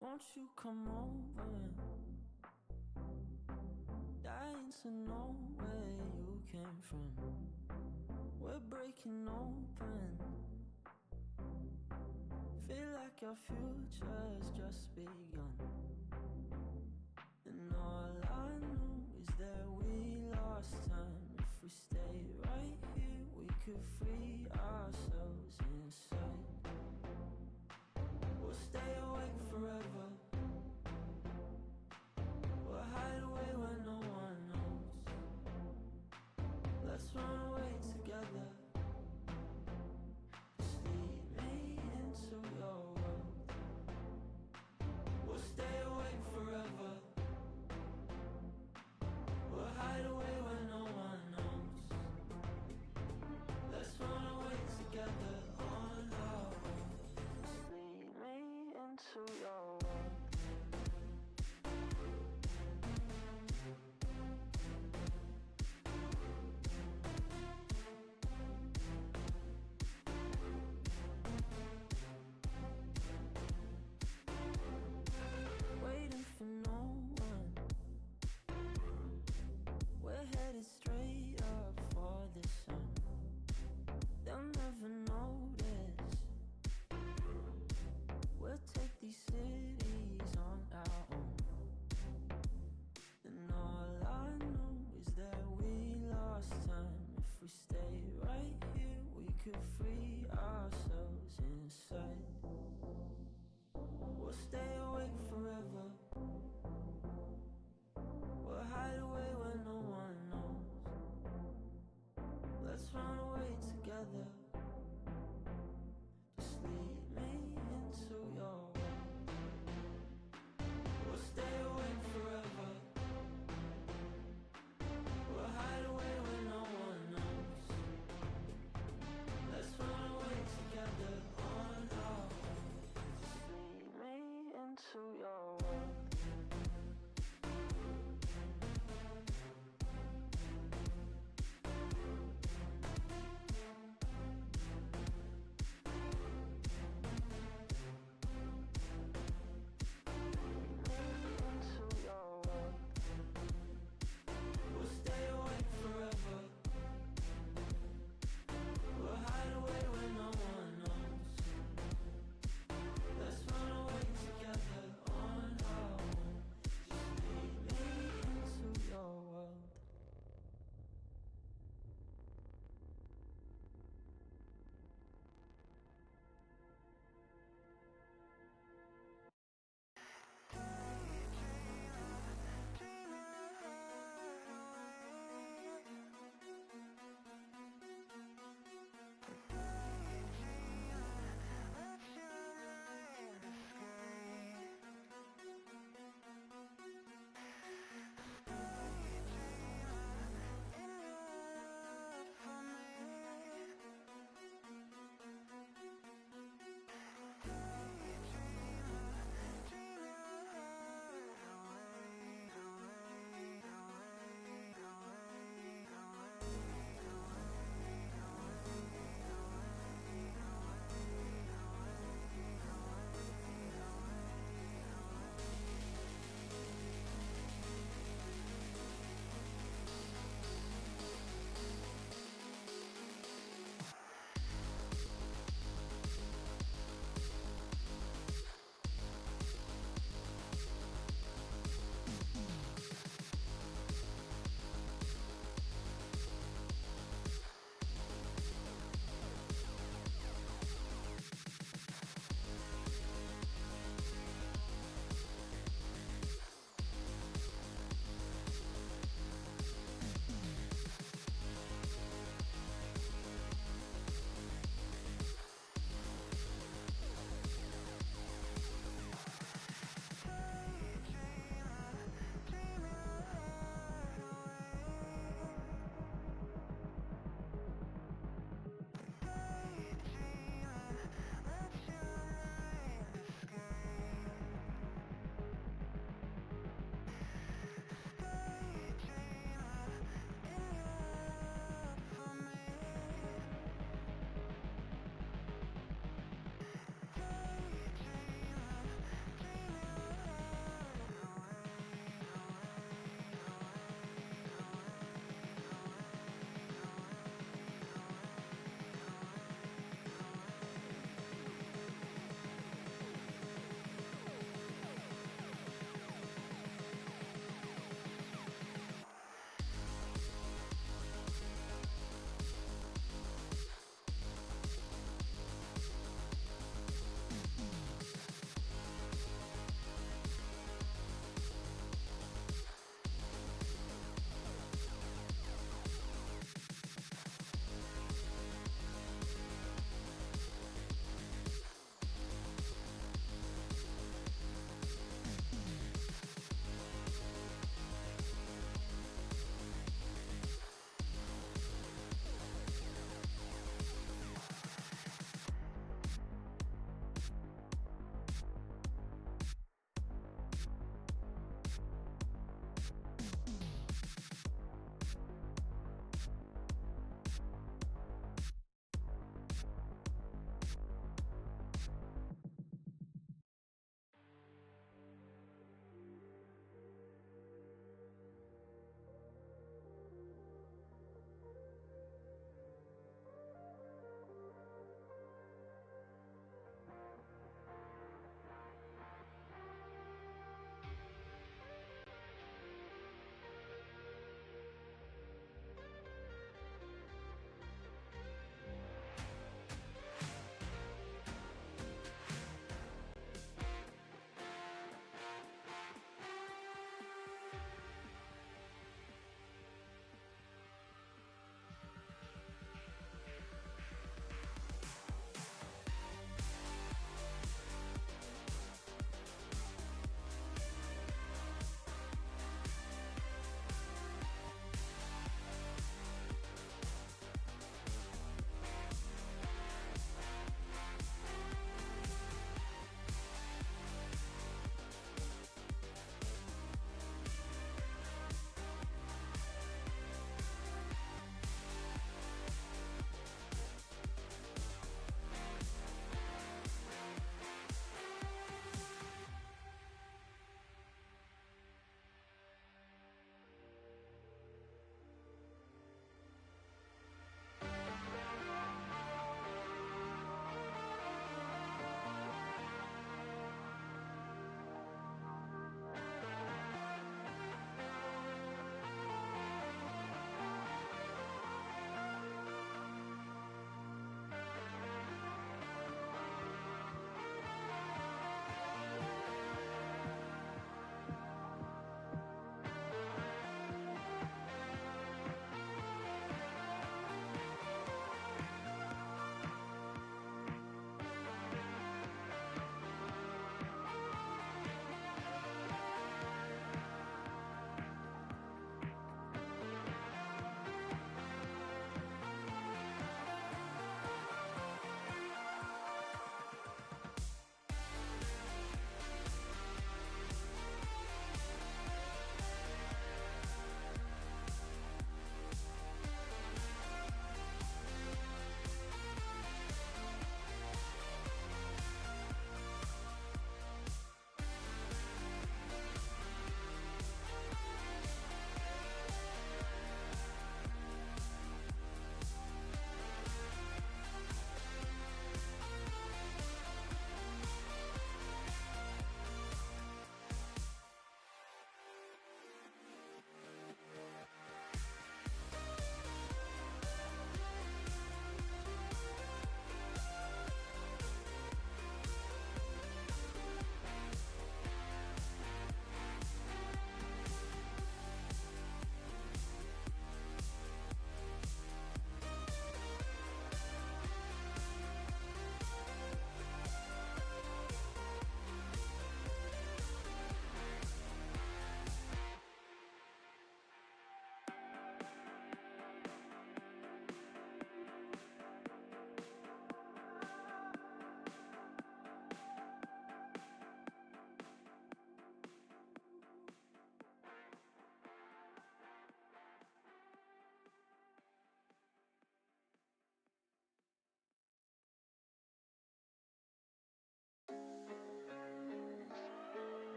Won't you come over? Dying to know where you came from. We're breaking open. Feel like our future's just begun. And all I know is that we lost time. If we stay right here, we could free ourselves inside. We'll stay awake forever. We'll hide away where no one knows. Let's run away together. Just lead me into your world. We'll stay awake forever. We'll hide away where no one knows. Let's run away together on our own. Just lead me into your world. Waiting for no one. We're headed straight up for the sun. They'll never notice. We'll take these cities on our own. And all I know is that we lost time. If we stay right here, we could free ourselves inside. We'll stay awake forever. We'll hide away where no one knows. Let's run away together. Just lead me into your world. We'll stay awake forever. We'll hide away where no one knows. Let's run away together on our own. Just lead me into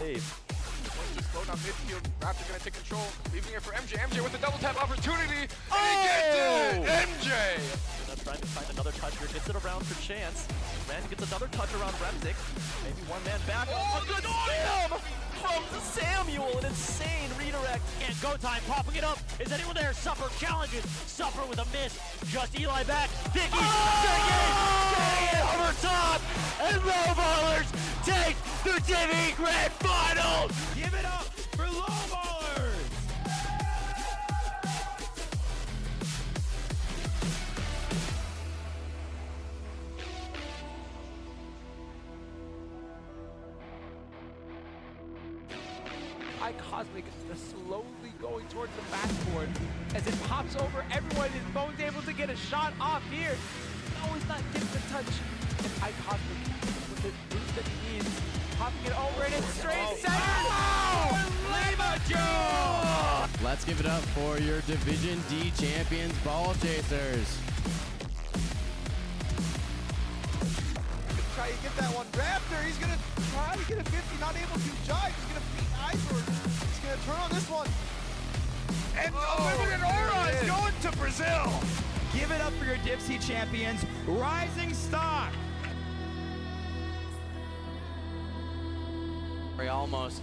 save. Slow down midfield. Raptor gonna take control, leaving it for MJ. MJ with a double tap opportunity, and he gets it! MJ! Trying to find another toucher, gets it around for Chance. Ren gets another touch around Remzik. Maybe one man back. Oh, a good slam from Samuel. An insane redirect. And go time, popping it up. Is anyone there? Suffer challenges. Suffer with a miss. Just Eli back. Dicky, getting it over top. And Low Ballers take the DIV Grand Final. Give it up for Low Ballers. Cosmic slowly going towards the backboard as it pops over everyone, and Bone's able to get a shot off here. No, he's not getting the touch. And Cosmic with the boost that he needs, popping it over and it's straight center. Let's give it up for your Division D champions, Ball Chasers. Try to get that one. Raptor, he's gonna try to get a 50, not able to. Jive, he's gonna beat Izor. He's gonna turn on this one. And Unlimited Aura is going to Brazil. Give it up for your Div C champions, Rising Stock. Almost.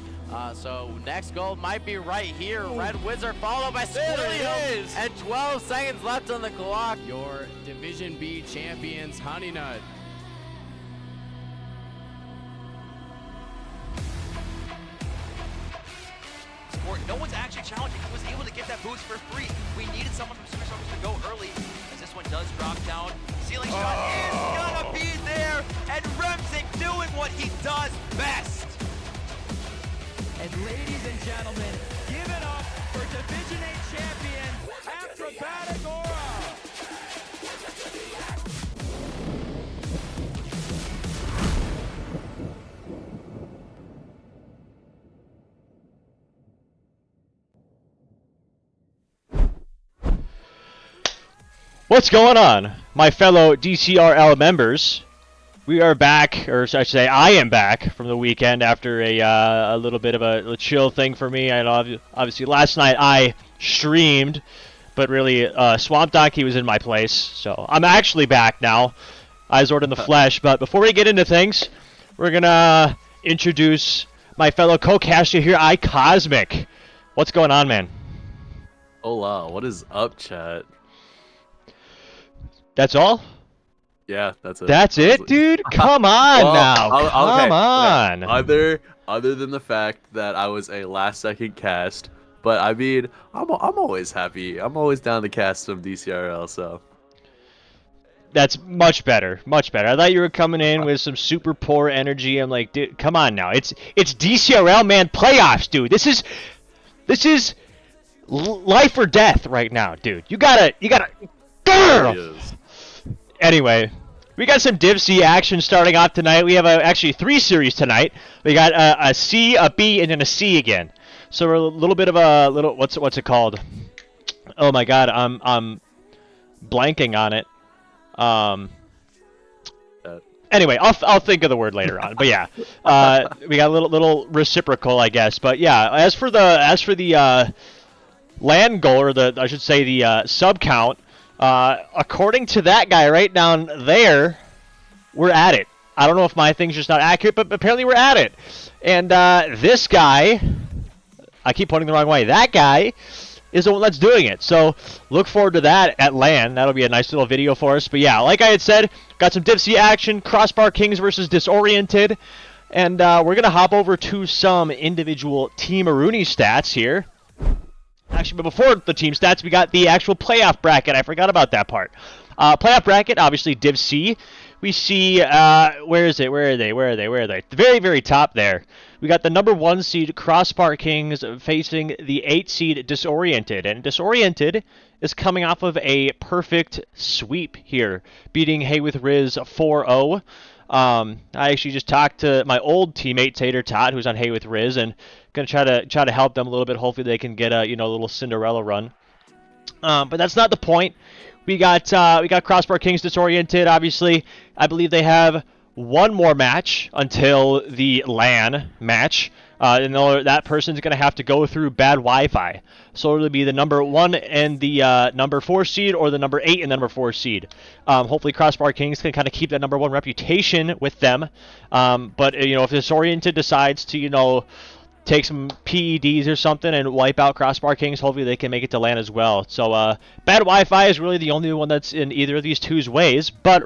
So next goal might be right here. Red Wizard followed by Squilliam. And 12 seconds left on the clock. Your Division B champions, Honey Nut. No one's actually challenging. He was able to get that boost for free. We needed someone from Super Soldiers to go early, as this one does drop down. Ceiling shot is gonna be there, and Remzik doing what he does best. And ladies and gentlemen, give it up for Division A champion, Acrobatic Aura. What's going on, my fellow DCRL members? We are back, or I should say I am back from the weekend after a little bit of a chill thing for me. I know obviously last night I streamed, but really Swamp Donkey was in my place, so I'm actually back now. Izord in the flesh. But before we get into things, we're gonna introduce my fellow co-caster here, Cosmic. What's going on, man? Hola, what is up, chat? That's all? Yeah, that's it. That's it, dude? Come on now. Come on. Okay. Other than the fact that I was a last second cast, but I mean, I'm always happy. I'm always down to cast some DCRL, so. That's much better. Much better. I thought you were coming in with some super poor energy. I'm like, dude, come on now. It's DCRL, man. Playoffs, dude. This is life or death right now, dude. You gotta. Anyway, we got some Div C action starting off tonight. We have actually 3 series tonight. We got a C, a B, and then a C again. So we're a little bit of a what's it called? Oh my God, I'm blanking on it. Anyway, I'll think of the word later on. But yeah, we got a little reciprocal, I guess. But yeah, as for the land goal, or I should say the sub count. According to that guy right down there, we're at it. I don't know if my thing's just not accurate, but apparently we're at it. And this guy, I keep pointing the wrong way. That guy is the one that's doing it. So look forward to that at LAN. That'll be a nice little video for us. But yeah, like I had said, got some Div C action, CROSSBAR Kings versus Disoriented. And we're going to hop over to some individual Team Aruni stats here. Actually, but before the team stats, we got the actual playoff bracket. I forgot about that part. Playoff bracket, obviously Div C. We see, where is it? Where are they? The very, very top there. We got the number 1 seed CROSSBAR Kings facing the 8 seed Disoriented. And Disoriented is coming off of a perfect sweep here, beating Hey with Riz 4-0. I actually just talked to my old teammate Tater Tot, who's on Hey with Riz, and gonna try to help them a little bit. Hopefully they can get a little Cinderella run. But that's not the point. We got CROSSBAR Kings Disoriented. Obviously, I believe they have one more match until the LAN match. And that person's going to have to go through bad Wi-Fi. So it'll be the number 1 and the number 4 seed, or the number 8 and the number 4 seed. Hopefully CrossBAR Kings can kind of keep that number 1 reputation with them. But if Disoriented decides to, take some PEDs or something and wipe out CrossBAR Kings, hopefully they can make it to LAN as well. So bad Wi-Fi is really the only one that's in either of these two's ways. But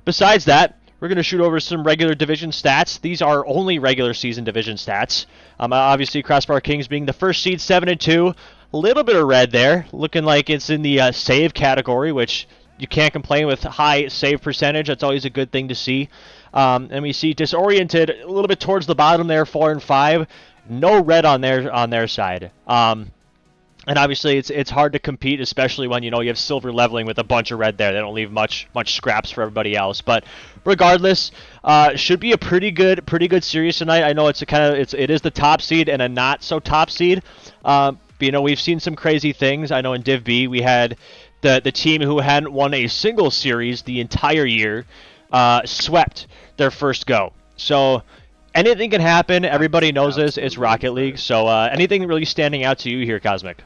besides that, we're going to shoot over some regular division stats. These are only regular season division stats. Obviously, CrossBAR Kings being the first seed, 7-2. A little bit of red there, looking like it's in the save category, which you can't complain with high save percentage. That's always a good thing to see. And we see Disoriented a little bit towards the bottom there, 4-5. No red on their side. And obviously, it's hard to compete, especially when you have silver leveling with a bunch of red there. They don't leave much scraps for everybody else. But regardless, should be a pretty good series tonight. I know it is the top seed and a not so top seed. But, we've seen some crazy things. I know in Div B we had the team who hadn't won a single series the entire year swept their first go. So anything can happen. Everybody knows this. It's Rocket League. So anything really standing out to you here, Cosmic?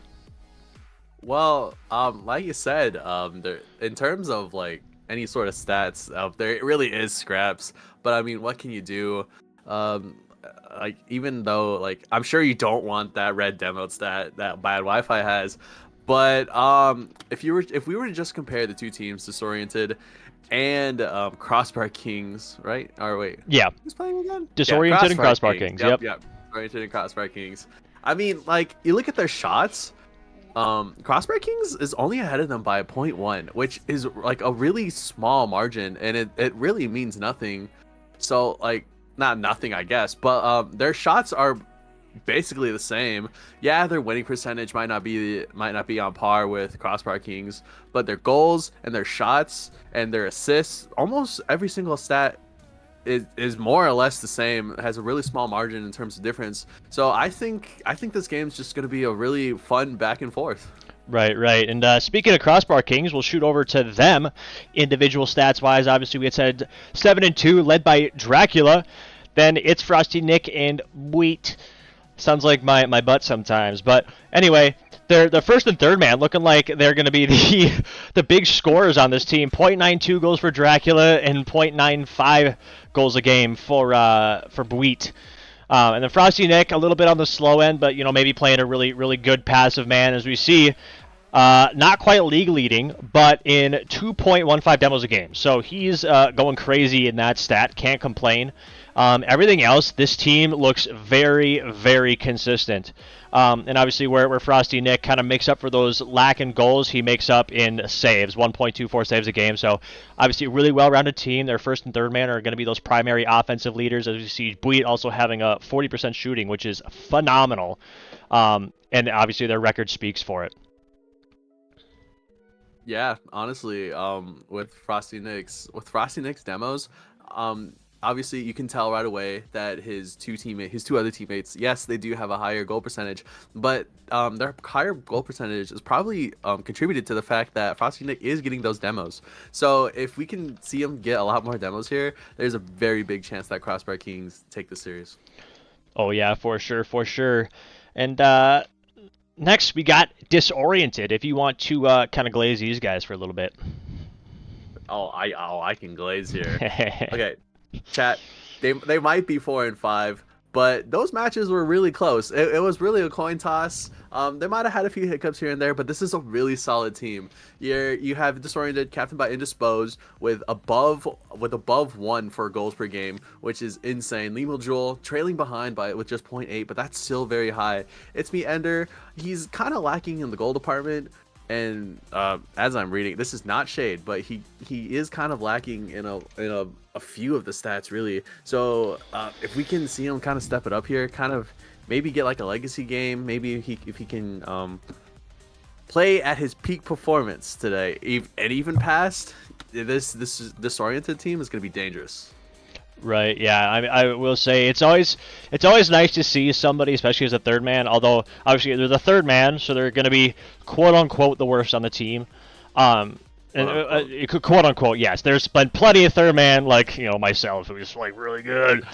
Well, like you said, in terms of like any sort of stats out there, it really is scraps. But I mean, what can you do? Like, even though, like, I'm sure you don't want that red demo stat that bad Wi-Fi has, but if we were to just compare the two teams, Disoriented and CrossBAR Kings, right? Or wait, yeah, who's playing again? Disoriented and CrossBAR Kings. Yep. Disoriented and CrossBAR Kings. I mean, like, you look at their shots. CrossBAR Kings is only ahead of them by 0.1, which is like a really small margin, and it really means nothing. So, like, not nothing, I guess, but their shots are basically the same. Yeah, their winning percentage might not be on par with CrossBAR Kings, but their goals and their shots and their assists, almost every single stat is more or less the same. It has a really small margin in terms of difference. So I think this game's just going to be a really fun back and forth. Right. And speaking of CrossBAR Kings, we'll shoot over to them individual stats-wise. Obviously, we had said 7-2, led by Dracula. Then it's Frosty Nick and Wheat. Sounds like my butt sometimes. But anyway, they're the first and third man, looking like they're going to be the big scorers on this team. 0.92 goals for Dracula and 0.95 goals a game for Wheat. And then Frosty Nick, a little bit on the slow end, but maybe playing a really, really good passive man, as we see. Not quite league leading, but in 2.15 demos a game. So he's going crazy in that stat. Can't complain. Everything else, this team looks very, very consistent. And obviously where Frosty Nick kind of makes up for those lacking goals, he makes up in saves, 1.24 saves a game. So obviously a really well-rounded team. Their first and third man are going to be those primary offensive leaders. As you see, Buit also having a 40% shooting, which is phenomenal. And obviously their record speaks for it. Yeah, honestly, with Frosty Nick's demos, obviously you can tell right away that his two other teammates, yes, they do have a higher goal percentage, but their higher goal percentage is probably contributed to the fact that Frosty Nick is getting those demos. So if we can see him get a lot more demos here, there's a very big chance that CrossBAR Kings take the series. Oh yeah, for sure. And next, we got Disoriented. If you want to kind of glaze these guys for a little bit. I can glaze here. Okay, chat. They might be 4-5, but those matches were really close. It was really a coin toss. They might have had a few hiccups here and there, but this is a really solid team. You have Disoriented, captained by Indisposed, with above 1 for goals per game, which is insane. Limo Jewel trailing behind with just 0.8, but that's still very high. It's Me Ender. He's kind of lacking in the goal department. And as I'm reading, this is not shade, but he is kind of lacking in a few of the stats, really. So if we can see him kind of step it up here, kind of maybe get like a legacy game, maybe if he can play at his peak performance today, and even past, this Disoriented team is going to be dangerous. Right, yeah. I will say it's always nice to see somebody, especially as a third man. Although obviously they're the third man, so they're going to be quote unquote the worst on the team. Quote unquote, yes. There's been plenty of third man, like myself, who's like really good,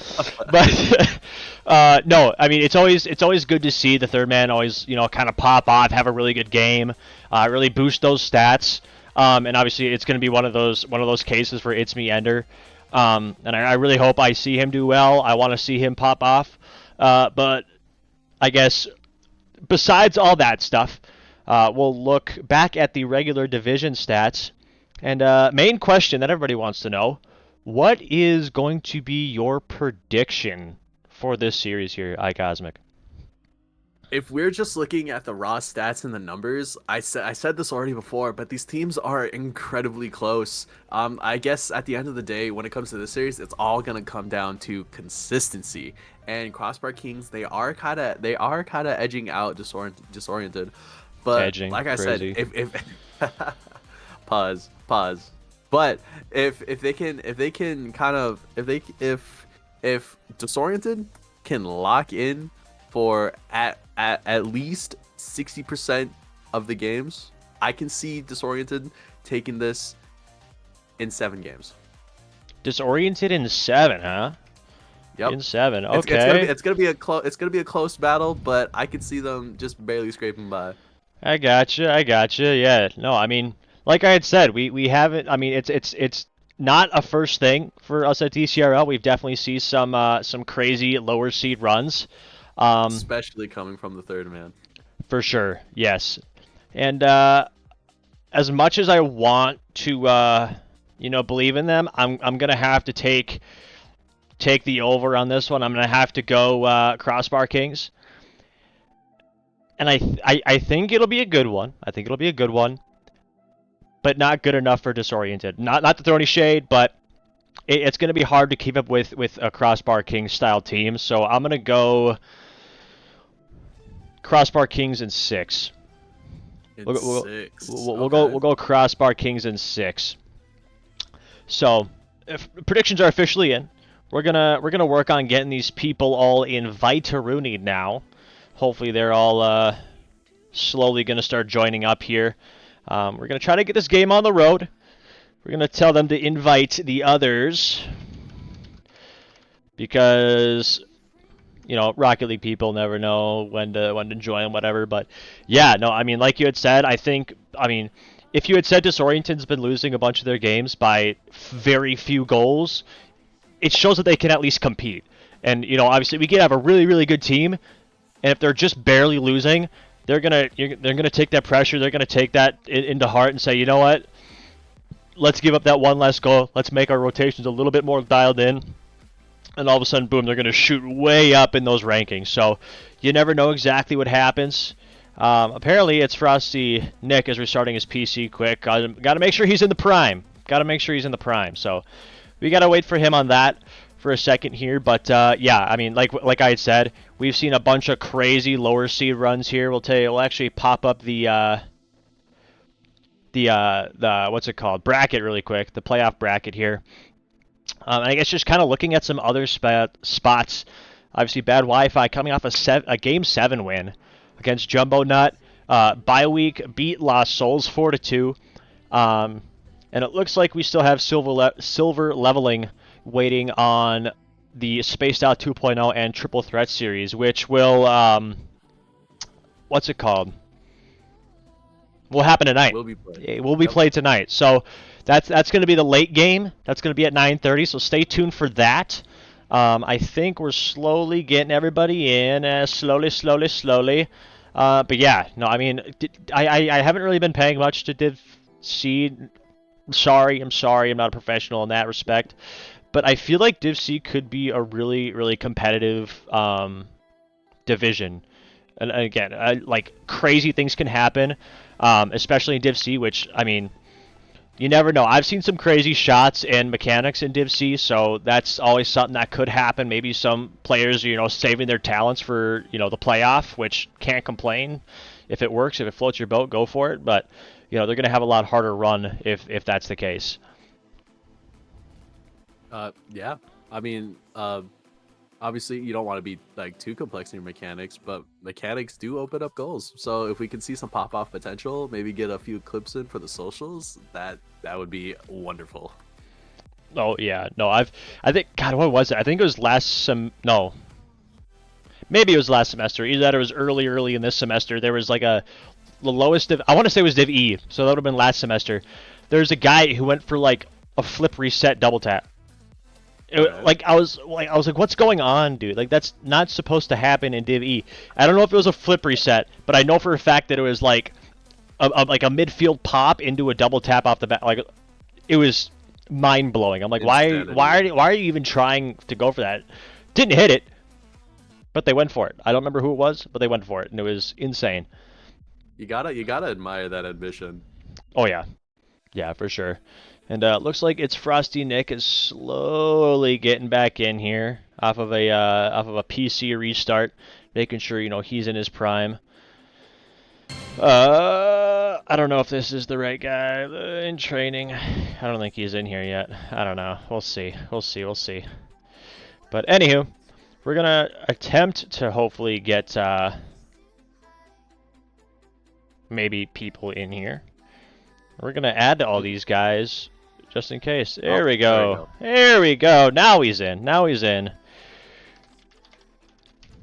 but no, I mean it's always good to see the third man always kind of pop off, have a really good game, really boost those stats, and obviously it's going to be one of those cases for It's Me Ender, and I really hope I see him do well. I want to see him pop off, but I guess besides all that stuff. We'll look back at the regular division stats. And main question that everybody wants to know, what is going to be your prediction for this series here, iCosmic? If we're just looking at the raw stats and the numbers, I said this already before, but these teams are incredibly close. I guess at the end of the day, when it comes to this series, it's all gonna come down to consistency. And CROSSBAR Kings, they are kind of edging out Disoriented. But Edging, like I crazy. said, if pause. But if Disoriented can lock in for at least 60% of the games, I can see Disoriented taking this in 7 games. Disoriented in 7, huh? Yep. In 7. Okay. It's gonna be a close battle, but I could see them just barely scraping by. I gotcha. Yeah. No, I mean, like I had said, we haven't. I mean, it's not a first thing for us at DCRL. We've definitely seen some crazy lower seed runs, Especially coming from the third man. for sure. Yes, and as much as I want to, believe in them, I'm gonna have to take the over on this one. I'm gonna have to go CROSSBAR Kings. And I think it'll be a good one. But not good enough for Disoriented. Not to throw any shade, but it's going to be hard to keep up with a CROSSBAR Kings style team. So I'm going to go CROSSBAR Kings in 6. We'll go CROSSBAR Kings in 6. So if predictions are officially in, we're gonna work on getting these people all invite-a-rooney now. Hopefully they're all slowly going to start joining up here. We're going to try to get this game on the road. We're going to tell them to invite the others. Because, Rocket League people never know when to join, whatever. But, yeah, no, I mean, like you had said, if you had said Disoriented's been losing a bunch of their games by very few goals, it shows that they can at least compete. And, obviously we can have a really, really good team. And if they're just barely losing, they're gonna take that pressure. They're gonna take that into heart and say, you know what? Let's give up that one less goal. Let's make our rotations a little bit more dialed in. And all of a sudden, boom, they're gonna shoot way up in those rankings. So you never know exactly what happens. Apparently, it's Frosty Nick is restarting his PC quick. Gotta make sure he's in the prime. So we gotta wait for him on that for a second here, but yeah, I mean, like I had said, we've seen a bunch of crazy lower seed runs here. We'll actually pop up the what's it called, bracket really quick, the playoff bracket here. And I guess just kind of looking at some other spots. Obviously, Bad Wi-Fi coming off a Game 7 win against Jumbo Nut. Bye week beat Lost Souls 4-2. And it looks like we still have silver leveling waiting on the Spaced Out 2.0 and Triple Threat series, which will what's it called? Will happen tonight. It will be played tonight. So that's going to be the late game. That's going to be at 9:30. So stay tuned for that. I think we're slowly getting everybody in, slowly. But yeah, no, I mean, I haven't really been paying much to Div C. I'm sorry. I'm not a professional in that respect. But I feel like Div C could be a really, really competitive division. And again, like crazy things can happen, especially in Div C, which, I mean, you never know. I've seen some crazy shots and mechanics in Div C, so that's always something that could happen. Maybe some players, saving their talents for, the playoff, which can't complain. If it works, if it floats your boat, go for it. But, they're going to have a lot harder run if that's the case. Yeah. I mean, Obviously, you don't want to be like too complex in your mechanics, but mechanics do open up goals. So if we can see some pop-off potential, maybe get a few clips in for the socials, that would be wonderful. Oh yeah, no, I think, God, what was it? I think it was no, maybe it was last semester. Either that or it was early in this semester. There was like the lowest I want to say it was Div E, so that would have been last semester. There's a guy who went for like a flip reset double tap. Like I was like, what's going on, dude? Like that's not supposed to happen in Div E. I don't know if it was a flip reset, but I know for a fact that it was like a midfield pop into a double tap off the back. Like it was mind blowing. I'm like, why are you even trying to go for that? Didn't hit it, but they went for it. I don't remember who it was, but they went for it, and it was insane. You gotta admire that admission. Oh yeah, yeah, for sure. And looks like it's Frosty Nick is slowly getting back in here off of a PC restart, making sure he's in his prime. I don't know if this is the right guy in training. I don't think he's in here yet. I don't know. We'll see. We'll see. But anywho, we're gonna attempt to hopefully get maybe people in here. We're gonna add to all these guys just in case. There we go. There we go. Now he's in.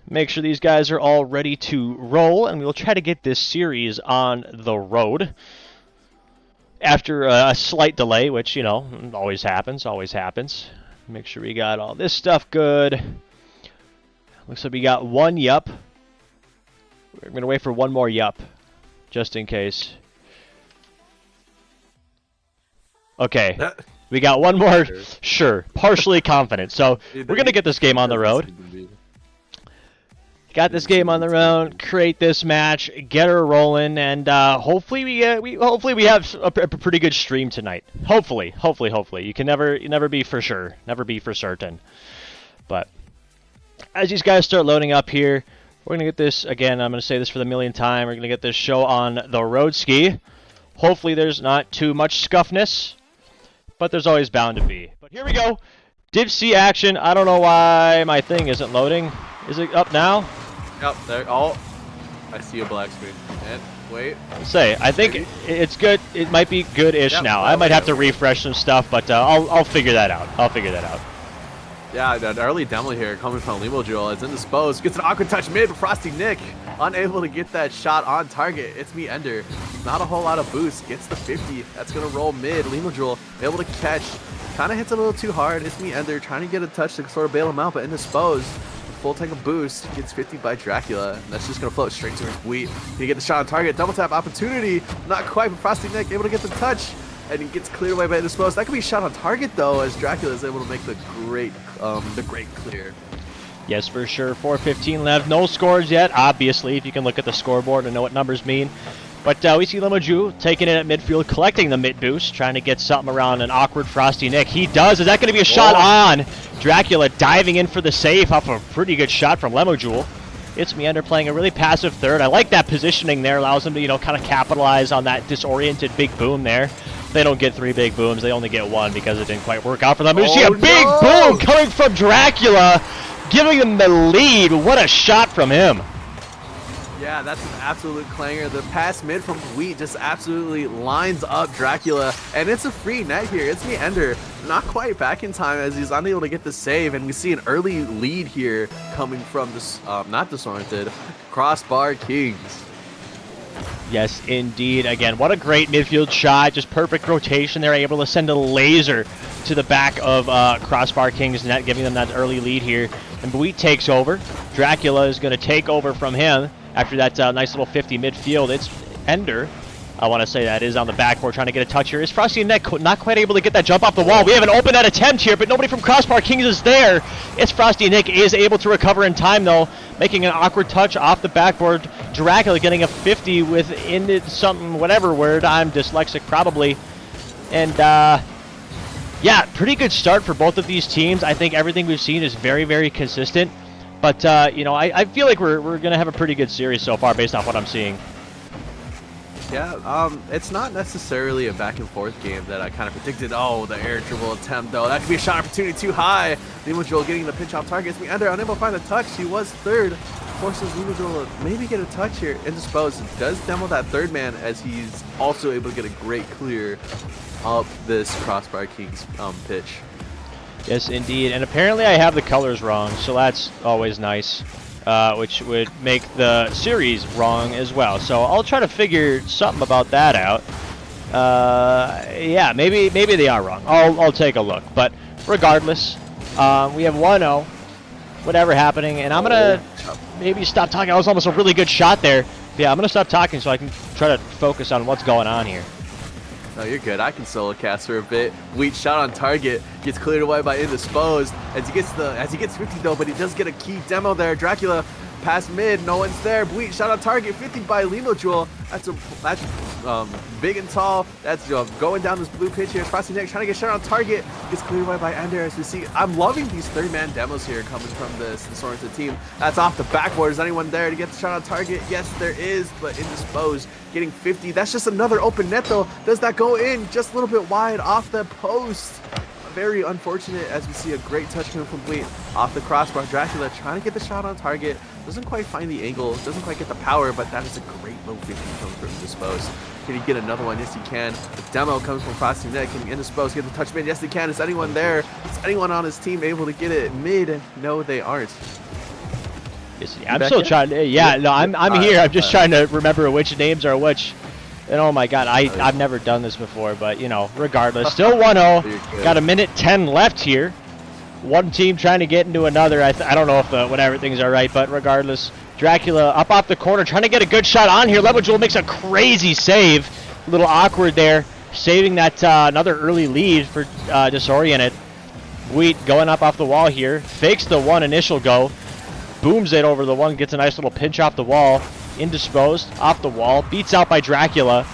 Make sure these guys are all ready to roll, and we'll try to get this series on the road. After a slight delay, which, always happens. Make sure we got all this stuff good. Looks like we got one yup. We're going to wait for one more yup, just in case. Okay, we got one more. Sure, partially confident. So we're going to get this game on the road. Got this game on the road, create this match, get her rolling, and hopefully we have a pretty good stream tonight. Hopefully. You can never be for sure, never be for certain. But as these guys start loading up here, we're gonna get this again. I'm gonna say this for the millionth time. We're gonna get this show on the road ski. Hopefully there's not too much scuffness, but there's always bound to be. But here we go, Div C action. I don't know why my thing isn't loading. Is it up now? Yep, there. Oh, I see a black screen. And wait. I think it's good. It might be good-ish now. I might have to refresh some stuff, but I'll figure that out. Yeah, that early demo here coming from Limo Jewel. It's indisposed. Gets an awkward touch mid, but Frosty Nick unable to get that shot on target. It's me Ender. Not a whole lot of boost. Gets the 50. That's gonna roll mid. Limo Jewel able to catch. Kind of hits a little too hard. It's me Ender trying to get a touch to sort of bail him out, but indisposed. Full tank of boost, gets 50 by Dracula, and that's just going to float straight to his wheat. He get the shot on target, double tap opportunity, not quite, but Frosty Nick able to get the touch, and he gets cleared away by Indisposed. That could be a shot on target though, as Dracula is able to make the great clear. Yes, for sure. 4:15 left, no scores yet, obviously, if you can look at the scoreboard and know what numbers mean. But we see Limoju taking it at midfield, collecting the mid boost, trying to get something around an awkward Frosty Nick. He does. Is that going to be a shot on? Dracula diving in for the save off a pretty good shot from Limoju. It's Meander playing a really passive third. I like that positioning there. Allows him to, kind of capitalize on that disoriented big boom there. They don't get 3 big booms. They only get 1 because it didn't quite work out for them. You see a big boom coming from Dracula, giving them the lead. What a shot from him. Yeah, that's an absolute clanger. The pass mid from Wheat just absolutely lines up Dracula, and it's a free net here. It's me Ender, not quite back in time as he's unable to get the save, and we see an early lead here coming from this, not Disoriented, CROSSBAR Kings. Yes, indeed. Again, what a great midfield shot. Just perfect rotation. They're able to send a laser to the back of CROSSBAR Kings net, giving them that early lead here. And Buit takes over. Dracula is going to take over from him after that nice little 50 midfield. It's Ender, I want to say, that is on the backboard trying to get a touch here. Is Frosty Nick not quite able to get that jump off the wall? We have an open net attempt here, but nobody from CROSSBAR Kings is there. It's Frosty Nick is able to recover in time, though, making an awkward touch off the backboard. Dracula getting a 50 within it, something, whatever word. I'm dyslexic, probably. And, yeah, pretty good start for both of these teams. I think everything we've seen is very, very consistent. But, I feel like we're going to have a pretty good series so far based off what I'm seeing. Yeah, it's not necessarily a back and forth game that I kind of predicted. Oh, the air dribble attempt though. That could be a shot opportunity too high. Limojul getting the pinch off targets. Meander unable to find the touch. He was third. Forces Limojul to maybe get a touch here. Indisposed. Does demo that third man as he's also able to get a great clear up this Crossbar Kings pitch. Yes, indeed. And apparently I have the colors wrong, so that's always nice. Which would make the series wrong as well. So I'll try to figure something about that out. Yeah, maybe they are wrong. I'll take a look. But regardless, we have 1-0. Whatever happening, and I'm gonna maybe stop talking. That was almost a really good shot there. Yeah, I'm gonna stop talking so I can try to focus on what's going on here. No, you're good. I can solo cast for a bit. Wheat shot on target gets cleared away by Indisposed as he gets 50 though, but he does get a key demo there. Dracula past mid, no one's there. Wheat shot on target, 50 by Limojul. That's big and tall. That's going down this blue pitch here. Frosty Nick trying to get shot on target. Gets cleared away by Ender as we see. I'm loving these third man demos here coming from this disoriented team. That's off the backboard. Is anyone there to get the shot on target? Yes, there is, but Indisposed getting 50. That's just another open net though. Does that go in? Just a little bit wide off the post. Very unfortunate as we see a great touch coming from Bleat off the crossbar. Dracula trying to get the shot on target. Doesn't quite find the angle. Doesn't quite get the power, but that is a great low 50 coming from Indisposed. Can he get another one? Yes, he can. The demo comes from Frosty Neck. Can Indisposed get the touch mid? Yes, he can. Is anyone there? Is anyone on his team able to get it mid? No, they aren't. Yes, I'm still trying to. Yeah, no, I'm here. I'm just trying to remember which names are which. And oh my god, I've never done this before, but you know, regardless, still 1-0. Got a minute 10 left here. One team trying to get into another. I don't know if whatever things are right, but regardless, Dracula up off the corner trying to get a good shot on here. Limojul makes a crazy save. A little awkward there, saving that another early lead for Disoriented. Wheat going up off the wall here, fakes the one initial go, booms it over the one, gets a nice little pinch off the wall. Indisposed, off the wall, beats out by Dracula.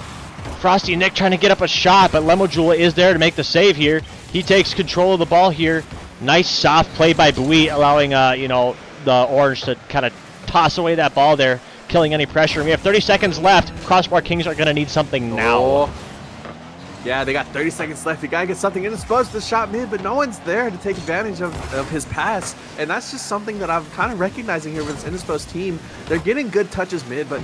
Frosty Nick trying to get up a shot, but Limojul is there to make the save here. He takes control of the ball here. Nice soft play by Bui, allowing you know, the Orange to kind of toss away that ball there, killing any pressure. And we have 30 seconds left. Crossbar Kings are going to need something now. Yeah, they got 30 seconds left. The guy gets something Indisposed to shot mid, but no one's there to take advantage of his pass. And that's just something that I'm kind of recognizing here with this Indisposed team. They're getting good touches mid, but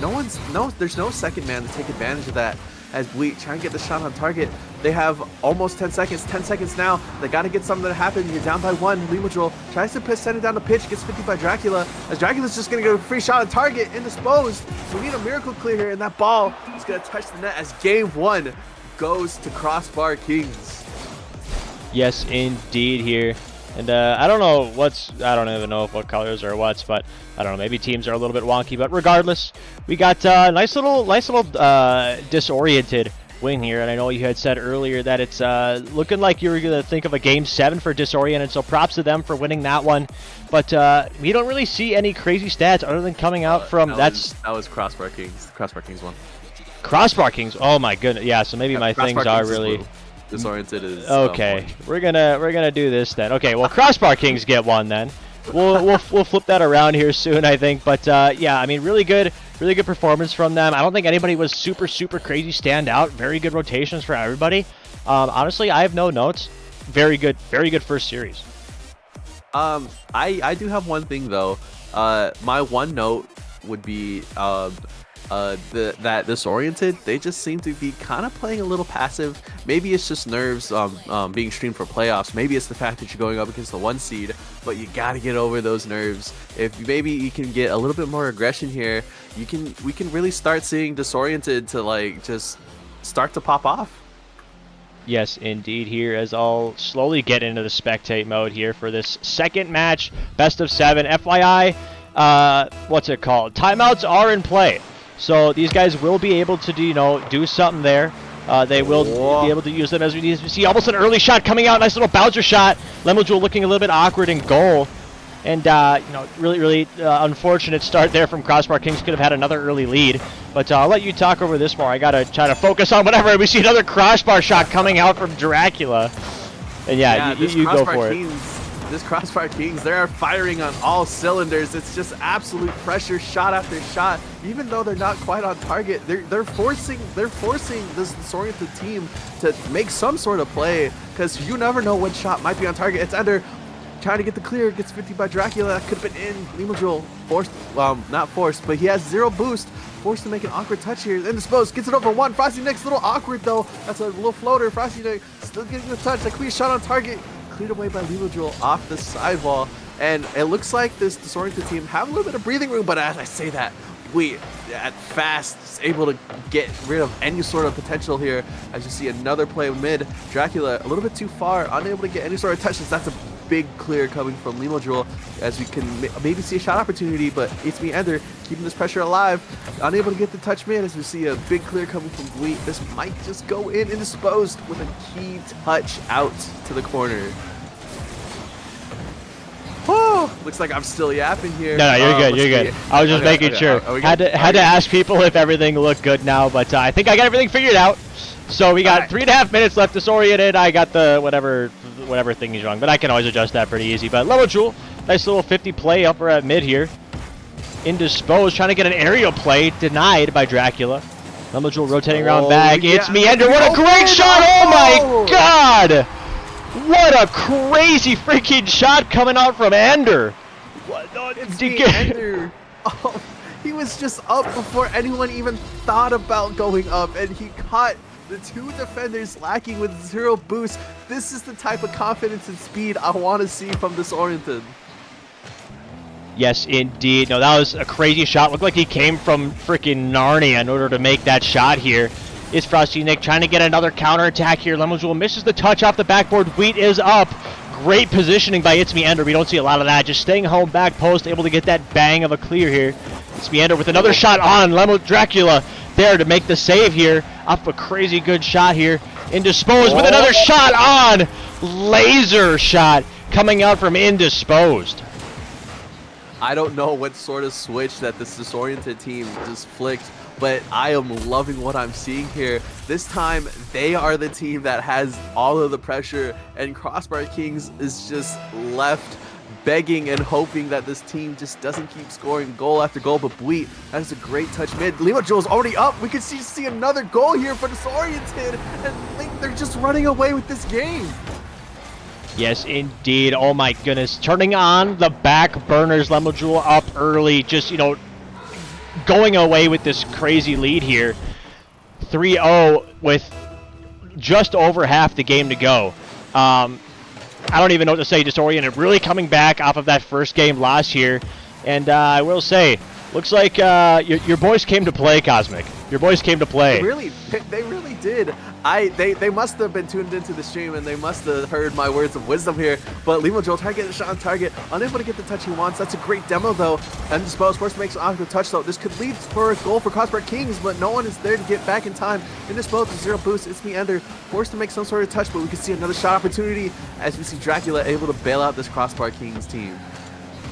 there's no second man to take advantage of that. As Bleat trying to get the shot on target. They have almost 10 seconds. 10 seconds now. They got to get something to happen. You're down by one. Limojul tries to send it down the pitch. Gets 50 by Dracula. As Dracula's just going to get a free shot on target. Indisposed. We need a miracle clear here. And that ball is going to touch the net as game one goes to Crossbar Kings. Yes, indeed here. And I don't even know what colors or what's, but I don't know, maybe teams are a little bit wonky, but regardless, we got nice little disoriented win here. And I know you had said earlier that it's looking like you were going to think of a game 7 for Disoriented, so props to them for winning that one. But we don't really see any crazy stats other than coming out from that was Crossbar Kings. Crossbar Kings won. Crossbar Kings. Oh my goodness. Yeah, so maybe my things are really Disoriented is okay. We're gonna do this then. Okay, well, Crossbar Kings get one then. We'll flip that around here soon, I think. But yeah, I mean, really good performance from them. I don't think anybody was super crazy stand out. Very good rotations for everybody. Honestly, I have no notes. Very good first series. I do have one thing though. My one note would be that Disoriented, they just seem to be kind of playing a little passive. Maybe it's just nerves being streamed for playoffs. Maybe it's the fact that you're going up against the 1 seed, but you got to get over those nerves. If maybe you can get a little bit more aggression here, we can really start seeing Disoriented to like just start to pop off. Yes, indeed here, as I'll slowly get into the spectate mode here for this second match, best of 7. FYI, what's it called? Timeouts are in play. So these guys will be able to do something there. They will be able to use them as we need to see. Almost an early shot coming out. Nice little bouncer shot. Limojul looking a little bit awkward in goal. And, really unfortunate start there from Crossbar Kings. Could have had another early lead. But I'll let you talk over this more. I got to try to focus on whatever. We see another crossbar shot coming out from Dracula. And yeah, you go for it. this CROSSBAR Kings, they are firing on all cylinders. It's just absolute pressure, shot after shot. Even though they're not quite on target, they're forcing this disoriented team to make some sort of play, because you never know what shot might be on target. It's Ender trying to get the clear, gets 50 by Dracula. That could have been in. Limojul forced, well, not forced, but he has 0 boost. Forced to make an awkward touch here. Indisposed, gets it over 1. Frosty Nick's a little awkward though. That's a little floater. Frosty Nick still getting the touch. That clear shot on target. Cleared away by Limojul off the sidewall. And it looks like this disoriented team have a little bit of breathing room, but as I say that, we at fast is able to get rid of any sort of potential here. As you see another play mid. Dracula a little bit too far, unable to get any sort of touches. That's a big clear coming from Limojul, as we can maybe see a shot opportunity, but it's me Ender keeping this pressure alive, unable to get the touch mid, as we see a big clear coming from Gleet. This might just go in indisposed with a key touch out to the corner. Oh, looks like I'm still yapping here. No, you're good. You're good. I was just making sure. Had to ask people if everything looked good now, but I think I got everything figured out. So we got 3.5 minutes left. Disoriented. I got the whatever thing is wrong, but I can always adjust that pretty easy. But Limojul, nice little 50 play upper at mid here. Indisposed, trying to get an aerial play, denied by Dracula. Limojul rotating around back. It's Meander. What a great shot! Oh my God! What a crazy freaking shot coming out from Ender. It's Ender. Oh, he was just up before anyone even thought about going up, and he caught the 2 defenders lacking with 0 boost. This is the type of confidence and speed I want to see from Disoriented. Yes, indeed. No, that was a crazy shot. Looked like he came from freaking Narnia in order to make that shot here. Is Frosty Nick trying to get another counterattack here. Limojul misses the touch off the backboard. Wheat is up. Great positioning by It's Me Ender. We don't see a lot of that. Just staying home back post, able to get that bang of a clear here. It's Me Ender with another shot on. Dracula there to make the save here. Up a crazy good shot here. Indisposed with another shot on. Laser shot coming out from Indisposed. I don't know what sort of switch that this disoriented team just flicked, but I am loving what I'm seeing here. This time, they are the team that has all of the pressure, and CROSSBAR Kings is just left begging and hoping that this team just doesn't keep scoring goal after goal. But Bleat, that is a great touch mid. Limojul is already up. We could see another goal here for Disoriented, and Link, they're just running away with this game. Yes, indeed. Oh my goodness. Turning on the back burners. Limojul up early. Just, you know, going away with this crazy lead here. 3-0 with just over half the game to go. I don't even know what to say. Disoriented really coming back off of that first game last year. And I will say, looks like your boys came to play, Cosmic. Your boys came to play. They really did. They must have been tuned into the stream, and they must have heard my words of wisdom here. But Limojul trying to get a shot on target, unable to get the touch he wants. That's a great demo though. Indisposed, forced to make an awkward touch though. This could lead for a goal for CROSSBAR Kings, but no one is there to get back in time. Indisposed with 0 boost. It's Me Ender, forced to make some sort of touch, but we can see another shot opportunity as we see Dracula able to bail out this CROSSBAR Kings team.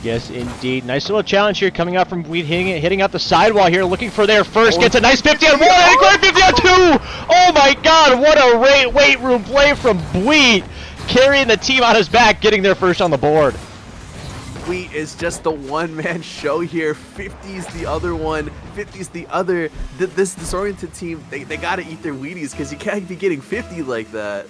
Yes, indeed. Nice little challenge here coming out from Wheat, hitting out the sidewall here, looking for their first. Gets a nice 50 on 1 and a great 50 on 2. Oh my God, what a weight room play from Wheat, carrying the team on his back, getting their first on the board. Wheat is just the one-man show here. 50's the other one. 50's the other. This disoriented team, they got to eat their Wheaties, because you can't be getting 50 like that.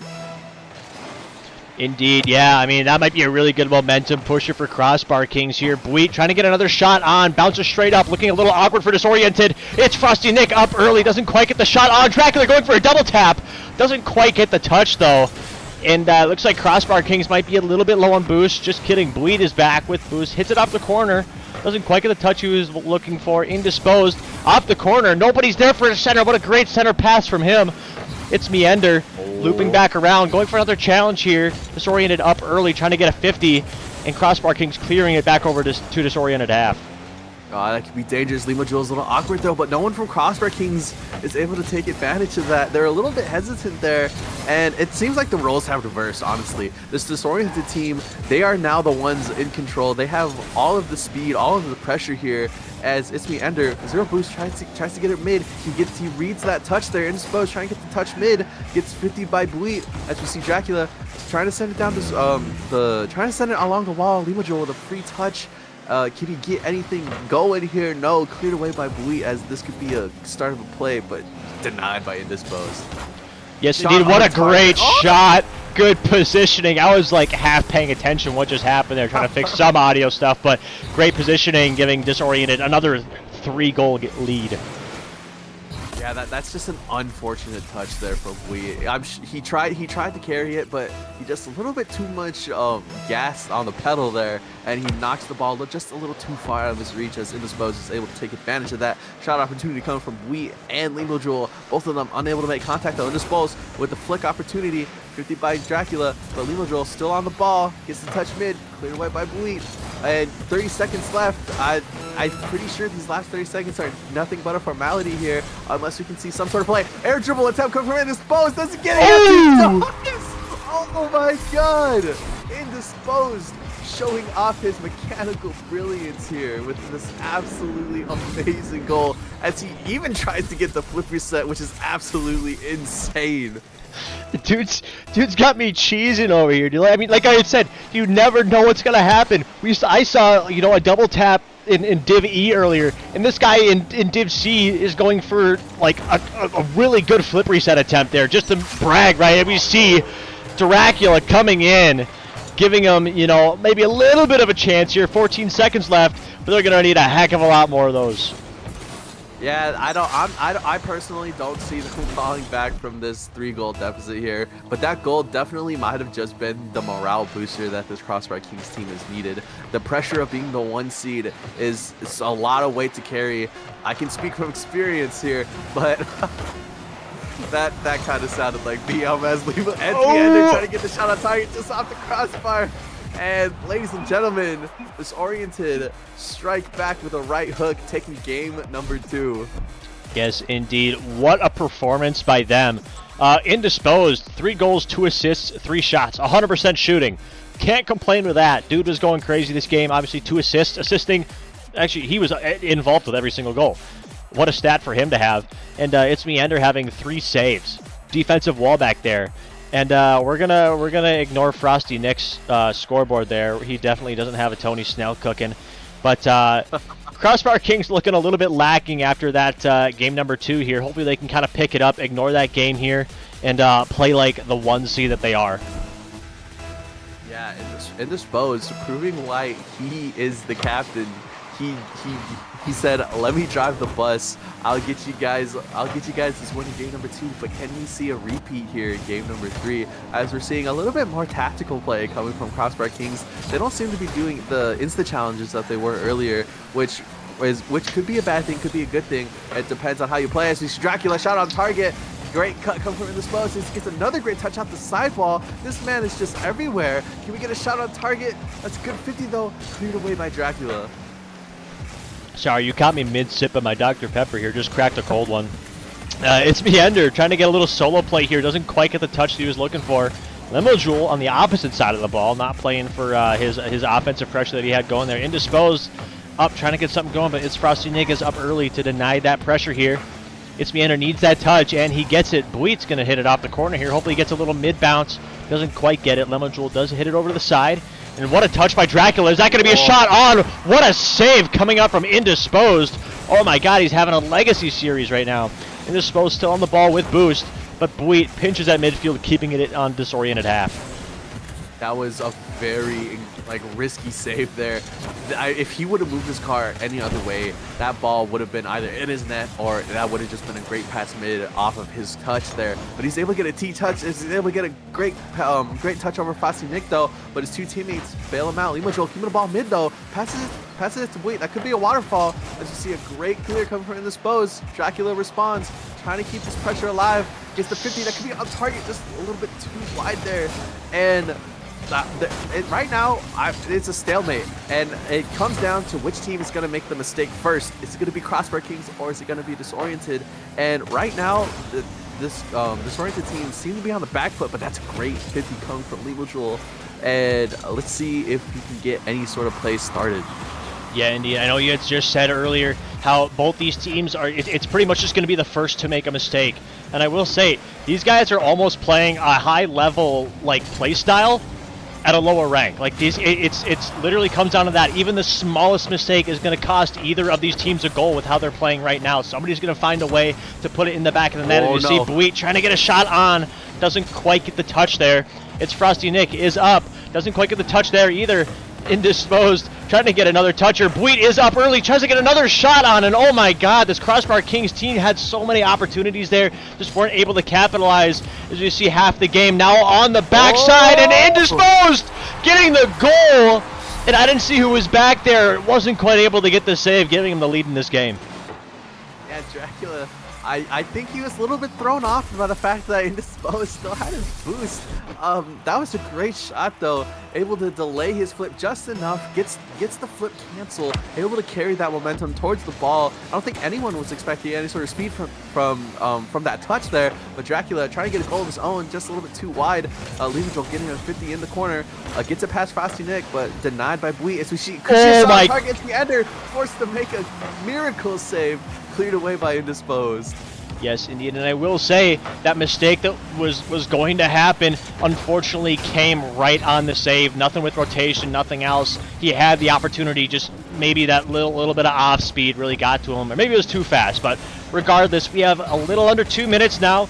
Indeed, yeah. I mean, that might be a really good momentum pusher for CROSSBAR Kings here. Bleat trying to get another shot on. Bounces straight up, looking a little awkward for Disoriented. It's Frosty Nick up early. Doesn't quite get the shot on. Dracula going for a double tap. Doesn't quite get the touch, though. And looks like CROSSBAR Kings might be a little bit low on boost. Just kidding. Bleat is back with boost. Hits it off the corner. Doesn't quite get the touch he was looking for. Indisposed. Off the corner. Nobody's there for the center. What a great center pass from him. It's Me Ender. Looping back around, going for another challenge here. Disoriented up early, trying to get a 50, and CROSSBAR Kings clearing it back over to Disoriented half. That could be dangerous. Lima Jewel's a little awkward though, but no one from CROSSBAR Kings is able to take advantage of that. They're a little bit hesitant there, and it seems like the roles have reversed, honestly. This disoriented team, they are now the ones in control. They have all of the speed, all of the pressure here, as It's Me Ender, Zero Boost tries to get it mid. He reads that touch there, Indisposed trying to get the touch mid, gets 50 by Bleat, as we see Dracula trying to send it down to trying to send it along the wall. Lima Jewel with a free touch. Can he get anything going here? No, cleared away by Bleat, as this could be a start of a play, but denied by Indisposed. Yes, indeed. What a great shot. Good positioning. I was like half paying attention what just happened there, trying to fix some audio stuff, but great positioning, giving Disoriented another 3-goal lead. Yeah, that's just an unfortunate touch there for Bleat. He tried to carry it, but he just a little bit too much gas on the pedal there, and he knocks the ball just a little too far out of his reach, as Indisposed is able to take advantage of that. Shot opportunity coming from Bleat and Lima Jewel, both of them unable to make contact though. Indisposed with the flick opportunity, 50 by Dracula, but Lima Jewel still on the ball, gets the touch mid, cleared away by Bleat, and 30 seconds left. I'm pretty sure these last 30 seconds are nothing but a formality here, unless we can see some sort of play. Air dribble attempt coming from Indisposed, doesn't get it. Oh my god! Indisposed showing off his mechanical brilliance here with this absolutely amazing goal, as he even tries to get the flip reset, which is absolutely insane. Dude's got me cheesing over here. I mean, like I had said, you never know what's gonna happen. I saw, you know, a double tap in Div E earlier, and this guy in Div C is going for like a really good flip reset attempt there, just to brag, right? And we see Dracula coming in, giving him, you know, maybe a little bit of a chance here. 14 seconds left, but they're gonna need a heck of a lot more of those. Yeah, I personally don't see them falling back from this 3-goal deficit here, but that goal definitely might have just been the morale booster that this CROSSBAR Kings team has needed. The pressure of being the 1 seed is a lot of weight to carry. I can speak from experience here, but that kind of sounded like BM as Lima and Ender trying to get the shot on target just off the crossbar. And ladies and gentlemen, Disoriented strike back with a right hook, taking game number 2. Yes, indeed. What a performance by them. Indisposed, 3 goals, 2 assists, 3 shots, 100% shooting. Can't complain with that. Dude was going crazy this game. Obviously 2 assists, assisting. Actually, he was involved with every single goal. What a stat for him to have. And It's Me Ender having 3 saves. Defensive wall back there. And we're gonna ignore Frosty Nick's scoreboard there. He definitely doesn't have a Tony Snell cooking. But CROSSBAR Kings looking a little bit lacking after that game number 2 here. Hopefully they can kind of pick it up, ignore that game here, and play like the 1 seed that they are. Yeah, Indisposed, proving why he is the captain. He said, "Let me drive the bus. I'll get you guys this win in game number 2." But can we see a repeat here in game number 3? As we're seeing a little bit more tactical play coming from CROSSBAR Kings. They don't seem to be doing the insta challenges that they were earlier, which could be a bad thing, could be a good thing. It depends on how you play. As we see Dracula shot on target. Great cut coming from Indisposed. He gets another great touch off the sidewall. This man is just everywhere. Can we get a shot on target? That's a good 50 though. Cleared away by Dracula. Sorry, you caught me mid-sip of my Dr. Pepper here. Just cracked a cold one. It's Me Ender trying to get a little solo play here. Doesn't quite get the touch that he was looking for. Limo Jewel on the opposite side of the ball, not playing for his offensive pressure that he had going there. Indisposed up, trying to get something going, but it's Frosty Nick is up early to deny that pressure here. It's Me Ender needs that touch, and he gets it. Bleat's going to hit it off the corner here. Hopefully he gets a little mid-bounce. Doesn't quite get it. Limo Jewel does hit it over to the side. And what a touch by Dracula. Is that going to be a shot on? What a save coming up from Indisposed. Oh my god, he's having a legacy series right now. Indisposed still on the ball with boost, but Bleat pinches at midfield, keeping it on Disoriented half. That was a very risky save there. If he would have moved his car any other way, that ball would have been either in his net or that would have just been a great pass mid off of his touch there. But he's able to get a T-touch. He's able to get a great touch over Frosty Nick though, but his 2 teammates bail him out. Lima Jewel keeping the ball mid though, passes it to Bleat. That could be a waterfall, as you see a great clear coming from Indisposed. Dracula responds, trying to keep this pressure alive. Gets the 50, that could be on target, just a little bit too wide there. And right now, it's a stalemate, and it comes down to which team is going to make the mistake first. Is it going to be CROSSBAR Kings or is it going to be Disoriented? And right now, this Disoriented team seems to be on the back foot, but that's a great 50 coming from Jewel. And let's see if he can get any sort of play started. Yeah, indeed. I know you had just said earlier how both these teams are, it's pretty much just going to be the first to make a mistake. And I will say, these guys are almost playing a high-level, like, play style at a lower rank. Like, it's literally comes down to that. Even the smallest mistake is going to cost either of these teams a goal with how they're playing right now. Somebody's going to find a way to put it in the back of the net. And you see Buit trying to get a shot on. Doesn't quite get the touch there. It's Frosty Nick is up. Doesn't quite get the touch there either. Indisposed, trying to get another toucher. Buit is up early, tries to get another shot on, and oh my god, this CROSSBAR Kings team had so many opportunities there, just weren't able to capitalize. As you see, half the game now on the backside, and Indisposed getting the goal, and I didn't see who was back there. Wasn't quite able to get the save, giving him the lead in this game. Yeah, Dracula, I think he was a little bit thrown off by the fact that Indisposed still had his boost. That was a great shot though, able to delay his flip just enough, gets the flip cancel, able to carry that momentum towards the ball. I don't think anyone was expecting any sort of speed from that touch there, but Dracula trying to get a goal of his own, just a little bit too wide. Jewel getting a 50 in the corner, gets it past Frosty Nick, but denied by Buit as we see targets the ender, forced to make a miracle save, cleared away by Indisposed. Yes, indeed, and I will say that mistake that was going to happen unfortunately came right on the save. Nothing with rotation, nothing else. He had the opportunity, just maybe that little bit of off speed really got to him, or maybe it was too fast. But regardless, we have a little under 2 minutes now,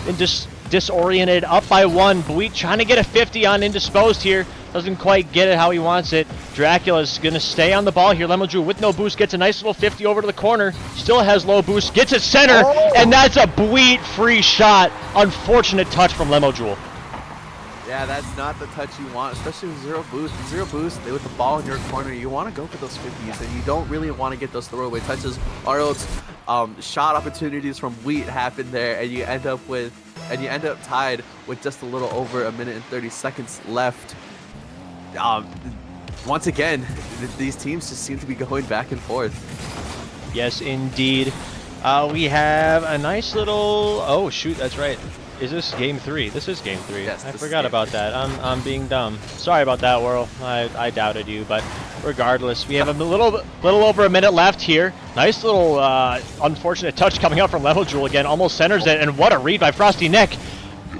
and just disoriented, up by 1. Buit trying to get a 50 on Indisposed here. Doesn't quite get it how he wants it. Dracula's going to stay on the ball here. Jewel with no boost gets a nice little 50 over to the corner. Still has low boost. Gets it center. And that's a Buit free shot. Unfortunate touch from Jewel. Yeah, that's not the touch you want, especially with zero boost. Zero boost, with the ball in your corner, you want to go for those 50s, and you don't really want to get those throwaway touches, or else shot opportunities from Buit happen there, and you end up tied with just a little over 1 minute and 30 seconds left. Once again, these teams just seem to be going back and forth. Yes, indeed. We have a nice little... Oh, shoot, that's right. Is this game 3? This is game 3. Yes, I forgot about that. I'm being dumb. Sorry about that, Whirl. I doubted you, but regardless, we have a little over a minute left here. Nice little unfortunate touch coming up from Jewel again. Almost centers it, and what a read by Frosty Nick.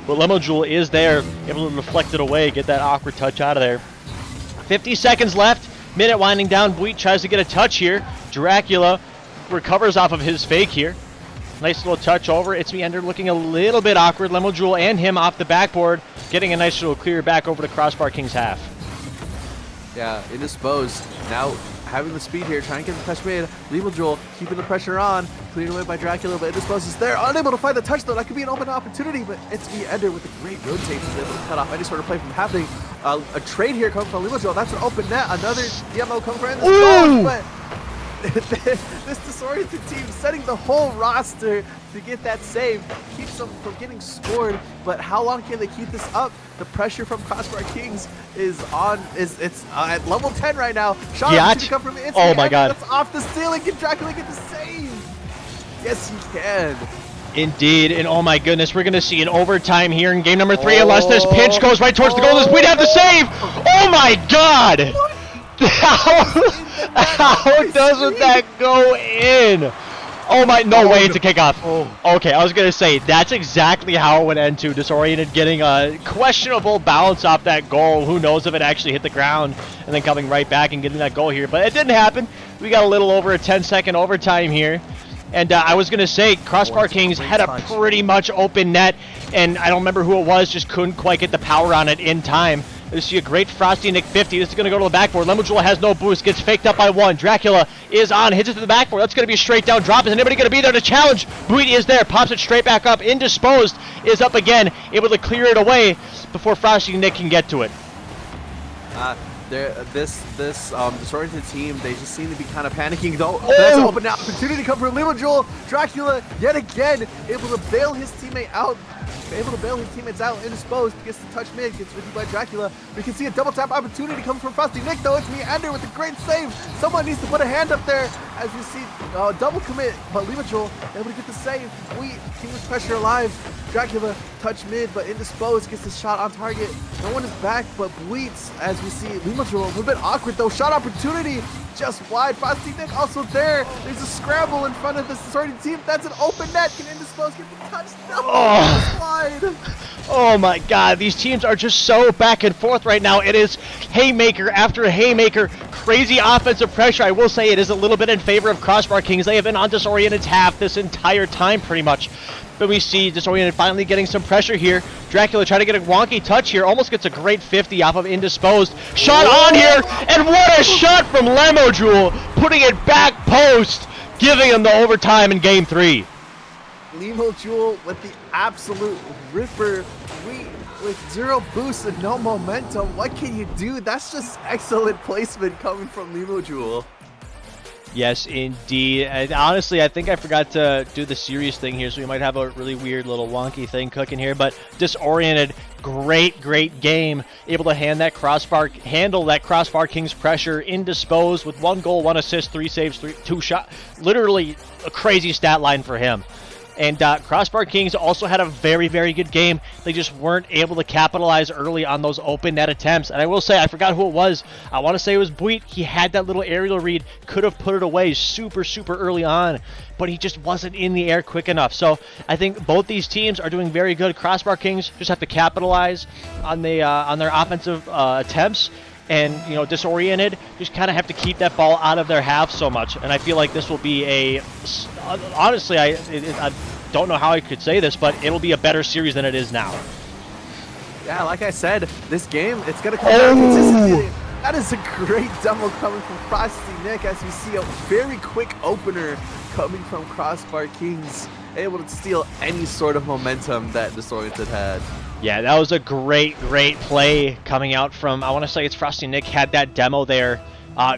But Jewel is there, able to deflect it away, get that awkward touch out of there. 50 seconds left. Minute winding down. Buit tries to get a touch here. Dracula recovers off of his fake here. Nice little touch over. It's me Ender looking a little bit awkward. Jewel and him off the backboard, getting a nice little clear back over to CROSSBAR Kings half. Yeah, Indisposed now having the speed here, trying to get the touch made. Jewel keeping the pressure on, cleared away by Dracula, but Indisposed is there, unable to find the touch though. That could be an open opportunity, but it's me Ender with a great rotate, is able to cut off any sort of play from happening. A trade here coming from Jewel. That's an open net. Another DMO coming from Indisposed, but this disoriented team setting the whole roster to get that save, keeps them from getting scored. But how long can they keep this up? The pressure from CROSSBAR Kings is at level 10 right now. Shot opportunity come from inside. Oh my god. That's off the ceiling. Can Dracula get the save? Yes, he can. Indeed, and oh my goodness, we're going to see an overtime here in game number 3 unless this pinch goes right towards the goal. We'd have the save! Oh my god! How doesn't that go in? Oh my, no way, it's a kickoff. Okay, I was going to say, that's exactly how it would end too. Disoriented getting a questionable bounce off that goal. Who knows if it actually hit the ground, and then coming right back and getting that goal here. But it didn't happen. We got a little over a 10-second overtime here. And I was going to say, CROSSBAR Kings had a pretty much open net, and I don't remember who it was, just couldn't quite get the power on it in time. You see a great Frosty Nick 50. This is going to go to the backboard. Jewel has no boost, gets faked up by 1. Dracula is on, hits it to the backboard. That's going to be a straight down drop. Is anybody going to be there to challenge? Buit is there, pops it straight back up. Indisposed is up again, able to clear it away before Frosty Nick can get to it. This disoriented team, they just seem to be kind of panicking. Though that's an open opportunity come from Jewel. Dracula yet again able to bail his teammate out. able to bail his teammates out, indisposed, gets the touch mid, gets ripped by Dracula. We can see a double tap opportunity coming from Frosty Nick, though. It's Meander with a great save. Someone needs to put a hand up there as we see double commit, but Limajul able to get the save. We team with pressure alive. Dracula touch mid, but indisposed, gets the shot on target. No one is back, but Bleats, as we see Limajul a little bit awkward though. Shot opportunity just wide. Frosty Nick also there. There's a scramble in front of the Disoriented team. That's an open net. Can indisposed get the touch? No, wide. Oh my god, these teams are just so back and forth right now. It is haymaker after haymaker. Crazy offensive pressure. I will say it is a little bit in favor of CROSSBAR Kings. They have been on Disoriented's half this entire time pretty much. But we see Disoriented finally getting some pressure here. Dracula trying to get a wonky touch here. Almost gets a great 50 off of Indisposed. Shot on here, and what a shot from Limajul, putting it back post, giving him the overtime in Game 3. Limajul with the absolute ripper. With zero boost and no momentum, what can you do? That's just excellent placement coming from Limajul. Yes, indeed. And honestly, I think I forgot to do the serious thing here, so we might have a really weird little wonky thing cooking here. But Disoriented, great game. Able to handle that CROSSBAR Kings pressure. Indisposed with 1 goal, 1 assist, 3 saves, 2 shots. Literally a crazy stat line for him. And CROSSBAR Kings also had a very good game. They just weren't able to capitalize early on those open net attempts. And I will say, I forgot who it was. I want to say it was Buit. He had that little aerial read, could have put it away super early on, but he just wasn't in the air quick enough. So I think both these teams are doing very good. CROSSBAR Kings just have to capitalize on their offensive attempts. And, you know, Disoriented just kind of have to keep that ball out of their half so much. And I feel like this will be honestly, I don't know how I could say this, but it'll be a better series than it is now. Yeah, like I said, this game, it's going to come down to consistency. That is a great demo coming from Frosty Nick as we see a very quick opener coming from CROSSBAR Kings, able to steal any sort of momentum that Disoriented had. Yeah, that was a great play coming out from, I want to say it's Frosty Nick, had that demo there.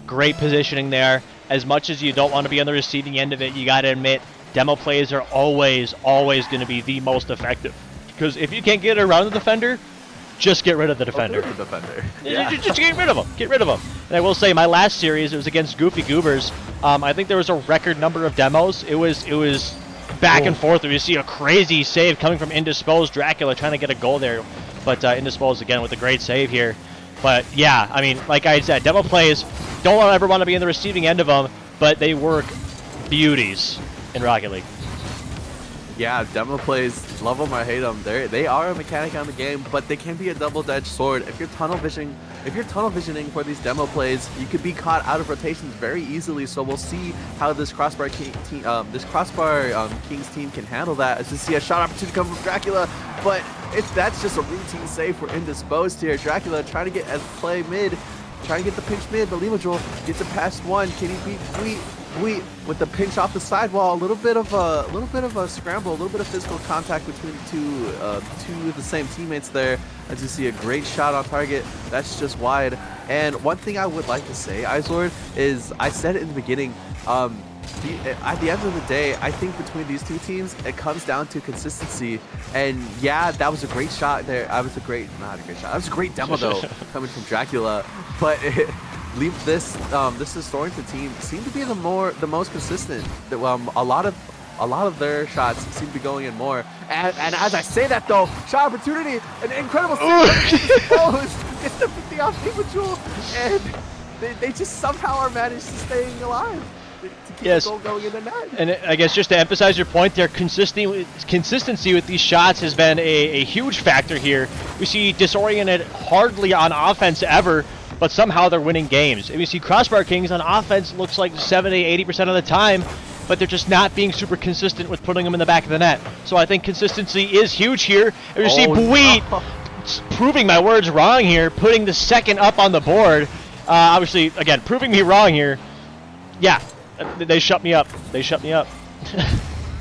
Great positioning there. As much as you don't want to be on the receiving end of it, you got to admit, demo plays are always going to be the most effective. Because if you can't get around the defender, just get rid of the defender. Yeah. Just get rid of him. Get rid of him. And I will say, my last series, it was against Goofy Goobers. I think there was a record number of demos. It was back and forth. We see a crazy save coming from Indisposed. Dracula trying to get a goal there, but Indisposed again with a great save here. But yeah, I mean, like I said, demo plays don't ever want to be in the receiving end of them, but they work beauties in Rocket League. Yeah, demo plays, love them or hate them, they are a mechanic on the game, but they can be a double-edged sword. If you're tunnel visioning for these demo plays, you could be caught out of rotations very easily. So we'll see how this CROSSBAR Kings team can handle that. As we see a shot opportunity come from Dracula, but that's just a routine save for Indisposed here. Dracula trying to get play mid, trying to get the pinch mid, but Limajul gets it past one. Can he beat Buit with the pinch off the sidewall? A little bit of a scramble, a little bit of physical contact between two of the same teammates there. As you see a great shot on target, that's just wide. And one thing I would like to say, Izord, is I said it in the beginning. At the end of the day, I think between these two teams, it comes down to consistency. And yeah, that was a great shot there. That was a great demo though, coming from Dracula. But this Disoriented team seemed to be the most consistent. A lot of their shots seem to be going in more. And as I say that though, shot opportunity, an incredible gets the 50 off Limajul, and they just somehow are managed to staying alive. To keep the goal going in the net. And I guess just to emphasize your point there, consistency with these shots has been a huge factor here. We see Disoriented hardly on offense ever, but somehow they're winning games. And we see CROSSBAR Kings on offense looks like 70-80% of the time, but they're just not being super consistent with putting them in the back of the net. So I think consistency is huge here. And we see Buit proving my words wrong here, putting the second up on the board. Obviously, again, proving me wrong here. Yeah, they shut me up.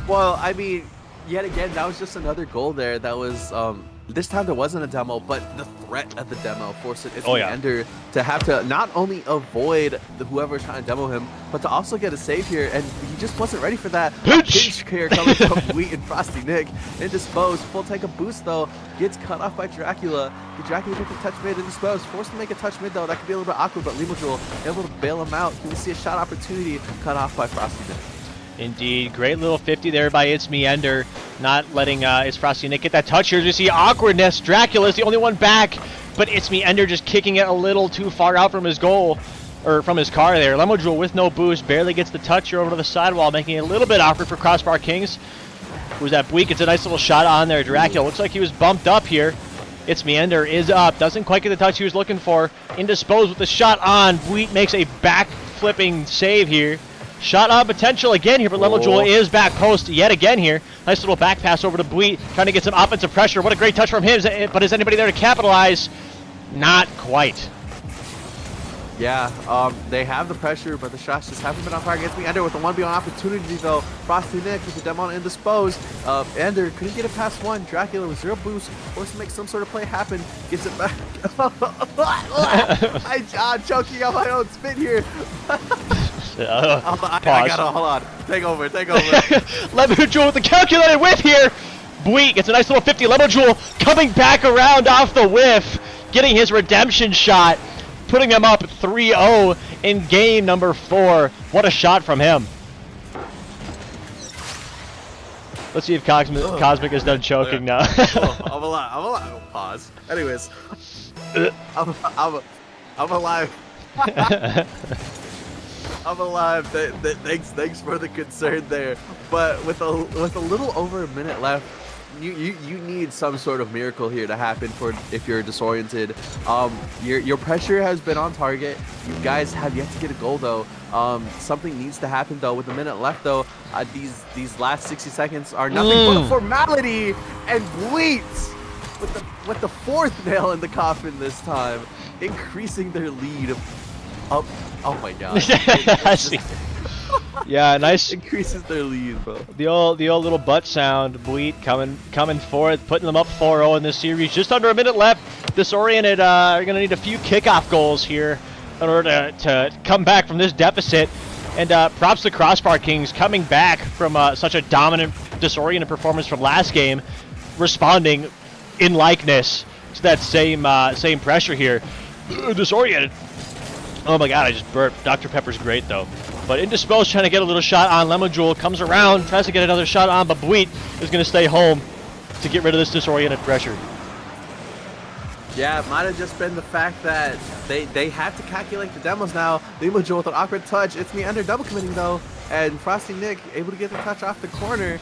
Well, I mean, yet again, that was just another goal there that was this time there wasn't a demo, but the threat of the demo forced it Oh, yeah. Ender to have to not only avoid whoever trying to demo him, but to also get a save here, and he just wasn't ready for that. Pinch here coming from Wheat and Frosty Nick. Indisposed, full tank of boost though, gets cut off by Dracula. The Dracula took a touch mid, Indisposed, forced to make a touch mid though. That could be a little bit awkward, but Limojul able to bail him out. Can we see a shot opportunity cut off by Frosty Nick? Indeed, great little 50 there by It's Me Ender, not letting It's Frosty Nick get that touch here. As we see awkwardness, Dracula's the only one back, but It's Me Ender just kicking it a little too far out from his goal, or from his car there. Lemojul with no boost, barely gets the touch here over to the sidewall, making it a little bit awkward for Crossbar Kings. Who's that Bleak? It's a nice little shot on there. Dracula looks like he was bumped up here. It's Me Ender is up, doesn't quite get the touch he was looking for. Indisposed with the shot on. Bleak makes a back flipping save here. Shot on potential again here, but Lemojul is back post yet again here. Nice little back pass over to Bleat, trying to get some offensive pressure. What a great touch from him, but is anybody there to capitalize? Not quite. Yeah, they have the pressure, but the shots just haven't been on target. It's Me Ender with the 1v1 opportunity though. Frosty Nick with the demo on Indisposed. Ender couldn't get it past one. Dracula with 0 boost, forced to make some sort of play happen. Gets it back. I'm choking on my own spin here. I gotta, hold on. Take over. Lemojul with the calculated whiff here. Bleak gets a nice little 50. Lemojul coming back around off the whiff, getting his redemption shot, putting them up 3-0 in game number 4. What a shot from him. Let's see if Cosmic is done choking now. I'm alive. Pause. Anyways, I'm alive. I'm alive. Thanks for the concern there. But with a little over a minute left, you need some sort of miracle here to happen for if you're disoriented. Your pressure has been on target. You guys have yet to get a goal though. Something needs to happen though. With a minute left though, these last 60 seconds are nothing but a formality. And Bleat with the 4th nail in the coffin this time, increasing their lead up. Oh my god. Yeah, nice. Increases their lead, bro. The old little butt sound. Bleat coming forth, putting them up 4-0 in this series. Just under a minute left. Disoriented are going to need a few kickoff goals here in order to come back from this deficit. And props to Crossbar Kings coming back from such a dominant Disoriented performance from last game, responding in likeness to that same pressure here. Disoriented. Oh my god, I just burped. Dr. Pepper's great though. But Indisposed trying to get a little shot on. Lemojul comes around, tries to get another shot on, but Bleat is going to stay home to get rid of this disoriented pressure. Yeah, it might have just been the fact that they have to calculate the demos now. Lemojul with an awkward touch. It's Me Ender double committing though, and Frosty Nick able to get the touch off the corner.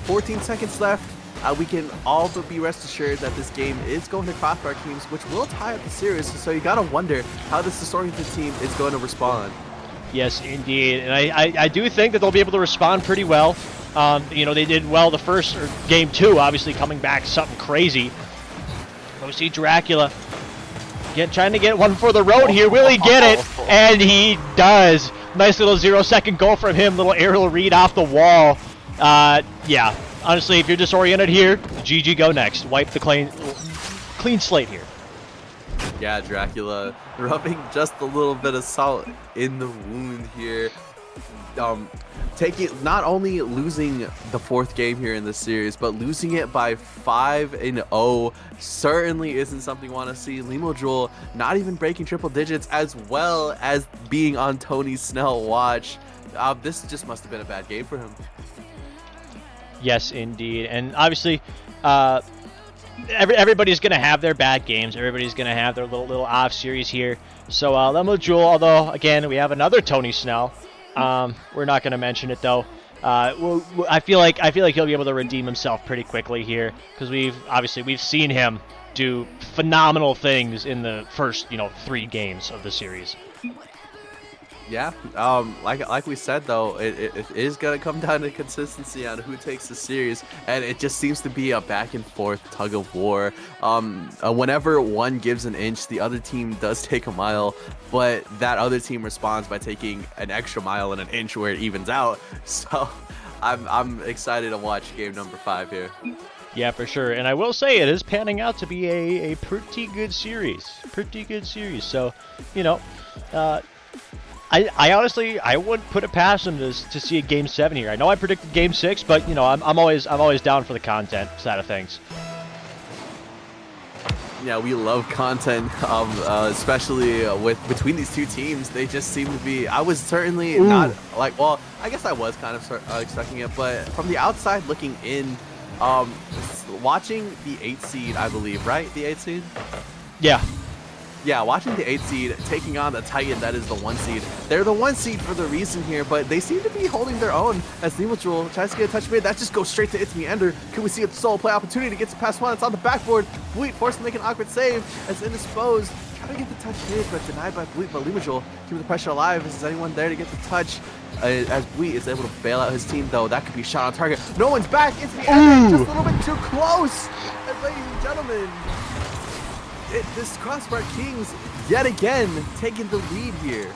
14 seconds left. We can all but be rest assured that this game is going to Crossbar Teams, which will tie up the series. So you gotta wonder how this disoriented team is going to respond. Yes, indeed, and I do think that they'll be able to respond pretty well. You know, they did well the first game 2, obviously coming back something crazy. We see Dracula trying to get one for the road here. Will he get it? And he does. Nice little 0-second goal from him. Little aerial read off the wall. Yeah. Honestly, if you're disoriented here, GG go next. Wipe the clean slate here. Yeah, Dracula rubbing just a little bit of salt in the wound here. Not only losing the 4th game here in this series, but losing it by 5-0 certainly isn't something you want to see. Lemojul not even breaking triple digits, as well as being on Tony Snell watch. This just must have been a bad game for him. Yes, indeed. And obviously, everybody's going to have their bad games. Everybody's going to have their little off series here. So Lemojul, although, again, we have another Tony Snell. We're not going to mention it, though. I feel like he'll be able to redeem himself pretty quickly here, because we've seen him do phenomenal things in the first 3 games of the series. Yeah, like we said though, it is gonna come down to consistency on who takes the series, and it just seems to be a back and forth tug of war. Whenever one gives an inch, the other team does take a mile, but that other team responds by taking an extra mile and an inch where it evens out. So I'm excited to watch game number 5 here. Yeah, for sure. And I will say it is panning out to be a pretty good series. Pretty good series. So, you know, I honestly I wouldn't put it past them to see a Game 7 here. I know I predicted Game 6, but you know I'm always down for the content side of things. Yeah, we love content, especially with between these two teams. They just seem to be. I was certainly not like. Well, I guess I was kind of expecting it, but from the outside looking in, watching the 8 seed, I believe, right? The 8 seed. Yeah. Yeah, watching the 8 seed taking on the Titan that is the 1 seed. They're the 1 seed for the reason here, but they seem to be holding their own as Nemotrol tries to get a touch mid. That just goes straight to It's Me Ender. Can we see a solo play opportunity to get to pass one? It's on the backboard. Bleat forced to make an awkward save as Indisposed. Trying to get the touch mid, but denied by Bleat. But Nemotrol keeping the pressure alive. Is anyone there to get the touch? As Bleat is able to bail out his team, though. That could be a shot on target. No one's back. It's Me Ender. Just a little bit too close. And ladies and gentlemen, this CROSSBAR Kings yet again taking the lead here.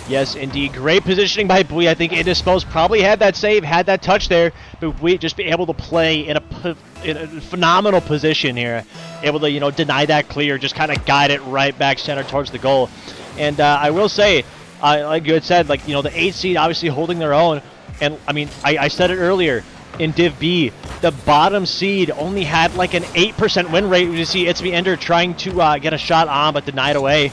Yes, indeed. Great positioning by Bui. I think Indisposed probably had that save, had that touch there, but Bui just be able to play in a phenomenal position here, able to, you know, deny that clear, just kind of guide it right back center towards the goal. And I will say, like you had said, like, you know, the 8 seed obviously holding their own, and I mean, I said it earlier. In Div B, the bottom seed only had like an 8% win rate. You see It's Me Ender trying to get a shot on, but denied away.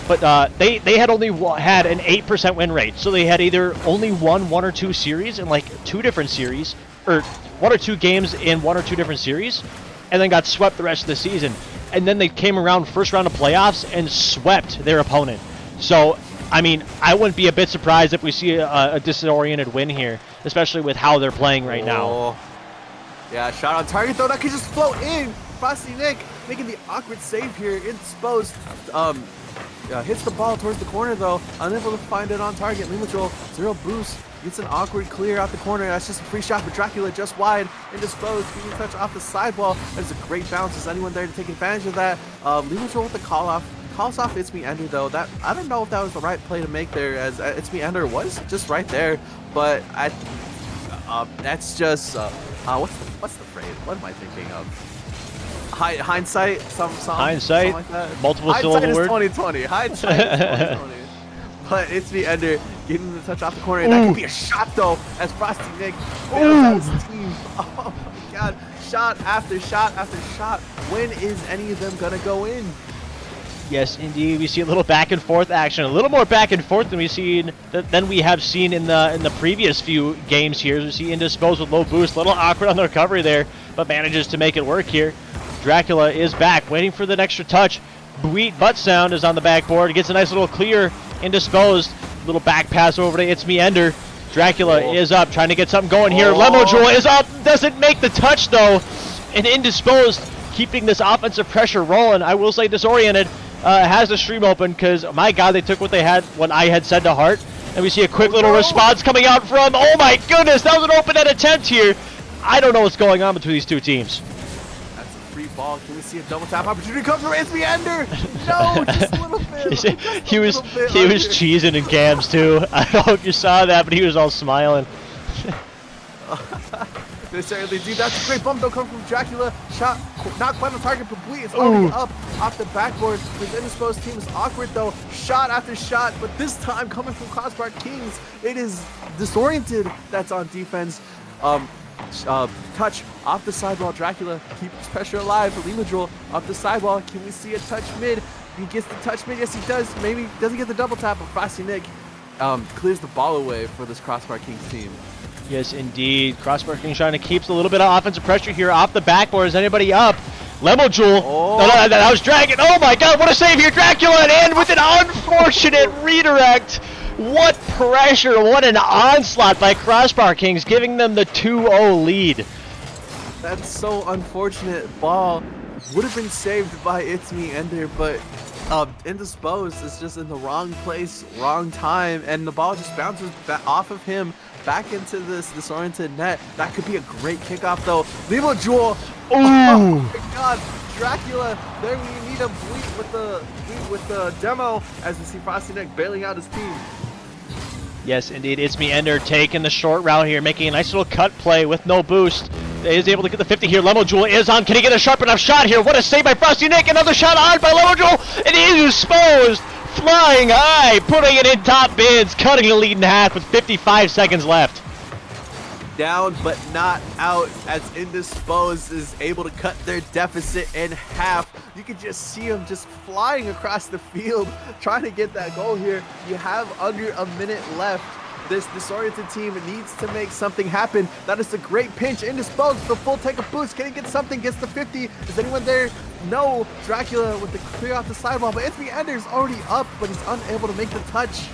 But they had only had an 8% win rate. So they had either only won 1 or 2 series in like 2 different series, or 1 or 2 games in 1 or 2 different series, and then got swept the rest of the season. And then they came around first round of playoffs and swept their opponent. So, I mean, I wouldn't be a bit surprised if we see a disoriented win here, especially with how they're playing right now. Yeah, shot on target though. That could just float in. Frosty Nick making the awkward save here. Indisposed. Hits the ball towards the corner though. Unable to find it on target. Nemotrol, 0 boost. Gets an awkward clear out the corner. That's just a free shot for Dracula just wide. Indisposed. Getting a touch off the sidewall. There's a great bounce. Is anyone there to take advantage of that? Nemotrol with the call off. Calls off It's Me Ender though. That I don't know if that was the right play to make there, as It's Me Ender was just right there. But that's just what's the phrase? What am I thinking of? Hindsight, hindsight, like that. Multiple hindsight syllable word. 2020. Hindsight is 2020. But It's Me Ender getting the touch off the corner, and that could be a shot though, as Frosty Nick bails out his team. Oh my God! Shot after shot after shot. When is any of them gonna go in? Yes, indeed. We see a little back and forth action, a little more back and forth than we have seen in the previous few games here. We see Indisposed with low boost, a little awkward on the recovery there, but manages to make it work here. Dracula is back, waiting for the extra touch. Bweet Butt Sound is on the backboard, gets a nice little clear. Indisposed, little back pass over to It's Me Ender. Dracula is up, trying to get something going here. Lemojewel is up, doesn't make the touch though, and Indisposed keeping this offensive pressure rolling. I will say Disoriented has the stream open because, my God, they took what I had said to heart. And we see a quick little response coming out from, oh my goodness, that was an open-end attempt here. I don't know what's going on between these two teams. That's a free ball. Can we see a double tap opportunity come from It's Me Ender? No, just a little bit. He was cheesing in cams too. I don't know if you saw that, but he was all smiling. They certainly do. That's a great bump though, coming from Dracula. Shot not quite on target, but Bleat is already up off the backboard. His Indisposed team is awkward though. Shot after shot, but this time coming from CROSSBAR Kings, it is Disoriented that's on defense. Touch off the sidewall. Dracula keeps pressure alive. Nemotrol off the sidewall. Can we see a touch mid? He gets the touch mid. Yes, he does. Maybe doesn't get the double tap, but Frosty Nick clears the ball away for this CROSSBAR Kings team. Yes, indeed. CROSSBAR King trying to keep a little bit of offensive pressure here off the backboard. Is anybody up? Lemojewel. No, that was Dragon. Oh my God, what a save here. Dracula and with an unfortunate redirect. What pressure, what an onslaught by CROSSBAR Kings, giving them the 2-0 lead. That's so unfortunate. Ball would have been saved by It's Me Ender, but Indisposed is just in the wrong place, wrong time, and the ball just bounces off of him back into this disoriented net. That could be a great kickoff though. Nemotrol. Oh my God, Dracula. There we need a Bleat with the demo as we see Frosty Nick bailing out his team. Yes, indeed. It's Me Ender taking the short route here, making a nice little cut play with no boost. is able to get the 50 here. Lemojoule is on. Can he get a sharp enough shot here? What a save by Frosty Nick. Another shot on by Lemojoule. It is exposed. Flying high, putting it in top bids, cutting the lead in half with 55 seconds left. Down but not out, as Indisposed is able to cut their deficit in half. You can just see him just flying across the field trying to get that goal here. You have under a minute left. This disoriented team needs to make something happen. That is a great pinch. Indisposed, the full tank of boost. Can he get something? Gets the 50. Is anyone there? No. Dracula with the clear off the sidewall, but It's Me Ender's already up, but he's unable to make the touch.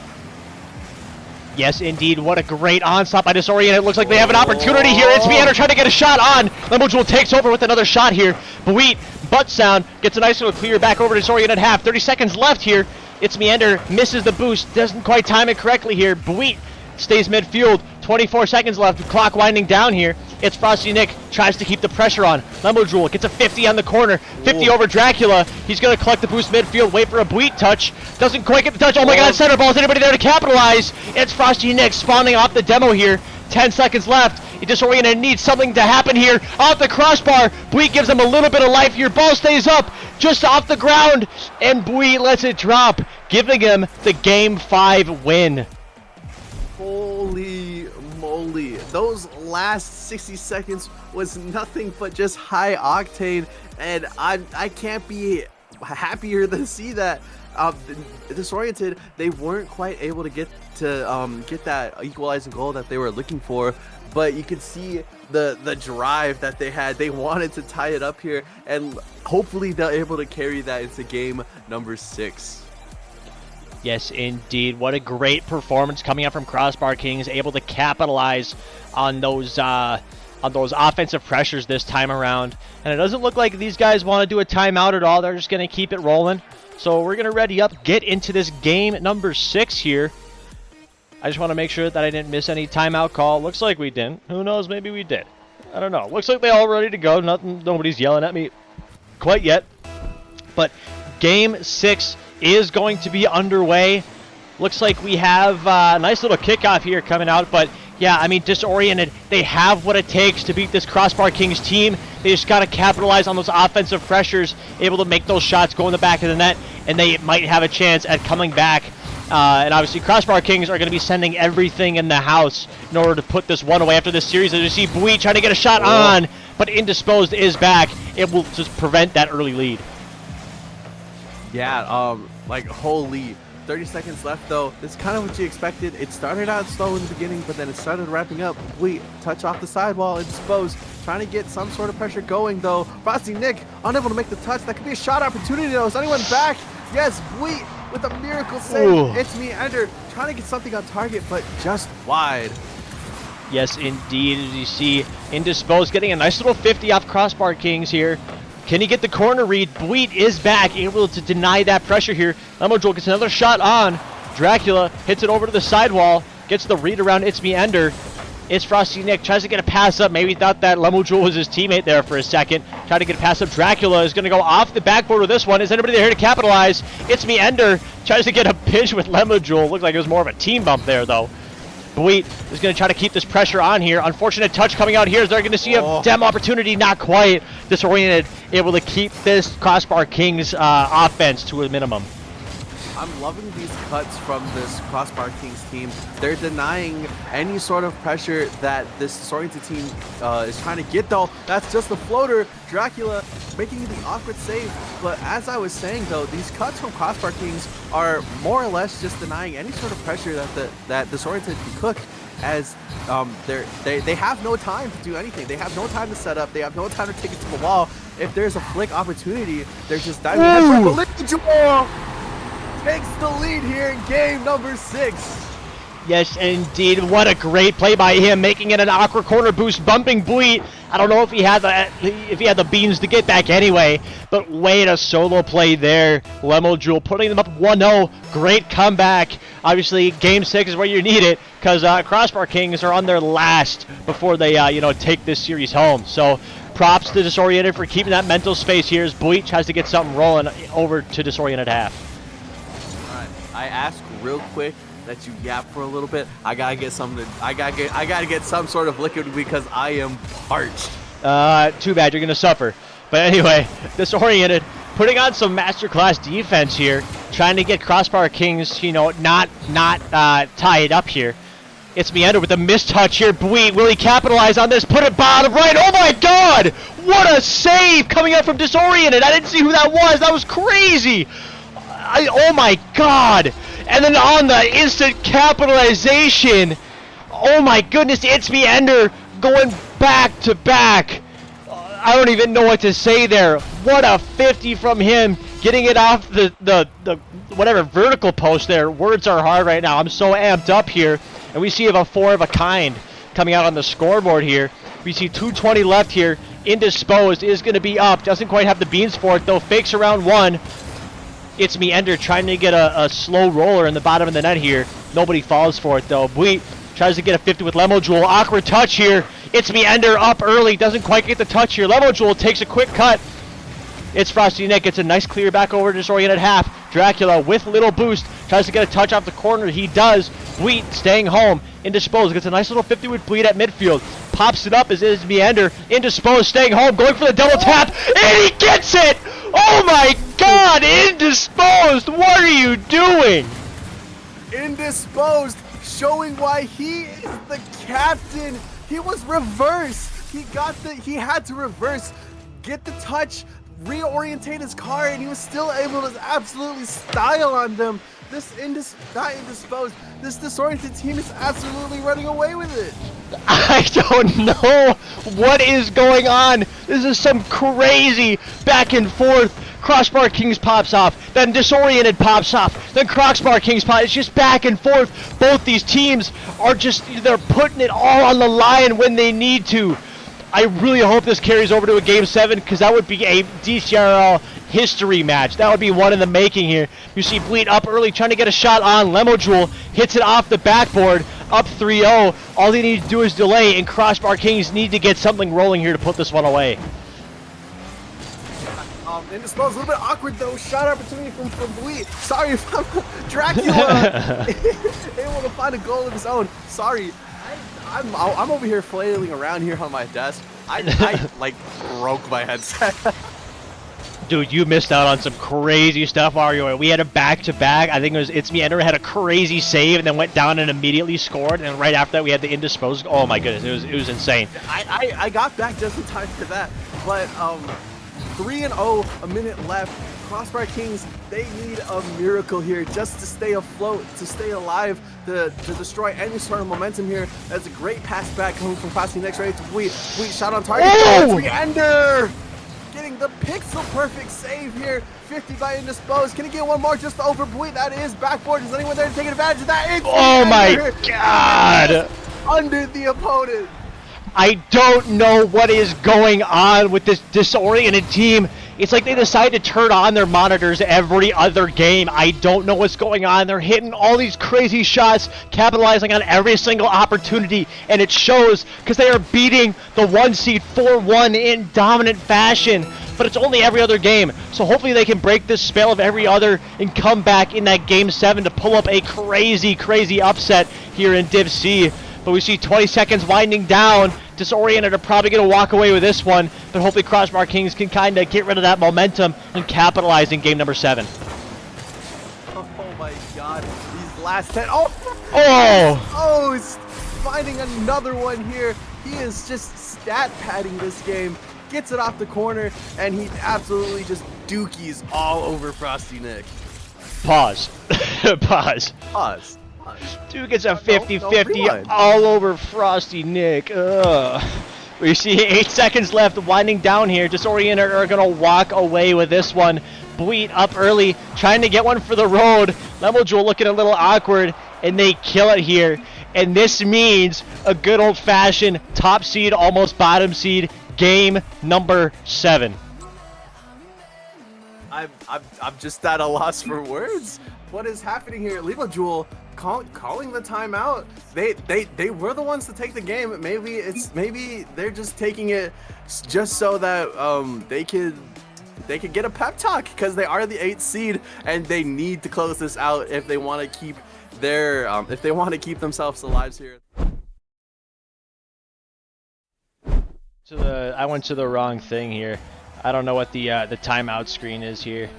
Yes, indeed. What a great onslaught by Disoriented. It looks like they have an opportunity here. It's Me Ender trying to get a shot on. Lemojoule takes over with another shot here. Buit, butt sound, gets a nice little clear back over to Disoriented half. 30 seconds left here. It's Me Ender misses the boost. Doesn't quite time it correctly here. Buit stays midfield. 24 seconds left. Clock winding down here. It's Frosty Nick. Tries to keep the pressure on. Lemojoule gets a 50 on the corner. 50 over Dracula. He's going to collect the boost midfield. Wait for a Buit touch. Doesn't quite get the touch. Oh my god, center ball. Is anybody there to capitalize? It's Frosty Nick spawning off the demo here. 10 seconds left. Disoriented needs something to happen here. Off the crossbar. Buit gives him a little bit of life here. Ball stays up just off the ground. And Buit lets it drop, giving him the Game 5 win. Holy moly. Those last 60 seconds was nothing but just high octane, and I can't be happier to see that. Disoriented, they weren't quite able to get that equalizing goal that they were looking for, but you could see the drive that they had. They wanted to tie it up here, and hopefully they're able to carry that into game number 6. Yes, indeed. What a great performance coming out from CROSSBAR Kings, able to capitalize on those offensive pressures this time around. And it doesn't look like these guys want to do a timeout at all. They're just going to keep it rolling. So we're going to ready up, get into this game number 6 here. I just want to make sure that I didn't miss any timeout call. Looks like we didn't. Who knows? Maybe we did. I don't know. Looks like they all ready to go. Nobody's yelling at me quite yet. But game 6 is going to be underway. Looks like we have a nice little kickoff here coming out, but yeah, I mean, Disoriented, they have what it takes to beat this CROSSBAR Kings team. They just got to capitalize on those offensive pressures, able to make those shots go in the back of the net, and they might have a chance at coming back. And obviously, CROSSBAR Kings are going to be sending everything in the house in order to put this one away after this series. As you see, Buit trying to get a shot on, but Indisposed is back. It will just prevent that early lead. Yeah, like holy, 30 seconds left though. It's kind of what you expected. It started out slow in the beginning, but then it started wrapping up. Buit, touch off the sidewall, Indisposed, trying to get some sort of pressure going though. Frosty Nick, unable to make the touch. That could be a shot opportunity though. Is anyone back? Yes, Buit with a miracle save. Ooh. It's Me Ender, trying to get something on target, but just wide. Yes, indeed. As you see, Indisposed getting a nice little 50 off CROSSBAR Kings here. Can he get the corner read? Buit is back, able to deny that pressure here. Lemojoule gets another shot on. Dracula hits it over to the sidewall, gets the read around It's Me Ender. It's Frosty Nick, tries to get a pass up. Maybe thought that Lemojoule was his teammate there for a second. Tried to get a pass up. Dracula is going to go off the backboard with this one. Is anybody there to capitalize? It's Me Ender tries to get a pinch with Lemojoule. Looked like it was more of a team bump there, though. Buit is going to try to keep this pressure on here. Unfortunate touch coming out here. They're going to see a dem opportunity. Not quite. Disoriented, able to keep this CROSSBAR Kings offense to a minimum. I'm loving these cuts from this CROSSBAR Kings team. They're denying any sort of pressure that this disoriented team is trying to get though. That's just the floater. Dracula making the awkward save. But as I was saying though, these cuts from CROSSBAR Kings are more or less just denying any sort of pressure that disoriented can cook, as they have no time to do anything. They have no time to set up. They have no time to take it to the wall. If there's a flick opportunity, they're just diving headfirst. Takes the lead here in game number 6. Yes, indeed. What a great play by him, making it an awkward corner boost, bumping Buit. I don't know if he had the beans to get back anyway, but wait, a solo play there. Lemojoule putting them up 1-0. Great comeback. Obviously, game 6 is where you need it, because CROSSBAR Kings are on their last before they take this series home. So props to Disoriented for keeping that mental space here as Buit tries to get something rolling over to Disoriented half. I ask real quick that you yap for a little bit. I gotta get something. I gotta get some sort of liquid because I am parched. Too bad, you're going to suffer. But anyway, Disoriented, putting on some masterclass defense here, trying to get CROSSBAR Kings, you know, not tied up here. It's Meander with a mistouch here. Bweet, will he capitalize on this? Put it bottom right. Oh my god! What a save coming up from Disoriented. I didn't see who that was. That was crazy. Oh my god. And then on the instant capitalization. Oh my goodness, it's Meander going back to back. I don't even know what to say there. What a 50 from him, getting it off the whatever vertical post there. Words are hard right now. I'm so amped up here. And we see a 4 of a kind coming out on the scoreboard here. We see 2:20 left here. Indisposed is going to be up. Doesn't quite have the beans for it though. Fakes around 1. It's Meander trying to get a slow roller in the bottom of the net here. Nobody falls for it though. Bweet tries to get a 50 with Lemojewel. Awkward touch here. It's Meander up early. Doesn't quite get the touch here. Lemojewel takes a quick cut. It's Frosty Nick. Gets a nice clear back over to Disoriented half. Dracula with little boost. Tries to get a touch off the corner. He does. Bweet staying home. Indisposed. Gets a nice little 50 with Bweet at midfield. Pops it up as is Meander. Indisposed staying home. Going for the double tap. And he gets it! Oh my god! Indisposed! What are you doing? Indisposed, showing why he is the captain. He was reverse. He had to reverse, get the touch, reorientate his car, and he was still able to absolutely style on them. This disoriented team is absolutely running away with it. I don't know what is going on. This is some crazy back and forth. CROSSBAR Kings pops off, then Disoriented pops off, then CROSSBAR Kings pops. It's just back and forth. Both these teams are they're putting it all on the line when they need to. I really hope this carries over to a Game 7 because that would be a DCRL history match. That would be one in the making here. You see Bweet up early trying to get a shot on. Lemojewel hits it off the backboard. Up 3-0. All they need to do is delay, and CROSSBAR Kings need to get something rolling here to put this one away. Indisposed, a little bit awkward though. Shot opportunity from Bweet. Sorry if I'm Dracula able to find a goal of his own. Sorry. I'm over here flailing around here on my desk. I like broke my headset. Dude, you missed out on some crazy stuff, Mario. We had a back-to-back. I think It's Meander had a crazy save and then went down and immediately scored. And right after that, we had the indisposed. Oh my goodness, it was insane. I got back just in time for that. But 3-0, a minute left. CROSSBAR Kings, they need a miracle here just to stay afloat, to stay alive, to destroy any sort of momentum here. That's a great pass back coming from Frosty next right to Bweet. Bweet shot on target. Oh! Meander getting the pixel perfect save here. 50 by Indisposed. Can he get one more just to over Bweet? That is backboard. Is anyone there to take advantage of that? It's oh Meander. My god! Under the opponent. I don't know what is going on with this disoriented team. It's like they decide to turn on their monitors every other game. I don't know what's going on. They're hitting all these crazy shots, capitalizing on every single opportunity, and it shows because they are beating the 1 seed 4-1 in dominant fashion. But it's only every other game, so hopefully they can break this spell of every other and come back in that Game 7 to pull up a crazy, crazy upset here in Div C. But we see 20 seconds winding down. Disoriented are probably going to walk away with this one, but hopefully CROSSBAR Kings can kind of get rid of that momentum and capitalize in game number 7. Oh my god, these last 10. Oh! He's finding another one here. He is just stat padding this game. Gets it off the corner, and he absolutely just dookies all over Frosty Nick. Pause. Pause. Dude gets a 50-50 all over Frosty Nick. Ugh. We see 8 seconds left winding down here. Disoriented are going to walk away with this one. Bweet up early, trying to get one for the road. Lemojewel looking a little awkward, and they kill it here. And this means a good old-fashioned top seed, almost bottom seed, game number 7. I'm just at a loss for words. What is happening here? Lemojewel calling the timeout. They were the ones to take the game. Maybe they're just taking it just so that they could get a pep talk because they are the 8th seed and they need to close this out if they want to keep their if they want to keep themselves alive here. I went to the wrong thing here. I don't know what the timeout screen is here.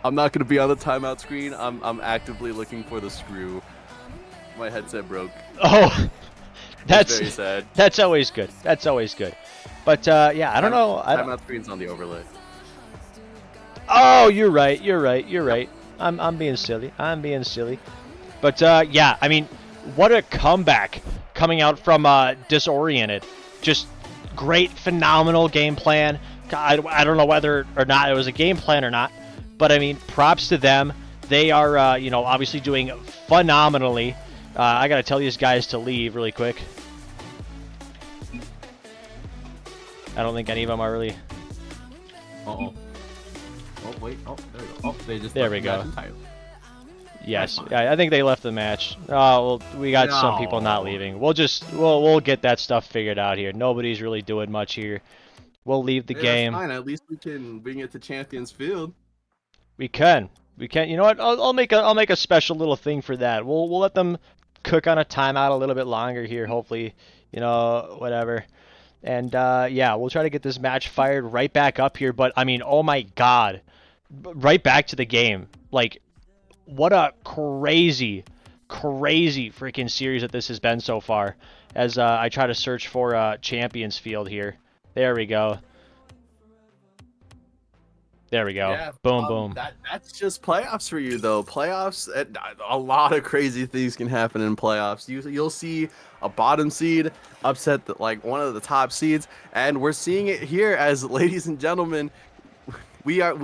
I'm not gonna be on the timeout screen. I'm actively looking for the screw. My headset broke. Oh, that's very sad. That's always good. That's always good. But yeah, I don't know. Timeout screen's on the overlay. Oh, you're right. You're right. You're right. I'm being silly. I'm being silly. But yeah, I mean, what a comeback coming out from Disoriented. Just great, phenomenal game plan. I don't know whether or not it was a game plan or not, but I mean, props to them. They are, you know, obviously doing phenomenally. I gotta tell these guys to leave really quick. I don't think any of them are really. Oh wait. Oh, there we go. Oh, they just. There we go. Entirely. Yes, I think they left the match. Oh, well, we got some people not leaving. We'll get that stuff figured out here. Nobody's really doing much here. We'll leave the game. That's fine. At least we can bring it to Champions Field. We can. You know what? I'll make a special little thing for that. We'll let them cook on a timeout a little bit longer here. Hopefully, you know, whatever. And yeah, we'll try to get this match fired right back up here. But I mean, oh my God, right back to the game. Like, what a crazy freaking series that this has been so far. As I try to search for Champions Field here. There we go. There we go. Yeah, boom, boom. That's just playoffs for you, though. Playoffs, a lot of crazy things can happen in playoffs. You'll see a bottom seed upset like one of the top seeds, and we're seeing it here as, ladies and gentlemen, we are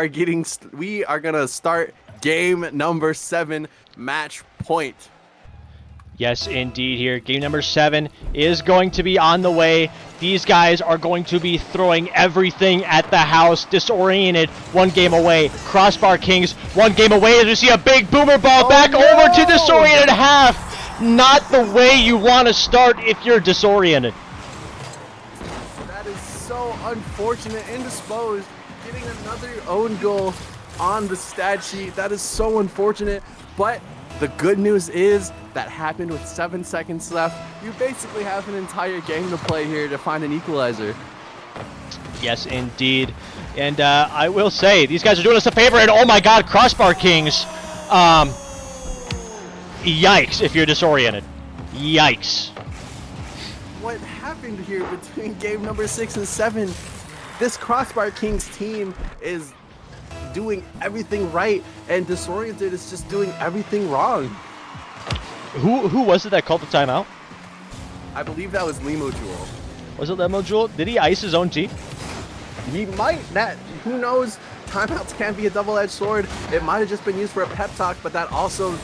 gonna start game number 7, match point. Yes, indeed here. Game number 7 is going to be on the way. These guys are going to be throwing everything at the house. Disoriented, 1 game away. CROSSBAR Kings, 1 game away. As we see a big boomer ball back over to Disoriented half. Not the way you want to start if you're disoriented. That is so unfortunate. Indisposed, getting another own goal on the stat sheet. That is so unfortunate. But the good news is that happened with 7 seconds left. You basically have an entire game to play here to find an equalizer. Yes, indeed. And I will say, these guys are doing us a favor. And oh my God, CROSSBAR Kings. Yikes if you're disoriented. Yikes. What happened here between game number 6 and 7? This CROSSBAR Kings team is doing everything right, and Disoriented is just doing everything wrong. Who was it that called the timeout? I believe that was Limo Jewel. Was it Limo Jewel? Did he ice his own team? He might. Who knows? Timeouts can be a double-edged sword. It might have just been used for a pep talk, but that also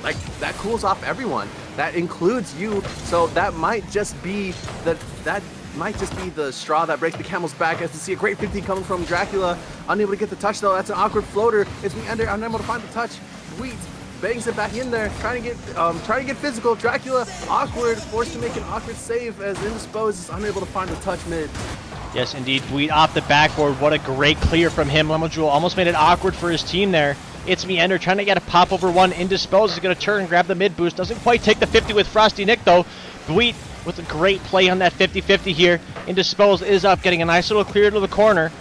like that cools off everyone. That includes you. So that might just be the straw that breaks the camel's back. As to see a great 50 coming from Dracula, unable to get the touch though. That's an awkward floater. It's Meander, unable to find the touch. Wheat bangs it back in there, trying to get physical. Dracula awkward, forced to make an awkward save as Indisposed is unable to find the touch mid. Yes, indeed. Wheat off the backboard. What a great clear from him. Limo Jewel almost made it awkward for his team there. It's Meander trying to get a pop over 1. Indisposed is going to turn and grab the mid boost. Doesn't quite take the 50 with Frosty Nick though. Wheat with a great play on that 50-50 here. Indisposed is up, getting a nice little clear to the corner.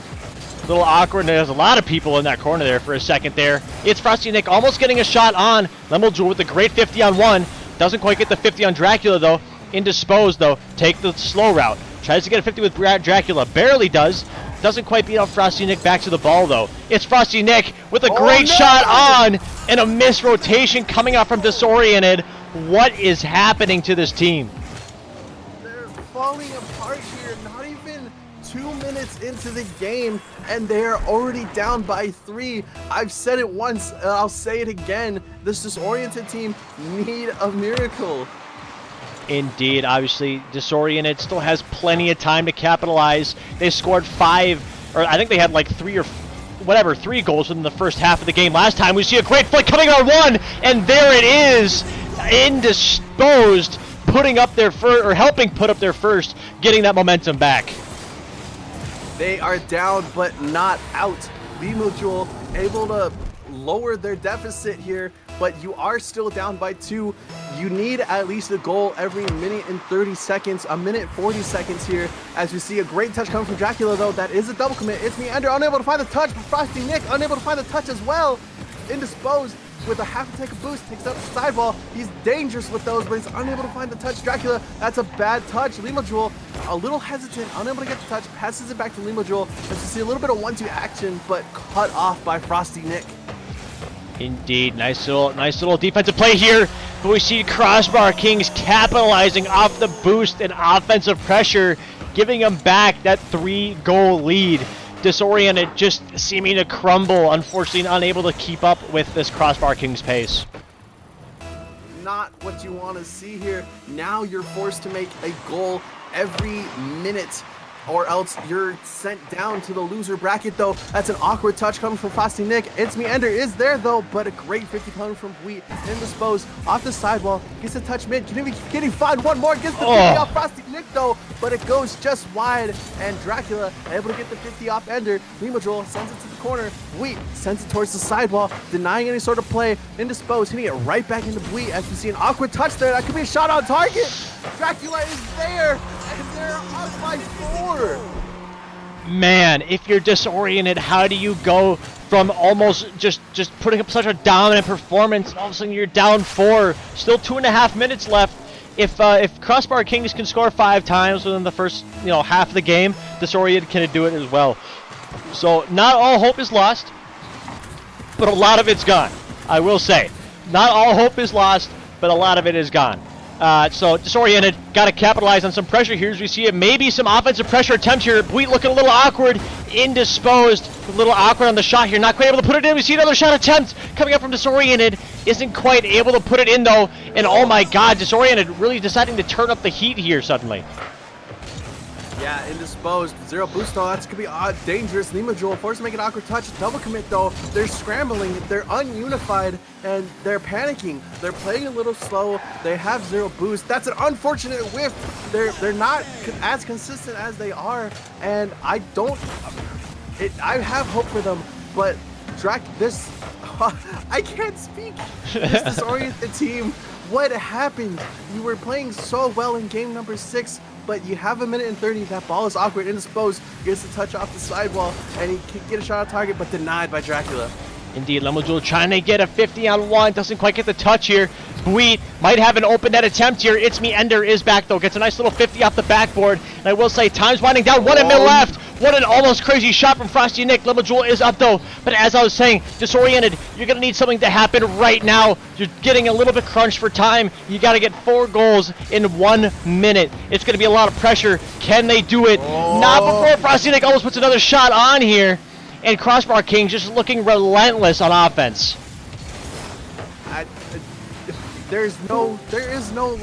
A little awkward. There's a lot of people in that corner there for a second there. It's Frosty Nick almost getting a shot on. Limo Jewel with a great 50 on 1. Doesn't quite get the 50 on Dracula though. Indisposed though. Take the slow route. Tries to get a 50 with Dracula. Barely does. Doesn't quite beat out Frosty Nick back to the ball though. It's Frosty Nick with a great shot on and a missed rotation coming out from Disoriented. What is happening to this team? They're falling apart here. Not even 2 minutes into the game and they are already down by 3. I've said it once and I'll say it again. This Disoriented team need a miracle. Indeed, obviously, Disoriented still has plenty of time to capitalize. They scored 5, or I think they had like 3 goals within the first half of the game. Last time we see a great flick coming on 1, and there it is. Indisposed, putting up their first, or helping put up their first, getting that momentum back. They are down, but not out. Limo Jewel able to lower their deficit here, but you are still down by 2. You need at least a goal every minute and 30 seconds, a minute 40 seconds here, as we see a great touch coming from Dracula, though. That is a double commit. It's Meander unable to find the touch, but Frosty Nick unable to find the touch as well. Indisposed with a half to take a boost, takes out the sideball. He's dangerous with those, but he's unable to find the touch. Dracula, that's a bad touch. Lima Jewel, a little hesitant, unable to get the touch, passes it back to Lima Jewel. As you see a little bit of 1-2 action, but cut off by Frosty Nick. Indeed, nice little defensive play here. But we see CROSSBAR Kings capitalizing off the boost and offensive pressure, giving them back that 3-goal lead. Disoriented, just seeming to crumble, unfortunately unable to keep up with this CROSSBAR Kings pace. Not what you want to see here. Now you're forced to make a goal every minute, or else you're sent down to the loser bracket, though. That's an awkward touch coming from Frosty Nick. It's Meander is there, though, but a great 50 coming from Wheat. Indisposed, off the sidewall, gets a touch mid. Can he find one more? Gets the 50 off Frosty Nick, though, but it goes just wide, and Dracula able to get the 50 off Ender. Lima Jewel sends it to the corner. Wheat sends it towards the sidewall, denying any sort of play. Indisposed, hitting it right back into Wheat, as we see an awkward touch there. That could be a shot on target. Dracula is there, and they're up by 4. Man, if you're disoriented, how do you go from almost just putting up such a dominant performance, and all of a sudden you're down 4, still 2.5 minutes left. If CROSSBAR Kings can score 5 times within the first half of the game, Disoriented can do it as well. So not all hope is lost, but a lot of it's gone. I will say, not all hope is lost, but a lot of it is gone. So Disoriented, got to capitalize on some pressure here as we see it. Maybe some offensive pressure attempts here. Wheat looking a little awkward, indisposed, a little awkward on the shot here. Not quite able to put it in. We see another shot attempt coming up from Disoriented. Isn't quite able to put it in, though. And oh my god, Disoriented really deciding to turn up the heat here suddenly. Yeah, indisposed. 0 boost, though. That's going to be dangerous. Lima Jewel forced to make an awkward touch. Double commit, though. They're scrambling. They're ununified, and they're panicking. They're playing a little slow. They have 0 boost. That's an unfortunate whiff. They're not as consistent as they are, and I have hope for them, but I can't speak. This disoriented team, what happened? You were playing so well in game number 6, but you have a minute and 30. That ball is awkward. Indisposed, gets the touch off the sidewall, and he can get a shot on target, but denied by Dracula. Indeed, Lima Jewel trying to get a 50-on-1. Doesn't quite get the touch here. Wheat might have an open net attempt here. It's Meander is back, though. Gets a nice little 50 off the backboard. And I will say, time's winding down. 1 minute left. What an almost crazy shot from Frosty Nick. Lima Jewel is up, though. But as I was saying, Disoriented, you're going to need something to happen right now. You're getting a little bit crunched for time. You got to get 4 goals in 1 minute. It's going to be a lot of pressure. Can they do it? Not before Frosty Nick almost puts another shot on here. And CROSSBAR Kings just looking relentless on offense. There is no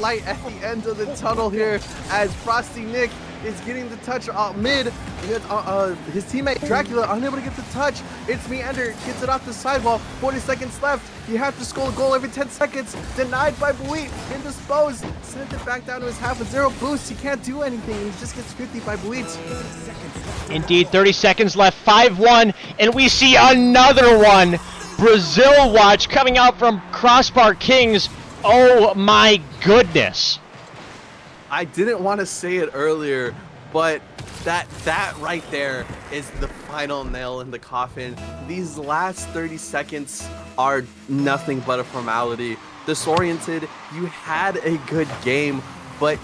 light at the end of the tunnel here, as Frosty Nick is getting the touch mid. His teammate Dracula unable to get the touch. It's Meander, gets it off the sidewall. 40 seconds left. You have to score a goal every 10 seconds. Denied by Buit. Indisposed. Sent it back down to his half with 0 boost. He can't do anything. He just gets 50 by Buit. Indeed, 30 seconds left. 5-1, and we see another one. Brazil watch coming out from CROSSBAR Kings. Oh my goodness. I didn't want to say it earlier, but that right there is the final nail in the coffin. These last 30 seconds are nothing but a formality. Disoriented, you had a good game, but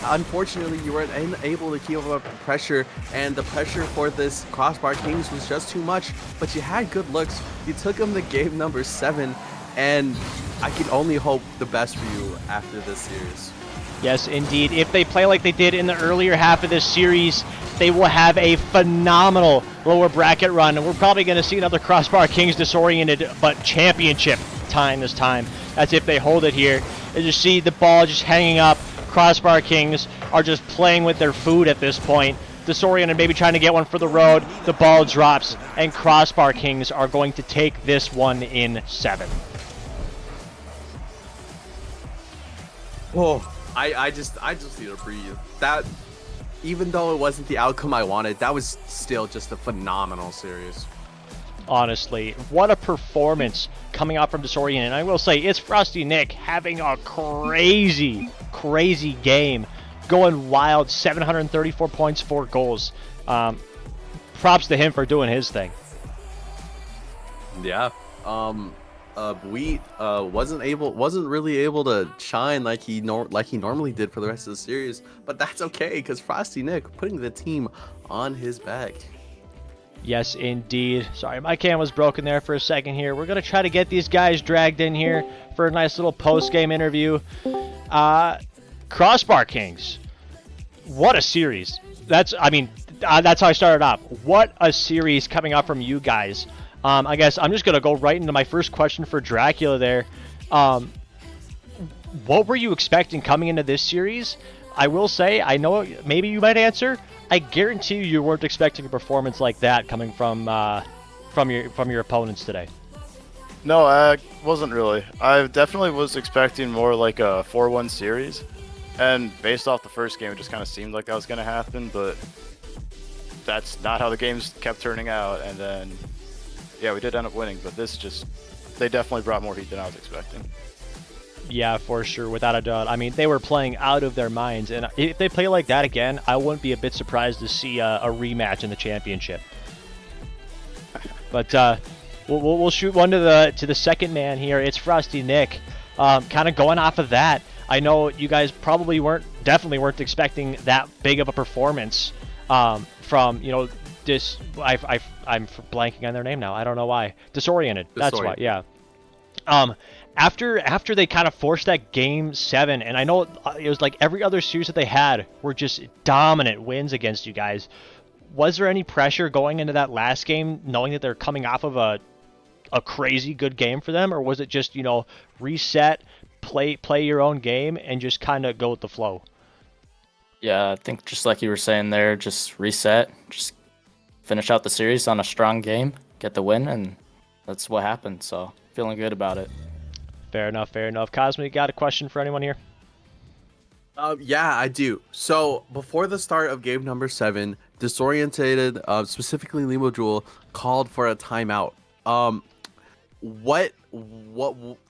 unfortunately you weren't able to keep up the pressure, and the pressure for this CROSSBAR Kings was just too much. But you had good looks. You took them to game number 7, and I can only hope the best for you after this series. Yes, indeed. If they play like they did in the earlier half of this series, they will have a phenomenal lower bracket run. And we're probably going to see another CROSSBAR Kings Disoriented, but championship time this time. That's if they hold it here. As you see the ball just hanging up, CROSSBAR Kings are just playing with their food at this point. Disoriented maybe trying to get one for the road. The ball drops, and CROSSBAR Kings are going to take this one in 7. Oh. I just need to breathe. That, even though it wasn't the outcome I wanted, that was still just a phenomenal series. honestly. What a performance coming out from Disoriented. And I will say, it's Frosty Nick having a crazy, crazy game. Going wild, 734 points, 4 goals. Props to him for doing his thing. Yeah. Wheat wasn't really able to shine like he normally did for the rest of the series, but that's okay because Frosty Nick putting the team on his back. Yes, indeed. Sorry, my cam was broken there for a second here. We're gonna try to get these guys dragged in here for a nice little post-game interview. CROSSBAR Kings, what a series! That's how I started off. What a series coming up from you guys. I guess I'm just going to go right into my first question for Dracula there. What were you expecting coming into this series? I will say, I know maybe you might answer. I guarantee you weren't expecting a performance like that coming from your opponents today. No, I wasn't really. I definitely was expecting more like a 4-1 series. And based off the first game, it just kind of seemed like that was going to happen. But that's not how the games kept turning out. And then... yeah, we did end up winning, but they definitely brought more heat than I was expecting. Yeah, for sure, without a doubt. I mean, they were playing out of their minds, and if they play like that again, I wouldn't be a bit surprised to see a rematch in the championship. But we'll shoot one to the second man here. It's Frosty Nick. Kind of going off of that, I know you guys definitely weren't expecting that big of a performance from this. I'm blanking on their name now. I don't know why. Disoriented. That's why. Yeah. After they kind of forced that game 7, and I know it was like every other series that they had were just dominant wins against you guys. Was there any pressure going into that last game, knowing that they're coming off of a crazy good game for them, or was it just reset, play your own game, and just kind of go with the flow? Yeah, I think just like you were saying there, just reset, just finish out the series on a strong game, get the win, and that's what happened. So feeling good about it. Fair enough, fair enough. Cosmo, you got a question for anyone here? Yeah, I do. So before the start of game number 7, Disoriented, specifically Limo Jewel, called for a timeout. What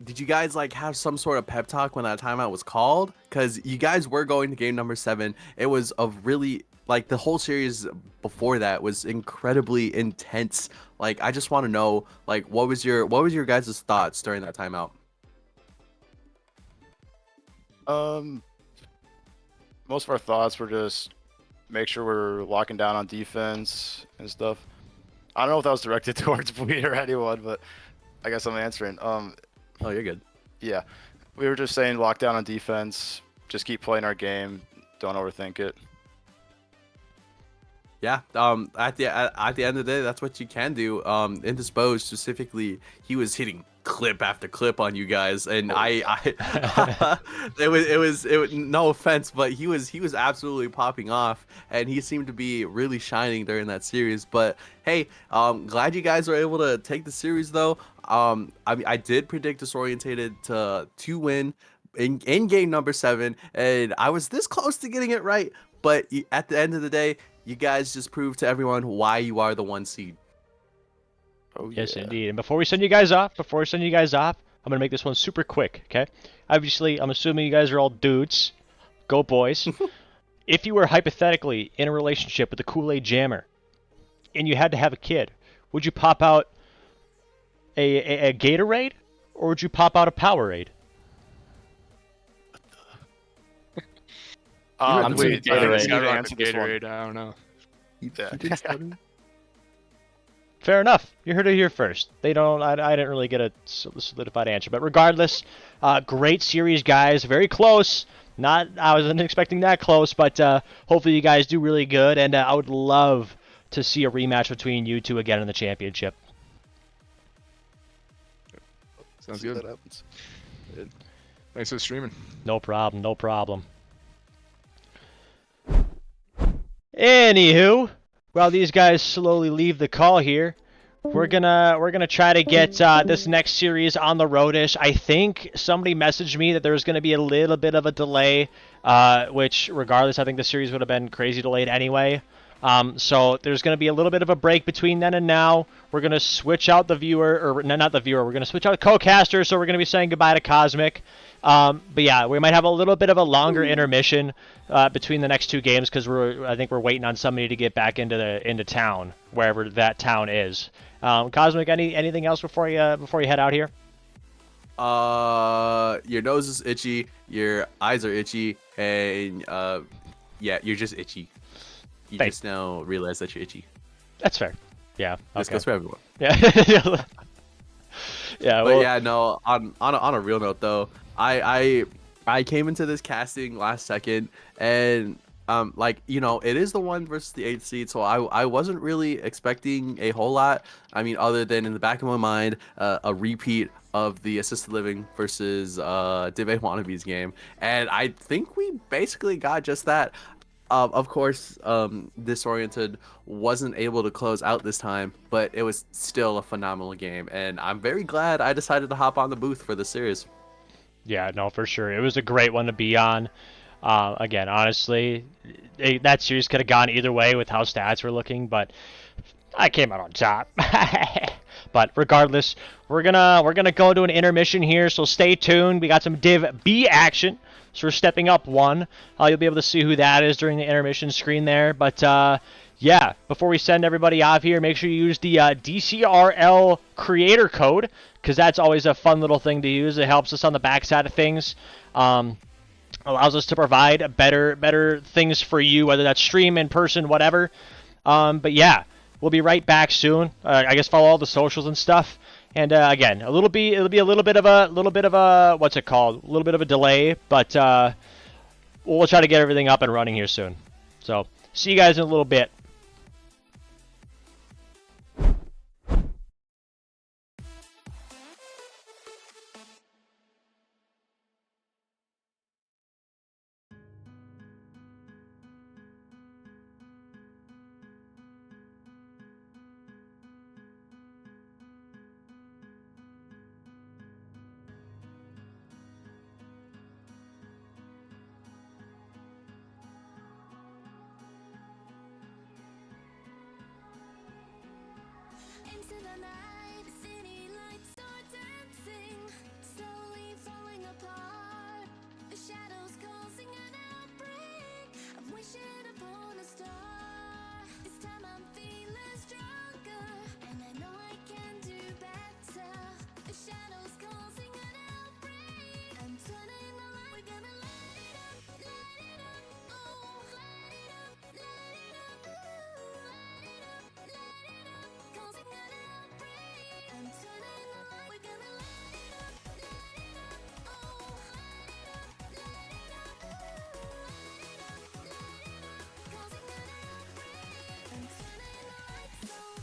did you guys have some sort of pep talk when that timeout was called? Because you guys were going to game number 7. It was a really the whole series before that was incredibly intense. I just want to know what was your guys' thoughts during that timeout? Most of our thoughts were just make sure we're locking down on defense and stuff. I don't know if that was directed towards Bleed or anyone, but I guess I'm answering. Oh, you're good. Yeah, we were just saying lock down on defense, just keep playing our game, don't overthink it. Yeah, at the end of the day, that's what you can do. Indisposed specifically, he was hitting clip after clip on you guys, and it was no offense, but he was absolutely popping off, and he seemed to be really shining during that series. But hey, glad you guys were able to take the series though. I did predict Disoriented to win in game number 7, and I was this close to getting it right, but at the end of the day, you guys just proved to everyone why you are the 1 seed. Oh, yes, yeah. indeed. And before we send you guys off, I'm going to make this one super quick, okay? Obviously, I'm assuming you guys are all dudes. Go boys. If you were hypothetically in a relationship with a Kool-Aid jammer and you had to have a kid, would you pop out a Gatorade or would you pop out a Powerade? I'm Wait, Gatorade. answer Gatorade. I don't know. Fair enough. You heard it here first. I didn't really get a solidified answer, but regardless, great series, guys. Very close. I wasn't expecting that close, but hopefully you guys do really good, and I would love to see a rematch between you two again in the championship. Sounds good. That happens. Thanks for streaming. No problem, no problem. Anywho, while these guys slowly leave the call here, we're gonna try to get this next series on the roadish. I think somebody messaged me that there's gonna be a little bit of a delay, which regardless, I think the series would have been crazy delayed anyway. So there's going to be a little bit of a break between then and now. We're going to switch out the viewer, or no, not the viewer. We're going to switch out the co-caster, so we're going to be saying goodbye to Cosmic. But yeah, we might have a little bit of a longer intermission between the next two games because I think we're waiting on somebody to get back into town, wherever that town is. Cosmic, anything else before you head out here? Your nose is itchy, your eyes are itchy, and yeah, you're just itchy. You just now realize that you're itchy. That's fair. Yeah. This goes for everyone. Yeah. Yeah. But yeah, no. On a real note though, I came into this casting last second, and like, you know, it is the 1 versus the 8th seed, so I wasn't really expecting a whole lot. I mean, other than in the back of my mind, a repeat of the assisted living versus DIV wannabes game, and I think we basically got just that. Of course, Disoriented wasn't able to close out this time, but it was still a phenomenal game, and I'm very glad I decided to hop on the booth for this series. Yeah, no, for sure. It was a great one to be on. Again, honestly, that series could have gone either way with how stats were looking, but I came out on top. But regardless, we're gonna go to an intermission here, so stay tuned. We got some Div B action. So we're stepping up 1. You'll be able to see who that is during the intermission screen there. But yeah, before we send everybody off here, make sure you use the DCRL creator code, because that's always a fun little thing to use. It helps us on the backside of things. Allows us to provide better things for you, whether that's stream, in person, whatever. But yeah, we'll be right back soon. I guess follow all the socials and stuff. And again, it'll be a little bit of a what's it called? A little bit of a delay, but we'll try to get everything up and running here soon. So see you guys in a little bit. Into the night, city lights are dancing, slowly falling apart. The shadows causing an outbreak. I'm wishing upon a star. This time I'm feeling stronger, and I know I can do better. The shadows causing an outbreak. I'm turning the light. We're gonna light it up, oh, light it up, ooh, light it up, causing an outbreak. I'm turning the light. We're gonna light it up, oh, light it up, causing an outbreak. I'm turning the lights on.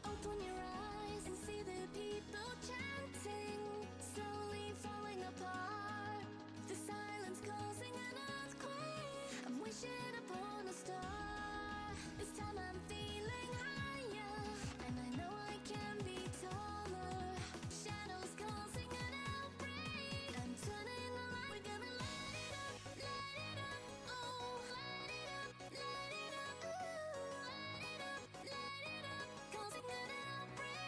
Open your eyes and see the people chanting, slowly falling apart. The silence causing an earthquake. I'm wishing upon a star. This time I'm feeling higher, and I know I can be taller. Shadows causing an outbreak. I'm turning the light. We're gonna light it up, oh, light it up, ooh, light it up, causing an outbreak.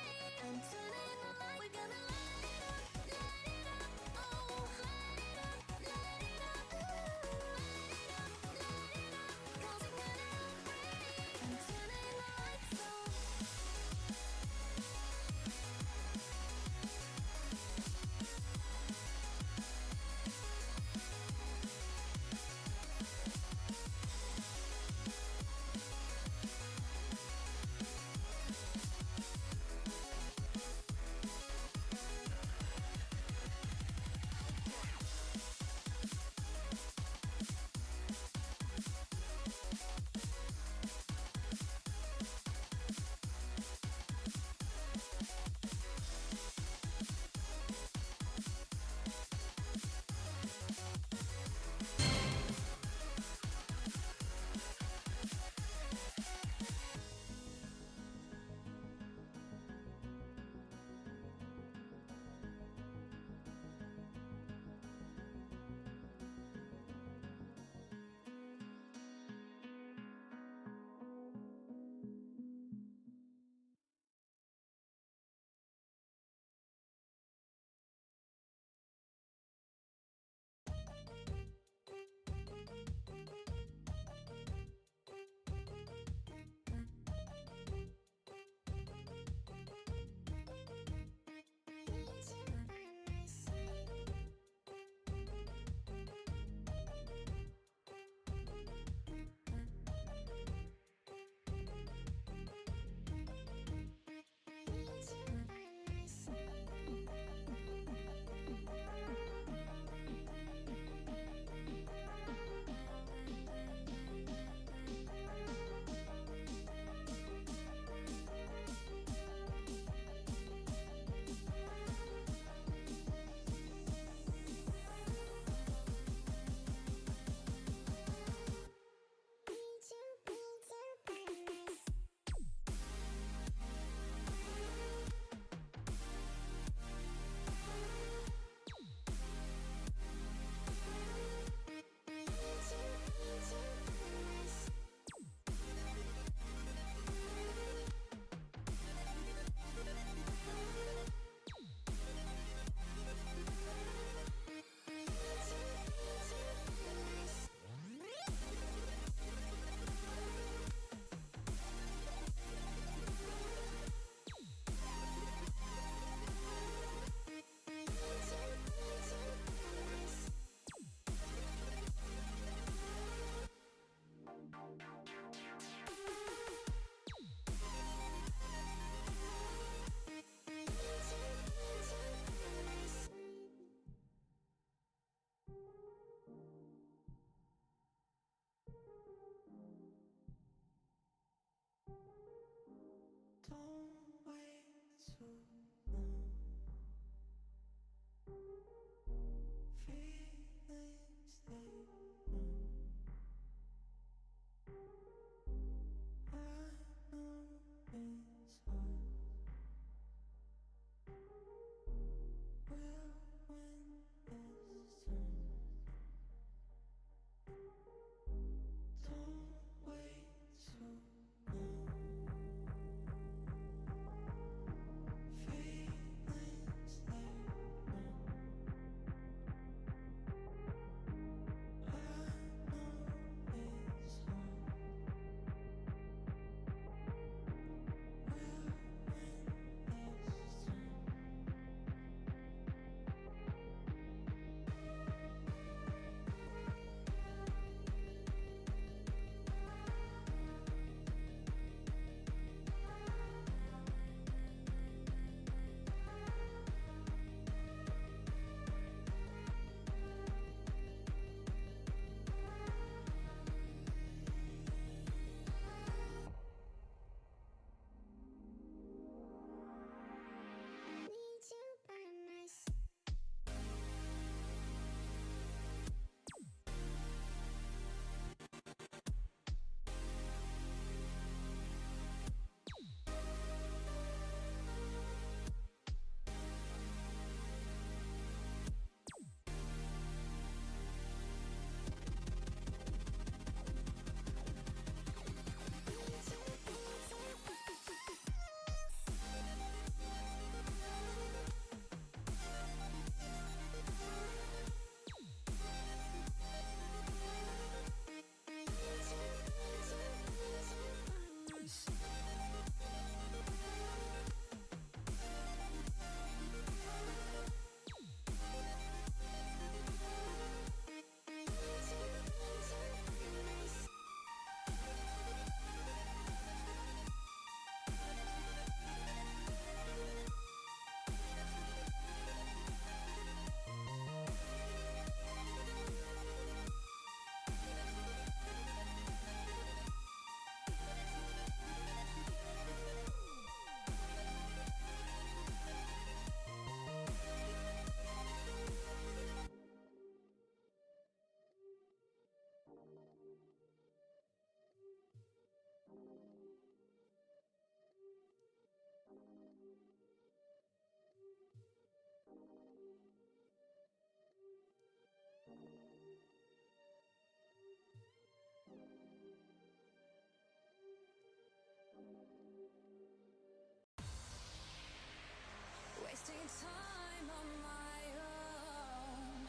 Wasting time on my own.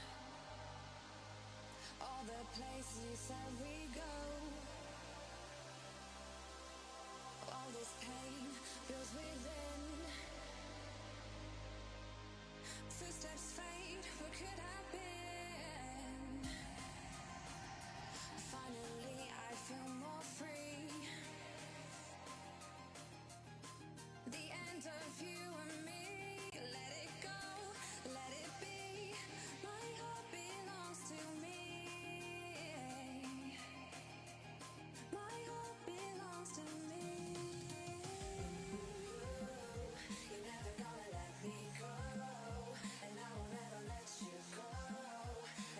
All the places you said we go. All this pain builds within. Footsteps fade, what could have been? Finally, I feel more free. The end of you and me. Let it go, let it be. My heart belongs to me. My heart belongs to me. You're never gonna let me go, and I will never let you go.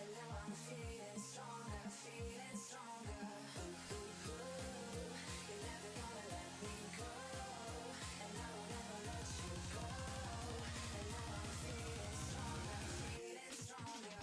And now I'm feeling stronger, feeling stronger. You're never gonna let me go, and I will never let you go. And now I'm feeling stronger, feeling stronger.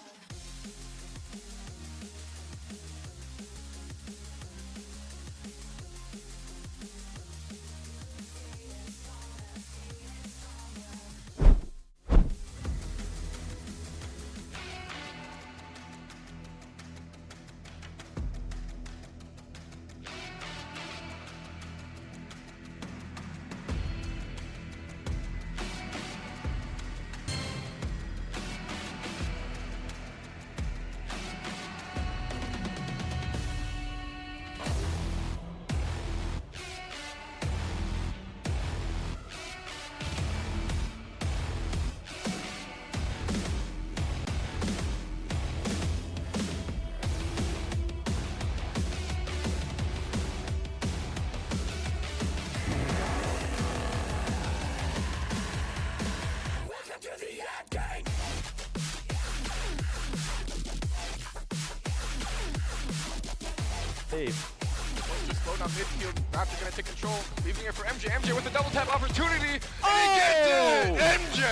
Just slow down midfield. Raptor gonna take control, leaving it for MJ. MJ with the double tap opportunity, and he gets it! MJ!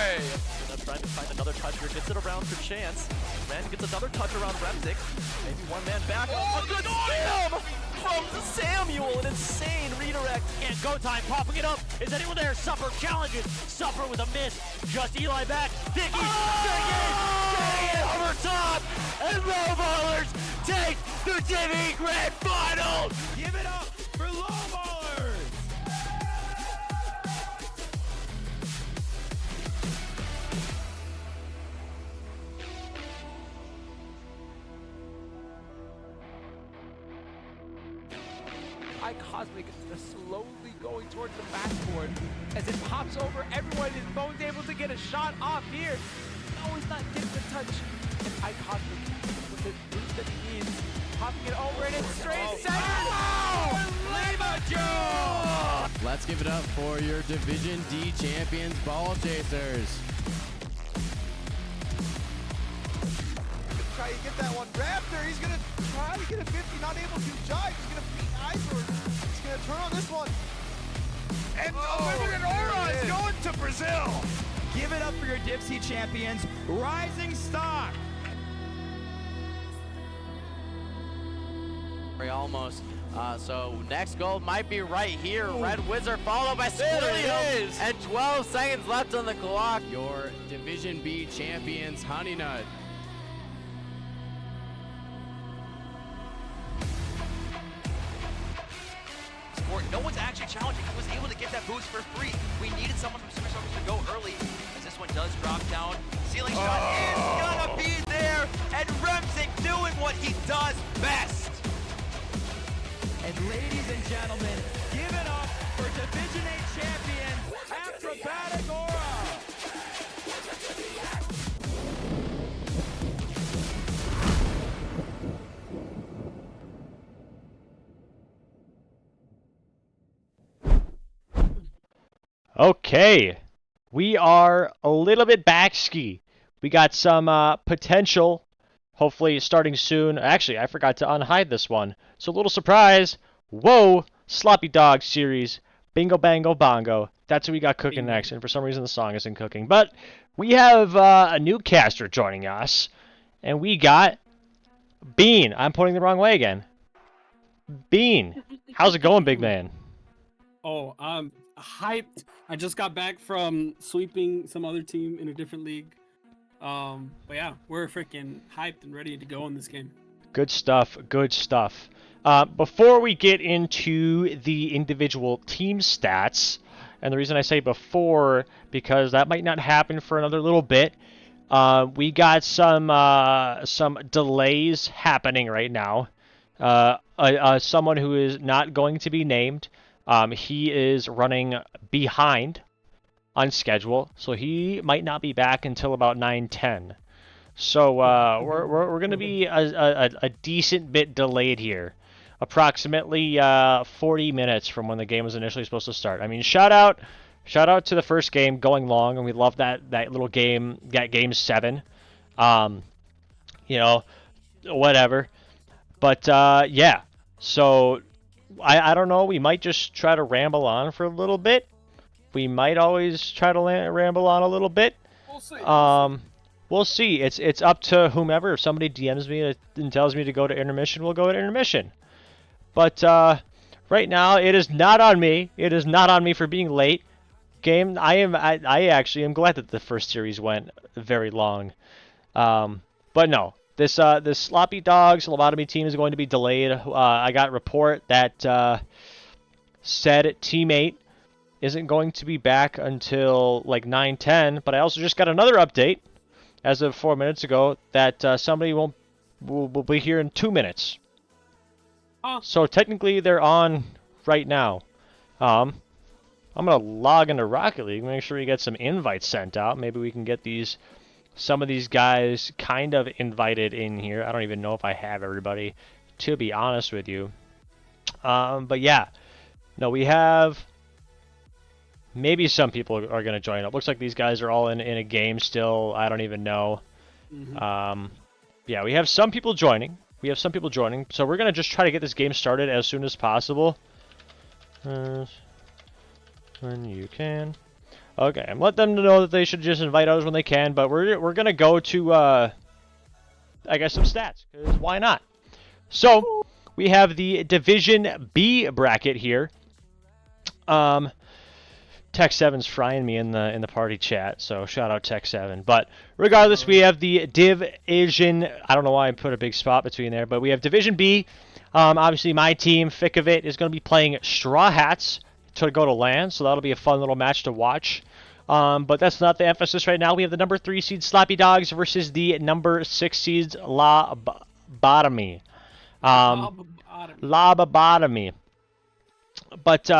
Gonna try to find another touch here, gets it around for Chance. Ren gets another touch around Remzik. Maybe one man back. Oh, a good scam from Samuel, an insane redirect. And go time, popping it up. Is anyone there? Suffer challenges. Suffer with a miss. Just Eli back. Dicky, getting it over top. And Low Ballers take the DIV Grand Final. Give it up for Low Ballers! Cosmic slowly going towards the backboard as it pops over everyone and Bone's able to get a shot off here. No, he's not getting the touch. And Cosmic with the boost that he needs, popping it over and it's straight center. Let's give it up for your Division D champions, Ball Chasers. Try to get that one. Raptor, he's gonna try to get a 50, not able to. Jive, he's gonna beat Iceberg. He's gonna turn on this one. And Unlimited Aura is going to Brazil. Give it up for your Dipsy champions, Rising Stock. Almost. So next goal might be right here. Red Wizard followed by Squillium. And 12 seconds left on the clock. Your Division B champions, Honey Nut. No one's actually challenging. He was able to get that boost for free. We needed someone from Super Service to go early, as this one does drop down. Ceiling shot is gonna be there, and Remzik doing what he does best. And ladies and gentlemen, give it up for Division A champion, Acrobatic Aura. Okay, we are a little bit back ski. We got some potential, hopefully starting soon. Actually, I forgot to unhide this one. So a little surprise. Whoa, Sloppy Dog series. Bingo, bango, bongo. That's what we got cooking next. And for some reason the song isn't cooking. But we have a new caster joining us, and we got Bean. I'm pointing the wrong way again. Bean, how's it going, big man? Oh, I'm hyped. I just got back from sweeping some other team in a different league. But yeah, we're freaking hyped and ready to go in this game. Good stuff, good stuff. Before we get into the individual team stats, and the reason I say before, because that might not happen for another little bit, we got some delays happening right now. Someone who is not going to be named, he is running behind on schedule, so he might not be back until about 9:10. So we're going to be a decent bit delayed here, approximately 40 minutes from when the game was initially supposed to start. I mean, shout out to the first game going long, and we love that little game, that game 7. You know, whatever. But yeah, so I don't know. We might just try to ramble on for a little bit. We might always try to ramble on a little bit. We'll see. We'll see. It's up to whomever. If somebody DMs me and tells me to go to intermission, we'll go to intermission. But right now, it is not on me. It is not on me for being late. Game. I actually am glad that the first series went very long. But no, this Sloppy Dogs Lobotomy team is going to be delayed. I got a report that said teammate isn't going to be back until like 9:10. But I also just got another update as of 4 minutes ago that somebody will be here in 2 minutes. So technically they're on right now. I'm gonna log into Rocket League, make sure we get some invites sent out. Maybe we can get some of these guys kind of invited in here. I don't even know if I have everybody, to be honest with you. But yeah, no, we have. Maybe some people are going to join up. Looks like these guys are all in a game still. I don't even know. Yeah, we have some people joining. So we're going to just try to get this game started as soon as possible. When you can. Okay, I'm letting them know that they should just invite others when they can. But we're going to go to, I guess, some stats. Because why not? So we have the Division B bracket here. Tech 7's frying me in the party chat, so shout out Tech 7. But regardless, we have the Division. I don't know why I put a big spot between there, but we have Division B. Obviously, my team, Thick of It, is going to be playing Straw Hats to go to LAN, so that'll be a fun little match to watch. But that's not the emphasis right now. We have the number 3 seed Sloppy Dogs versus the number 6 seeds Lobotomy. Lobotomy. But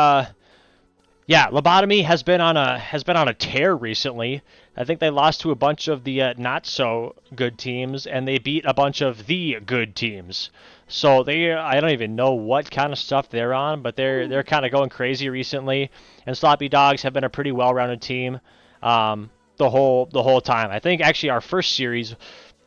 yeah, Lobotomy has been on a tear recently. I think they lost to a bunch of the not so good teams, and they beat a bunch of the good teams. So I don't even know what kind of stuff they're on, but they're kind of going crazy recently. And Sloppy Dogs have been a pretty well-rounded team the whole time. I think actually our first series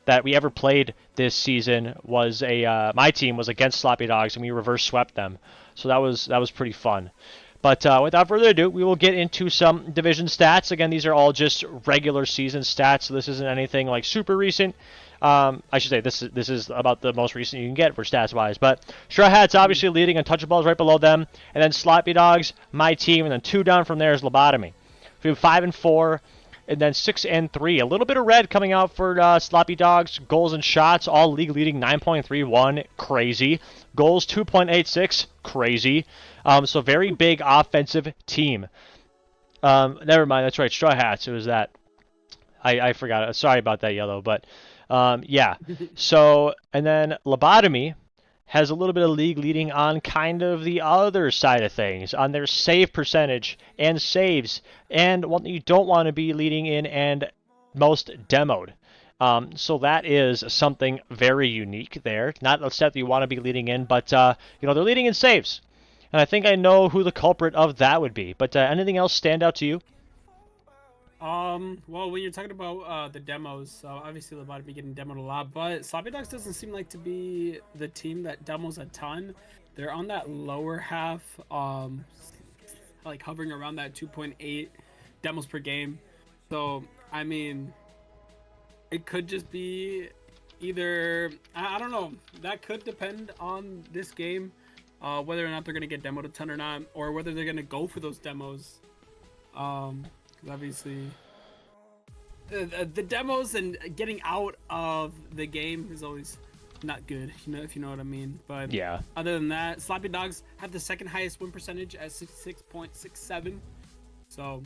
that we ever played this season was my team was against Sloppy Dogs, and we reverse swept them. So that was pretty fun. But without further ado, we will get into some division stats. Again, these are all just regular season stats, so this isn't anything like super recent. I should say this is about the most recent you can get for stats-wise. But Straw Hats obviously leading, Untouchables right below them, and then Sloppy Dogs, my team, and then 2 down from there is Lobotomy. We have 5 and 4, and then 6 and 3. A little bit of red coming out for Sloppy Dogs. Goals and shots, all league leading 9.31, crazy. Goals 2.86, crazy. So very big offensive team. Never mind, that's right, Straw Hats. It was that. I forgot it. Sorry about that, Yellow. But yeah. So and then Lobotomy has a little bit of league leading on kind of the other side of things, on their save percentage and saves, and one that you don't want to be leading in and most demoed. So that is something very unique there. Not a stat that you want to be leading in, but they're leading in saves. And I think I know who the culprit of that would be. But anything else stand out to you? Well, when you're talking about the demos, obviously Lobotomy getting demoed a lot, but Sloppy Dogs doesn't seem like to be the team that demos a ton. They're on that lower half, like hovering around that 2.8 demos per game. So I mean, it could just be either, I don't know. That could depend on this game, whether or not they're going to get demoed a ton or not, or whether they're going to go for those demos. 'Cause obviously, the demos and getting out of the game is always not good, if you know what I mean. But Yeah. other than that, Sloppy Dogs have the second highest win percentage at 66.67. So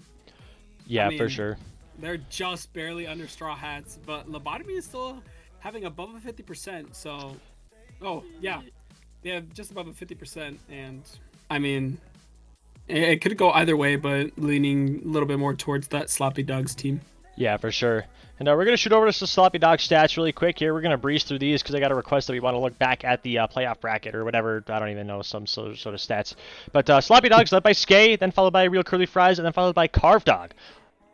Yeah, I for mean, sure. they're just barely under Straw Hats, but Lobotomy is still having above a 50%. So, oh yeah, they have just above a 50%, and I mean, it could go either way, but leaning a little bit more towards that Sloppy Dogs team. Yeah, for sure. And we're going to shoot over to some Sloppy Dog stats really quick here. We're going to breeze through these because I got a request that we want to look back at the playoff bracket or whatever. I don't even know, some sort of stats. But Sloppy Dogs led by Skay, then followed by Real Curly Fries, and then followed by Carved Dog.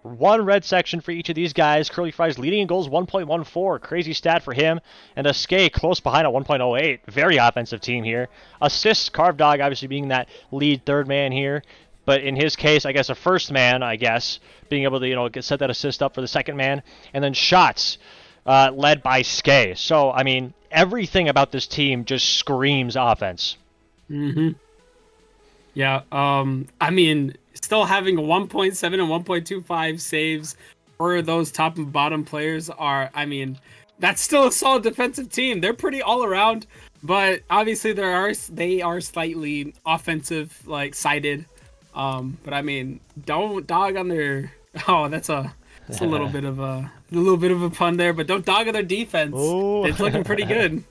One red section for each of these guys. Curly Fries leading in goals 1.14. Crazy stat for him. And a Skay close behind at 1.08. Very offensive team here. Assists, Carved Dog obviously being that lead third man here. But in his case, I guess a first man, being able to, set that assist up for the second man. And then shots, led by Skay. So, I mean, everything about this team just screams offense. Mm-hmm. Yeah, I mean, still having 1.7 and 1.25 saves for those top and bottom players that's still a solid defensive team. They're pretty all around, but obviously they are slightly offensive, sided. But I mean, don't dog on their. Oh, that's a little bit of a pun there, but don't dog on their defense. Ooh. It's looking pretty good.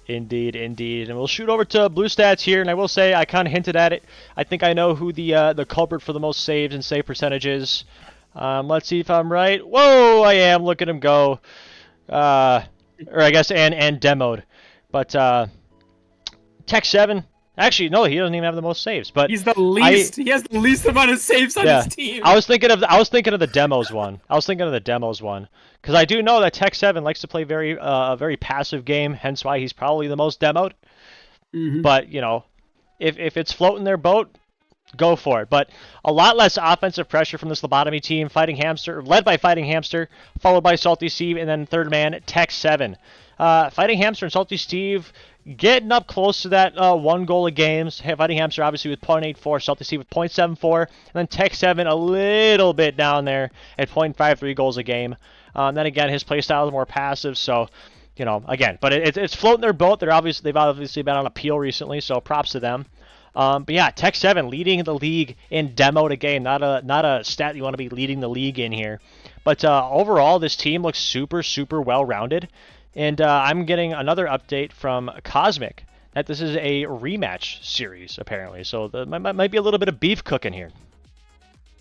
Indeed. And we'll shoot over to blue stats here, and I will say I kind of hinted at it. I think I know who the culprit for the most saves and save percentage is. Let's see if I'm right. Whoa, I am. Look at him go. Or I guess and demoed. But Tech 7. Actually, no, he doesn't even have the most saves. But he's the least. He has the least amount of saves on his team. I was thinking of the demos one. Because I do know that Tech 7 likes to play a very passive game, hence why he's probably the most demoed. Mm-hmm. But if it's floating their boat, go for it. But a lot less offensive pressure from this Lobotomy team. Led by Fighting Hamster, followed by Salty Steve, and then third man Tech 7. Fighting Hamster and Salty Steve getting up close to that 1 goal a game. Fighting Hamster obviously with 0.84, Salty Steve with 0.74, and then Tech 7 a little bit down there at 0.53 goals a game. Then again, his play style is more passive, so again, but it's floating their boat. They've obviously been on appeal recently, so props to them. But yeah, Tech 7 leading the league in demoed a game, not a stat you want to be leading the league in here. But overall, this team looks super, super well-rounded. And I'm getting another update from Cosmic that this is a rematch series, apparently. So there might be a little bit of beef cooking here.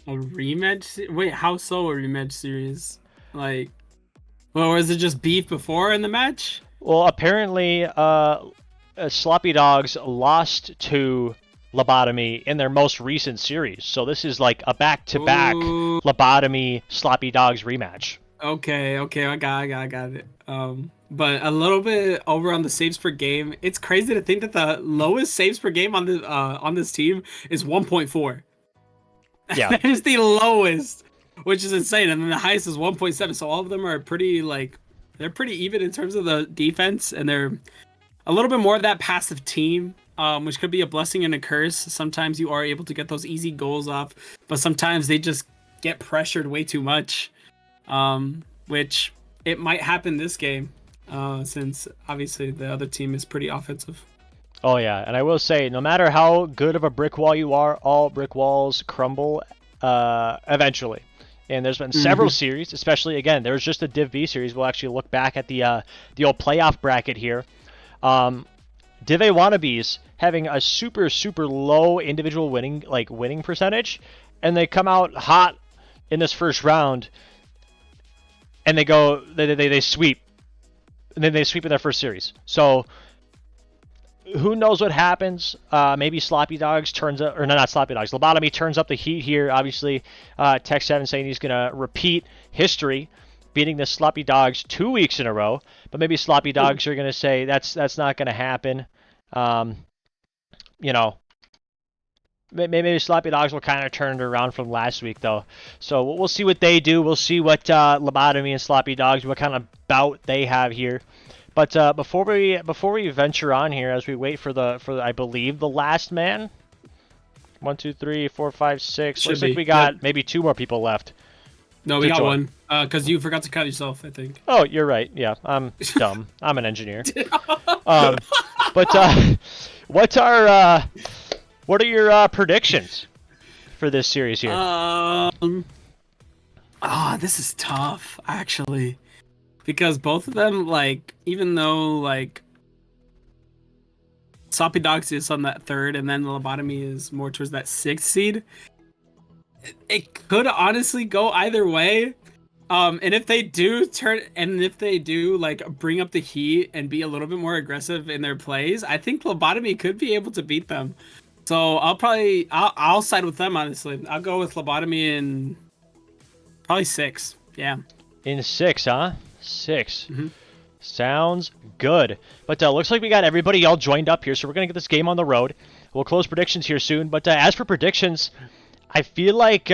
A rematch? Wait, how so a rematch series? Or is it just beef before in the match? Well, apparently, Sloppy Dogs lost to Lobotomy in their most recent series. So this is like a back-to-back Lobotomy Sloppy Dogs rematch. Okay, I got it. But a little bit over on the saves per game. It's crazy to think that the lowest saves per game on this team is 1.4. Yeah, that is the lowest, which is insane. And then the highest is 1.7. So all of them are pretty they're pretty even in terms of the defense, and they're a little bit more of that passive team, which could be a blessing and a curse. Sometimes you are able to get those easy goals off, but sometimes they just get pressured way too much, which it might happen this game. Since obviously the other team is pretty offensive. Oh yeah, and I will say, no matter how good of a brick wall you are, all brick walls crumble eventually. And there's been several series, especially again, there's just a Div B series. We'll actually look back at the old playoff bracket here. Div A wannabes having a super, super low individual winning percentage, and they come out hot in this first round, and they sweep. And then they sweep in their first series. So who knows what happens? Maybe Sloppy Dogs Lobotomy turns up the heat here. Obviously, Tech 7 saying he's gonna repeat history, beating the Sloppy Dogs 2 weeks in a row. But maybe Sloppy Dogs are gonna say that's not gonna happen. maybe Sloppy Dogs will kind of turn it around from last week, though. So we'll see what they do. We'll see what Lobotomy and Sloppy Dogs, what kind of bout they have here. But before we venture on here, as we wait for I believe the last man. 1, 2, 3, 4, 5, 6. Looks like we got maybe 2 more people left. No, we got one. Because you forgot to count yourself, I think. Oh, you're right. Yeah, I'm dumb. I'm an engineer. But what are your predictions for this series here? This is tough, actually. Because both of them, like, even though, like, Sloppy Dogs is on that 3rd, and then the Lobotomy is more towards that 6th seed, it could honestly go either way. And if they do like bring up the heat and be a little bit more aggressive in their plays, I think Lobotomy could be able to beat them. So I'll side with them, honestly. I'll go with Lobotomy in probably 6. Yeah. In 6, huh? 6. Mm-hmm. Sounds good. But looks like we got everybody all joined up here, so we're gonna get this game on the road. We'll close predictions here soon. But as for predictions, I feel like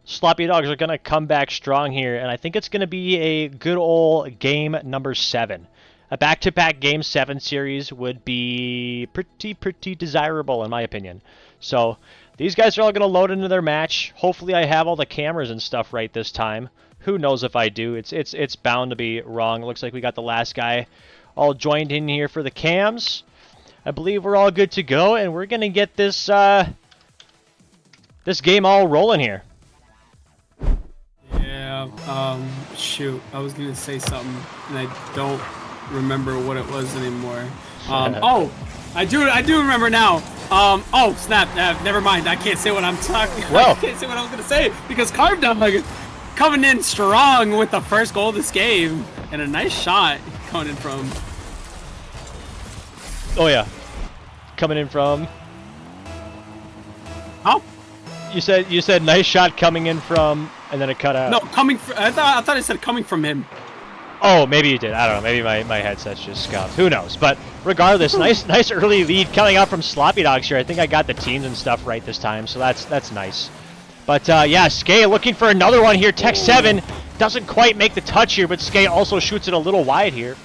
Sloppy Dogs are gonna come back strong here, and I think it's gonna be a good old game number 7. A back-to-back game 7 series would be pretty desirable in my opinion. So these guys are all gonna load into their match. Hopefully I have all the cameras and stuff right this time. Who knows if I do? It's bound to be wrong. It looks like we got the last guy all joined in here for the cams. I believe we're all good to go, and we're gonna get this this game all rolling here. Yeah. Shoot, I was gonna say something, and I don't remember what it was anymore. Oh, I do remember now. Oh snap! Never mind. I can't say what I'm talking. I can't say what I was gonna say because Carved Up coming in strong with the first goal of this game and a nice shot coming in from. Oh yeah, coming in from. Oh. You said nice shot coming in from, and then it cut out. No, coming from. I thought I said coming from him. Oh, maybe you did. I don't know. Maybe my headset's just scuffed. Who knows? But regardless, nice early lead coming out from Sloppy Dogs here. I think I got the teams and stuff right this time, so that's nice. But yeah, Skay looking for another one here. Tech 7 doesn't quite make the touch here, but Skay also shoots it a little wide here.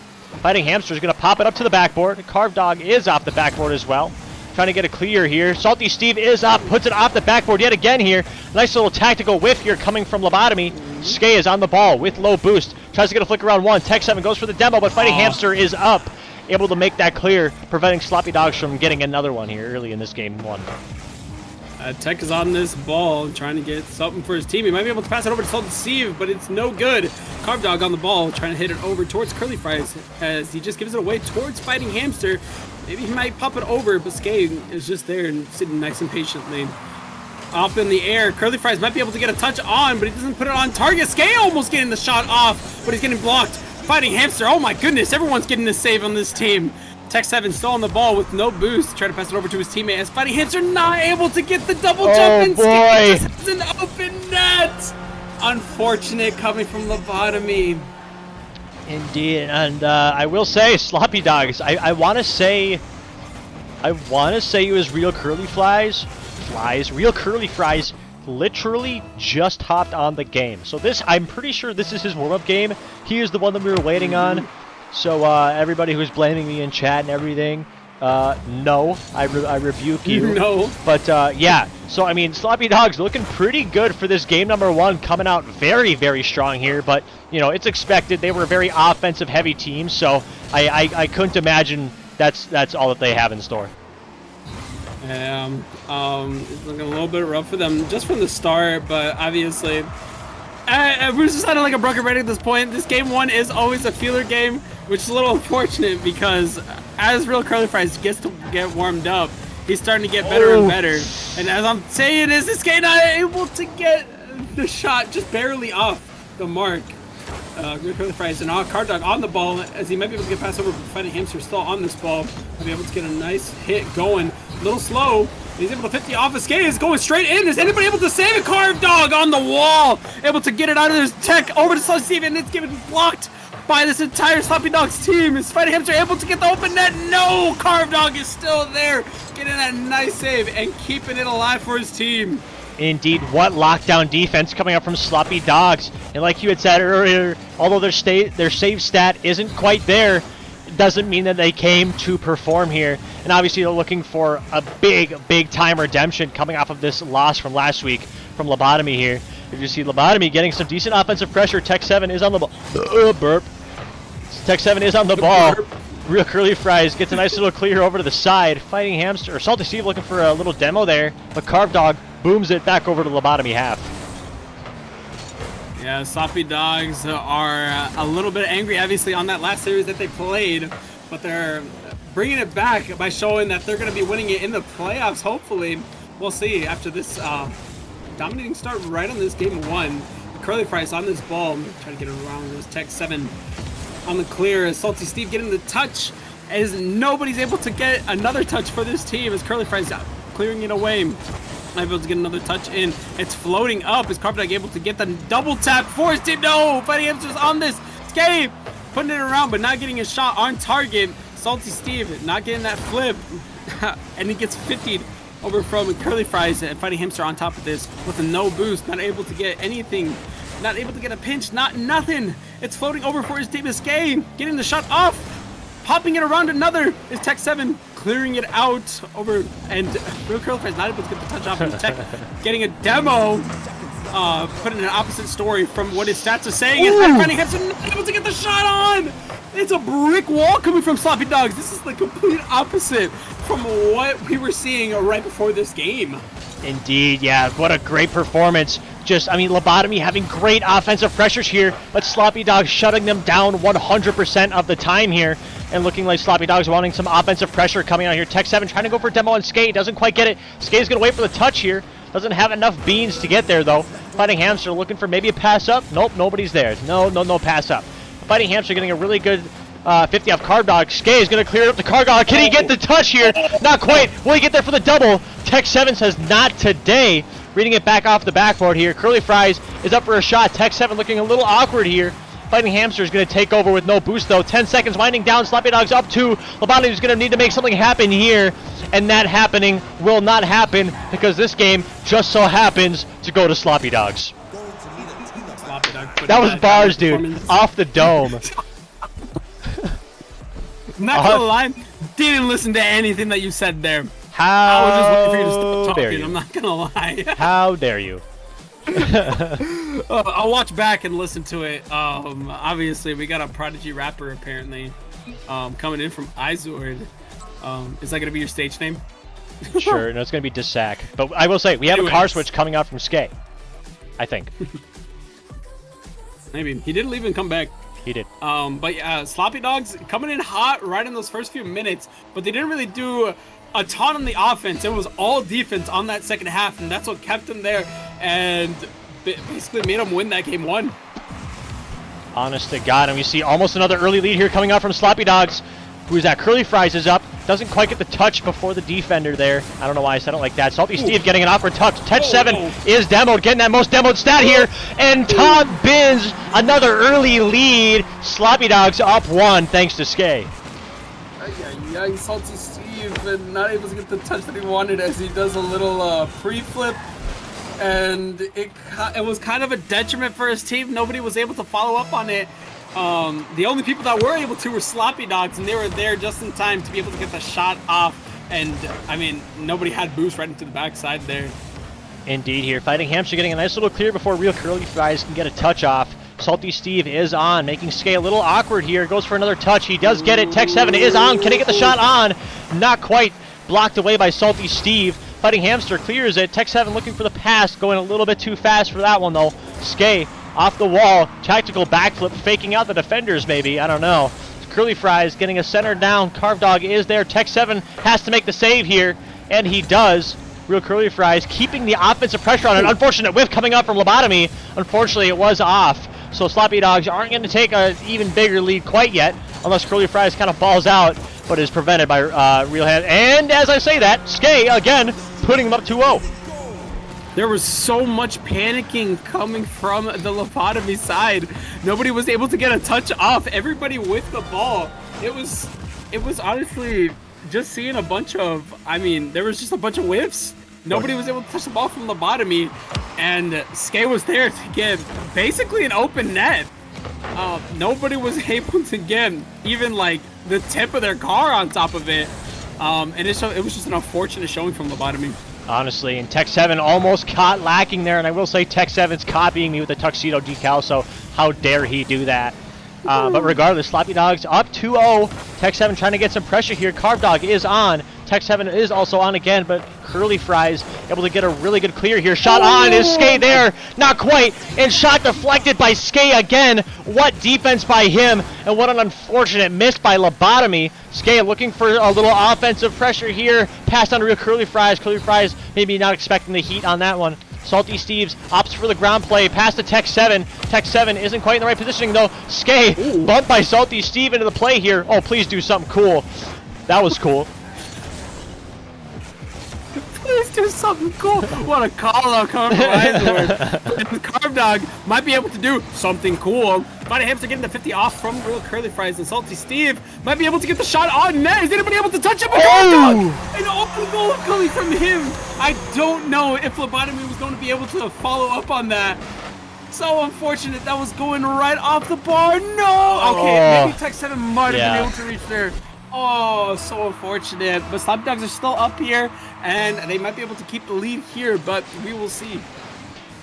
Fighting Hamster is going to pop it up to the backboard. Carved Dog is off the backboard as well. Trying to get a clear here. Salty Steve is up, puts it off the backboard yet again here. Nice little tactical whiff here coming from Lobotomy. Skay is on the ball with low boost. Tries to get a flick around 1. Tech 7 goes for the demo, but Fighting Hamster is up. Able to make that clear, preventing Sloppy Dogs from getting another one here early in this game 1. Tech is on this ball, trying to get something for his team. He might be able to pass it over to Salty Steve, but it's no good. Carved Dog on the ball, trying to hit it over towards Curly Fries as he just gives it away towards Fighting Hamster. Maybe he might pop it over, but Skay is just there and sitting nice and patiently. Up in the air, Curly Fries might be able to get a touch on, but he doesn't put it on target. Skay almost getting the shot off, but he's getting blocked. Fighting Hamster, oh my goodness, everyone's getting the save on this team. Tech 7 still on the ball with no boost. Try to pass it over to his teammate as Fighting Hamster not able to get the double jump. And Skay just has an open net. Unfortunate coming from Lobotomy. Indeed, and I will say, Sloppy Dogs, I want to say it was Real Curly Fries, literally just hopped on the game. So I'm pretty sure this is his warm-up game. He is the one that we were waiting on. So everybody who's blaming me in chat and everything, no, I rebuke you. No. But yeah, so I mean, Sloppy Dogs looking pretty good for this game number 1, coming out very, very strong here. But you know, it's expected. They were a very offensive heavy team, so I couldn't imagine that's all that they have in store. It's looking a little bit rough for them just from the start, but obviously we're just sounding like a broken record at this point. This game 1 is always a feeler game, which is a little unfortunate because as Real Curly Fries gets to get warmed up, he's starting to get better and better. And as I'm saying, is this guy not able to get the shot just barely off the mark? Real Curly Fries and Carved Dog on the ball as he might be able to get passed over, but Fighting Hamster still on this ball. He'll be able to get a nice hit going. A little slow. He's able to 50 off his Skay. Is going straight in. Is anybody able to save it? Carved Dog on the wall. Able to get it out of his Tech over to Slow Steve, and it's given blocked by this entire Sloppy Dogs team. Is Fighting Hamster able to get the open net? No! Carve Dog is still there, getting that nice save and keeping it alive for his team. Indeed, what lockdown defense coming up from Sloppy Dogs. And like you had said earlier, although their save stat isn't quite there, it doesn't mean that they came to perform here. And obviously they're looking for a big time redemption coming off of this loss from last week from Lobotomy here. If you see Lobotomy getting some decent offensive pressure, Tech 7 is on the ball. Burp. Tech 7 is on the ball. Real Curly Fries gets a nice little clear over to the side. Fighting Hamster, or Salty Steve looking for a little demo there, but Carve Dog booms it back over to Lobotomy half. Yeah, Sloppy Dogs are a little bit angry, obviously, on that last series that they played, but they're bringing it back by showing that they're going to be winning it in the playoffs, hopefully. We'll see after this dominating start right on this game 1. Curly Fries on this ball, trying to get it around this Tech 7 on the clear. As Salty Steve getting the touch, as nobody's able to get another touch for this team, as Curly Fries clearing it away. Able to get another touch in. It's floating up. Is Carpet able to get the double tap for his team? No! Fighting Hamster's on this. Skate putting it around, but not getting a shot on target. Salty Steve not getting that flip. And he gets 50'd over from Curly Fries, and Fighting Hamster on top of this with a no boost. Not able to get anything. Not able to get a pinch. Nothing. It's floating over for his team. Escape getting the shot off. Popping it around another is Tech 7, clearing it out over, and Real Curly Fries not able to get the touch off, and Tech getting a demo, putting an opposite story from what his stats are saying. Is Fighting Hamster not able to get the shot on. It's a brick wall coming from Sloppy Dogs. This is the complete opposite from what we were seeing right before this game. Indeed, yeah, what a great performance. Just, I mean, Lobotomy having great offensive pressures here, but Sloppy Dogs shutting them down 100% of the time here, and looking like Sloppy Dogs wanting some offensive pressure coming out here. Tech 7 trying to go for a demo on Skate, doesn't quite get it. Skate's gonna wait for the touch here, doesn't have enough beans to get there though. Fighting Hamster looking for maybe a pass up. Nope, nobody's there. No pass up. Fighting Hamster getting a really good 50 off Carve Dog. Skate is gonna clear it up to Carve Dog. Can he get the touch here? Not quite. Will he get there for the double? Tech 7 says not today. Reading it back off the backboard here. Curly Fries is up for a shot. Tech 7 looking a little awkward here. Fighting Hamster is going to take over with no boost though. 10 seconds winding down. Sloppy Dogs up 2. Lobotomy is going to need to make something happen here. And that happening will not happen because this game just so happens to go to Sloppy Dogs. That was bars, dude. Off the dome. Not gonna lie, didn't listen to anything that you said there. How I was just waiting for you to stop dare talking, you. I'm not gonna lie. How dare you? I'll watch back and listen to it. Obviously, we got a Prodigy rapper apparently coming in from Izord. Is that gonna be your stage name? Sure, no, it's gonna be Disac. But I will say, we have a car switch coming out from Skate. I think. Maybe. He did leave and come back. He did. But yeah, Sloppy Dogs coming in hot right in those first few minutes, but they didn't really do a ton on the offense. It was all defense on that second half, and that's what kept them there and basically made them win that game 1. Honest to God, and we see almost another early lead here coming out from Sloppy Dogs. Who's that? Curly Fries is up. Doesn't quite get the touch before the defender there. I don't know why I said it like that. Salty Steve getting an awkward touch. Tech 7 is demoed, getting that most demoed stat here. And Todd bins another early lead. Sloppy Dogs up 1 thanks to Skay. Yeah, Salty Steve not able to get the touch that he wanted as he does a little pre-flip. And it was kind of a detriment for his team. Nobody was able to follow up on it. The only people that were able to were Sloppy Dogs, and they were there just in time to be able to get the shot off. And, I mean, nobody had boost right into the backside there. Indeed here. Fighting Hamster getting a nice little clear before Real Curly Fries can get a touch off. Salty Steve is on, making Skay a little awkward here. Goes for another touch. He does get it. Tech 7 is on. Can he get the shot on? Not quite. Blocked away by Salty Steve. Fighting Hamster clears it. Tech 7 looking for the pass. Going a little bit too fast for that one, though. Skay off the wall. Tactical backflip. Faking out the defenders, maybe. I don't know. Curly Fries getting a center down. Carve Dog is there. Tech 7 has to make the save here, and he does. Real Curly Fries keeping the offensive pressure on. An unfortunate whiff coming up from Lobotomy. Unfortunately, it was off. So Sloppy Dogs aren't going to take an even bigger lead quite yet, unless Curly Fries kind of balls out, but is prevented by Real Hand. And as I say that, Skay again putting them up 2-0. There was so much panicking coming from the lobotomy side. Nobody was able to get a touch off. Everybody with the ball. It was honestly just seeing a bunch of, I mean, there was just a bunch of whiffs. Nobody was able to touch the ball from lobotomy, and Skay was there to get basically an open net. Nobody was able to get even like the tip of their car on top of it. And it was just an unfortunate showing from lobotomy. Honestly, and Tech 7 almost caught lacking there, and I will say Tech 7's copying me with the tuxedo decal, so how dare he do that. But regardless, Sloppy Dogs up 2-0. Tech 7 trying to get some pressure here. Carb Dog is on. Tech 7 is also on again, but Curly Fries able to get a really good clear here. Shot on, is Skay there? Not quite, and shot deflected by Skay again. What defense by him, and what an unfortunate miss by Lobotomy. Skay looking for a little offensive pressure here. Passed on to real Curly Fries. Curly Fries maybe not expecting the heat on that one. Salty Steves opts for the ground play, pass to Tech 7. Tech 7 isn't quite in the right positioning though. Skay bumped by Salty Steve into the play here. Oh, please do something cool. That was cool. Please do something cool. What a call out coming from Eisenberg. Carb Dog might be able to do something cool. Body Hamster getting the 50 off from Real Curly Fries, and Salty Steve might be able to get the shot on net. Is anybody able to touch him? An open goal coming from him. I don't know if Lobotomy was going to be able to follow up on that. So unfortunate. That was going right off the bar. No. Okay, maybe Tech 7 might have been able to reach there. Oh, so unfortunate. But Sloppy Dogs are still up here, and they might be able to keep the lead here, but we will see.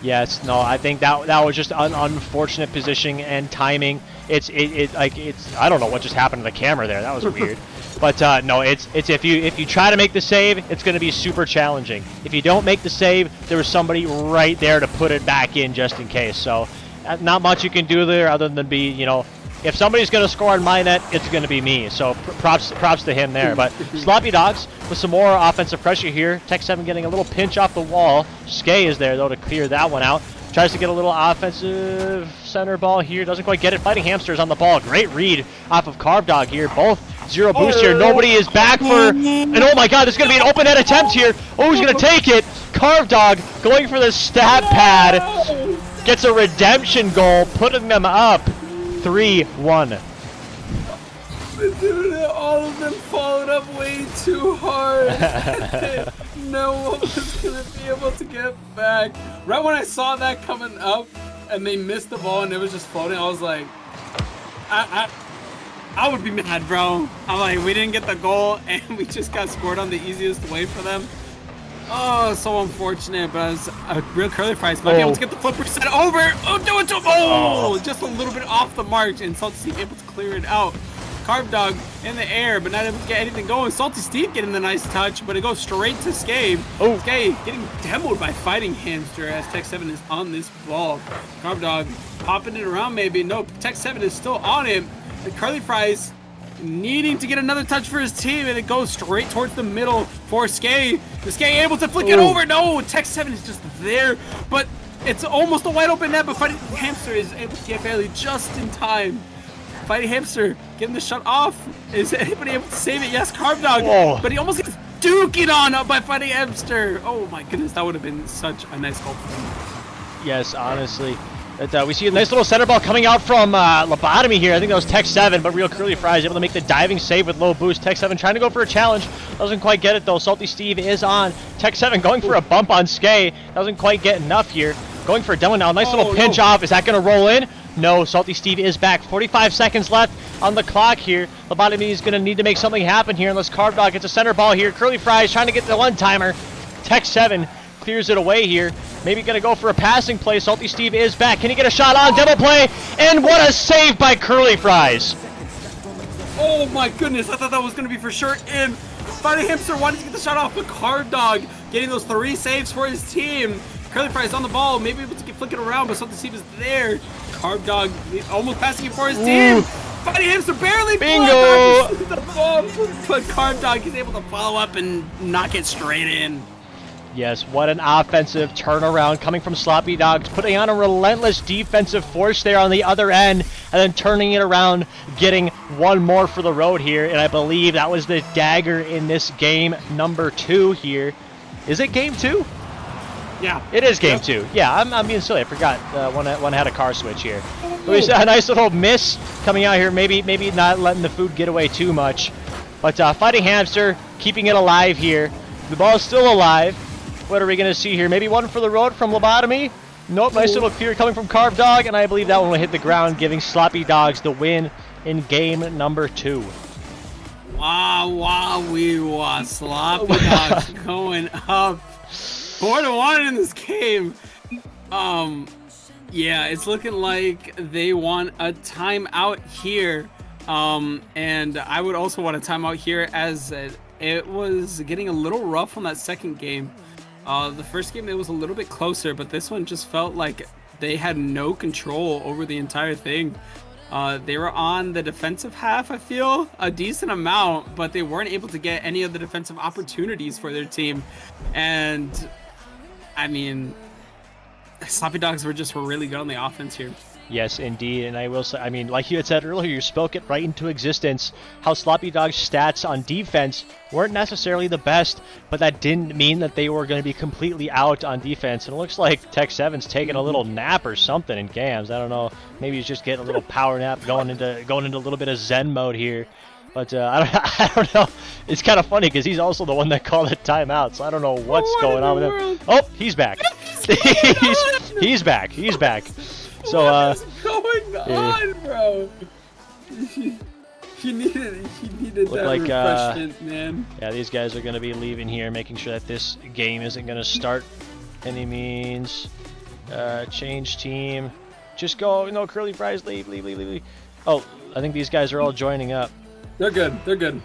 Yes, no, I think that was just an unfortunate positioning and timing. It's I don't know what just happened to the camera there. That was weird. But no, it's if you try to make the save, it's going to be super challenging. If you don't make the save, there was somebody right there to put it back in just in case. So not much you can do there other than be, you know, if somebody's going to score on my net, it's going to be me. So props to him there. But Sloppy Dogs with some more offensive pressure here. Tech 7 getting a little pinch off the wall. Skay is there, though, to clear that one out. Tries to get a little offensive center ball here. Doesn't quite get it. Fighting Hamsters on the ball. Great read off of Carb Dog here. Both zero boost here. Nobody is back for... And oh my god, this is going to be an open net attempt here. Oh, who's going to take it? Carb Dog going for the stat pad. Gets a redemption goal, putting them up 3-1. All of them followed up way too hard. No one was going to be able to get back. Right when I saw that coming up and they missed the ball and it was just floating, I was like, I would be mad, bro. I'm like, we didn't get the goal and we just got scored on the easiest way for them. Oh, so unfortunate, but as a Real Curly Fries might be able to get the flipper set over. Oh, do it to him. Oh, just a little bit off the mark, and Salty Steve able to clear it out. Carb Dog in the air, but not able to get anything going. Salty Steve getting the nice touch, but it goes straight to Skay. Oh, Skay getting demoed by Fighting Hamster as Tech 7 is on this ball. Carb Dog popping it around maybe. No, Tech 7 is still on him. The Curly Fries needing to get another touch for his team, and it goes straight towards the middle for Skay. The Skay able to flick it over. No, Tech 7 is just there, but it's almost a wide open net, but Fighting Hamster is able to get barely just in time. Fighting Hamster getting the shot off. Is anybody able to save it? Yes, Carb Dog, but he almost gets duked on by Fighting Hamster. Oh my goodness, that would have been such a nice goal for him. Yes, honestly. We see a nice little center ball coming out from Lobotomy here. I think that was Tech 7, but Real Curly Fries able to make the diving save with low boost. Tech 7 trying to go for a challenge. Doesn't quite get it, though. Salty Steve is on. Tech 7 going for a bump on Skay. Doesn't quite get enough here. Going for a demo now. Nice little pinch off. Is that going to roll in? No, Salty Steve is back. 45 seconds left on the clock here. Lobotomy is going to need to make something happen here unless Carb Dog gets a center ball here. Curly Fries trying to get the one-timer. Tech 7 clears it away here. Maybe going to go for a passing play. Salty Steve is back. Can he get a shot on? Double play. And what a save by Curly Fries. Oh my goodness. I thought that was going to be for sure in. Fighting Hamster wanted to get the shot off, but Carb Dog getting those 3 saves for his team. Curly Fries on the ball. Maybe able to flick it around, but Salty Steve is there. Carb Dog almost passing it for his team. Fighting Hamster barely. Bingo. But Carb Dog is able to follow up and knock it straight in. Yes, what an offensive turnaround coming from Sloppy Dogs, putting on a relentless defensive force there on the other end, and then turning it around, getting one more for the road here, and I believe that was the dagger in this game number 2 here. Is it game 2? Yeah. It is game 2. Yeah, I'm being silly. I forgot one had a car switch here. We saw a nice little miss coming out here. Maybe not letting the food get away too much. But Fighting Hamster keeping it alive here. The ball's still alive. What are we going to see here? Maybe one for the road from Lobotomy? Nope, nice little clear coming from Carved Dog. And I believe that one will hit the ground, giving Sloppy Dogs the win in game number 2. Wow, Sloppy Dogs going up 4-1 in this game. Yeah, it's looking like they want a timeout here. And I would also want a timeout here, as it was getting a little rough on that second game. The first game, it was a little bit closer, but this one just felt like they had no control over the entire thing. They were on the defensive half, I feel, a decent amount, but they weren't able to get any of the defensive opportunities for their team. And, I mean, Sloppy Dogs were really good on the offense here. Yes, indeed, and I will say, I mean, like you had said earlier, you spoke it right into existence, how Sloppy Dog's stats on defense weren't necessarily the best, but that didn't mean that they were going to be completely out on defense, and it looks like Tech 7's taking a little nap or something in Gams. I don't know, maybe he's just getting a little power nap, going into a little bit of Zen mode here. But I don't know. It's kind of funny because he's also the one that called it timeout, so I don't know what's going on with him. Oh, he's back. He's back. He's back. So, what is going on, bro? He needed that like, refreshment, man. Yeah, these guys are going to be leaving here, making sure that this game isn't going to start any means. Change team. Just go. No, Curly Fries, leave. Oh, I think these guys are all joining up. They're good.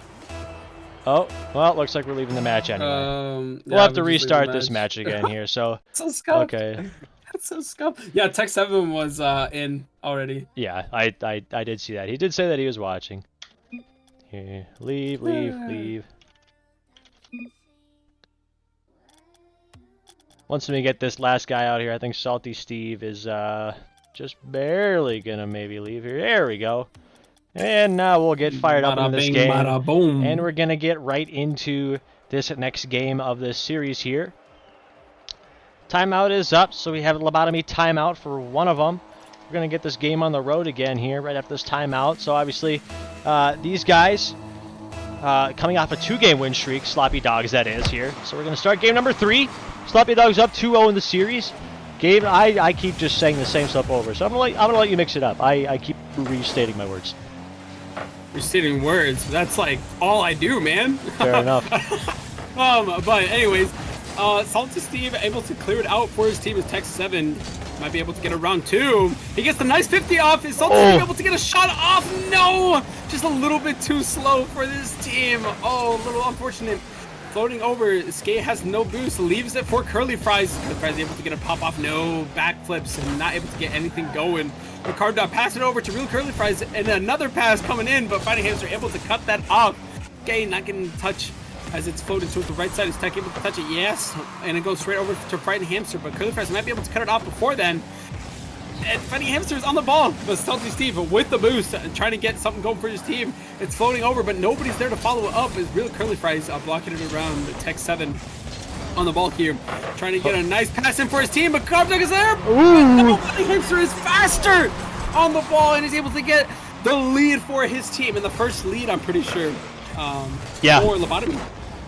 Oh, well, it looks like we're leaving the match anyway. We'll have to restart this match again here, so... So scuffed. Okay. That's so scuffed. Yeah, Tech 7 was in already. Yeah, I did see that. He did say that he was watching. Here, leave. Once we get this last guy out here, I think Salty Steve is just barely gonna maybe leave here. There we go. And now we'll get fired up in this game. Bada boom. And we're going to get right into this next game of this series here. Timeout is up, so we have a Lobotomy timeout for one of them. We're going to get this game on the road again here right after this timeout. So obviously these guys coming off a 2-game win streak, Sloppy Dogs that is here. So we're going to start game number 3. Sloppy Dogs up 2-0 in the series. Gabe, I keep just saying the same stuff over, so I'm gonna let you mix it up. I keep restating my words. Restating words. That's like all I do, man. Fair enough. But anyways, Salty Steve able to clear it out for his team as Tech 7 might be able to get a round 2. He gets the nice 50 off. Is Salty Steve able to get a shot off? No! Just a little bit too slow for this team. Oh, a little unfortunate. Floating over, Skate has no boost, leaves it for Curly Fries. Curly Fries able to get a pop-off, no backflips, and not able to get anything going. The Carved Dog pass it over to real Curly Fries, and another pass coming in, but Fighting Hamster able to cut that off. Skate not getting touch as it's floated towards the right side. Is Tech able to touch it? Yes, and it goes straight over to Fighting Hamster, but Curly Fries might be able to cut it off before then. And Fighting Hamster is on the ball, but Salty Steve with the boost, trying to get something going for his team. It's floating over, but nobody's there to follow it up. Is real Curly Fries blocking it around Tech 7 on the ball here. Trying to get a nice pass in for his team, but Carved Dog is there. No, Fighting Hamster is faster on the ball and is able to get the lead for his team. And the first lead, I'm pretty sure, yeah. for Lobotomy.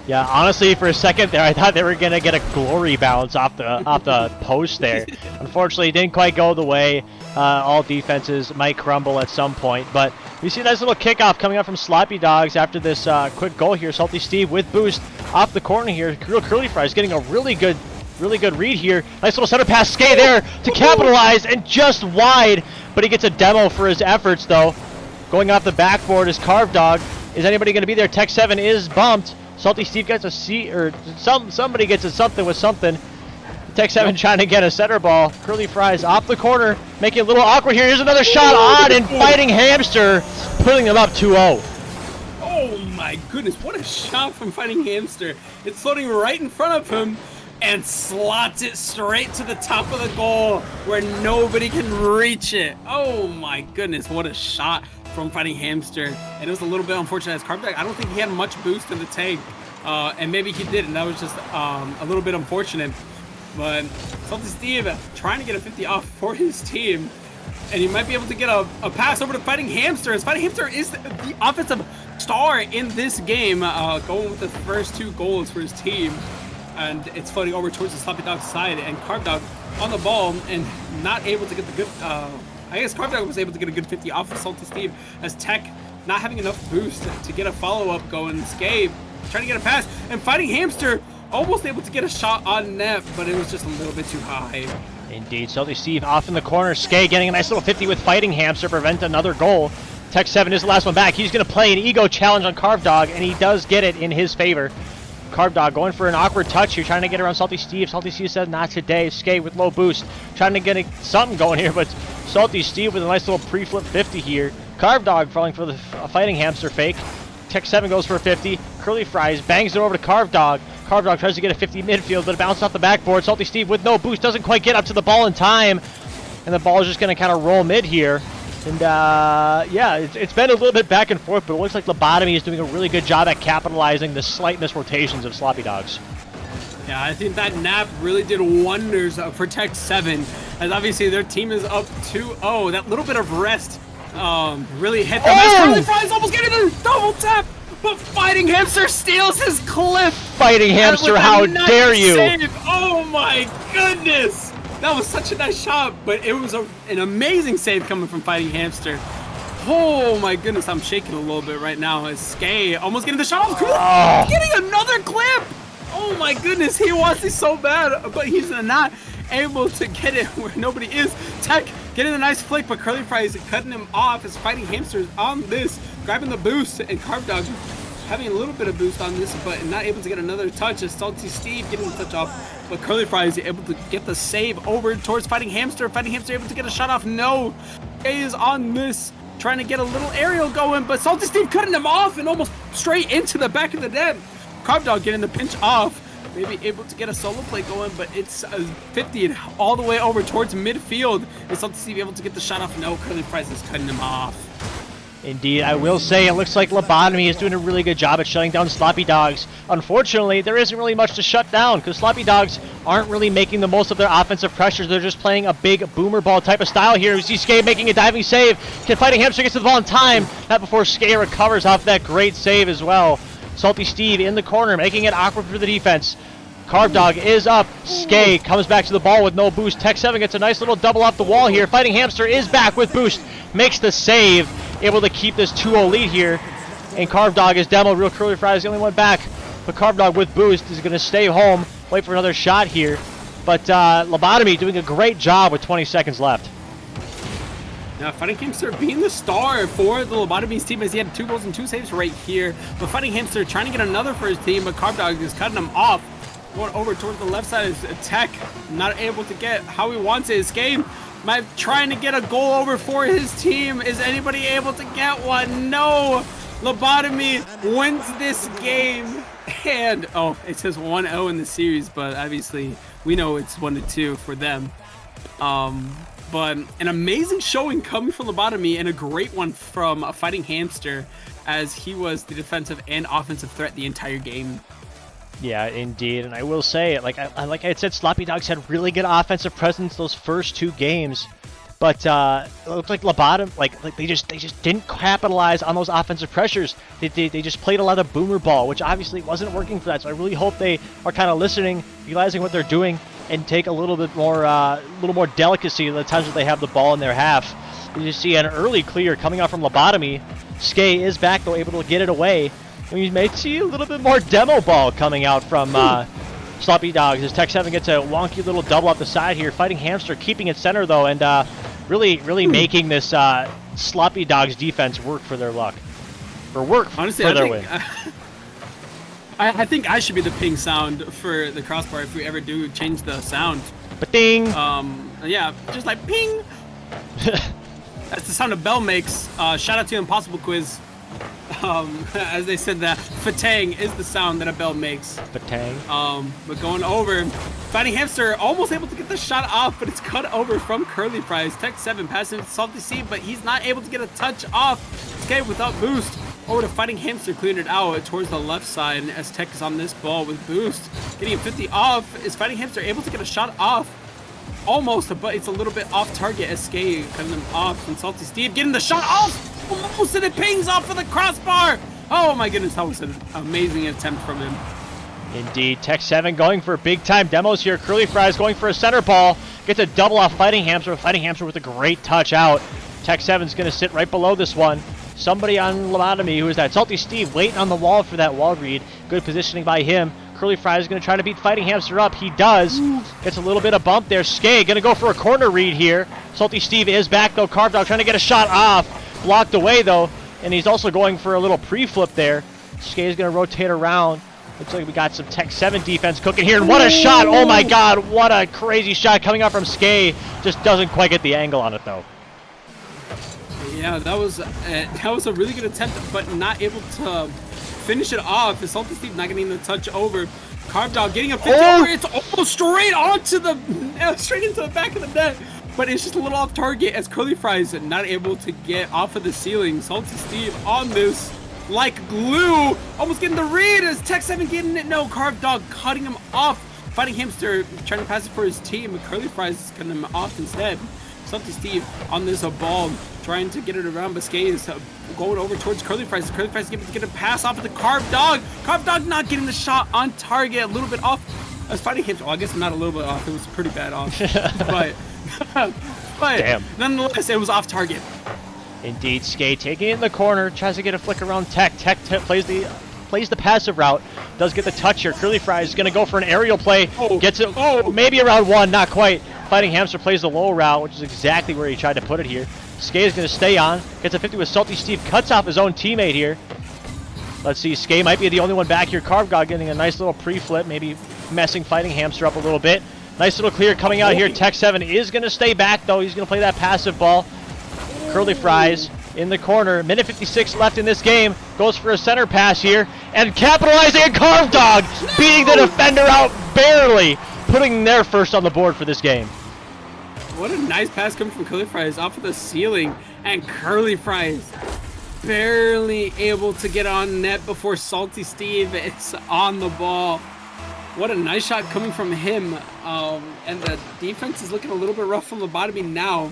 Yeah, honestly, for a second there, I thought they were gonna get a glory bounce off the post there. Unfortunately, it didn't quite go the way. All defenses might crumble at some point, but we see a nice little kickoff coming up from Sloppy Dogs after this quick goal here. Salty Steve with boost off the corner here. Curly Fries getting a really good read here. Nice little center pass, Skate there to capitalize and just wide, but he gets a demo for his efforts though. Going off the backboard is Carved Dog. Is anybody going to be there? Tech 7 is bumped. Salty Steve gets a C, or somebody gets a something with something. Tech 7 trying to get a center ball. Curly Fries off the corner, making it a little awkward here. Here's another shot on, and Fighting Hamster putting them up 2-0. Oh my goodness, what a shot from Fighting Hamster. It's floating right in front of him and slots it straight to the top of the goal where nobody can reach it. Oh my goodness, what a shot from Fighting Hamster. And it was a little bit unfortunate as Carved Dog, I don't think he had much boost in the tank. And maybe he did, and that was just a little bit unfortunate. But Salty Steve trying to get a 50 off for his team. And he might be able to get a pass over to Fighting Hamster. As Fighting Hamster is the offensive star in this game, going with the first 2 goals for his team. And it's floating over towards the Sloppy Dog side. And Carb Dog on the ball and not able to get the good... I guess Carb Dog was able to get a good 50 off of Salty Steve, as Tech not having enough boost to get a follow-up going. Skate trying to get a pass, and Fighting Hamster almost able to get a shot on net, but it was just a little bit too high. Indeed, Salty Steve off in the corner. Skay getting a nice little 50 with Fighting Hamster to prevent another goal. Tech 7 is the last one back. He's going to play an ego challenge on Carb Dog, and he does get it in his favor. Carb Dog going for an awkward touch here, trying to get around Salty Steve. Salty Steve says not today. Skay with low boost, trying to get something going here, but Salty Steve with a nice little pre-flip 50 here. Carb Dog falling for the Fighting Hamster fake. Tech 7 goes for a 50. Curly Fries bangs it over to Carb Dog. Carb Dog tries to get a 50 midfield, but it bounces off the backboard. Salty Steve with no boost doesn't quite get up to the ball in time, and the ball is just going to kind of roll mid here. And yeah, it's been a little bit back and forth, but it looks like Lobotomy is doing a really good job at capitalizing the slight misrotations of Sloppy Dogs. Yeah, I think that nap really did wonders for Tech 7, as obviously their team is up 2-0. That little bit of rest really hit them. As Curly Fries almost getting a double tap, but Fighting Hamster steals his clip. Fighting Hamster, how dare you! Save. Oh my goodness! That was such a nice shot, but it was an amazing save coming from Fighting Hamster. Oh my goodness, I'm shaking a little bit right now. As Skay almost getting the shot off. Getting another clip! Oh my goodness, he wants it so bad, but he's not able to get it where nobody is. Tech getting a nice flick, but Curly Fries cutting him off as Fighting Hamster on this, grabbing the boost, and Carb Dog having a little bit of boost on this, but not able to get another touch as Salty Steve getting the touch off, but Curly Fries able to get the save over towards Fighting Hamster. Fighting Hamster able to get a shot off. No, Skay is on this, trying to get a little aerial going, but Salty Steve cutting him off and almost straight into the back of the net. Carb Dog getting the pinch off, maybe able to get a solo play going, but it's 50 all the way over towards midfield. Is Salty Steve able to get the shot off? No, Curly Fries is cutting him off. Indeed, I will say it looks like Lobotomy is doing a really good job at shutting down Sloppy Dogs. Unfortunately, there isn't really much to shut down because Sloppy Dogs aren't really making the most of their offensive pressures. They're just playing a big boomer ball type of style here. We see Skay making a diving save. Can Fighting Hamster gets to the ball in time? Not before Skay recovers off that great save as well. Salty Steve in the corner, making it awkward for the defense. Carb Dog is up. Skay comes back to the ball with no boost. Tech 7 gets a nice little double off the wall here. Fighting Hamster is back with boost. Makes the save. Able to keep this 2-0 lead here. And Carb Dog is demoed. Real Curly Fry is the only one back. But Carb Dog with boost is going to stay home. Wait for another shot here. But Lobotomy doing a great job with 20 seconds left. Now, Fighting Hamster being the star for the Lobotomy's team as he had 2 goals and 2 saves right here. But Fighting Hamster trying to get another for his team, but Carb Dog is cutting him off. Going over towards the left side is Tech, not able to get how he wants it. His game, trying to get a goal over for his team. Is anybody able to get one? No. Lobotomy wins this game. And, oh, it says 1-0 in the series, but obviously we know it's 1-2 for them. But an amazing showing coming from Lobotomy and a great one from Fighting Hamster as he was the defensive and offensive threat the entire game. Yeah, indeed, and I will say, like I said, Sloppy Dogs had really good offensive presence those first 2 games, but it looked like Lobotomy, like they just didn't capitalize on those offensive pressures. They just played a lot of boomer ball, which obviously wasn't working for that. So I really hope they are kind of listening, realizing what they're doing, and take a little more delicacy the times that they have the ball in their half. You see an early clear coming out from Lobotomy. Skay is back though, able to get it away. And you may see a little bit more demo ball coming out from Sloppy Dogs as Tech 7 gets a wonky little double off the side here. Fighting Hamster keeping it center though, and really making this Sloppy Dogs defense work for their luck. Or work honestly, for their win. I think I should be the ping sound for the crossbar if we ever do change the sound. Ba-ding! Yeah, just like ping! That's the sound a bell makes. Shout out to Impossible Quiz. As they said that fatang is the sound that a bell makes. Fatang. But going over, Fighting Hamster almost able to get the shot off, but it's cut over from Curly Fries. Tech 7 passing Salty Steve, but he's not able to get a touch off. Okay, without boost. over to Fighting Hamster, clearing it out towards the left side as Tech is on this ball with boost. Getting a 50 off. Is Fighting Hamster able to get a shot off? Almost, but it's a little bit off target as Skay cutting them off. And Salty Steve getting the shot off! Almost, and it pings off for the crossbar! Oh my goodness, that was an amazing attempt from him. Indeed, Tech 7 going for big time demos here. Curly Fries going for a center ball. Gets a double off Fighting Hamster. Fighting Hamster with a great touch out. Tech 7's going to sit right below this one. Somebody on lobotomy, who is that? Salty Steve waiting on the wall for that wall read. Good positioning by him. Curly Fries is going to try to beat Fighting Hamster up. He does. Gets a little bit of bump there. Skay going to go for a corner read here. Salty Steve is back though. Carved Dog trying to get a shot off. Blocked away though. And he's also going for a little pre-flip there. Skay is going to rotate around. Looks like we got some Tech 7 defense cooking here. And what a shot! Oh my god, what a crazy shot coming up from Skay. Just doesn't quite get the angle on it though. Yeah, that was a really good attempt, but not able to finish it off. Salty Steve not getting the touch over. Carved Dog getting a 50 over. It's almost straight onto the straight into the back of the net. But it's just a little off target as Curly Fries not able to get off of the ceiling. Salty Steve on this like glue. Almost getting the read as Tech 7 getting it. No, Carved Dog cutting him off. Fighting Hamster trying to pass it for his team, but Curly Fries cutting him off instead. Salty Steve on this ball, trying to get it around, but Skay is going over towards Curly Fries. Curly Fries able to get a pass off of the Carved Dog. Carved Dog not getting the shot on target, a little bit off. As Fighting Hamster, well, I guess not a little bit off, it was pretty bad off. but Damn. Nonetheless, it was off target. Indeed, Skay taking it in the corner, tries to get a flick around Tech. Tech plays the passive route, does get the touch here. Curly Fries is going to go for an aerial play, gets it maybe around one, not quite. Fighting Hamster plays the low route, which is exactly where he tried to put it here. Skay is going to stay on, gets a 50 with Salty Steve, cuts off his own teammate here. Let's see, Skay might be the only one back here. Carved Dog getting a nice little pre-flip, maybe messing Fighting Hamster up a little bit. Nice little clear coming out here. Tech 7 is going to stay back though. He's going to play that passive ball. Curly Fries in the corner. Minute 56 left in this game. Goes for a center pass here. And capitalizing on Carved Dog. Beating the defender out barely. Putting their first on the board for this game. What a nice pass coming from Curly Fries off of the ceiling. And Curly Fries barely able to get on net before Salty Steve is on the ball. What a nice shot coming from him. And the defense is looking a little bit rough from lobotomy now.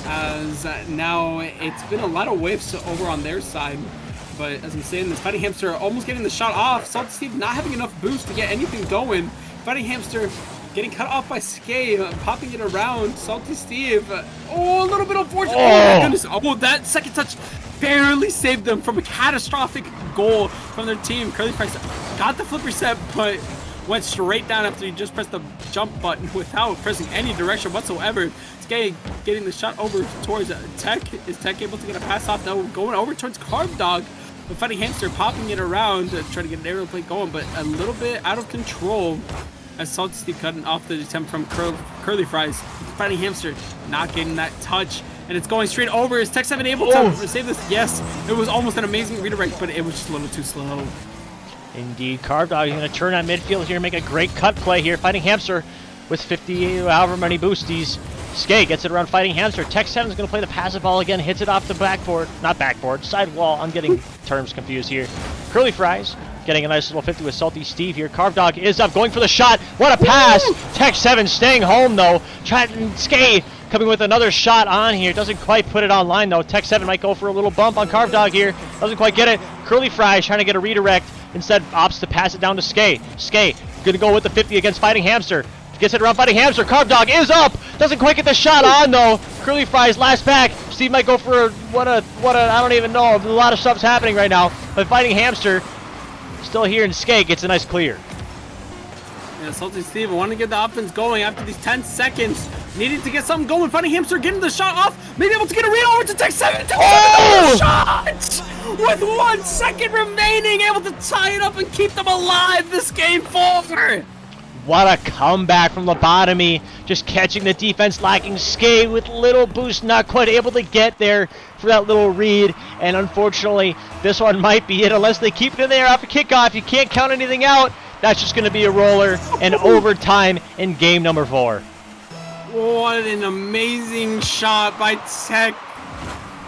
As now it's been a lot of whiffs over on their side. But as I'm saying, this Fighting Hamster almost getting the shot off. Salty Steve not having enough boost to get anything going. Fighting Hamster getting cut off by Skay, popping it around. Salty Steve. Oh, a little bit unfortunate. Oh my goodness. Oh, that second touch barely saved them from a catastrophic goal from their team. Curly Fries got the flip reset, but went straight down after he just pressed the jump button without pressing any direction whatsoever. Skay getting the shot over towards Tech. Is Tech able to get a pass off? No, going over towards Carved Dog. The Fighting Hamster popping it around to try to get an aerial play going, but a little bit out of control as Salty Steve cutting off the attempt from Curly Fries. Fighting Hamster not getting that touch, and it's going straight over. Is Tech 7 able to save this? Yes, it was almost an amazing redirect, but it was just a little too slow. Indeed, Carved Dog is going to turn on midfield here, make a great cut play here. Fighting Hamster with 50, however many boosties. Skay gets it around Fighting Hamster. Tech 7 is going to play the passive ball again, hits it off the backboard, not backboard, side wall. I'm getting terms confused here. Curly Fries getting a nice little 50 with Salty Steve here. Carved Dog is up, going for the shot. What a pass! Tech 7 staying home though. Skay coming with another shot on here. Doesn't quite put it online though. Tech 7 might go for a little bump on Carved Dog here. Doesn't quite get it. Curly Fries trying to get a redirect. Instead opts to pass it down to Skay. Skay gonna go with the 50 against Fighting Hamster. Gets it around Fighting Hamster. Carved Dog is up. Doesn't quite get the shot on though. Curly Fries last back. Steve might go for what a I don't even know. A lot of stuff's happening right now. But Fighting Hamster still here, and Skay gets a nice clear. Yeah, Salty Steve want to get the offense going after these 10 seconds. Needing to get something going. Fighting Hamster getting the shot off. Maybe able to get a read over to Tech 7. Shot! With 1 second remaining, able to tie it up and keep them alive this game forward. What a comeback from lobotomy. Just catching the defense lacking. Skay with little boost, not quite able to get there for that little read. And unfortunately, this one might be it unless they keep it in there after kickoff. You can't count anything out. That's just going to be a roller and overtime in game number 4. What an amazing shot by Tech.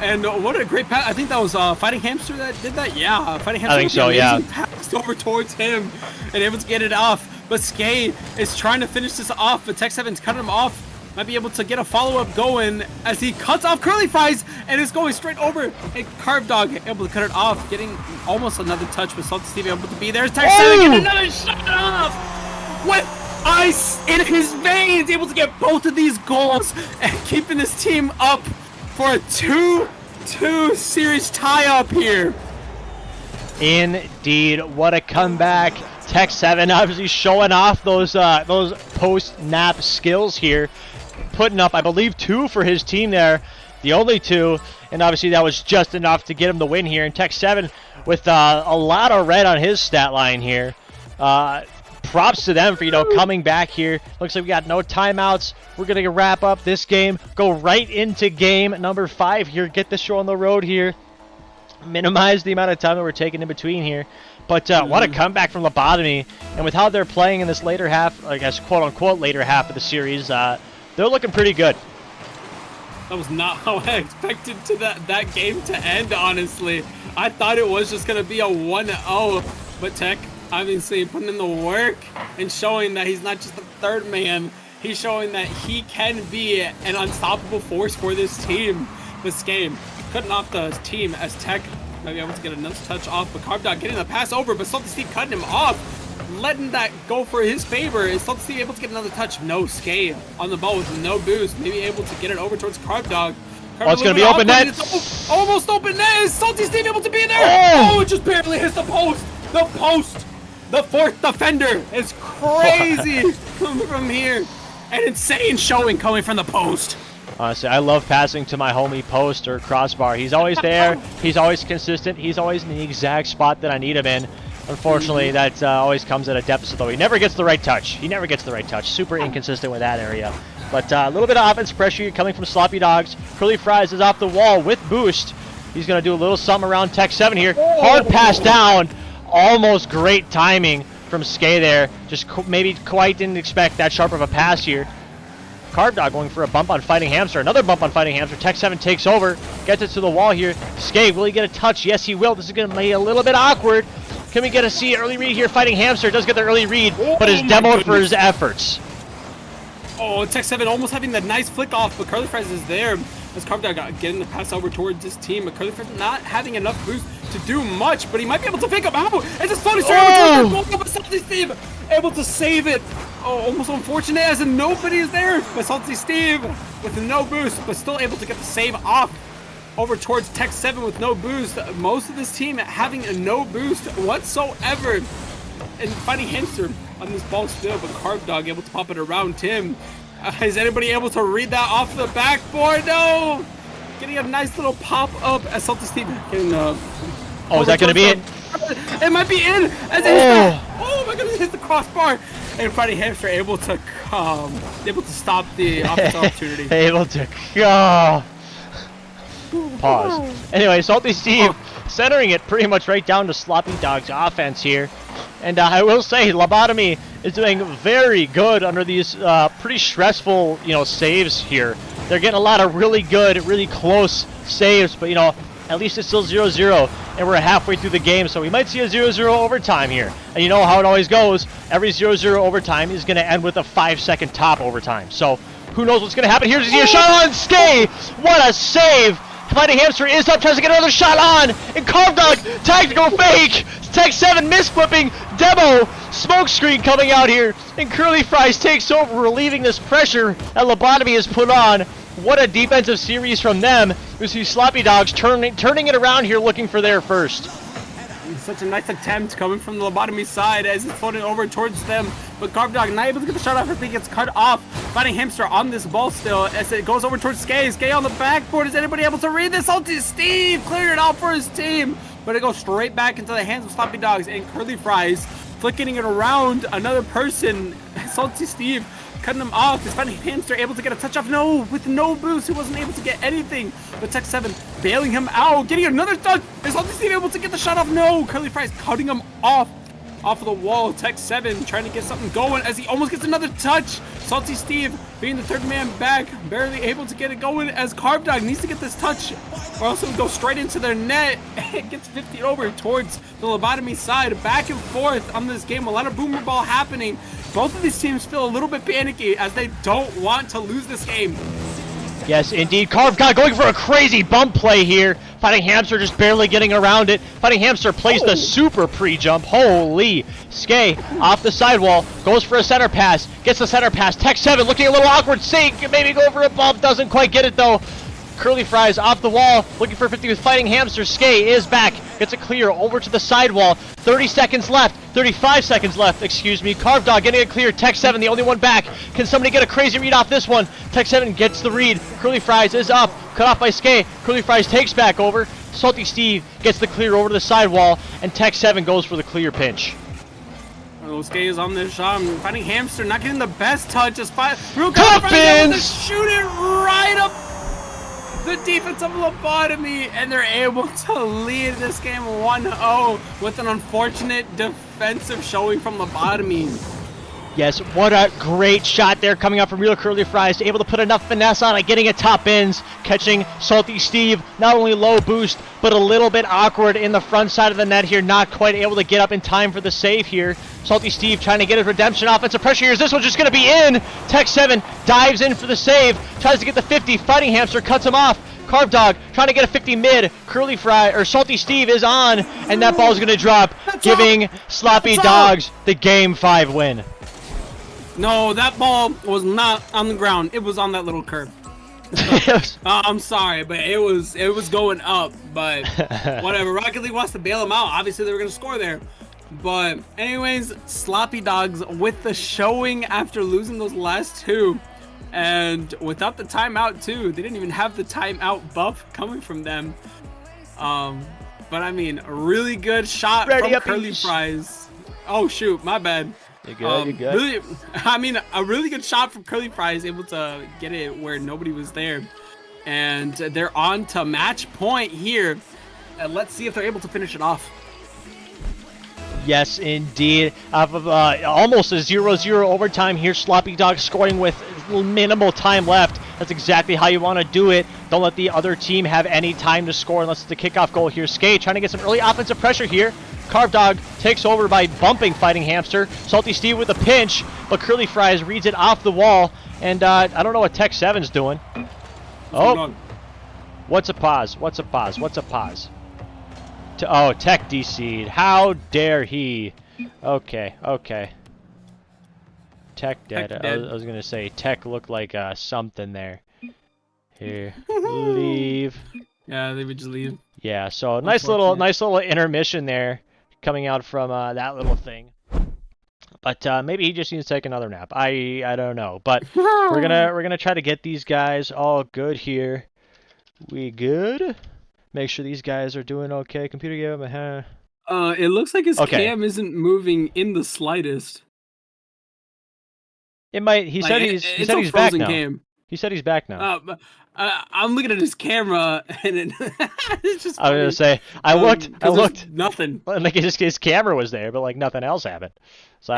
And what a great pass. I think that was Fighting Hamster that did that. Yeah, Fighting Hamster. I think so, yeah. Passed over towards him and able to get it off. But Skay is trying to finish this off, but Tech7's cutting him off. Might be able to get a follow-up going as he cuts off Curly Fries and is going straight over. And Carb Dog able to cut it off, getting almost another touch with Salty Steve able to be there. Tech7 getting another shot off with ice in his veins, able to get both of these goals and keeping his team up for a 2-2 series tie-up here. Indeed, what a comeback. Tech7 obviously showing off those post-nap skills here. Putting up, I believe, 2 for his team there. The only 2. And obviously that was just enough to get him the win here. And Tech7 with a lot of red on his stat line here. Props to them for, coming back here. Looks like we got no timeouts. We're going to wrap up this game. Go right into game number 5 here. Get the show on the road here. Minimize the amount of time that we're taking in between here. But what a comeback from Lobotomy. And with how they're playing in this later half, I guess quote-unquote later half of the series, they're looking pretty good. That was not how I expected that game to end, honestly. I thought it was just going to be a 1-0. But Tech, obviously, putting in the work and showing that he's not just the third man. He's showing that he can be an unstoppable force for this team this game. Cutting off the team as Tech might be able to get another touch off, but Carb Dog getting the pass over, but Salty Steve cutting him off, letting that go for his favor. Is Salty Steve able to get another touch? No. Skay on the ball with no boost, maybe able to get it over towards Carb Dog. Oh, it's going to be open net. Almost open net. Is Salty Steve able to be there? Oh, it just barely hits the post. The post. The fourth defender is crazy coming from here. An insane showing coming from the post. Honestly, I love passing to my homie Post or Crossbar. He's always there. He's always consistent. He's always in the exact spot that I need him in. Unfortunately, that always comes at a deficit, though. He never gets the right touch. He never gets the right touch. Super inconsistent with that area. But a little bit of offense pressure coming from Sloppy Dogs. Curly Fries is off the wall with boost. He's going to do a little something around Tech7 here. Hard pass down. Almost great timing from Skay there. Just maybe quite didn't expect that sharp of a pass here. Carb Dog going for a bump on Fighting Hamster. Another bump on Fighting Hamster. Tech7 takes over. Gets it to the wall here. Skay, will he get a touch? Yes, he will. This is going to be a little bit awkward. Can we get a C early read here? Fighting Hamster does get the early read, but is demoed for his efforts. Oh, Tech7 almost having that nice flick off, but Curly Fries is there. As Carb Dog getting the pass over towards this team, but Curly Fries not having enough boost to do much, but he might be able to pick up out. And just floating straight over towards the goal, but Salty Steve able to save it. Oh, almost unfortunate as in nobody is there. But Salty Steve with no boost, but still able to get the save off over towards Tech7 with no boost. Most of this team having no boost whatsoever. And Fighting Hamster on this ball still, but Carb Dog able to pop it around Tim. Is anybody able to read that off the backboard? No! Getting a nice little pop up as Salty Steve getting oh, is that going to be it? It might be in as it oh my goodness, hits the crossbar. And Fighting Hamster able to stop the offensive opportunity. Able to pause. Anyway, Salty Steve centering it pretty much right down to Sloppy Dog's offense here. And I will say, Lobotomy is doing very good under these pretty stressful, saves here. They're getting a lot of really good, really close saves, but, at least it's still 0-0, and we're halfway through the game, so we might see a 0-0 overtime here. And you know how it always goes. Every 0-0 overtime is going to end with a 5-second top overtime. So who knows what's going to happen. Here's a shot on Skay. What a save. Fighting Hamster is up, tries to get another shot on, and Carb Dog, tactical fake. Tech7 misflipping, demo, smoke screen coming out here, and Curly Fries takes over, relieving this pressure that Lobotomy has put on. What a defensive series from them. We see Sloppy Dogs turning it around here, looking for their first. Such a nice attempt coming from the Lobotomy side as it's floating over towards them. But Carb Dog not able to get the shot off. I think it's cut off. Fighting Hamster on this ball still as it goes over towards Skay. Skay on the backboard. Is anybody able to read this? Salty Steve cleared it out for his team. But it goes straight back into the hands of Sloppy Dogs and Curly Fries. Flicking it around another person. Salty Steve cutting him off. Is Fighting Hamster able to get a touch off? No, with no boost, he wasn't able to get anything. But Tech7 bailing him out, getting another touch. Is Salty Steve able to get the shot off? No, Curly Fries cutting him off. off of the wall. Tech 7 trying to get something going as he almost gets another touch. Salty Steve being the third man back, barely able to get it going as Carb Dog needs to get this touch or else it'll go straight into their net. It gets 50 over towards the lobotomy side. Back and forth on this game. A lot of boomer ball happening. Both of these teams feel a little bit panicky as they don't want to lose this game. Yes, indeed. Carb God going for a crazy bump play here. Fighting Hamster just barely getting around it. Fighting Hamster plays the super pre-jump. Holy. Skay off the sidewall. Goes for a center pass. Gets the center pass. Tech 7 looking a little awkward. Sink. Maybe go for a bump. Doesn't quite get it though. Curly Fries off the wall. Looking for 50 with Fighting Hamster. Skay is back. Gets a clear over to the sidewall. 30 seconds left. 35 seconds left, excuse me. Carb Dog getting it clear. Tech 7, the only one back. Can somebody get a crazy read off this one? Tech 7 gets the read. Curly Fries is up. Cut off by Skay. Curly Fries takes back over. Salty Steve gets the clear over to the sidewall. And Tech 7 goes for the clear pinch. Skay is on this shot. Fighting Hamster not getting the best touch. Just real Cuffins! Shoot it right up the defensive lobotomy, and they're able to lead this game 1-0 with an unfortunate defensive showing from lobotomy. Yes, what a great shot there coming up from Real Curly Fries. Able to put enough finesse on it, getting it top ends, catching Salty Steve. Not only low boost, but a little bit awkward in the front side of the net here. Not quite able to get up in time for the save here. Salty Steve trying to get his redemption offensive pressure here. Is this one just going to be in? Tech 7 dives in for the save. Tries to get the 50. Fighting Hamster cuts him off. Carb Dog trying to get a 50 mid. Curly Fry or Salty Steve is on, and that ball's going to drop, giving Sloppy Dogs the Game 5 win. No, that ball was not on the ground. It was on that little curve. I'm sorry, but it was going up. But whatever. Rocket League wants to bail them out. Obviously, they were going to score there. But anyways, Sloppy Dogs with the showing after losing those last two. And without the timeout, too. They didn't even have the timeout buff coming from them. But, I mean, a really good shot from Curly Fries. Oh, shoot. My bad. You good? You good? Really, I mean, a really good shot from Curly Fries, able to get it where nobody was there. And they're on to match point here. And let's see if they're able to finish it off. Yes, indeed. Off of almost a 0-0 overtime here. Sloppy Dog scoring with minimal time left. That's exactly how you want to do it. Don't let the other team have any time to score unless it's the kickoff goal here. Skate trying to get some early offensive pressure here. Carb Dog takes over by bumping Fighting Hamster. Salty Steve with a pinch, but Curly Fries reads it off the wall. And I don't know what Tech 7's doing. Oh, what's a pause? What's a pause? What's a pause? Oh, Tech DC'd. How dare he? Okay, okay. Tech dead. I was gonna say Tech looked like something there. Here, leave. Yeah, they would just leave. Yeah, so nice little intermission there, coming out from that little thing. But maybe he just needs to take another nap. I don't know. But we're gonna try to get these guys all good here. We good? Make sure these guys are doing okay. Computer gave him a hair. It looks like his cam isn't moving in the slightest. It might. He said he's back now. Cam. He said he's back now. I'm looking at his camera, and it's just. I was gonna say I looked. Nothing. Like his camera was there, but like nothing else happened. So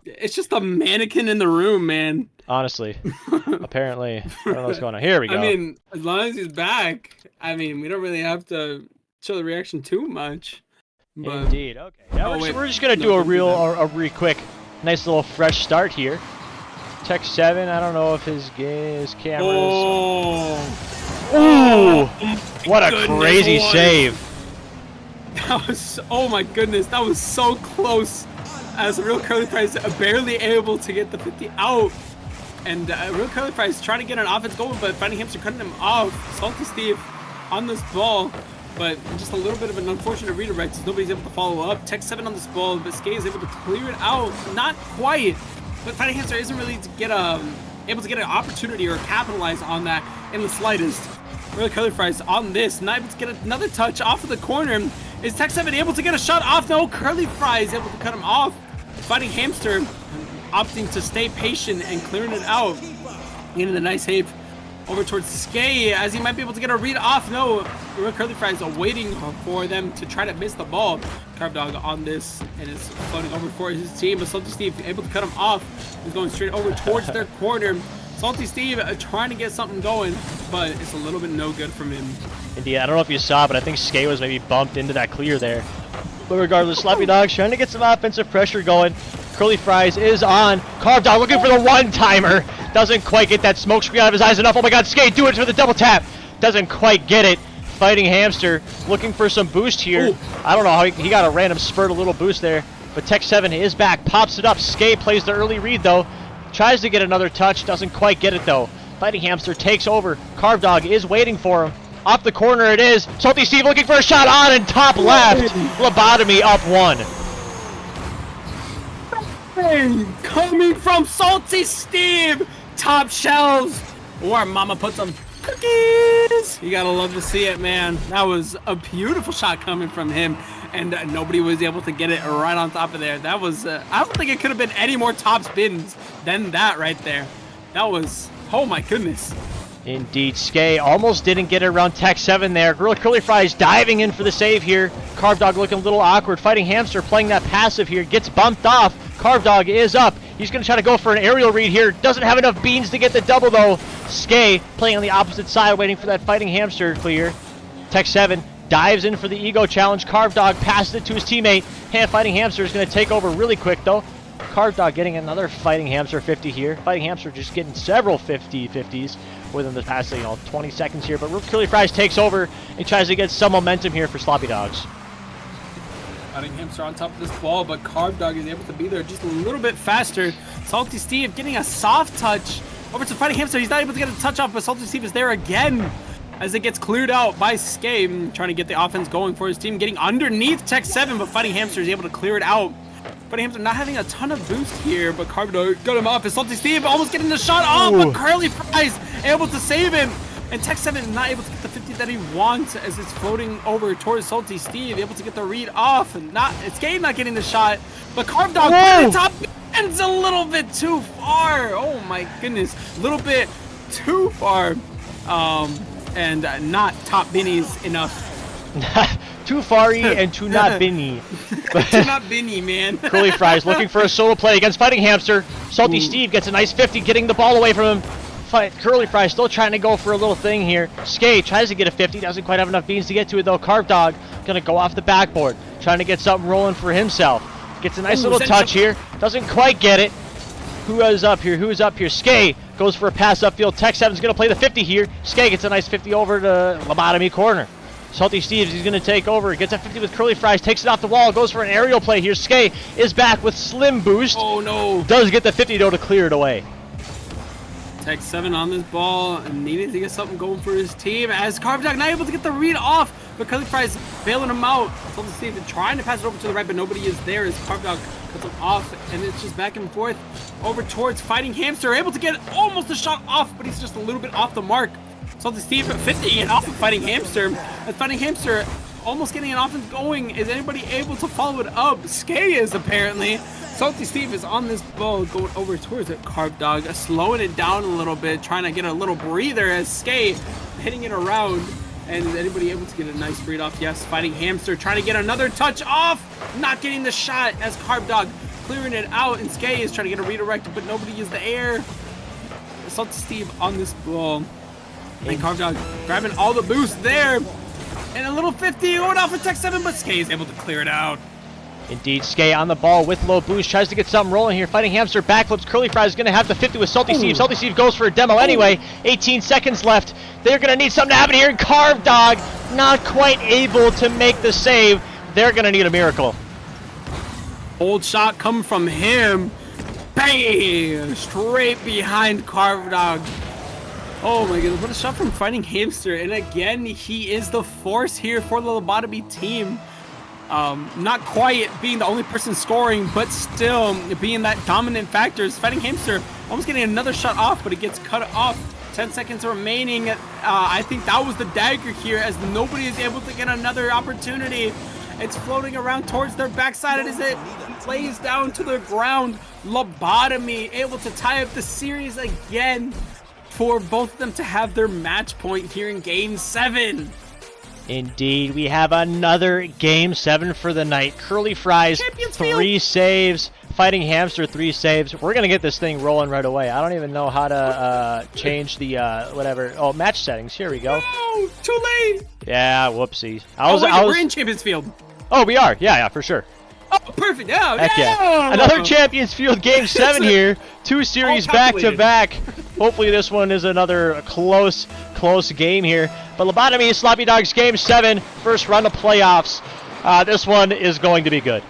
it's just a mannequin in the room, man. Honestly, apparently, I don't know what's going on. Here we go. I mean, as long as he's back, I mean, we don't really have to show the reaction too much. But... Indeed. Okay. Now we're just gonna do a really quick, nice little fresh start here. Tech 7. I don't know if his camera is. Oh! What a crazy save! That was. Oh my goodness! That was so close. As Real Curly Fries barely able to get the 50 out. And Real Curly Fries trying to get an offense going, but Fighting Hamster cutting him off. Salty Steve on this ball, but just a little bit of an unfortunate redirect as nobody's able to follow up. Tech 7 on this ball, but Skay is able to clear it out. Not quite, but Fighting Hamster isn't really able to get an opportunity or capitalize on that in the slightest. Real Curly Fries on this, not able to get another touch off of the corner. Is Tech 7 able to get a shot off? No, Curly Fries able to cut him off. Fighting Hamster opting to stay patient and clearing it out. Getting a nice save over towards Skay as he might be able to get a read off. No, Real Curly Fries are waiting for them to try to miss the ball. Carb Dog on this, and is floating over for his team. But Salty Steve able to cut him off. He's going straight over towards their corner. Salty Steve trying to get something going, but it's a little bit no good from him. Indeed, I don't know if you saw, but I think Skay was maybe bumped into that clear there. But regardless, Sloppy Dogs trying to get some offensive pressure going. Curly Fries is on. Carb Dog looking for the one-timer. Doesn't quite get that smoke screen out of his eyes enough. Oh my god, Skay, do it for the double tap. Doesn't quite get it. Fighting Hamster looking for some boost here. Ooh. I don't know how he got a random spurt, a little boost there. But Tech 7 is back, pops it up. Skay plays the early read though. Tries to get another touch, doesn't quite get it though. Fighting Hamster takes over. Carb Dog is waiting for him. Off the corner it is. Salty Steve looking for a shot on and top left. Lobotomy up 1. Coming from Salty Steve. Top shelves. Or Mama put some cookies. You gotta love to see it, man. That was a beautiful shot coming from him. And nobody was able to get it right on top of there. That was, I don't think it could have been any more top spins than that right there. That was, oh my goodness. Indeed, Skay almost didn't get it around Tech 7 there. Curly Fries diving in for the save here. Carb Dog looking a little awkward. Fighting Hamster playing that passive here. Gets bumped off. Carb Dog is up. He's going to try to go for an aerial read here. Doesn't have enough beans to get the double though. Skay playing on the opposite side, waiting for that Fighting Hamster clear. Tech 7 dives in for the ego challenge. Carb Dog passes it to his teammate. Fighting Hamster is going to take over really quick though. Carb Dog getting another Fighting Hamster 50 here. Fighting Hamster just getting several 50-50s within the past 20 seconds here. But Curly Fries takes over and tries to get some momentum here for Sloppy Dogs. Fighting Hamster on top of this ball, but Carb Dog is able to be there just a little bit faster. Salty Steve getting a soft touch over to Fighting Hamster. He's not able to get a touch off, but Salty Steve is there again as it gets cleared out by Skay, trying to get the offense going for his team, getting underneath Tech 7, but Fighting Hamster is able to clear it out. Fighting Hamster not having a ton of boost here, but Carb Dog got him off. And Salty Steve almost getting the shot off, but Curly Fries able to save him. And Tech 7 not able to get the 50 that he wants as it's floating over towards Salty Steve, able to get the read off, and Skay not getting the shot, but Carb Dog putting the top ends a little bit too far. Oh my goodness, a little bit too far, and not top binnies enough. Too far-y and too not binny. Too not binny, man. Curly Fries looking for a solo play against Fighting Hamster. Salty Steve gets a nice 50, getting the ball away from him. Curly Fries still trying to go for a little thing here. Skay tries to get a 50, doesn't quite have enough beans to get to it though. Carb Dog gonna go off the backboard, trying to get something rolling for himself. Gets a nice little touch here, doesn't quite get it. Who is up here? Skay goes for a pass upfield. Tech 7's gonna play the 50 here. Skay gets a nice 50 over to Lobotomy corner. Salty Steve, he's going to take over. Gets a 50 with Curly Fries, takes it off the wall, goes for an aerial play here. Skay is back with slim boost. Oh no. Does get the 50 though to clear it away. Tech 7 on this ball and needing to get something going for his team as Carb Dog not able to get the read off, but Curly Fries bailing him out. Salty Steve trying to pass it over to the right, but nobody is there as Carb Dog cuts him off, and it's just back and forth over towards Fighting Hamster. Able to get almost a shot off, but he's just a little bit off the mark. Salty Steve 50 and off of Fighting Hamster. As Fighting Hamster almost getting an offense going. Is anybody able to follow it up? Skay is apparently. Salty Steve is on this ball going over towards it. Carb Dog slowing it down a little bit, trying to get a little breather as Skay hitting it around. And is anybody able to get a nice read off? Yes, Fighting Hamster trying to get another touch off. Not getting the shot as Carb Dog clearing it out. And Skay is trying to get a redirect, but nobody is the air. Salty Steve on this ball. And Carb Dog grabbing all the boost there. And a little 50 going off of Tech 7, but Skay is able to clear it out. Indeed, Skay on the ball with low boost, tries to get something rolling here. Fighting Hamster backflips. Curly Fries is going to have the 50 with Salty Steve. Salty Steve goes for a demo anyway. 18 seconds left. They're going to need something to happen here. And Carb Dog not quite able to make the save. They're going to need a miracle. Old shot coming from him. Bang! Straight behind Carb Dog. Oh my goodness, what a shot from Fighting Hamster. And again, he is the force here for the Lobotomy team. Not quite being the only person scoring, but still being that dominant factor. Is Fighting Hamster almost getting another shot off, but it gets cut off. 10 seconds remaining. I think that was the dagger here, as nobody is able to get another opportunity. It's floating around towards their backside as it lays down to the ground. Lobotomy able to tie up the series again for both of them to have their match point here in Game 7. Indeed, we have another Game 7 for the night. Curly Fries, 3 saves. Fighting Hamster, 3 saves. We're going to get this thing rolling right away. I don't even know how to change the whatever. Oh, match settings. Here we go. Oh, too late. Yeah, whoopsie. We're in Champions Field. Oh, we are. Yeah, for sure. Oh, perfect. Yeah, Heck yeah. Another Champions Field Game 7 here. 2 series back-to-back. Hopefully this one is another close game here. But Lobotomy Sloppy Dogs Game 7, first round of playoffs. This one is going to be good.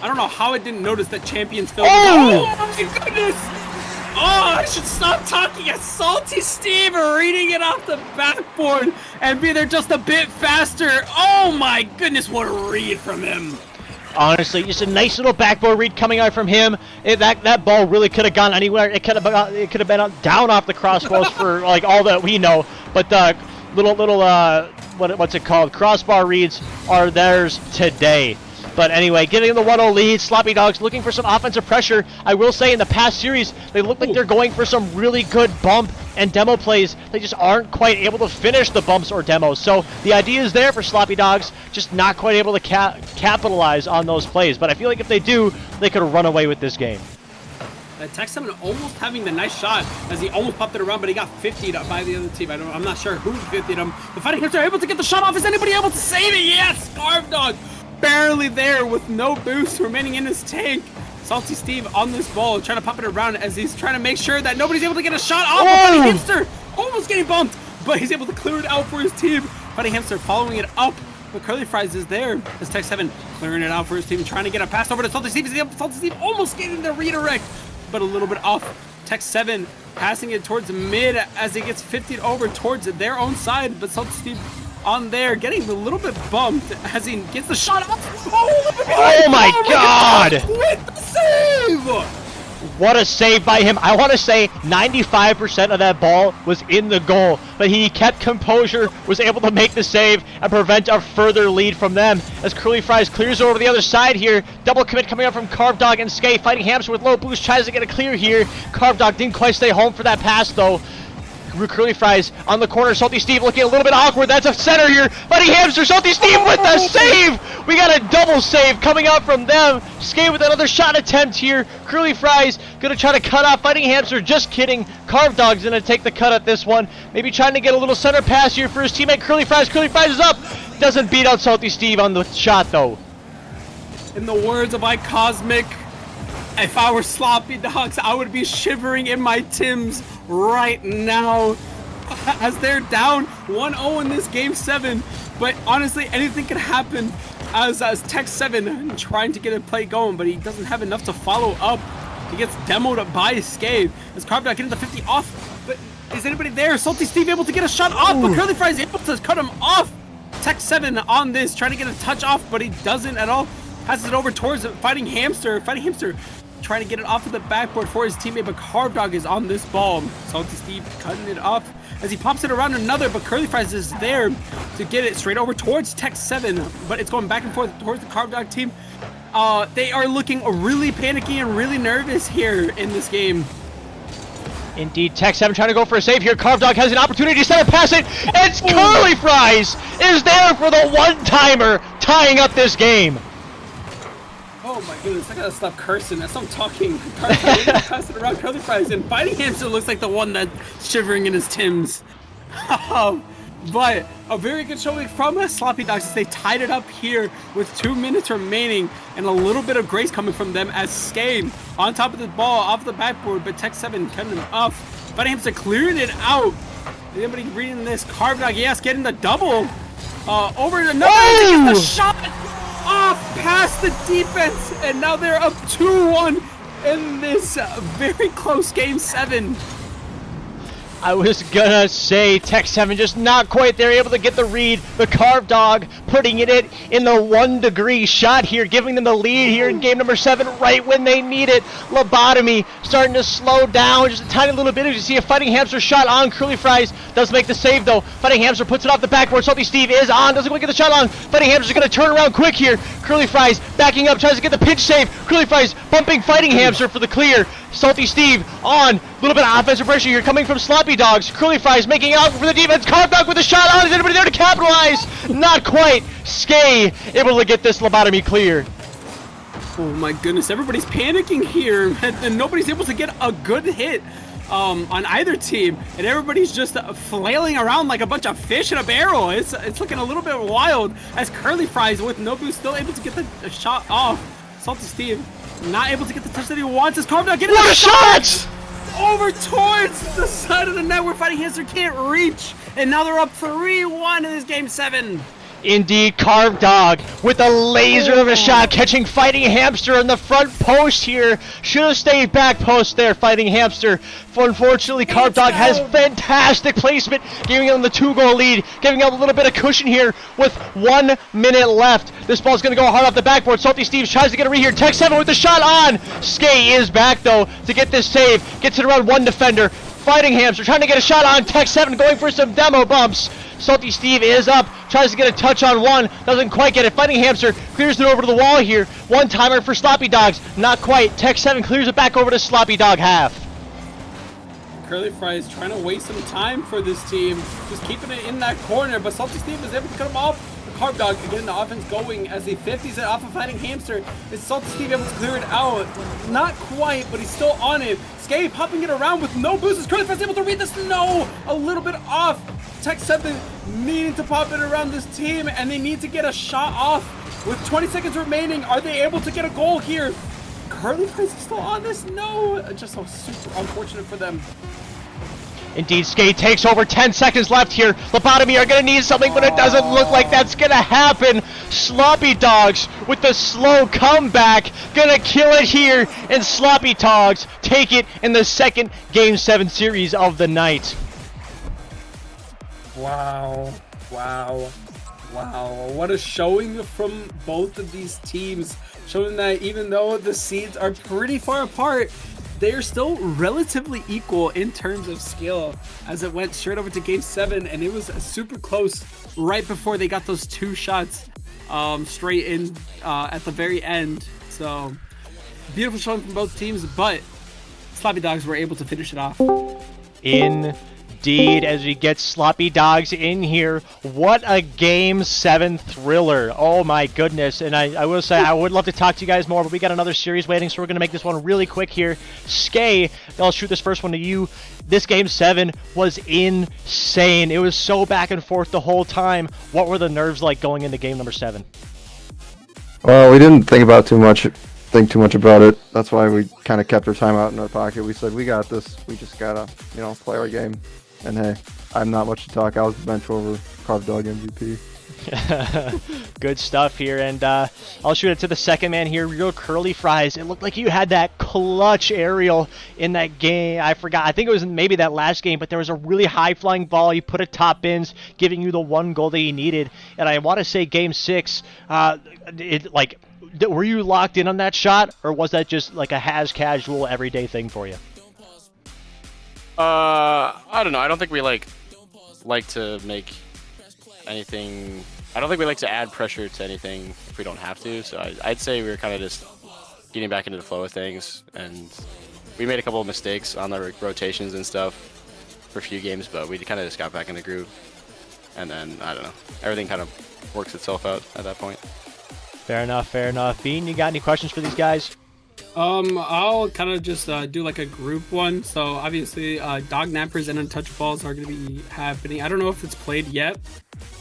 I don't know how I didn't notice that Champions Field. Oh my goodness! Oh, I should stop talking at Salty Steve reading it off the backboard and be there just a bit faster. Oh my goodness, what a read from him. Honestly, just a nice little backboard read coming out from him. That ball really could have gone anywhere. It could have been down off the crossbows for like all that we know. But the little what's it called? Crossbar reads are theirs today. But anyway, getting the 1-0 lead, Sloppy Dogs looking for some offensive pressure. I will say in the past series, they look like they're going for some really good bump and demo plays. They just aren't quite able to finish the bumps or demos. So the idea is there for Sloppy Dogs, just not quite able to capitalize on those plays. But I feel like if they do, they could run away with this game. Tech 7 almost having the nice shot as he almost popped it around, but he got 50'd up by the other team. I'm not sure who 50'd him. The Fighting Hipster are able to get the shot off. Is anybody able to save it? Yes, Carve Dog. Barely there with no boost remaining in his tank. Salty Steve on this ball trying to pop it around as he's trying to make sure that nobody's able to get a shot off. Fighting Hamster almost getting bumped, but he's able to clear it out for his team. Fighting Hamster following it up, but Curly Fries is there as Tech 7 clearing it out for his team, trying to get a pass over to Salty Steve. Salty Steve almost getting the redirect, but a little bit off. Tech 7 passing it towards mid as it gets 50'd over towards their own side, but Salty Steve on there, getting a little bit bumped as he gets the shot off. Oh my God! With the save! What a save by him. I want to say 95% of that ball was in the goal, but he kept composure, was able to make the save and prevent a further lead from them. As Curly Fries clears over to the other side here, double commit coming up from Carve Dog and Skate. Fighting Hamster with low boost, tries to get a clear here. Carve Dog didn't quite stay home for that pass though. Curly Fries on the corner. Salty Steve looking a little bit awkward. That's a center here. Fighting Hamster. Salty Steve with the save. We got a double save coming out from them. Skate with another shot attempt here. Curly Fries gonna try to cut off Fighting Hamster. Just kidding. Carve Dog's gonna take the cut at this one. Maybe trying to get a little center pass here for his teammate Curly Fries. Curly Fries is up. Doesn't beat out Salty Steve on the shot though. In the words of iCosmic, if I were Sloppy Dogs, I would be shivering in my Timbs right now as they're down 1-0 in this Game 7. But honestly, anything can happen as Tech 7 trying to get a play going, but he doesn't have enough to follow up. He gets demoed by Scave as Carve Dog getting the 50 off. But is anybody there? Salty Steve able to get a shot off, but Curly Fries able to cut him off. Tech 7 on this, trying to get a touch off, but he doesn't at all. Passes it over towards Fighting Hamster. Fighting Hamster trying to get it off of the backboard for his teammate, but Carve Dog is on this ball. Salty Steve cutting it off as he pops it around another, but Curly Fries is there to get it straight over towards Tech 7, but it's going back and forth towards the Carve Dog team. They are looking really panicky and really nervous here in this game. Indeed, Tech 7 trying to go for a save here. Carve Dog has an opportunity to center pass it. It's Curly Fries is there for the one-timer, tying up this game. Oh my goodness, I gotta stop cursing as I'm talking. Pass it around Curly Fries, and Fighting Hamster looks like the one that's shivering in his Timbs. But a very good showing from Sloppy Dogs as they tied it up here with 2 minutes remaining, and a little bit of grace coming from them as Skade on top of the ball off the backboard, but Tech 7 cutting him off. Fighting Hamster clearing it out. Anybody reading this? Carve Dog, yes, getting the double. Over another, the shot off past the defense, and now they're up 2-1 in this very close Game 7. I was gonna say Tech 7 just not quite there, able to get the read. The Carve Dog putting it in the 1 degree shot here, giving them the lead here in game number 7 right when they need it. Lobotomy starting to slow down just a tiny little bit as you see a Fighting Hamster shot on. Curly Fries does make the save though. Fighting Hamster puts it off the backboard. Salty Steve is on, doesn't quite get the shot on. Fighting Hamster's going to turn around quick here. Curly Fries backing up, tries to get the pinch save. Curly Fries bumping Fighting Hamster for the clear. Salty Steve on, a little bit of offensive pressure here coming from Sloppy Dogs. Curly Fries making out for the defense. Carb Dog with a shot on. Is anybody there to capitalize? Not quite. Skay able to get this lobotomy clear. Oh my goodness, everybody's panicking here, and nobody's able to get a good hit on either team, and everybody's just flailing around like a bunch of fish in a barrel. It's looking a little bit wild as Curly Fries with Nobu still able to get the shot off. Salty Steve not able to get the touch that he wants as Carb Dog getting What the a shot! over towards the side of the net where Fighting Hamster can't reach, and now they're up 3-1 in this game 7. Indeed, Carved Dog with a laser of a shot, catching Fighting Hamster on the front post here. Should have stayed back post there, Fighting Hamster. Unfortunately, Carved Dog has fantastic placement, giving him the 2-goal lead, giving him a little bit of cushion here with 1 minute left. This ball's going to go hard off the backboard. Salty Steve tries to get a read here. Tech 7 with the shot on. Skay is back, though, to get this save. Gets it around 1 defender. Fighting Hamster trying to get a shot on. Tech 7 going for some demo bumps. Salty Steve is up, tries to get a touch on 1, doesn't quite get it. Fighting Hamster clears it over to the wall here. 1-timer for Sloppy Dogs, not quite. Tech 7 clears it back over to Sloppy Dog half. Curly Fries trying to waste some time for this team, just keeping it in that corner, but Salty Steve is able to cut him off. Carb Dog getting the offense going as he 50s it off of Fighting Hamster. Is Salty Steve able to clear it out? Not quite, but he's still on it. Skay popping it around with no boost. Is Curly Fries able to read this? No! A little bit off. Tech 7 needing to pop it around this team, and they need to get a shot off. With 20 seconds remaining, are they able to get a goal here? Curly Fries is still on this? No! Just so super unfortunate for them. Indeed, Skate takes over. 10 seconds left here. Lobotomy are going to need something, but it doesn't look like that's going to happen. Sloppy Dogs with the slow comeback. Going to kill it here, and Sloppy Dogs take it in the second Game 7 series of the night. Wow. Wow. Wow. What a showing from both of these teams. Showing that even though the seeds are pretty far apart, they are still relatively equal in terms of skill as it went straight over to Game 7, and it was super close right before they got those 2 shots straight in at the very end. So beautiful showing from both teams, but Sloppy Dogs were able to finish it off. Indeed, as we get Sloppy Dogs in here. What a Game 7 thriller. Oh my goodness. And I will say, I would love to talk to you guys more, but we got another series waiting, so we're going to make this one really quick here. Skay, I'll shoot this first one to you. This Game 7 was insane. It was so back and forth the whole time. What were the nerves like going into game number 7? Well, we didn't think too much about it. That's why we kind of kept our time out in our pocket. We said, we got this. We just gotta, play our game. And hey, I'm not much to talk. I was the bench over Carved Dog MVP. Good stuff here, and I'll shoot it to the second man here. Real Curly Fries. It looked like you had that clutch aerial in that game. I forgot. I think it was maybe that last game, but there was a really high-flying ball. You put it top bins, giving you the 1 goal that you needed. And I want to say Game 6, were you locked in on that shot, or was that just like a casual everyday thing for you? I don't know. I don't think we like to make anything. I don't think we like to add pressure to anything if we don't have to. So I'd say we were kind of just getting back into the flow of things, and we made a couple of mistakes on the rotations and stuff for a few games, but we kind of just got back in the groove, and then I don't know. Everything kind of works itself out at that point. Fair enough. Fair enough. Bean, you got any questions for these guys? I'll kind of just do like a group one. So obviously, dog nappers and untouchables are going to be happening. I don't know if it's played yet.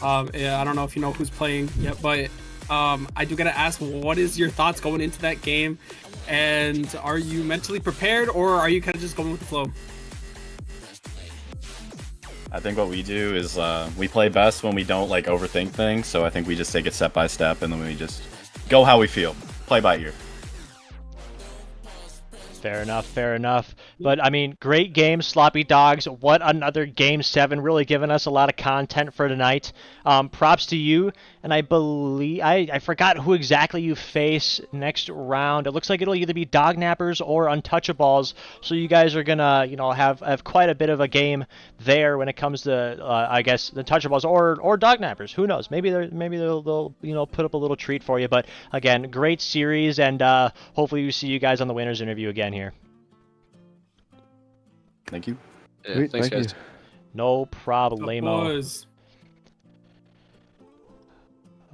I don't know if you know who's playing yet, but I do gotta ask, what is your thoughts going into that game? And are you mentally prepared, or are you kind of just going with the flow? I think what we do is we play best when we don't overthink things. So I think we just take it step by step, and then we just go how we feel, play by ear. Fair enough, fair enough. But, I mean, great game, Sloppy Dogs. What another Game 7, really giving us a lot of content for tonight. Props to you and I believe I forgot who exactly you face next round. It looks like it'll either be Dog Nappers or Untouchables. So you guys are gonna, have quite a bit of a game there when it comes to, I guess, the Untouchables or Dog Nappers. Who knows? Maybe they'll put up a little treat for you. But again, great series, and hopefully we see you guys on the winners interview again here. Thank you. Yeah, Sweet, thanks, thank guys. No problemo. Boys.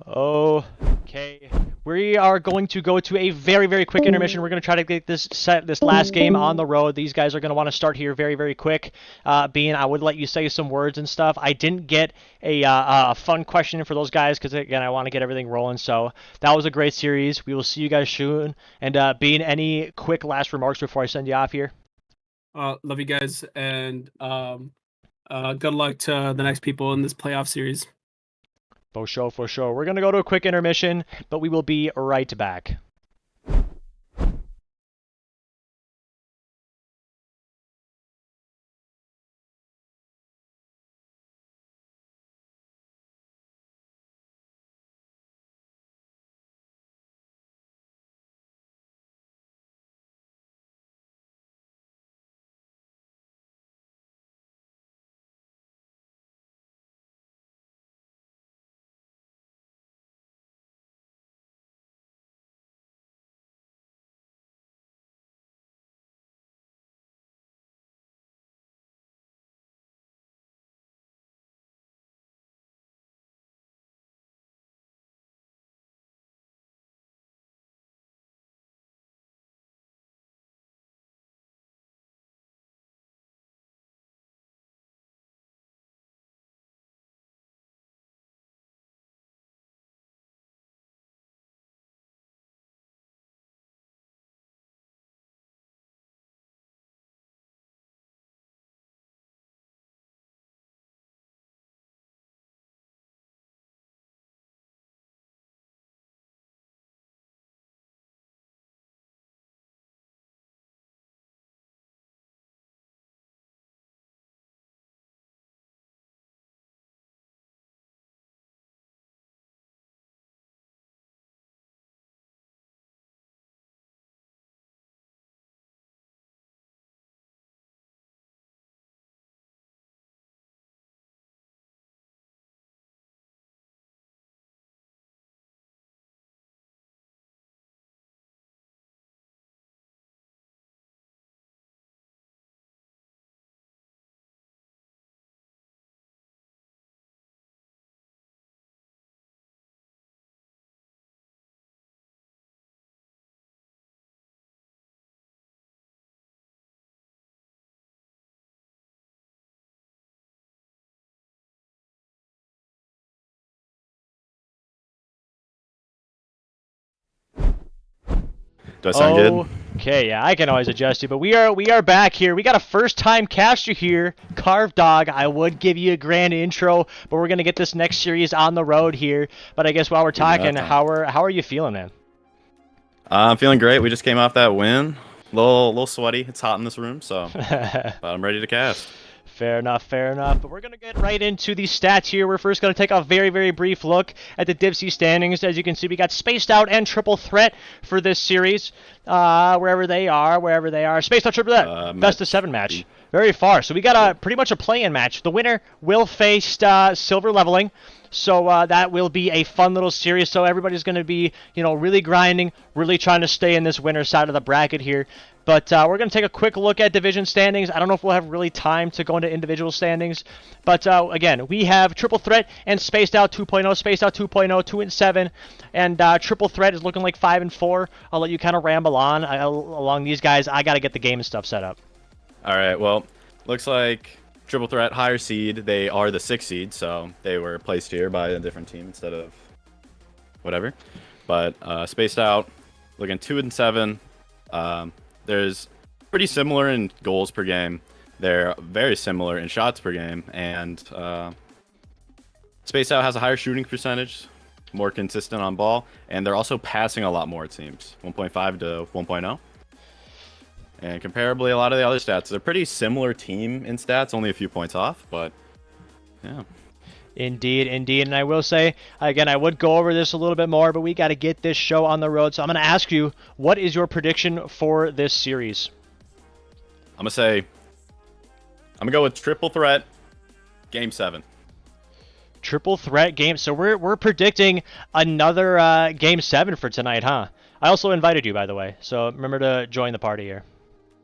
Okay, we are going to go to a very, very quick intermission. We're going to try to get this last game on the road. These guys are going to want to start here very, very quick. Bean, I would let you say some words and stuff. I didn't get a fun question for those guys because, again, I want to get everything rolling. So that was a great series. We will see you guys soon. And Bean, any quick last remarks before I send you off here? Love you guys, and good luck to the next people in this playoff series. For sure. We're going to go to a quick intermission, but we will be right back. Do I sound good? Okay, yeah, I can always adjust you, but we are back here. We got a first-time caster here, Carved Dog. I would give you a grand intro, but we're gonna get this next series on the road here. But I guess while we're talking, how are you feeling, man? I'm feeling great. We just came off that win. Little sweaty. It's hot in this room, so but I'm ready to cast. Fair enough. But we're going to get right into the stats here. We're first going to take a very, very brief look at the DivC standings. As you can see, we got Spaced Out and Triple Threat for this series. Wherever they are. Spaced Out, Triple Threat, best of 7 match. Very far. So we got pretty much a play-in match. The winner will face Silver Leveling. So that will be a fun little series. So everybody's going to be, really grinding, really trying to stay in this winner's side of the bracket here. But we're going to take a quick look at division standings. I don't know if we'll have really time to go into individual standings. But again, we have Triple Threat and Spaced Out 2.0, Spaced Out 2.0, 2-7. And Triple Threat is looking like 5-4. I'll let you kind of ramble on along these guys. I got to get the game and stuff set up. All right, well, looks like Triple Threat higher seed. They are the 6th seed, so they were placed here by a different team instead of whatever. But Spaced Out looking 2-7. There's pretty similar in goals per game. They're very similar in shots per game, and Spaced Out has a higher shooting percentage, more consistent on ball, and they're also passing a lot more, it seems, 1.5 to 1.0. And comparably, a lot of the other stats, they're a pretty similar team in stats, only a few points off, but yeah. Indeed, indeed. And I will say, again, I would go over this a little bit more, but we got to get this show on the road. So I'm going to ask you, what is your prediction for this series? I'm going to go with triple threat, game 7. Triple threat game. So we're predicting another game 7 for tonight, huh? I also invited you, by the way. So remember to join the party here.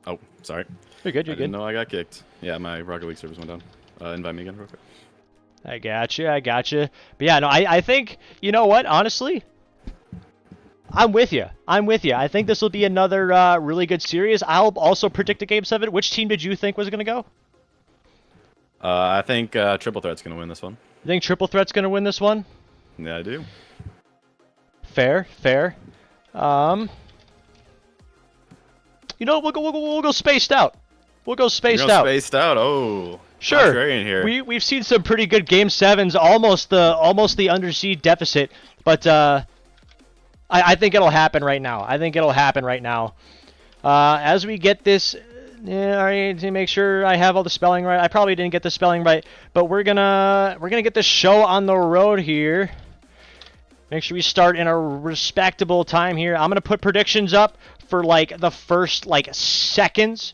Oh, sorry. You're good, you're I good. didn't know I got kicked. Yeah, my Rocket League service went down. Invite me again real quick. I gotcha, I gotcha. But yeah, no, I think, you know what, honestly, I'm with you. I'm with you. I think this will be another really good series. I'll also predict a Game 7. Which team did you think was going to go? I think Triple Threat's going to win this one. You think Triple Threat's going to win this one? Yeah, I do. Fair, fair. You know, we'll go spaced out. We'll go spaced out. Spaced out. Oh. Sure. Here. We've seen some pretty good Game 7s, almost the underseed deficit, but I think it'll happen right now. As we get this, I need to make sure I have all the spelling right. I probably didn't get the spelling right, but we're gonna get this show on the road here. Make sure we start in a respectable time here. I'm gonna put predictions up for like the first seconds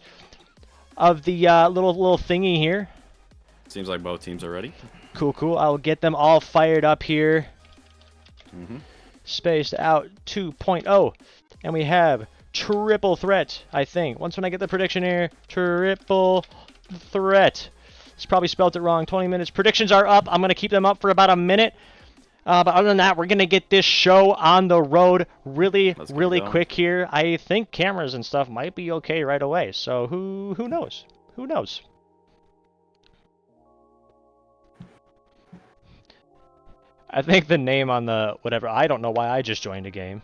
of the little thingy here. Seems like both teams are ready. Cool. I'll get them all fired up here. Mm-hmm. Spaced out 2.0. And we have triple threat, I think. Once when I get the prediction here, triple threat. It's probably spelled it wrong. 20 minutes. Predictions are up. I'm going to keep them up for about a minute. But other than that, we're going to get this show on the road really quick here. I think cameras and stuff might be okay right away. So who knows? Who knows? I think the name on the whatever, I don't know why I just joined a game.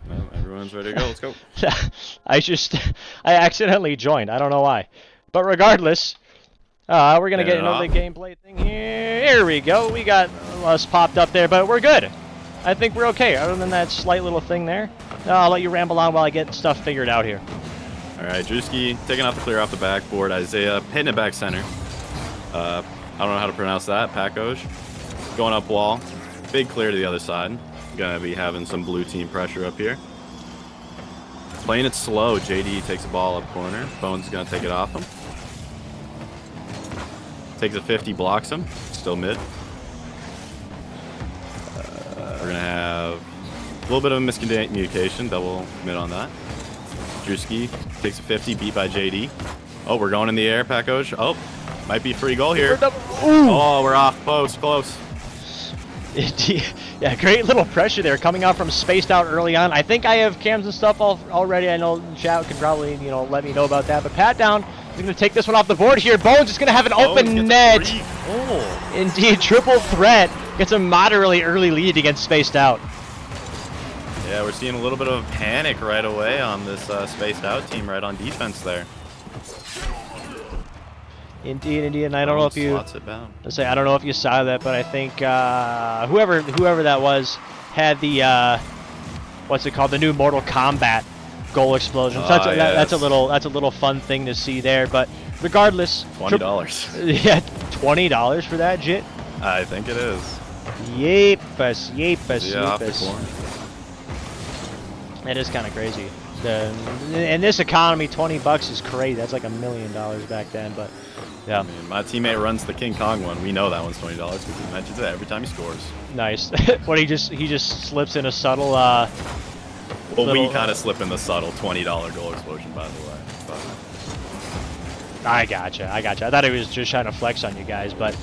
Well, everyone's ready to go. Let's go. I accidentally joined. I don't know why. But regardless, we're going to get another gameplay thing here. Here we go. We got us popped up there, but we're good. I think we're okay, other than that slight little thing there. I'll let you ramble on while I get stuff figured out here. All right, Drewski taking out the clear off the backboard. Isaiah hitting it back center. I don't know how to pronounce that. Pakoj. Going up wall. Big clear to the other side. Gonna be having some blue team pressure up here. Playing it slow. JD takes the ball up corner. Bones is gonna take it off him. Takes a 50, blocks him. Still mid. We're gonna have a little bit of a miscommunication. Double mid on that. Drewski takes a 50, beat by JD. Oh, we're going in the air, Pakoj. Oh, might be a free goal here. Oh, we're off post, close. Yeah, great little pressure there coming out from spaced out early on. I think I have cams and stuff already. I know chat could probably, let me know about that. But Pat Down is going to take this one off the board here. Bones is going to have an open net. Oh. Indeed, triple threat. Gets a moderately early lead against spaced out. Yeah, we're seeing a little bit of panic right away on this spaced out team right on defense there. Indeed, and I don't know if you. I don't know if you saw that, but I think whoever that was had the what's it called, the new Mortal Kombat goal explosion. So that's a little fun thing to see there. But regardless, $20. Yeah, $20 for that jit. I think it is. Yepus. Yeah, off the corner. That is kind of crazy. In this economy, $20 is crazy. That's like $1 million back then, but. Yeah. I mean, my teammate runs the King Kong one. We know that one's $20 because he mentions it every time he scores. Nice. What he just slips in a subtle. Well, we kind of slip in the subtle $20 goal explosion, by the way. But. I gotcha. I thought he was just trying to flex on you guys, but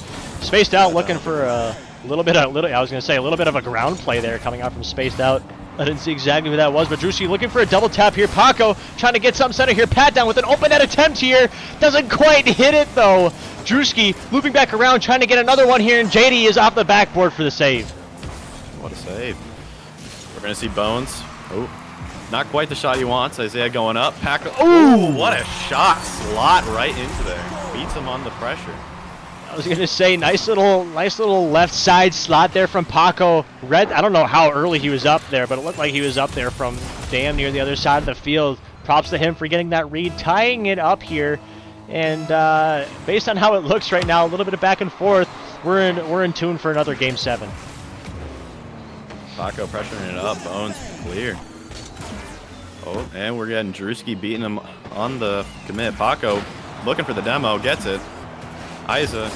spaced out, looking for a little bit of a ground play there coming out from spaced out. I didn't see exactly who that was, but Drewski looking for a double tap here. Paco trying to get something center here. Pat Down with an open net attempt here. Doesn't quite hit it, though. Drewski looping back around, trying to get another one here, and JD is off the backboard for the save. What a save. We're going to see Bones. Oh, not quite the shot he wants. Isaiah going up. Paco. Oh, what a shot. Slot right into there. Beats him on the pressure. I was going to say, nice little left side slot there from Paco. I don't know how early he was up there, but it looked like he was up there from damn near the other side of the field. Props to him for getting that read, tying it up here. And based on how it looks right now, a little bit of back and forth. we're in tune for another Game 7. Paco pressuring it up. Bones clear. Oh, and we're getting Drewski beating him on the commit. Paco looking for the demo, gets it. Isa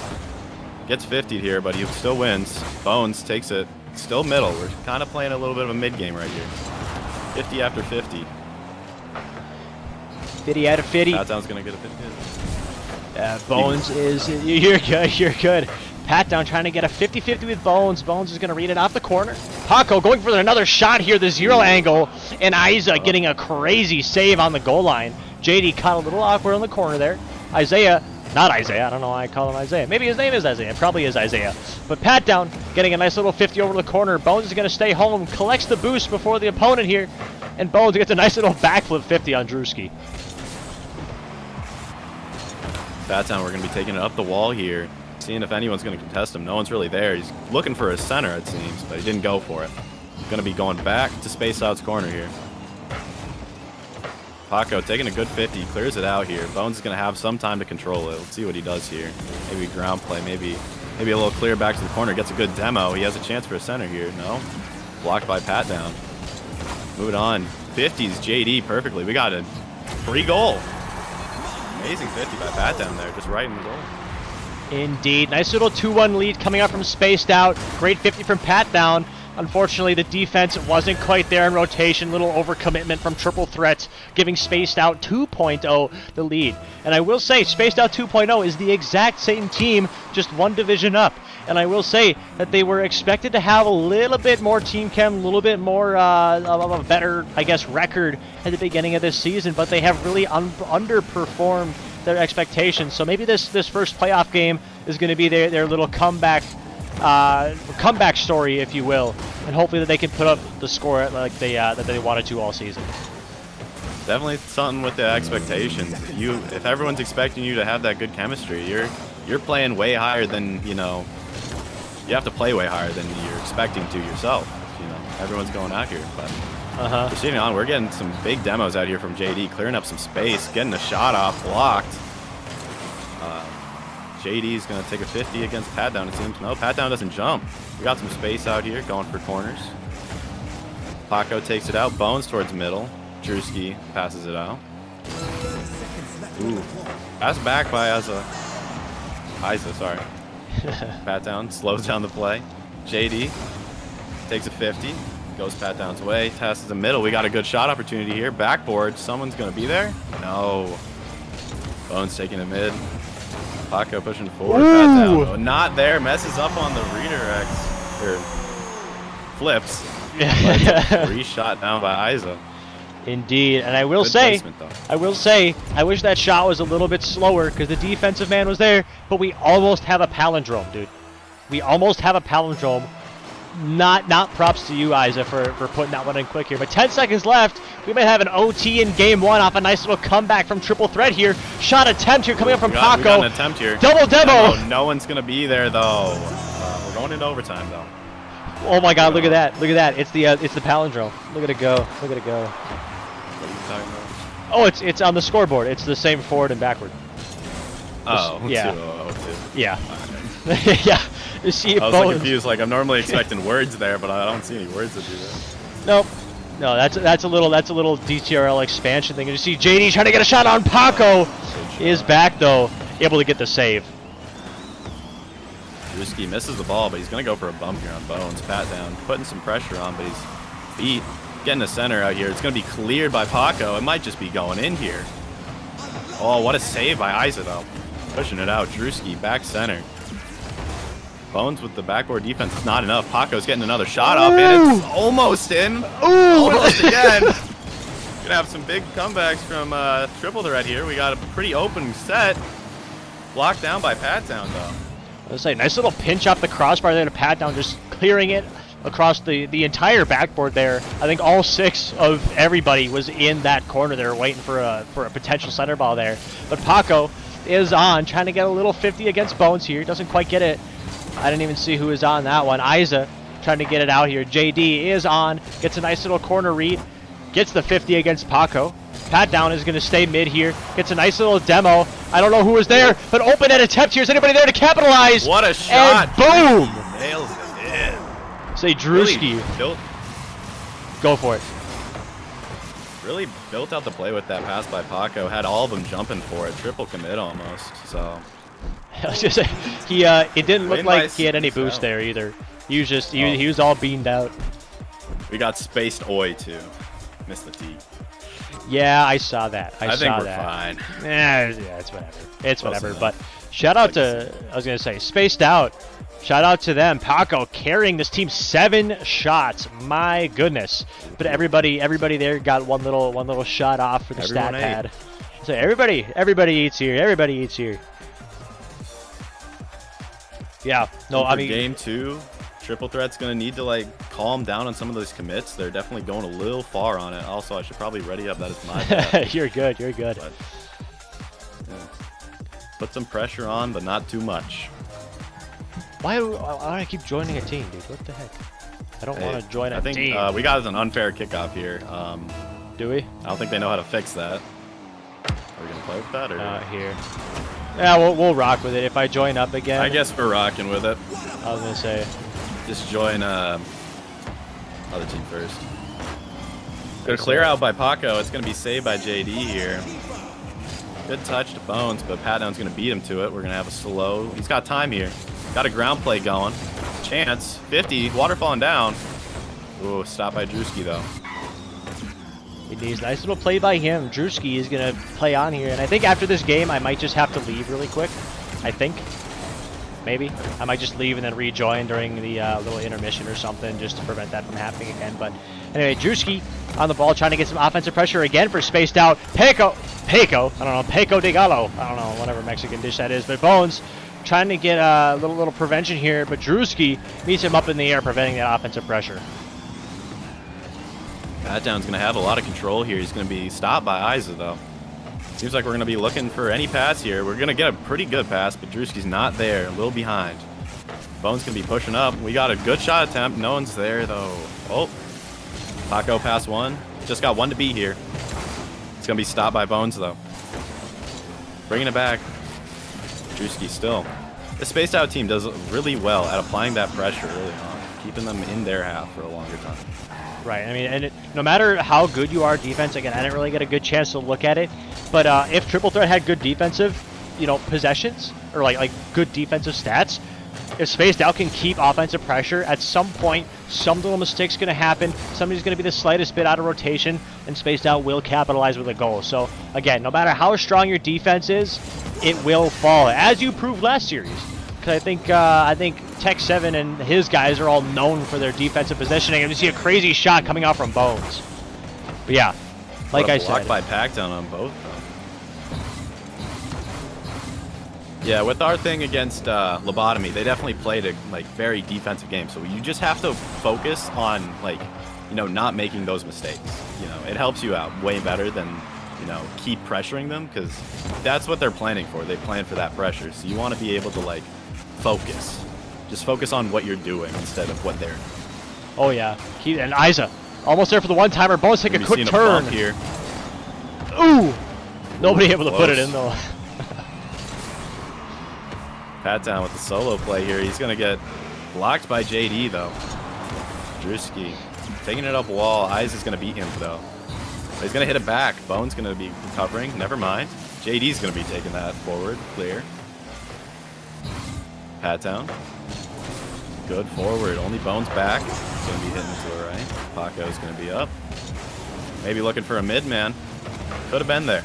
gets 50'd here, but he still wins. Bones takes it. Still middle. We're kind of playing a little bit of a mid game right here. 50 after 50. 50 out of 50. Pat-down's gonna get a 50. Bones is, you're good, you're good. Pat down trying to get a 50-50 with Bones. Bones is going to read it off the corner. Paco going for another shot here, the 0 angle, and Isa getting a crazy save on the goal line. JD caught a little awkward on the corner there. Isaiah, not Isaiah, I don't know why I call him Isaiah. Maybe his name is Isaiah, probably is Isaiah. But Pat down getting a nice little 50 over the corner. Bones is going to stay home, collects the boost before the opponent here, and Bones gets a nice little backflip 50 on Drewski. Pat-down, we're going to be taking it up the wall here. Seeing if anyone's going to contest him. No one's really there. He's looking for a center, it seems, but he didn't go for it. Going to be going back to Space Out's corner here. Paco taking a good 50, clears it out here. Bones is going to have some time to control it. Let's see what he does here. Maybe ground play, maybe a little clear back to the corner. Gets a good demo. He has a chance for a center here. No. Blocked by Pat down. Moving on. 50s JD perfectly. We got a free goal. Amazing 50 by Pat down there, just right in the goal. Indeed. Nice little 2-1 lead coming up from Spaced Out. Great 50 from Pat down. Unfortunately, the defense wasn't quite there in rotation. Little overcommitment from Triple Threat, giving Spaced Out 2.0 the lead. And I will say, Spaced Out 2.0 is the exact same team, just one division up. And I will say that they were expected to have a little bit more team chem, a little bit more of a better, I guess, record at the beginning of this season, but they have really underperformed their expectations. So maybe this first playoff game is going to be their little comeback story, if you will, and hopefully that they can put up the score like that they wanted to all season. Definitely something with the expectations. If everyone's expecting you to have that good chemistry, you're playing way higher than, you know, you have to play way higher than you're expecting to yourself. You know, everyone's going out here, but proceeding on, we're getting some big demos out here from JD, clearing up some space, getting a shot off, blocked. JD's going to take a 50 against Pat down, it seems. No, Pat down doesn't jump. We got some space out here, going for corners. Paco takes it out, Bones towards middle. Drewski passes it out. Ooh, pass back by Isa, sorry. Pat down, slows down the play. JD takes a 50. Goes Pat down's way, passes the middle. We got a good shot opportunity here. Backboard, someone's going to be there? No. Bones taking it mid. Paco pushing forward. Pat down. Oh, not there. Messes up on the redirects. Or flips. Yeah. Free shot down by Isa. Indeed, and I will say, I wish that shot was a little bit slower because the defensive man was there, but we almost have a palindrome, dude. We almost have a palindrome. Not props to you, Isa, for putting that one in quick here. But 10 seconds left. We might have an OT in game one off a nice little comeback from Triple Threat here. Shot attempt here coming up from Paco. We got an attempt here. Double demo. No one's going to be there, though. We're going into overtime, though. Oh, my God. Look at that. Look at that. It's the palindrome. Look at it go. Look at it go. What are you talking about? Oh, it's on the scoreboard. It's the same forward and backward. Oh, yeah. 2-0-2. Yeah. Yeah. You see, I was like confused. Like I'm normally expecting words there, but I don't see any words that do that. Nope. No, that's a little DCRL expansion thing. And you see JD trying to get a shot on Paco. Is back though, able to get the save. Drewski misses the ball, but he's gonna go for a bump here on Bones. Pat down, putting some pressure on, but he's beat. Getting the center out here. It's gonna be cleared by Paco. It might just be going in here. Oh, what a save by Isa though. Pushing it out. Drewski back center. Bones with the backboard defense is not enough. Paco's getting another shot off, and it's almost in. Almost again. Gonna have some big comebacks from Triple Threat here. We got a pretty open set. Blocked down by Pat down, though. I was saying, nice little pinch off the crossbar there to Pat down, just clearing it across the entire backboard there. I think all 6 of everybody was in that corner there waiting for a potential center ball there. But Paco is on, trying to get a little 50 against Bones here. Doesn't quite get it. I didn't even see who was on that one. Isa trying to get it out here. JD is on. Gets a nice little corner read. Gets the 50 against Paco. Pat Down is going to stay mid here. Gets a nice little demo. I don't know who was there, but open at attempt here. Is anybody there to capitalize? What a shot. And boom! Nails it in. Say Drewski. Really built, Go for it. really built out the play with that pass by Paco. Had all of them jumping for it. Triple commit almost. So I was just saying, it didn't look Win by like he had any 6 boost out. there either. He was just, he was all beamed out. we got spaced Oi too. Missed the T. Yeah, I saw that. I think saw we're that. fine. Yeah, it's whatever. It's Close whatever. enough. But shout out to, I was gonna say, spaced out. Shout out to them. Paco carrying this team 7 shots. My goodness. But everybody there got one little shot off for the Everyone stat ate. pad. So everybody eats here. Everybody eats here. Yeah. No, I For mean, game 2, Triple Threat's gonna need to like calm down on some of those commits. They're definitely going a little far on it. Also, I should probably ready up. That is my bad. You're good. You're good. But, yeah. Put some pressure on, but not too much. Why do I keep joining a team, dude? What the heck? I don't want to join a I think team. we got an unfair kickoff here. Do we? I don't think they know how to fix that. Are we gonna play with that or? Not here. Yeah, we'll rock with it. If I join up again, I guess we're rocking with it. I was gonna say. Just join other team first. Gonna clear out by Paco. It's gonna be saved by JD here. Good touch to Bones, but Pat Down's gonna beat him to it. We're gonna have a slow. He's got time here. Got a ground play going. Chance 50. Water falling down. Ooh, stop by Drewski though. It needs nice little play by him. Drewski is gonna play on here, and I think after this game, I might just have to leave really quick. I think. Maybe. I might just leave and then rejoin during the little intermission or something just to prevent that from happening again. But anyway, Drewski on the ball trying to get some offensive pressure again for spaced out. Paco, I don't know, Paco de Gallo. I don't know, whatever Mexican dish that is. But Bones trying to get a little prevention here, but Drewski meets him up in the air, preventing that offensive pressure. Pat Down's gonna have a lot of control here. He's gonna be stopped by Isa though. Seems like we're gonna be looking for any pass here. We're gonna get a pretty good pass, but Drewski's not there, a little behind. Bones gonna be pushing up. We got a good shot attempt. No one's there though. Oh, Paco pass 1. Just got 1 to beat here. It's gonna be stopped by Bones though. Bringing it back. Drewski still. The spaced out team does really well at applying that pressure early on, keeping them in their half for a longer time. Right. I mean, and no matter how good you are defense, again, I didn't really get a good chance to look at it, but if Triple Threat had good defensive, possessions or like good defensive stats, if spaced out can keep offensive pressure, at some point, some little mistake's going to happen. Somebody's going to be the slightest bit out of rotation, and spaced out will capitalize with a goal. So again, no matter how strong your defense is, it will fall, as you proved last series. Because I think Tech 7 and his guys are all known for their defensive positioning, and you see a crazy shot coming out from Bones. But yeah, like I said, block by Packdown on both. Yeah, with our thing against Lobotomy, they definitely played a very defensive game. So you just have to focus on not making those mistakes. It helps you out way better than keep pressuring them, because that's what they're planning for. They plan for that pressure. So you want to be able to focus. Just focus on what you're doing instead of what they're doing. Oh yeah, and Isa almost there for the one-timer. Bones take a quick turn here. Ooh, nobody able to put it in though. Pat Down with the solo play here. He's gonna get blocked by JD though. Drewski taking it up wall. Isa's gonna beat him though. He's gonna hit it back. Bone's gonna be recovering. Never mind. JD's gonna be taking that forward. Clear. Pat Down. Good forward. Only Bones back. He's gonna be hitting to the right. Paco's gonna be up. Maybe looking for a mid man. Could have been there.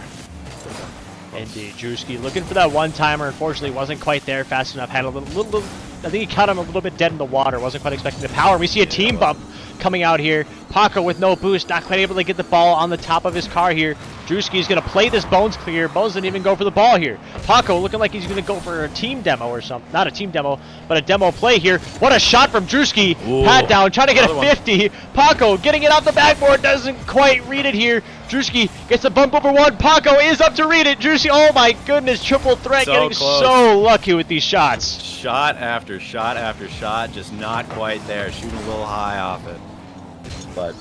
Indeed, Drewski looking for that one-timer. Unfortunately, wasn't quite there fast enough. Had a little. I think he caught him a little bit dead in the water. Wasn't quite expecting the power. We see a team bump coming out here. Paco with no boost, not quite able to get the ball on the top of his car here. Drewski's going to play this Bones clear. Bones didn't even go for the ball here. Paco looking like he's going to go for a team demo or something. Not a team demo, but a demo play here. What a shot from Drewski. Pat Down, trying to get a 50. Paco getting it off the backboard, doesn't quite read it here. Drewski gets a bump over 1. Paco is up to read it. Drewski, oh my goodness, Triple Threat getting so lucky with these shots. Shot after shot after shot, just not quite there. Shooting a little high off it. But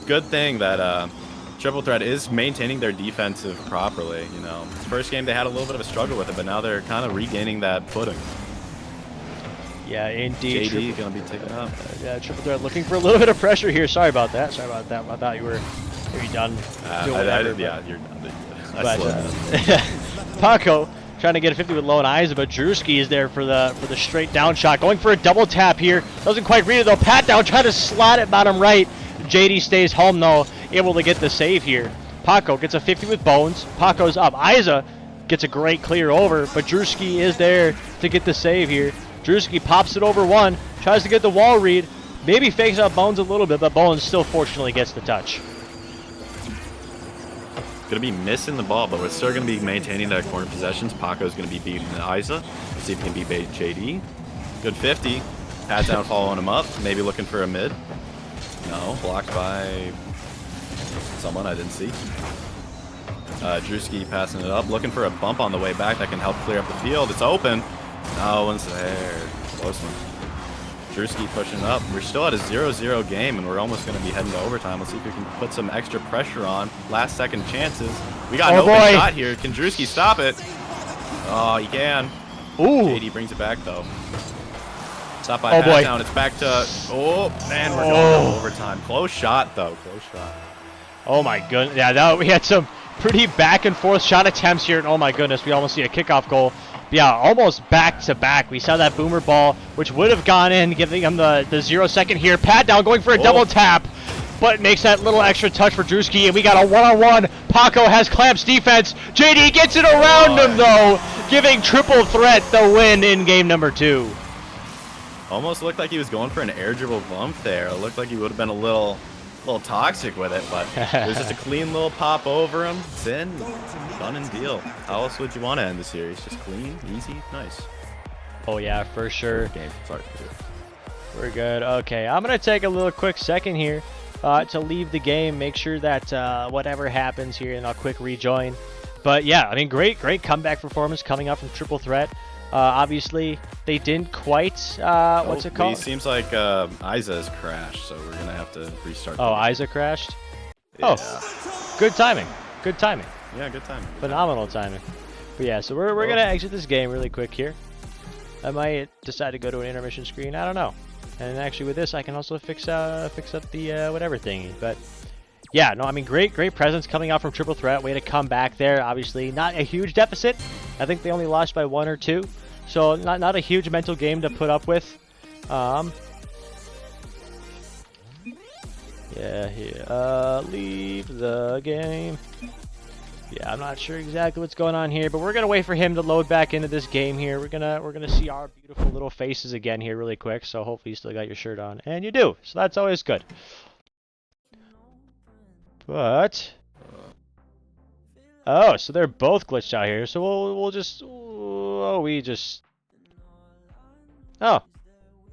good thing that Triple Threat is maintaining their defensive properly. You know, first game they had a little bit of a struggle with it, but now they're kind of regaining that footing. Yeah, indeed. JD gonna be taken up. Yeah, Triple Threat looking for a little bit of pressure here. Sorry about that. Sorry about that. I thought you were maybe done. Doing whatever, yeah, you're done. But Paco trying to get a 50 with low and eyes, but Drewski is there for the straight down shot. Going for a double tap here. Doesn't quite read it though. Pat down, trying to slot it bottom right. JD stays home though, able to get the save here. Paco gets a 50 with Bones. Paco's up. Isa gets a great clear over, but Drewski is there to get the save here. Drewski pops it over one, tries to get the wall read, maybe fakes out Bones a little bit, but Bones still fortunately gets the touch. Gonna be missing the ball, but we're still gonna be maintaining that corner possessions. Paco's gonna be beating Isa. Let's see if he can beat JD. Good 50. Pat down following him up, maybe looking for a mid. No, blocked by someone I didn't see. Drewski passing it up, looking for a bump on the way back that can help clear up the field. It's open. No one's there. Close one. Drewski pushing up. We're still at a 0-0 game, and we're almost going to be heading to overtime. Let's see if we can put some extra pressure on. Last second chances. We got an open shot here. Can Drewski stop it? Oh, he can. Ooh. JD brings it back, though. Stop by down. It's back to... Oh, man, we're going to overtime. Close shot, though. Close shot. Oh, my goodness. Yeah, we had some pretty back and forth shot attempts here, and oh, my goodness, we almost see a kickoff goal. Yeah, almost back to back. We saw that boomer ball, which would have gone in, giving him the 0 second here. Pat down, going for a double tap, but makes that little extra touch for Drewski, and we got a one-on-one. Paco has clamps defense. JD gets it around him, though, giving Triple Threat the win in game number 2. Almost looked like he was going for an air dribble bump there. It looked like he would have been a little toxic with it, but it was just a clean little pop over him. It's in. Done and deal. How else would you want to end the series? Just clean, easy, nice. Oh yeah, for sure. Game. Sorry. We're good. Okay, I'm gonna take a little quick second here to leave the game. Make sure that whatever happens here, and I'll quick rejoin. But yeah, I mean, great comeback performance coming up from Triple Threat. Obviously, they didn't quite. What's it called? It seems like Isa has crashed, so we're gonna have to restart. Oh, Isa crashed. Yeah. Oh, good timing. Good timing. Yeah, good timing. Phenomenal timing. But yeah, so we're gonna exit this game really quick here. I might decide to go to an intermission screen. I don't know. And actually, with this, I can also fix up the whatever thingy. But yeah, no, I mean, great presence coming out from Triple Threat. Way to come back there. Obviously, not a huge deficit. I think they only lost by 1 or 2. So not a huge mental game to put up with. Leave the game. Yeah, I'm not sure exactly what's going on here, but we're gonna wait for him to load back into this game here. We're gonna see our beautiful little faces again here really quick. So hopefully you still got your shirt on, and you do. So that's always good. But oh, so they're both glitched out here. So we'll just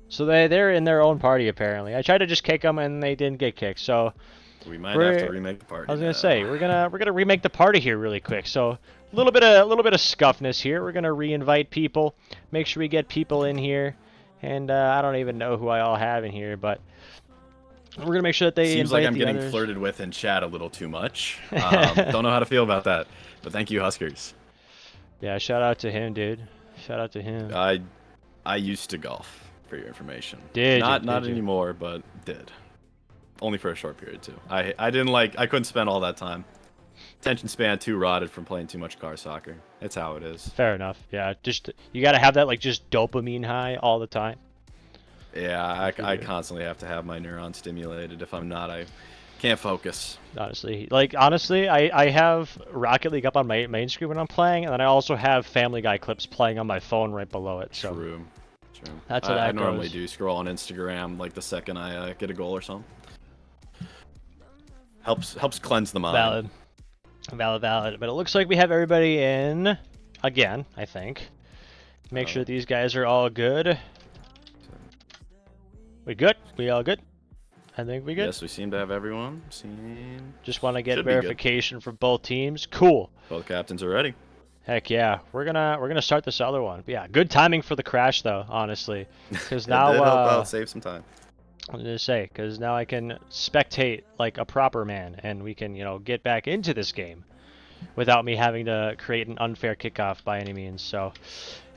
so they're in their own party apparently. I tried to just kick them and they didn't get kicked. So we might have to remake the party. I was gonna say we're gonna remake the party here really quick. So a little bit of scuffness here. We're gonna re-invite people, make sure we get people in here, and I don't even know who I all have in here, but we're gonna make sure that they seems like I'm the getting others. Flirted with in chat a little too much. Don't know how to feel about that, but thank you, Huskers. Yeah, shout out to him, dude. Shout out to him. I used to golf, for your information. Not anymore, but did. Only for a short period too. I couldn't spend all that time. Attention span too rotted from playing too much car soccer. It's how it is. Fair enough. Yeah, just you gotta have that just dopamine high all the time. Yeah, I constantly have to have my neurons stimulated. If I'm not, I can't focus. Honestly, I have Rocket League up on my main screen when I'm playing, and then I also have Family Guy clips playing on my phone right below it. So True. That's how that I normally goes. do scroll on Instagram like the second I get a goal or something. Helps cleanse the mind. Valid. But it looks like we have everybody in again. I think. Make sure these guys are all good. We good? We all good? I think we good. Yes, we seem to have everyone. Just want to get verification for both teams. Cool. Both captains are ready. Heck yeah, we're gonna start this other one. But yeah, good timing for the crash though, honestly, because now help out, save some time. I'm gonna say, because now I can spectate like a proper man, and we can, get back into this game without me having to create an unfair kickoff by any means. So,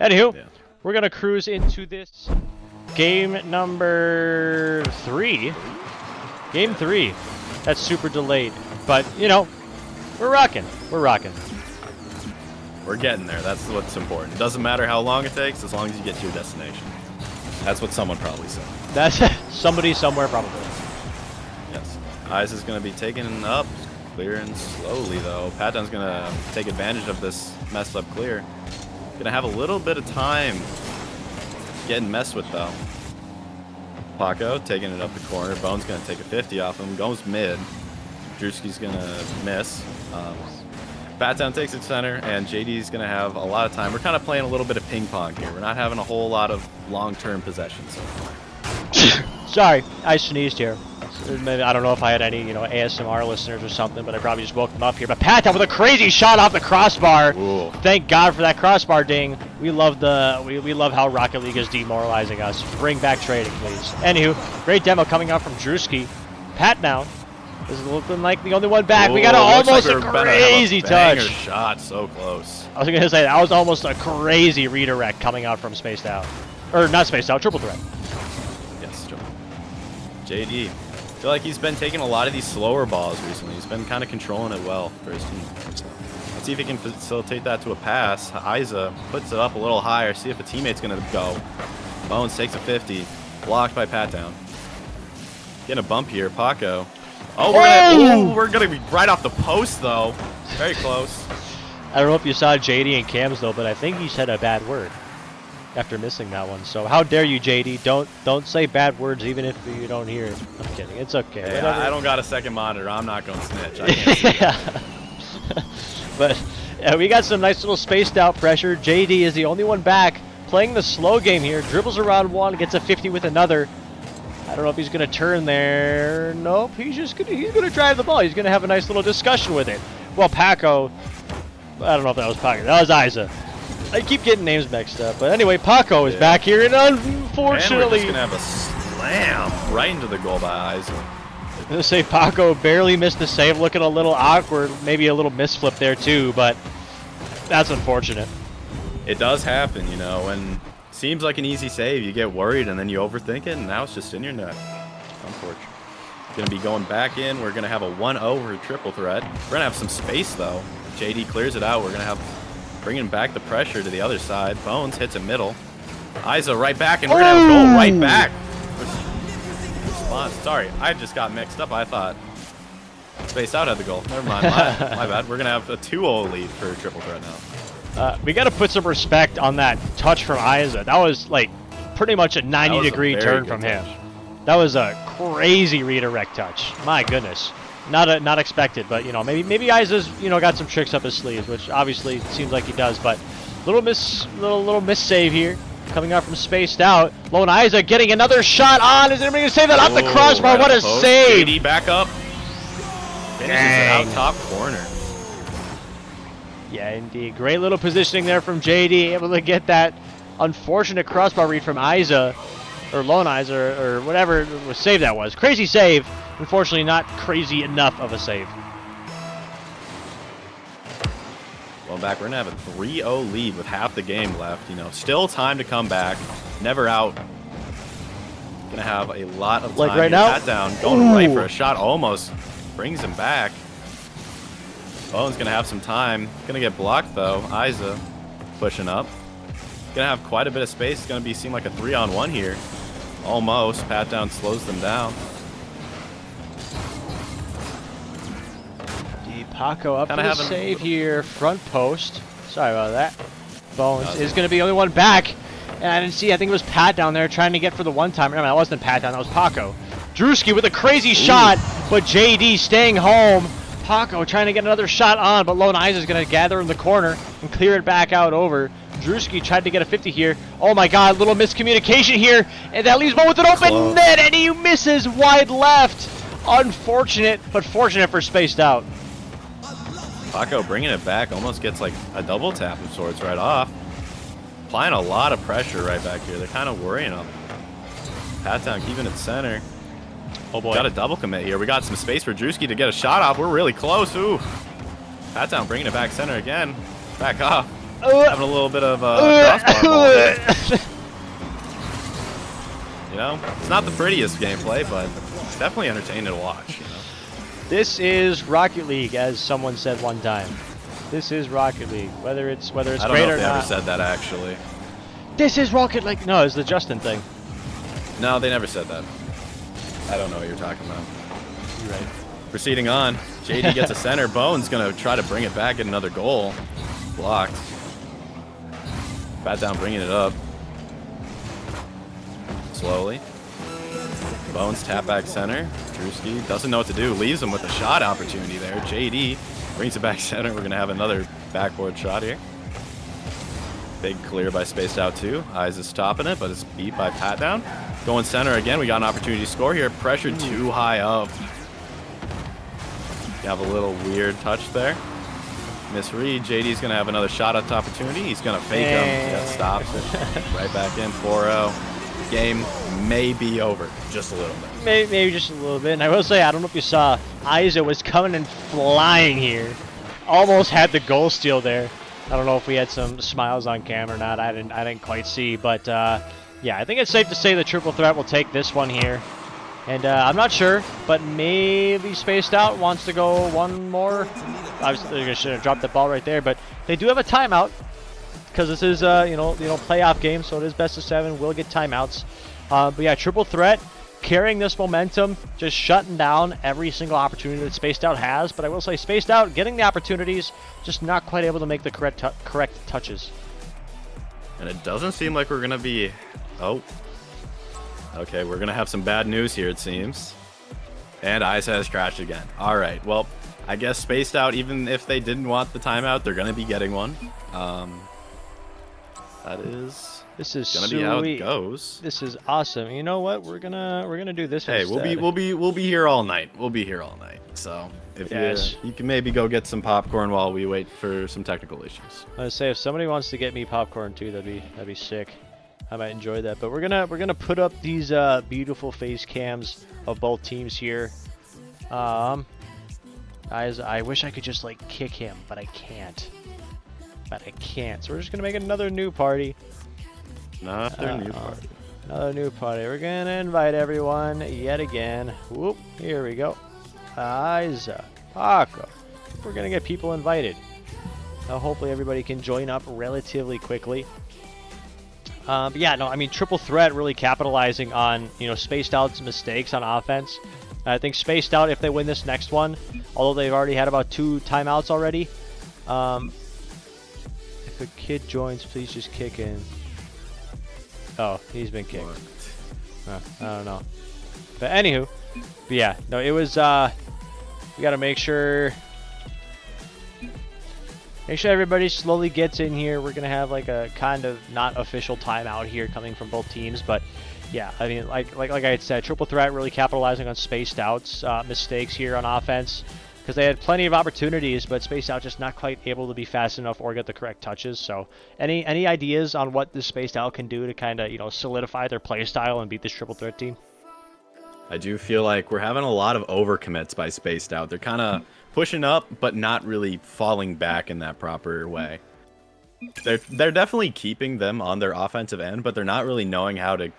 anywho, we're gonna cruise into this game number 3. Game 3. That's super delayed, but we're rocking. We're rocking. We're getting there. That's what's important. It doesn't matter how long it takes, as long as you get to your destination. That's what someone probably said. That's somebody somewhere probably. Yes. Eyes is going to be taken up, clearing slowly though. Patdown's going to take advantage of this messed up clear. Going to have a little bit of time getting messed with though. Paco taking it up the corner. Bone's going to take a 50 off him. Goes mid. Drewski's going to miss. Patdown takes it center, and JD's going to have a lot of time. We're kind of playing a little bit of ping pong here. We're not having a whole lot of long-term possessions so far. Sorry, I sneezed here. Maybe, I don't know if I had any, ASMR listeners or something, but I probably just woke them up here. But Patdown with a crazy shot off the crossbar. Ooh. Thank God for that crossbar ding. We love we love how Rocket League is demoralizing us. Bring back trading, please. Anywho, great demo coming out from Drewski. Patdown is looking like the only one back. Ooh, we got almost a crazy touch. Shot, so close. I was gonna say that was almost a crazy redirect coming out from Spaced Out, or not Spaced Out, Triple Threat. Yes, triple. JD. I feel like he's been taking a lot of these slower balls recently. He's been kind of controlling it well for his team. So let's see if he can facilitate that to a pass. Isa puts it up a little higher. See if a teammate's gonna go. Bones takes a 50, blocked by Patdown. Getting a bump here, Paco. Oh, we're gonna be right off the post though. Very close. I don't know if you saw JD and Cams though, but I think he said a bad word after missing that one. So how dare you, JD? Don't say bad words even if you don't hear it. I'm kidding. It's okay. Hey, I don't got a second monitor. I'm not gonna snitch. I can't see that. But we got some nice little spaced out pressure. JD is the only one back playing the slow game here. Dribbles around one, gets a 50 with another. I don't know if he's going to turn there. Nope, he's going to drive the ball. He's going to have a nice little discussion with it. Well, Paco, I don't know if that was Paco. That was Isa. I keep getting names mixed up. But anyway, Paco is back here, and unfortunately... And we're just going to have a slam right into the goal by Isa. I'm going to say Paco barely missed the save, looking a little awkward. Maybe a little misflip there too, but that's unfortunate. It does happen, when... Seems like an easy save. You get worried and then you overthink it, and now it's just in your net. Unfortunate. Going to be going back in. We're going to have a 1-over triple threat. We're going to have some space, though. JD clears it out. We're going to have bringing back the pressure to the other side. Bones hits a middle. Isa right back, and we're going to have a goal right back. Response. Sorry, I just got mixed up. I thought Spaced Out had the goal. Never mind. My bad. We're going to have a 2-0 lead for triple threat now. We got to put some respect on that touch from Isa. That was like pretty much a 90-degree turn from him. That was a crazy redirect touch. My goodness, not expected, but maybe Isa's got some tricks up his sleeves, which obviously seems like he does. But little miss save here coming out from Spaced Out. Lone Isa getting another shot on. Is anybody gonna save that off the crossbar? What a save! JD back up. Finishes it out top corner. Yeah, indeed. Great little positioning there from JD, able to get that unfortunate crossbar read from Isa, or Lone Isa, or whatever save that was. Crazy save. Unfortunately, not crazy enough of a save. Going back, we're going to have a 3-0 lead with half the game left. Still time to come back. Never out. Going to have a lot of time. Like right now? Patdown, going right for a shot. Almost brings him back. Bone's going to have some time. Going to get blocked, though. Isa pushing up. Going to have quite a bit of space. It's going to seem like a 3-on-1 here. Almost. Patdown slows them down. Paco up for the save here. Front post. Sorry about that. Bones is going to be the only one back. And I didn't see. I think it was Pat down there trying to get for the one-timer. No, that wasn't Pat down. That was Paco. Drewski with a crazy shot, but JD staying home. Paco trying to get another shot on, but Lone Eyes is going to gather in the corner and clear it back out over. Drewski tried to get a 50 here. Oh my god, little miscommunication here. And that leaves one with an open net, and he misses wide left. Unfortunate, but fortunate for Spaced Out. Paco bringing it back, almost gets like a double tap of sorts right off. Applying a lot of pressure right back here. They're kind of worrying him. Patdown keeping it center. Oh boy. Got a double commit here. We got some space for Drewski to get a shot off. We're really close. Ooh. Pat down, bringing it back center again. Back off. Having a little bit of crossbar ball there. You know, it's not the prettiest gameplay, but it's definitely entertaining to watch. You know? This is Rocket League, as someone said one time. This is Rocket League, whether it's I don't great know or if they not. ever said that actually. This is Rocket League. No, it's the Justin thing. No, they never said that. I don't know what you're talking about. You're right. Proceeding on, JD gets a center. Bone's gonna try to bring it back, get another goal. Blocked. Bat down, bringing it up. Slowly. Bones tap back center. Drewski doesn't know what to do. Leaves him with a shot opportunity there. JD brings it back center. We're gonna have another backboard shot here. Big clear by Spaced Out 2. Eyes is stopping it, but it's beat by Pat down. Going center again. We got an opportunity to score here. Pressure too high up. You have a little weird touch there. Misread. JD's going to have another shot at opportunity. He's going to fake him. Yeah, stops it. Right back in 4-0. Game may be over just a little bit. Maybe just a little bit. And I will say, I don't know if you saw, Isa was coming and flying here. Almost had the goal steal there. I don't know if we had some smiles on camera or not. I didn't quite see, but yeah, I think it's safe to say the triple threat will take this one here. And I'm not sure, but maybe Spaced Out wants to go one more. Obviously, they should have dropped the ball right there, but they do have a timeout because this is you know playoff game, so it is best of 7. We'll get timeouts. But yeah, triple threat. Carrying this momentum, just shutting down every single opportunity that Spaced Out has. But I will say, Spaced Out getting the opportunities, just not quite able to make the correct touches. And it doesn't seem like we're going to be... Oh. Okay, we're going to have some bad news here, it seems. And Isa has crashed again. All right, well, I guess Spaced Out, even if they didn't want the timeout, they're going to be getting one. That is... This is gonna be how it goes. This is awesome. You know what? We're gonna do this. Hey, instead. we'll be here all night. We'll be here all night. So if you can maybe go get some popcorn while we wait for some technical issues. I would say if somebody wants to get me popcorn too, that'd be sick. I might enjoy that. But we're gonna put up these beautiful face cams of both teams here. I wish I could just like kick him, but I can't. So we're just gonna make another new party. Another new party. Another new party. We're gonna invite everyone yet again. Whoop! Here we go. Isa, Paco. We're gonna get people invited. Now, hopefully, everybody can join up relatively quickly. But yeah, no, I mean, triple threat really capitalizing on Spaced Out's mistakes on offense. I think Spaced Out, if they win this next one, although they've already had about 2 timeouts already. If a kid joins, please just kick in. Oh, he's been kicked. I don't know. But anywho, yeah, no, it was, we gotta make sure everybody slowly gets in here. We're gonna have like a kind of not official timeout here coming from both teams, but yeah, I mean, like I had said, triple threat really capitalizing on Spaced Out's mistakes here on offense. Because they had plenty of opportunities, but Spaced Out just not quite able to be fast enough or get the correct touches. So, any ideas on what this Spaced Out can do to kind of solidify their play style and beat this triple threat team? I do feel like we're having a lot of overcommits by Spaced Out. They're kind of pushing up, but not really falling back in that proper way. They're definitely keeping them on their offensive end, but they're not really knowing how to,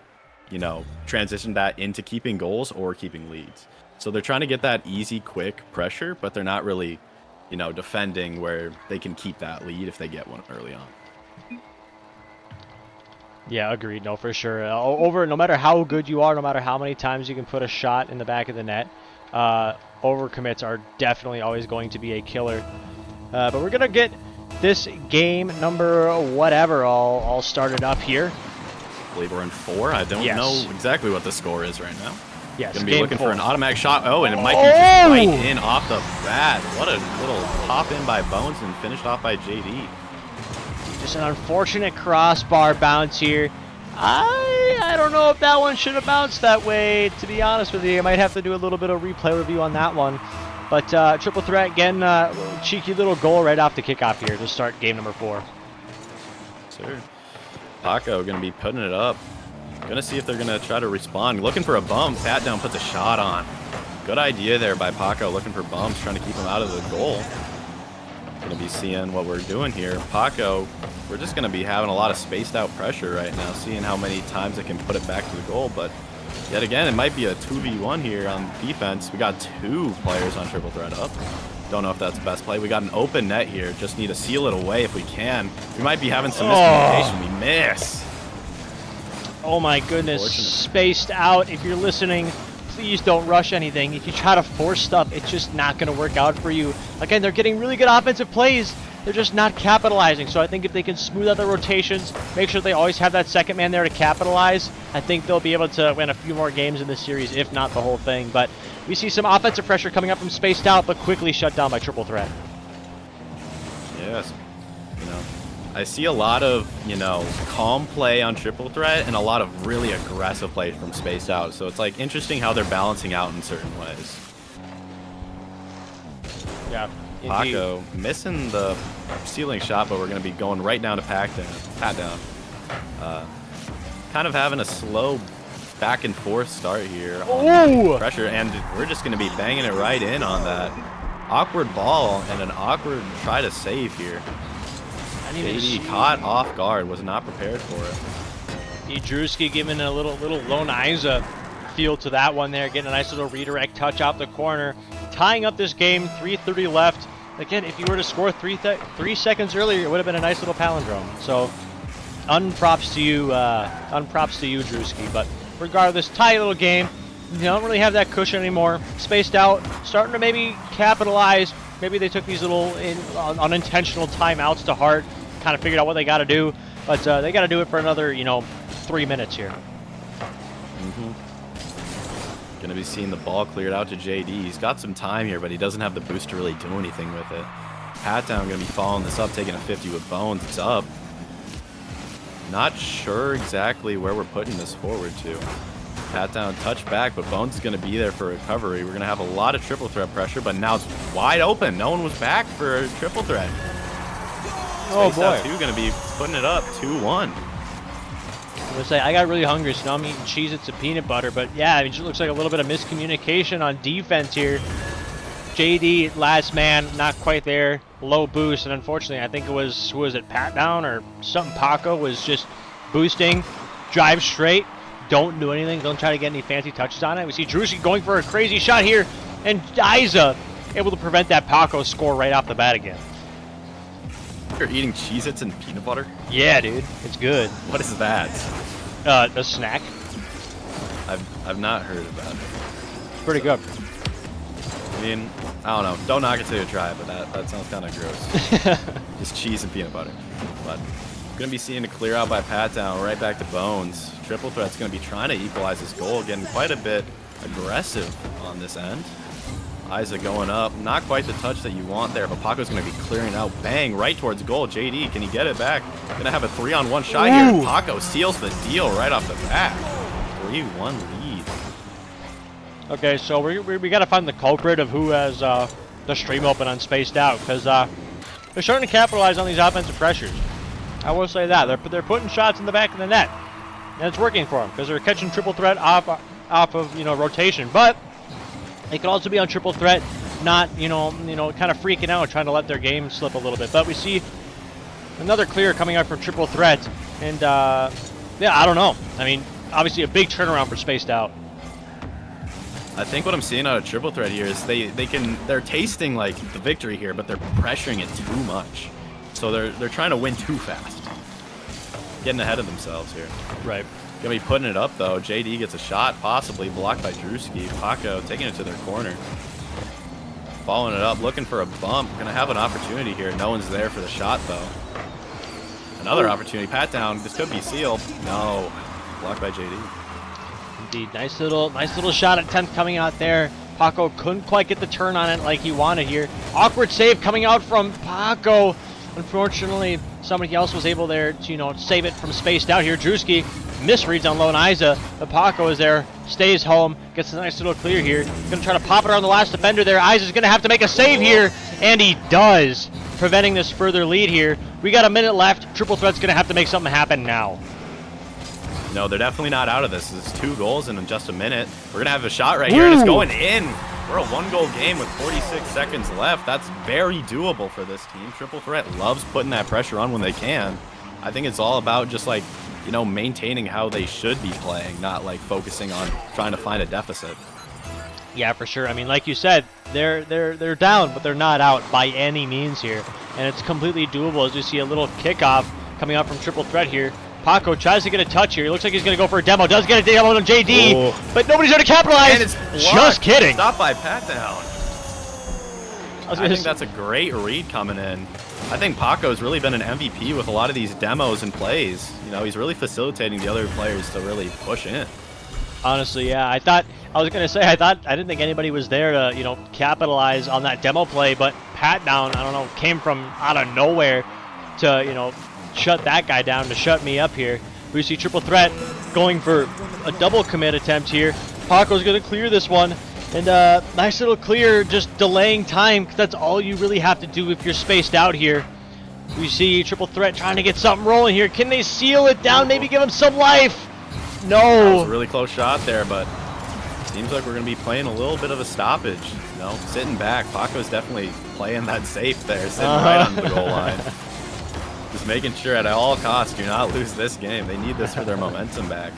transition that into keeping goals or keeping leads. So they're trying to get that easy, quick pressure, but they're not really, defending where they can keep that lead if they get one early on. Yeah, agreed. No, for sure. No matter how good you are, no matter how many times you can put a shot in the back of the net, overcommits are definitely always going to be a killer. But we're going to get this game number whatever all started up here. I believe we're in 4. I don't know exactly what the score is right now. Yes, gonna be looking for an automatic shot. Oh, and it might be just right in off the bat. What a little pop in by Bones and finished off by JD. Just an unfortunate crossbar bounce here. I don't know if that one should have bounced that way, to be honest with you. I might have to do a little bit of replay review on that one. But triple threat, again, cheeky little goal right off the kickoff here to start game number 4. Sir. Paco going to be putting it up. Gonna see if they're gonna try to respond. Looking for a bump. Pat down puts a shot on. Good idea there by Paco, looking for bumps, trying to keep him out of the goal. Gonna be seeing what we're doing here. Paco, we're just gonna be having a lot of spaced out pressure right now, seeing how many times it can put it back to the goal. But yet again, it might be a 2v1 here on defense. We got 2 players on triple threat up. Don't know if that's the best play. We got an open net here. Just need to seal it away if we can. We might be having some miscommunication. We miss. Oh my goodness, spaced out. If you're listening, please don't rush anything. If you try to force stuff, it's just not going to work out for you. Again, they're getting really good offensive plays. They're just not capitalizing. So I think if they can smooth out the rotations, make sure they always have that second man there to capitalize, I think they'll be able to win a few more games in this series, if not the whole thing. But we see some offensive pressure coming up from spaced out, but quickly shut down by triple threat. Yes. You know, I see a lot of, you know, calm play on triple threat and a lot of really aggressive play from spaced out. So it's like interesting how they're balancing out in certain ways. Yeah. Paco missing the ceiling shot, but we're going to be going right down to pat down. Kind of having a slow back and forth start here on pressure, and we're just going to be banging it right in on that awkward ball and an awkward try to save here. JD caught off guard, was not prepared for it. Drewski giving a little lone Isa feel to that one there, getting a nice little redirect touch out the corner, tying up this game. 3:30 left. Again, if you were to score 3 seconds earlier, it would have been a nice little palindrome. So, unprops to you, Drewski. But regardless, tight little game. You don't really have that cushion anymore. Spaced out, starting to maybe capitalize. Maybe they took these little unintentional timeouts to heart, kind of figured out what they got to do. But they got to do it for another, 3 minutes here. Going to be seeing the ball cleared out to JD. He's got some time here, but he doesn't have the boost to really do anything with it. Patdown going to be following this up, taking a 50 with Bones. It's up. Not sure exactly where we're putting this forward to. Patdown touch back, but Bones is going to be there for recovery. We're going to have a lot of triple threat pressure, but now it's wide open. No one was back for a triple threat. Oh boy. Two going to be putting it up 2-1. I'm gonna say I got really hungry, so now I'm eating Cheez-Its and peanut butter. But yeah, it just looks like a little bit of miscommunication on defense here. JD, last man, not quite there, low boost, and unfortunately, I think it was, who was it, Pat Down or something? Paco was just boosting, drive straight, don't do anything, don't try to get any fancy touches on it. We see Drewski going for a crazy shot here, and Isa able to prevent that Paco score right off the bat again. You're eating Cheez-Its and peanut butter? Yeah, dude, it's good. What is that? A snack. I've not heard about it. Pretty good. I mean, I don't know. Don't knock it till you try, but that sounds kind of gross. Just cheese and peanut butter. But gonna be seeing a clear out by Patdown, right back to Bones. Triple threat's gonna be trying to equalize his goal, getting quite a bit aggressive on this end. Isa going up, not quite the touch that you want there, but Paco's going to be clearing out. Bang, right towards goal. JD, can he get it back? Going to have a 3-on-1 shot here. Paco seals the deal right off the bat. 3-1 lead. Okay, so we got to find the culprit of who has the stream open on spaced out, because they're starting to capitalize on these offensive pressures. I will say that. They're putting shots in the back of the net, and it's working for them, because they're catching triple threat off of rotation, but they could also be on triple threat, not, kind of freaking out, trying to let their game slip a little bit. But we see another clear coming out from triple threat. And, yeah, I don't know. I mean, obviously a big turnaround for spaced out. I think what I'm seeing out of triple threat here is they're tasting like the victory here, but they're pressuring it too much. So they're trying to win too fast. Getting ahead of themselves here. Right. Gonna be putting it up though. JD gets a shot, possibly blocked by Drewski. Paco taking it to their corner. Following it up, looking for a bump. Gonna have an opportunity here. No one's there for the shot though. Another opportunity. Pat down. This could be sealed. No. Blocked by JD. Indeed. Nice little shot at 10th coming out there. Paco couldn't quite get the turn on it like he wanted here. Awkward save coming out from Paco. Unfortunately, somebody else was able there to, save it from spaced out here. Drewski misreads on Lone Isa. But Paco is there, stays home, gets a nice little clear here. Gonna try to pop it around the last defender there. Isa's gonna have to make a save here, and he does, preventing this further lead here. We got a minute left. Triple threat's gonna have to make something happen now. No, they're definitely not out of this. This is 2 goals in just a minute. We're going to have a shot right here, and it's going in. We're a 1-goal game with 46 seconds left. That's very doable for this team. Triple Threat loves putting that pressure on when they can. I think it's all about just, like, you know, maintaining how they should be playing, not, like, focusing on trying to find a deficit. Yeah, for sure. I mean, like you said, they're down, but they're not out by any means here. And it's completely doable as you see a little kickoff coming out from Triple Threat here. Paco tries to get a touch here. He looks like he's going to go for a demo. Does get a demo on JD, but nobody's going to capitalize. And it's blocked. Just kidding. Stop by Pat down. I think that's a great read coming in. I think Paco's really been an MVP with a lot of these demos and plays. You know, he's really facilitating the other players to really push in. Honestly, yeah. I didn't think anybody was there to, you know, capitalize on that demo play, but Pat down, I don't know, came from out of nowhere to, you know, shut that guy down, to shut me up here. We see Triple Threat going for a double commit attempt here. Paco's going to clear this one. And nice little clear, just delaying time, because that's all you really have to do if you're spaced out here. We see Triple Threat trying to get something rolling here. Can they seal it down, maybe give him some life? No. That was a really close shot there, but seems like we're going to be playing a little bit of a stoppage. You know, sitting back. Paco's definitely playing that safe there, sitting right on the goal line. Just making sure at all costs do not lose this game. They need this for their momentum back.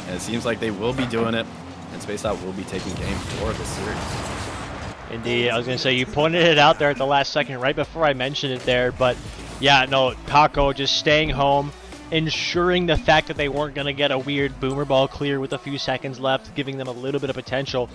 And it seems like they will be doing it, and Spaced Out will be taking game 4 of the series. Indeed. I was going to say, you pointed it out there at the last second, right before I mentioned it there, but yeah, no, Paco just staying home, ensuring the fact that they weren't going to get a weird boomer ball clear with a few seconds left, giving them a little bit of potential.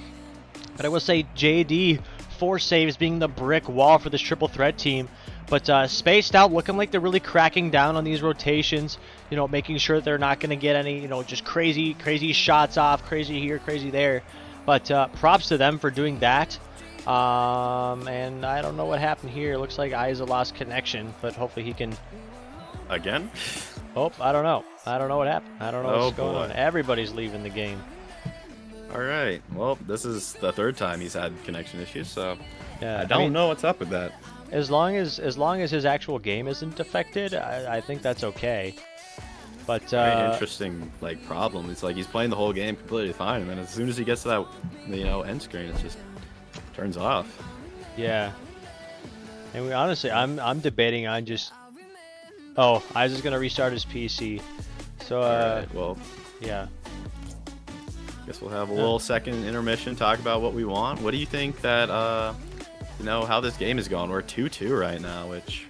But I will say, JD, 4 saves being the brick wall for this Triple Threat team. But Spaced Out looking like they're really cracking down on these rotations, you know, making sure that they're not going to get any, you know, just crazy shots off, crazy here, crazy there. But props to them for doing that. And I don't know what happened here. It looks like Isa lost connection, but hopefully he can... Again? Oh, I don't know. I don't know what happened. I don't know what's going on. Everybody's leaving the game. All right. Well, this is the 3rd time he's had connection issues, so yeah, I don't know what's up with that. As long as his actual game isn't affected, I think that's okay. But very interesting like problem. It's like he's playing the whole game completely fine, and then as soon as he gets to that, you know, end screen, it just turns off. Yeah. And we honestly, I'm debating on just. Oh, Isaac's gonna restart his PC. So Alright, well, yeah. Guess we'll have a little second intermission, talk about what we want. What do you think that you know, how this game is going? We're 2-2 right now, which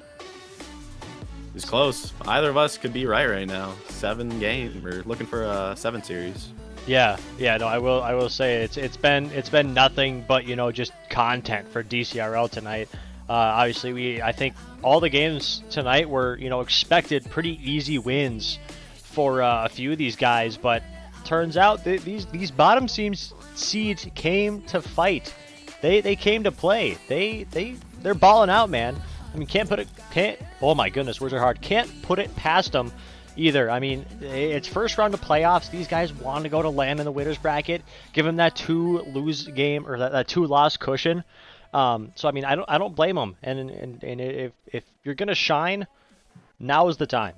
is close. Either of us could be right now. 7 game. We're looking for a 7 series. Yeah. No, I will say it's been nothing but, you know, just content for DCRL tonight. Obviously, I think all the games tonight were, you know, expected pretty easy wins for a few of these guys, but turns out these bottom seeds came to fight. They came to play. They're balling out, man. I mean, oh my goodness, words are hard. Can't put it past them either. I mean, it's first round of playoffs. These guys want to go to land in the winners bracket. Give them that 2-lose game or that 2-loss cushion. So I mean, I don't blame them. And if you're gonna shine, now is the time.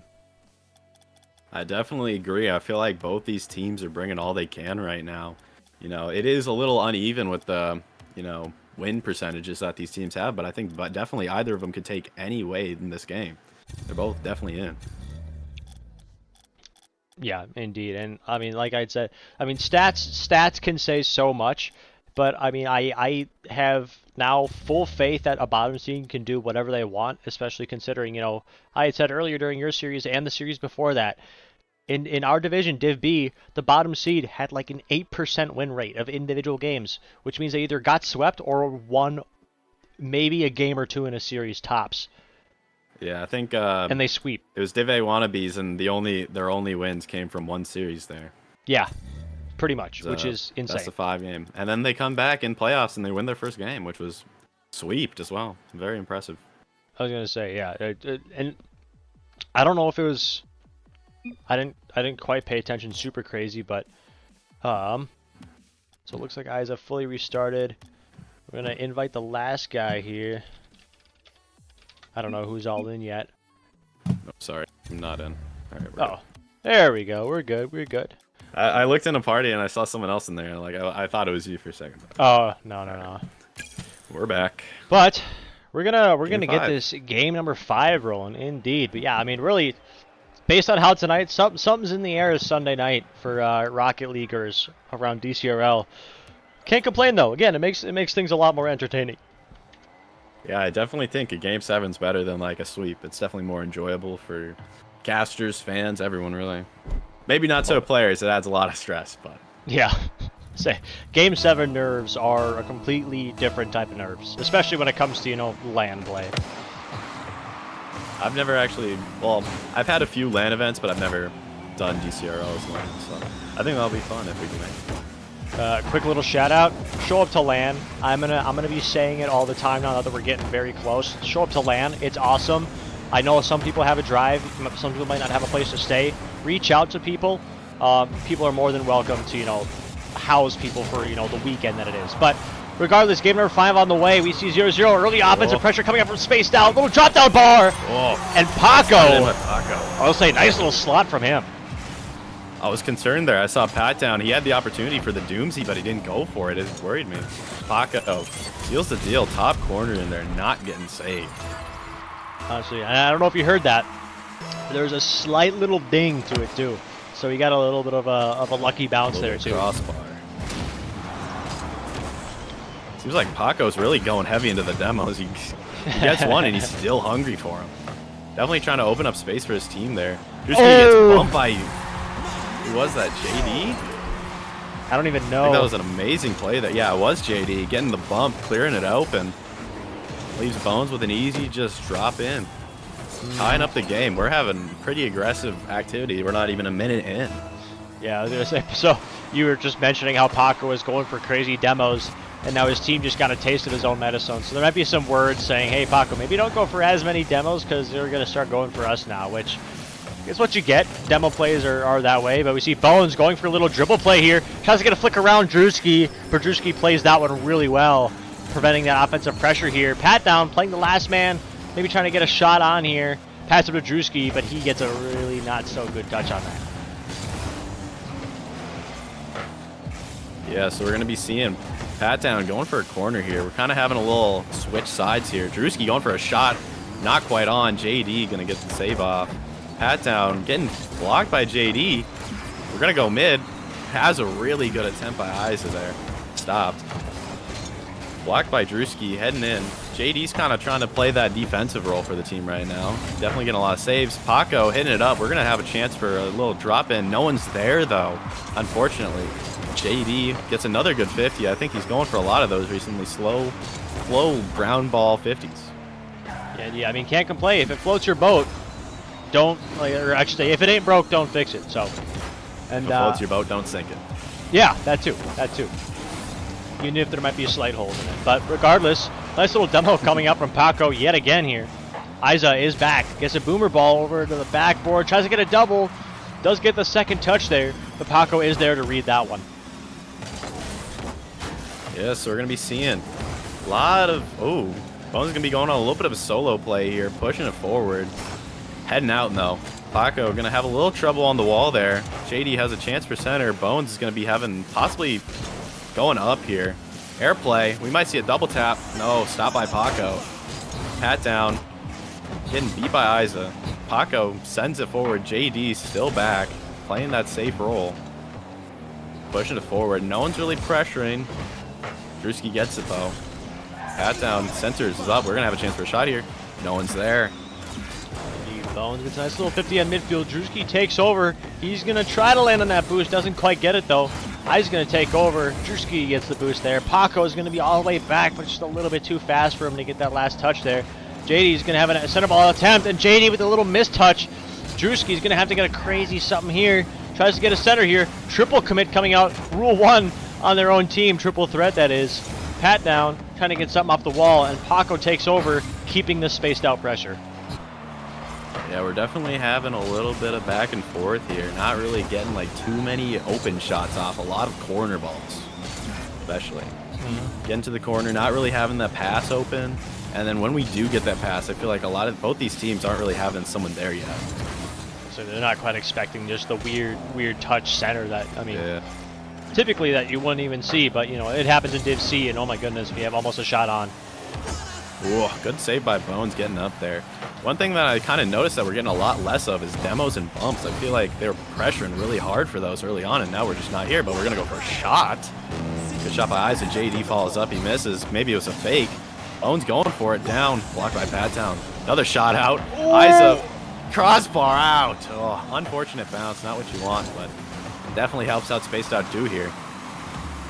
I definitely agree. I feel like both these teams are bringing all they can right now. You know, it is a little uneven with the, you know, win percentages that these teams have, but I think definitely either of them could take any way in this game. They're both definitely in. Yeah, indeed. And I mean, like I said, I mean, stats can say so much, but I mean, I have now full faith that a bottom seed can do whatever they want, especially considering, you know, I had said earlier during your series and the series before that, in our division, Div B, the bottom seed had like an 8% win rate of individual games, which means they either got swept or won maybe a game or 2 in a series tops. Yeah, I think and they sweep. It was Div A wannabes, and their only wins came from 1 series there. Yeah, pretty much, So which is insane. That's a 5 game. And then they come back in playoffs and they win their first game, which was sweeped as well. Very impressive. I was gonna say, yeah, and I don't know if it was. I didn't quite pay attention super crazy, but so it looks like Isa fully restarted. We're gonna invite the last guy here. I don't know who's all in yet. Oh, sorry, I'm not in. All right, There we go. We're good. We're good. I looked in a party and I saw someone else in there. Like I thought it was you for a second. Oh no. We're back. But we're gonna get 5. this game number 5 rolling, indeed. But yeah, I mean, really, based on how tonight, something's in the air Sunday night for Rocket Leaguers around DCRL. Can't complain though. Again, it makes things a lot more entertaining. Yeah, I definitely think a Game 7's better than like a sweep. It's definitely more enjoyable for casters, fans, everyone really. Maybe not so players. It adds a lot of stress, but yeah. Say, Game 7 nerves are a completely different type of nerves, especially when it comes to, LAN play. I've never actually, well, I've had a few LAN events, but I've never done DCRL's LAN, so I think that'll be fun if we can make it. Quick little shout out, show up to LAN. I'm gonna be saying it all the time now that we're getting very close. Show up to LAN, it's awesome. I know some people have a drive, some people might not have a place to stay. Reach out to people. People are more than welcome to, house people for, the weekend that it is. But regardless, game number 5 on the way. We see 0-0, early offensive pressure coming up from spaced out. Little drop down bar. And Paco. I'll say nice little slot from him. I was concerned there. I saw Pat down. He had the opportunity for the Doomsy, but he didn't go for it. It worried me. Paco seals the deal. Top corner in there, not getting saved. Honestly, and I don't know if you heard that. There's a slight little ding to it too. So he got a little bit of a lucky bounce there too. Crossbar. Seems like Paco's really going heavy into the demos. He gets one and he's still hungry for him. Definitely trying to open up space for his team there. Drewski gets bumped by you. Who was that, JD? I don't even know. I think that was an amazing play there. Yeah, it was JD. Getting the bump, clearing it open. Leaves Bones with an easy just drop in. Tying up the game. We're having pretty aggressive activity. We're not even a minute in. Yeah, I was going to say, so you were just mentioning how Paco was going for crazy demos, and now his team just got a taste of his own medicine. So there might be some words saying, hey, Paco, maybe don't go for as many demos because they're going to start going for us now, which is what you get. Demo plays are that way, but we see Bones going for a little dribble play here. Tries to get a flick around Drewski, but Drewski plays that one really well, preventing that offensive pressure here. Pat down, playing the last man, maybe trying to get a shot on here. Pass it to Drewski, but he gets a really not so good touch on that. Yeah, so we're going to be seeing Pat down going for a corner here. We're kind of having a little switch sides here. Drewski going for a shot, not quite on. JD going to get the save off. Pat down getting blocked by JD. We're going to go mid. Has a really good attempt by Isa there. Stopped. Blocked by Drewski, heading in. JD's kind of trying to play that defensive role for the team right now. Definitely getting a lot of saves. Paco hitting it up. We're going to have a chance for a little drop in. No one's there, though, unfortunately. JD gets another good 50. I think he's going for a lot of those recently. Slow ground ball 50s. Yeah, I mean, can't complain. If it floats your boat, don't, or actually, if it ain't broke, don't fix it. So, and if it floats your boat, don't sink it. Yeah, that too. Even if there might be slight holes in it. But regardless, nice little demo coming up from Paco yet again here. Isa is back. Gets a boomer ball over to the backboard. Tries to get a double. Does get the second touch there. But Paco is there to read that one. Yeah, so we're going to be seeing a lot of... Oh, Bones is going to be going on a little bit of a solo play here. Pushing it forward. Heading out, though. Paco going to have a little trouble on the wall there. JD has a chance for center. Bones is going to be having possibly... going up here. Airplay. We might see a double tap. No, stop by Paco. Pat down. Getting beat by Isa. Paco sends it forward. JD still back. Playing that safe role. Pushing it forward. No one's really pressuring. Drewski gets it though. Pat down. Centers is up. We're going to have a chance for a shot here. No one's there. Bones gets a nice little 50 on midfield. Drewski takes over. He's going to try to land on that boost. Doesn't quite get it though. I's going to take over. Drewski gets the boost there. Paco is going to be all the way back, but just a little bit too fast for him to get that last touch there. JD is going to have a center ball attempt, and JD with a little missed touch. Drewski is going to have to get a crazy something here. Tries to get a center here. Triple commit coming out. Rule 1 on their own team. Triple threat, that is. Pat down, trying to get something off the wall, and Paco takes over, keeping the spaced out pressure. Yeah, we're definitely having a little bit of back and forth here. Not really getting like too many open shots off. A lot of corner balls, especially. Getting to the corner, not really having that pass open. And then when we do get that pass, I feel like both these teams aren't really having someone there yet. honestly. They're not quite expecting just the weird touch center that, I mean, typically that you wouldn't even see, but, you know, it happens in Div C, and oh my goodness, we have almost a shot on. Ooh, good save by Bones getting up there. One thing that I kind of noticed that we're getting a lot less of is demos and bumps. I feel like they were pressuring really hard for those early on, and now we're just not here, but we're going to go for a shot. Good shot by Isa. JD follows up. He misses. Maybe it was a fake. Bones going for it. Down. Blocked by Padtown. Another shot out. Isa. Crossbar out. Oh, unfortunate bounce. Not what you want, but it definitely helps out Spaced Out 2 here.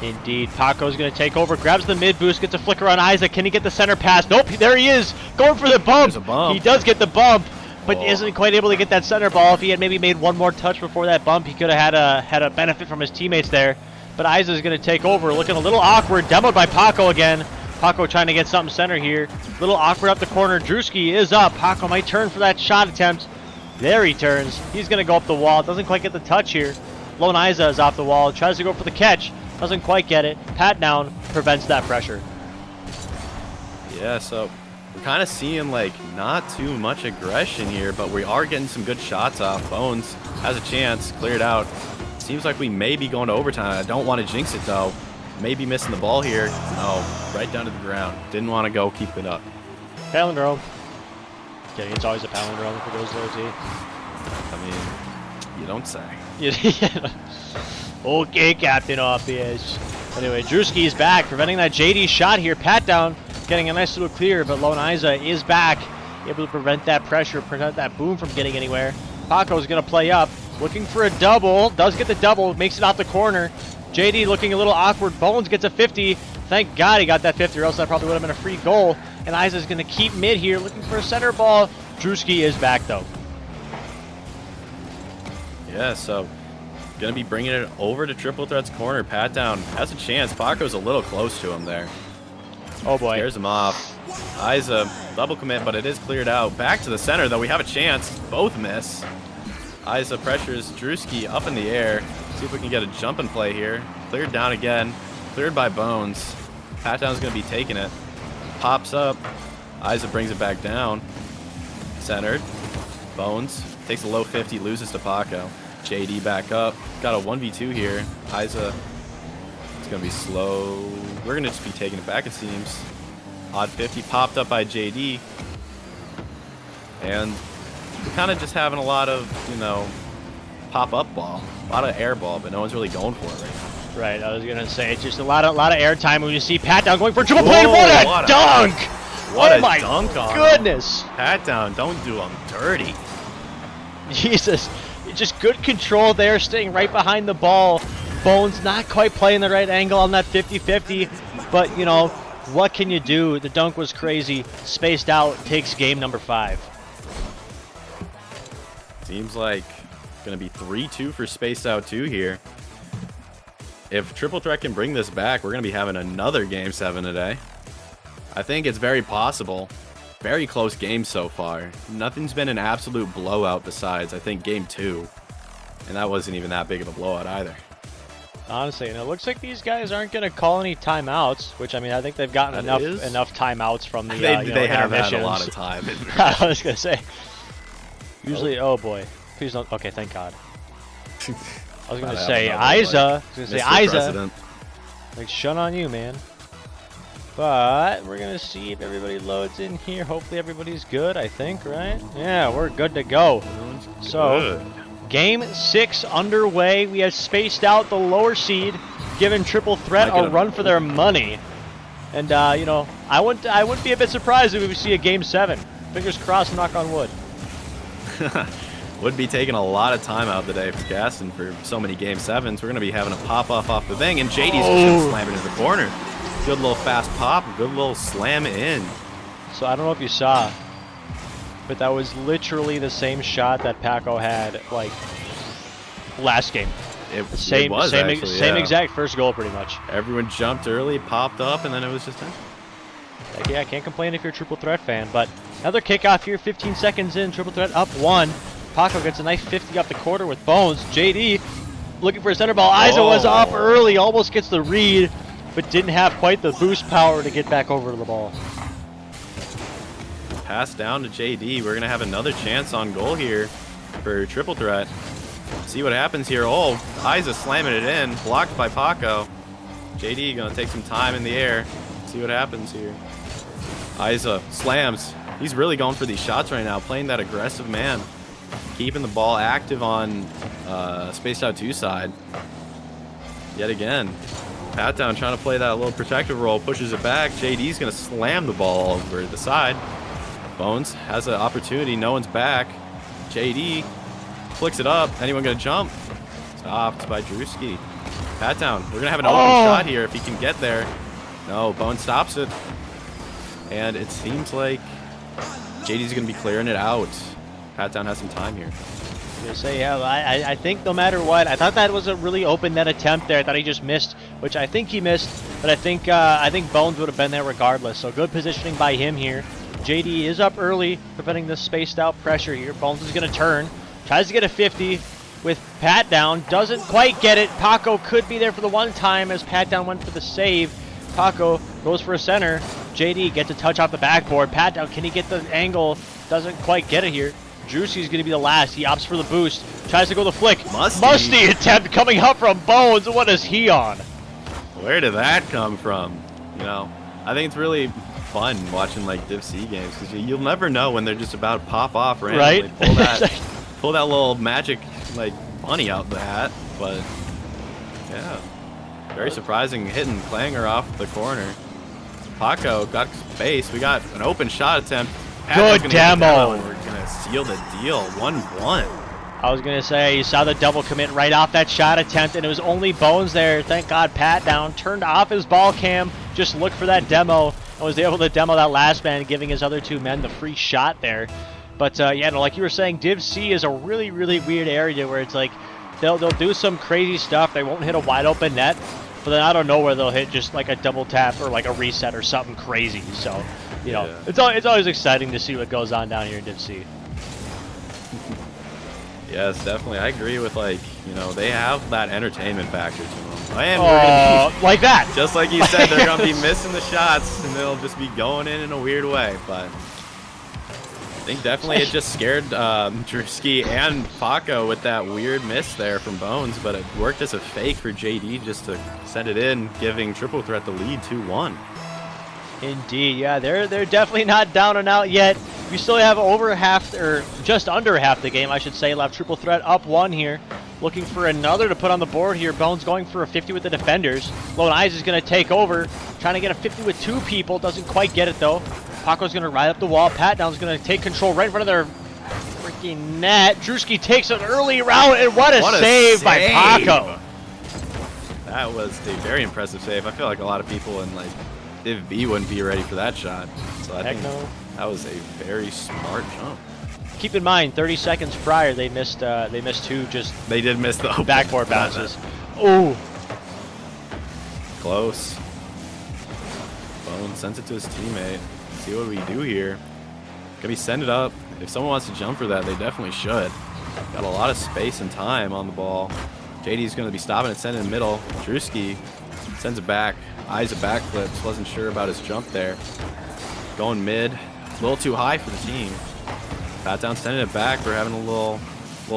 Indeed. Paco's going to take over. Grabs the mid boost. Gets a flicker on Isaac. Can he get the center pass? Nope. There he is. Going for the bump. There's a bump. He does get the bump, but isn't quite able to get that center ball. If he had maybe made one more touch before that bump, he could have had a benefit from his teammates there. But Isaac's going to take over. Looking a little awkward. Demoed by Paco again. Paco trying to get something center here. Little awkward up the corner. Drewski is up. Paco might turn for that shot attempt. There he turns. He's going to go up the wall. Doesn't quite get the touch here. Lone Isa is off the wall. Tries to go for the catch. Doesn't quite get it. Pat down prevents that pressure. Yeah, so we're kind of seeing like not too much aggression here, but we are getting some good shots off. Bones has a chance, cleared out. Seems like we may be going to overtime. I don't want to jinx it though. Maybe missing the ball here. No, right down to the ground. Didn't want to go, keep it up. Palindrome. Kidding, it's always a palindrome if it goes low T. I mean, you don't say. Yeah. Okay, Captain Obvious. Anyway, Drewski is back, preventing that JD shot here. Pat down, getting a nice little clear, but Lone Isa is back, able to prevent that pressure, prevent that boom from getting anywhere. Paco's going to play up, looking for a double. Does get the double, makes it out the corner. JD looking a little awkward. Bones gets a 50. Thank God he got that 50, or else that probably would have been a free goal. And Isa's going to keep mid here, looking for a center ball. Drewski is back, though. Yeah, so going to be bringing it over to Triple Threat's corner. Pat down has a chance. Paco's a little close to him there. Oh boy. Scares him off. Isa, double commit, but it is cleared out. Back to the center, though. We have a chance. Both miss. Isa pressures Drewski up in the air. See if we can get a jump and play here. Cleared down again. Cleared by Bones. Pat down's going to be taking it. Pops up. Isa brings it back down. Centered. Bones takes a low 50, loses to Paco. JD back up. Got a 1v2 here. Isa, it's going to be slow. We're going to just be taking it back, it seems. Odd 50 popped up by JD. And we're kind of just having a lot of, you know, pop-up ball. A lot of air ball, but no one's really going for it right now. Right, I was going to say, it's just a lot of air time when you see Pat down going for a triple play. What a dunk! What oh my dunk on goodness! Pat down, don't do him dirty. Jesus. Just good control there, staying right behind the ball. Bones not quite playing the right angle on that 50-50, but, you know, what can you do? The dunk was crazy. Spaced Out takes game number 5. Seems like going to be 3-2 for Spaced Out 2 here. If Triple Threat can bring this back, we're going to be having another Game 7 today. I think it's very possible. Very close game so far. Nothing's been an absolute blowout besides, I think, Game 2. And that wasn't even that big of a blowout either. Honestly, and it looks like these guys aren't going to call any timeouts, which, I mean, I think they've gotten enough timeouts from the they have had a lot of time. I was going to say. Usually, oh boy. Please don't. Okay, thank God. I was going to say Isa. Like, shun on you, man. But we're going to see if everybody loads in here. Hopefully everybody's good, I think, right? Yeah, we're good to go. So, Game 6 underway. We have Spaced Out, the lower seed, giving Triple Threat a run for their money. And, you know, I wouldn't be a bit surprised if we see a Game 7. Fingers crossed, knock on wood. Would be taking a lot of time out today for Gaston for so many Game 7s. We're going to be having a pop-off the thing, and JD's just going to slam it into the corner. Good little fast pop, good little slam in. So I don't know if you saw, but that was literally the same shot that Paco had, like, last game. Same exact first goal, pretty much. Everyone jumped early, popped up, and then it was just in. Yeah, I can't complain if you're a Triple Threat fan, but another kickoff here, 15 seconds in, Triple Threat up 1. Paco gets a nice 50 up the quarter with Bones. JD looking for a center ball. Isa was off early, almost gets the read, but didn't have quite the boost power to get back over to the ball. Pass down to JD. We're going to have another chance on goal here. for triple threat. See what happens here. Oh, Isa slamming it in, blocked by Paco. JD gonna take some time in the air. See what happens here. Isa slams. He's really going for these shots right now, playing that aggressive man, keeping the ball active on Spaced Out 2 side. Yet again, Pat Down trying to play that little protective role, pushes it back. JD's gonna slam the ball all over the side. Bones has an opportunity, no one's back. JD flicks it up. Anyone gonna jump? Stopped by Drewski. Pat Down, we're gonna have an open shot here if he can get there. No, Bones stops it. And it seems like JD's gonna be clearing it out. Pat Down has some time here. I think no matter what, I thought that was a really open net attempt there. I thought he just missed, which I think he missed, but I think Bones would have been there regardless. So good positioning by him here. JD is up early, preventing the spaced out pressure here. Bones is going to turn, tries to get a 50 with Pat Down, doesn't quite get it. Paco could be there for the one time as Pat Down went for the save. Paco goes for a center. JD gets a touch off the backboard. Pat Down, can he get the angle? Doesn't quite get it here. Drewski's going to be the last. He opts for the boost. Tries to go the flick. Musty attempt coming up from Bones. What is he on? Where did that come from? You know, I think it's really fun watching like Div C games because you'll never know when they're just about to pop off randomly. Right? Pull that little magic like bunny out the hat. But yeah, very surprising hitting Clanger off the corner. Paco got space. We got an open shot attempt. Good demo. We're gonna seal the deal. 1-1. I was gonna say you saw the double commit right off that shot attempt, and it was only Bones there. Thank God Pat Down turned off his ball cam, just looked for that demo, and was able to demo that last man, giving his other two men the free shot there. But yeah, no, like you were saying, Div C is a really, really weird area where it's like they'll do some crazy stuff. They won't hit a wide open net, but then I don't know where they'll hit just like a double tap or like a reset or something crazy. So, you know, it's always exciting to see what goes on down here in Div C. Yes, definitely. I agree with, like, you know, they have that entertainment factor to them. And we're gonna be, like that. Just like you said, they're going to be missing the shots, and they'll just be going in a weird way. But I think definitely it just scared Drewski and Paco with that weird miss there from Bones, but it worked as a fake for JD just to send it in, giving Triple Threat the lead 2-1. Indeed, yeah, they're definitely not down and out yet. We still have over half, or just under half the game, I should say, left. Triple Threat up 1 here. Looking for another to put on the board here. Bones going for a 50 with the defenders. Lone Eyes is going to take over. Trying to get a 50 with 2 people. Doesn't quite get it, though. Paco's going to ride up the wall. Pat Down's going to take control right in front of their freaking net. Drewski takes an early round, and what a save by Paco. That was a very impressive save. I feel like a lot of people in, like, Div B wouldn't be ready for that shot. So I think that was a very smart jump. Keep in mind, 30 seconds prior, they missed 2 just. They did miss the backboard bounces. Ooh. Close. Bone sends it to his teammate. See what we do here. Can we send it up? If someone wants to jump for that, they definitely should. Got a lot of space and time on the ball. JD's going to be stopping it, sending it in the middle. Drewski sends it back. Eyes a backflips. Wasn't sure about his jump there. Going mid. A little too high for the team. Pat Down sending it back. We're having a little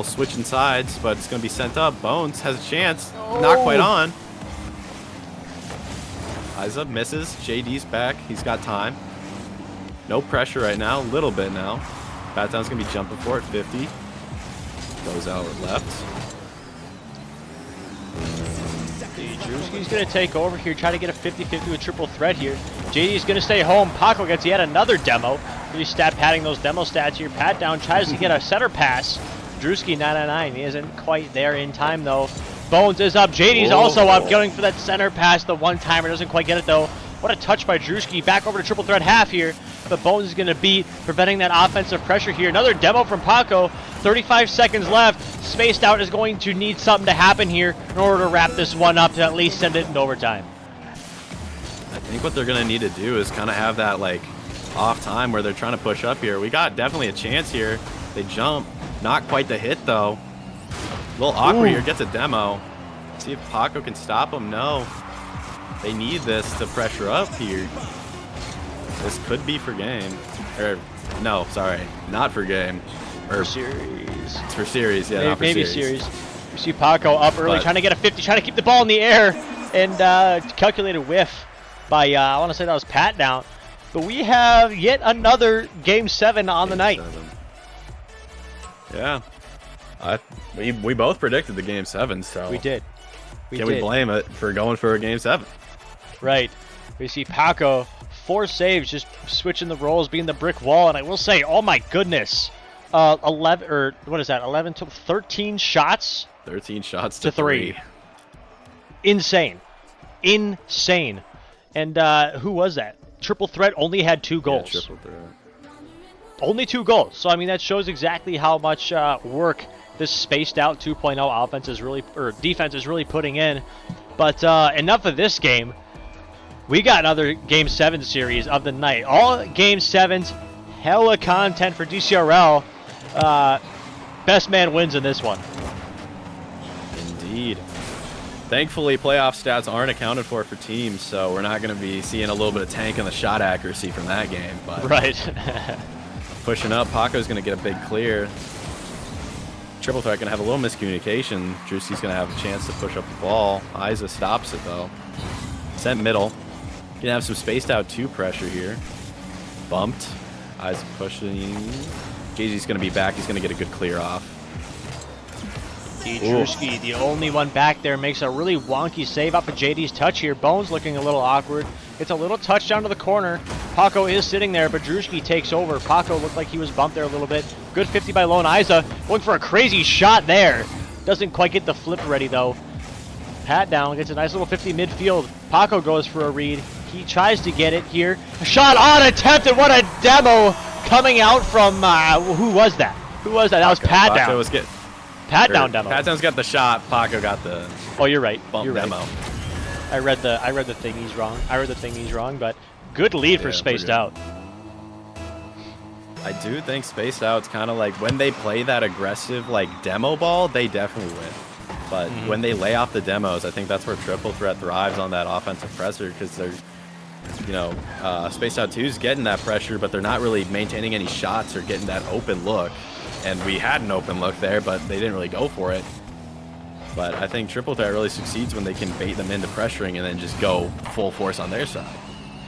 switch in sides, but it's going to be sent up. Bones has a chance. Not quite on. Eyes up, misses. JD's back. He's got time. No pressure right now. A little bit now. Pat Down's going to be jumping for it. 50. Goes out left. Drewski's going to take over here, try to get a 50-50 with Triple Threat here. JD's going to stay home. Paco gets yet another demo. Really stat padding those demo stats here. Pat Down tries to get a center pass. Drewski 9-9. He isn't quite there in time, though. Bones is up. JD's also up, going for that center pass. The one-timer doesn't quite get it, though. What a touch by Drewski. Back over to Triple Threat half here. But Bones is going to beat, preventing that offensive pressure here. Another demo from Paco. 35 seconds left. Spaced Out is going to need something to happen here in order to wrap this one up to at least send it in overtime. I think what they're going to need to do is kind of have that, like, off time where they're trying to push up here. We got definitely a chance here. They jump. Not quite the hit, though. A little awkward here. Gets a demo. See if Paco can stop him. No. They need this to pressure up here. This could be for game. Or, no, sorry. Not for game. Or series. series. It's for series, yeah, not for Maybe series. We see Paco up early, trying to get a 50, trying to keep the ball in the air, and calculated whiff by, I want to say that was Pat down. But we have yet another Game 7 on the night. Yeah. We both predicted the Game 7, so... We did. Can we blame it for going for a Game 7? Right. We see Paco, 4 saves, just switching the roles, being the brick wall, and I will say, oh my goodness, 11, or what is that, 11 to 13 shots? 13 shots to 3. Insane. Insane. And who was that? Triple Threat only had 2 goals. Yeah, Triple Threat. Only 2 goals. So, I mean, that shows exactly how much work this spaced out 2.0 offense is really, or defense is really putting in. But enough of this game. We got another Game 7 series of the night. All Game 7s, hella content for DCRL. Best man wins in this one. Indeed. Thankfully, playoff stats aren't accounted for teams, so we're not going to be seeing a little bit of tank in the shot accuracy from that game. But right. Pushing up, Paco's going to get a big clear. Triple Threat going to have a little miscommunication. Drewski's going to have a chance to push up the ball. Isa stops it, though. Sent middle. Going to have some spaced out 2 pressure here. Bumped. Isa pushing. JG's going to be back. He's going to get a good clear off. Drewski, the only one back there, makes a really wonky save off of JD's touch here. Bones looking a little awkward. It's a little touch down to the corner. Paco is sitting there, but Drewski takes over. Paco looked like he was bumped there a little bit. Good 50 by Lone Isa. Going for a crazy shot there. Doesn't quite get the flip ready, though. Pat down, gets a nice little 50 midfield. Paco goes for a read. He tries to get it here. A shot on attempted. What a demo coming out from, who was that? Who was that? That was Pat down. Was getting... Pat down demo. Pat down's got the shot. Paco got the. Oh, you're right. Bump you're demo. Right. I read the thing he's wrong. But good lead for Spaced Out. I do think Spaced Out's kind of like when they play that aggressive like demo ball, they definitely win. But when they lay off the demos, I think that's where Triple Threat thrives on that offensive pressure because they're, you know, Spaced Out 2's getting that pressure, but they're not really maintaining any shots or getting that open look. And we had an open look there, but they didn't really go for it. But I think Triple Threat really succeeds when they can bait them into pressuring and then just go full force on their side.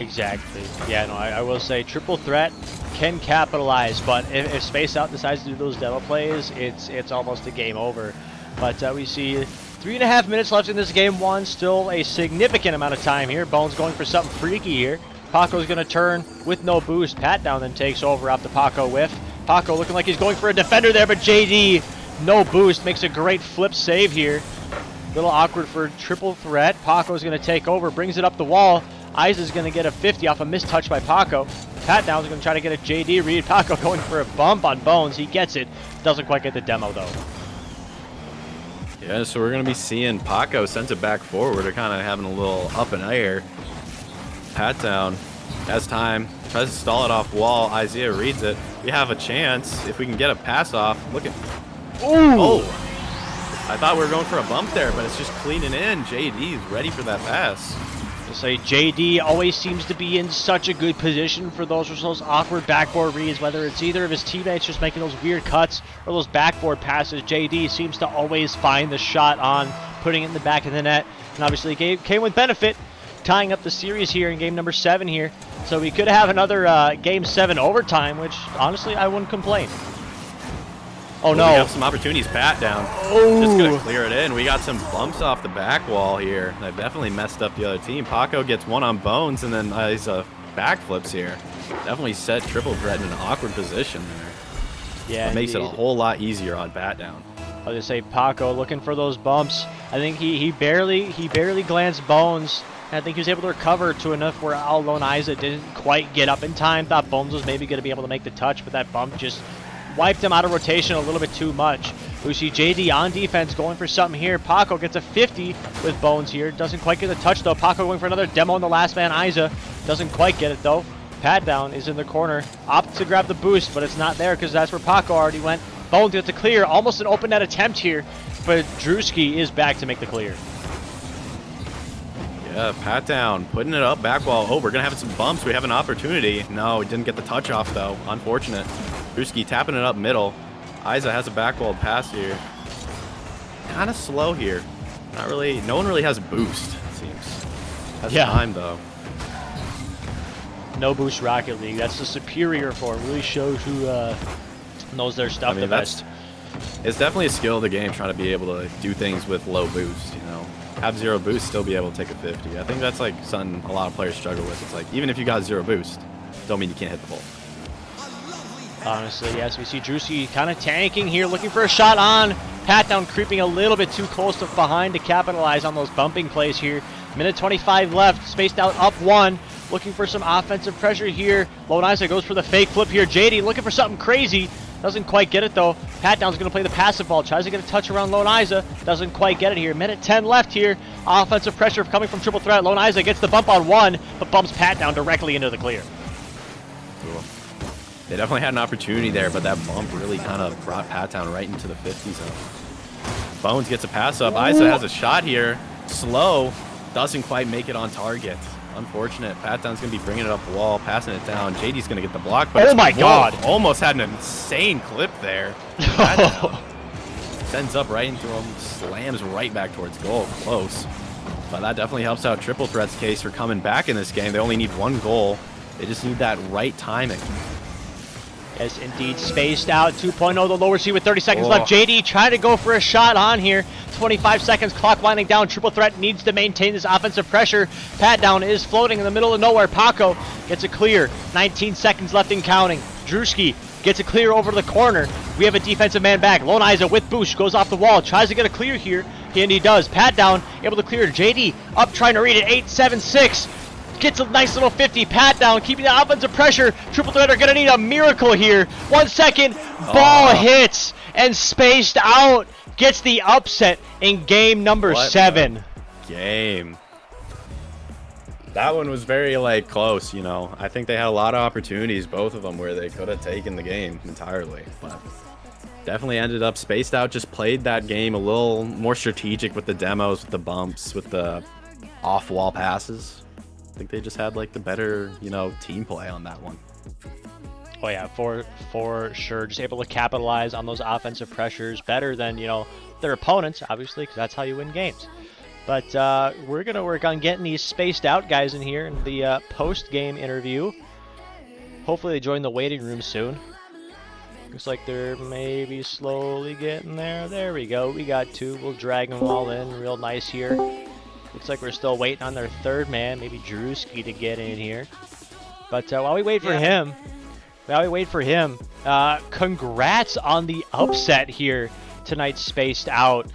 Exactly. Yeah, no, I will say Triple Threat can capitalize, but if Space Out decides to do those demo plays, it's almost a game over. But we see 3.5 minutes left in this game 1. Still a significant amount of time here. Bones going for something freaky here. Paco's going to turn with no boost. Pat down then takes over off the Paco whiff. Paco looking like he's going for a defender there, but JD, no boost, makes a great flip save here. Little awkward for Triple Threat. Paco's going to take over, brings it up the wall. Isa's going to get a 50 off a missed touch by Paco. Pat down's going to try to get a JD read. Paco going for a bump on Bones. He gets it. Doesn't quite get the demo, though. Yeah, so we're going to be seeing Paco sends it back forward. They're kind of having a little up in air. Pat down has time. Tries to stall it off wall. Isaiah reads it. We have a chance if we can get a pass off. Look at... Ooh. Oh! I thought we were going for a bump there, but it's just cleaning in. JD's ready for that pass. To say JD always seems to be in such a good position for those awkward backboard reads, whether it's either of his teammates just making those weird cuts or those backboard passes. JD seems to always find the shot on, putting it in the back of the net, and obviously came with benefit, tying up the series here in game number 7 here. So we could have another game 7 overtime, which honestly I wouldn't complain. Oh no! We have some opportunities. Pat down. Oh. Just gonna clear it in. We got some bumps off the back wall here. They've definitely messed up the other team. Paco gets one on Bones, and then Isa backflips here. Definitely set Triple Threat in an awkward position there. Yeah, it makes it a whole lot easier on Pat down. I was gonna say Paco looking for those bumps. I think he barely glanced Bones. I think he was able to recover to enough where Lone Isa didn't quite get up in time. Thought Bones was maybe going to be able to make the touch, but that bump just wiped him out of rotation a little bit too much. We see JD on defense going for something here. Paco gets a 50 with Bones here. Doesn't quite get the touch though. Paco going for another demo on the last man, Isa. Doesn't quite get it though. Pat down is in the corner. Opts to grab the boost, but it's not there because that's where Paco already went. Bones gets a clear. Almost an open net attempt here, but Drewski is back to make the clear. Yeah, Pat down, putting it up, back wall. Oh, we're going to have some bumps. We have an opportunity. No, we didn't get the touch off, though. Unfortunate. Drewski tapping it up middle. Isa has a backwall pass here. Kind of slow here. Not really. No one really has boost, it seems. Has time, though. No boost Rocket League. That's the superior form. Really shows who knows their stuff the best. It's definitely a skill of the game, trying to be able to do things with low boost, you know. Have 0 boost, still be able to take a 50. I think that's like something a lot of players struggle with. It's like, even if you got 0 boost, don't mean you can't hit the ball. Honestly, yes, we see Drewski kind of tanking here, looking for a shot on. Pat down, creeping a little bit too close to behind to capitalize on those bumping plays here. Minute 25 left, spaced out up 1. Looking for some offensive pressure here. Lone Isa goes for the fake flip here. JD looking for something crazy. Doesn't quite get it though. Pat down's going to play the passive ball. Tries to get a touch around Lone Isa. Doesn't quite get it here. Minute 10 left here. Offensive pressure coming from triple threat. Lone Isa gets the bump on 1, but bumps Pat down directly into the clear. Cool. They definitely had an opportunity there, but that bump really kind of brought Pat down right into the 50 zone. Bones gets a pass up. Isa has a shot here. Slow. Doesn't quite make it on target. Unfortunate. Pat down's going to be bringing it up the wall, passing it down. JD's going to get the block. But oh my God. Almost had an insane clip there. Sends up right into him. Slams right back towards goal. Close. But that definitely helps out Triple Threat's case for coming back in this game. They only need 1 goal. They just need that right timing. Yes, indeed. Spaced out. 2.0, the lower C with 30 seconds left. JD trying to go for a shot on here. 25 seconds, clock winding down. Triple Threat needs to maintain this offensive pressure. Pat down is floating in the middle of nowhere. Paco gets a clear. 19 seconds left and counting. Drewski gets a clear over to the corner. We have a defensive man back. Lone Isa with boost goes off the wall. Tries to get a clear here. And he does. Pat down, able to clear. JD up trying to read it. 8-7-6. Gets a nice little 50. Pat down, keeping the offensive pressure. Triple Threat are going to need a miracle here. 1 second. Ball hits and spaced out. Gets the upset in game number 7. Game. That one was very close, you know. I think they had a lot of opportunities, both of them, where they could have taken the game entirely. But definitely ended up spaced out. Just played that game a little more strategic with the demos, with the bumps, with the off-wall passes. I think they just had the better, you know, team play on that one. Oh yeah, for sure. Just able to capitalize on those offensive pressures better than, you know, their opponents, obviously, because that's how you win games. But we're going to work on getting these spaced out guys in here in the post-game interview. Hopefully they join the waiting room soon. Looks like they're maybe slowly getting there. There we go. We got 2. We'll drag them all in real nice here. Looks like we're still waiting on their 3rd man, maybe Drewski, to get in here. But while we wait for him, congrats on the upset here tonight, spaced out.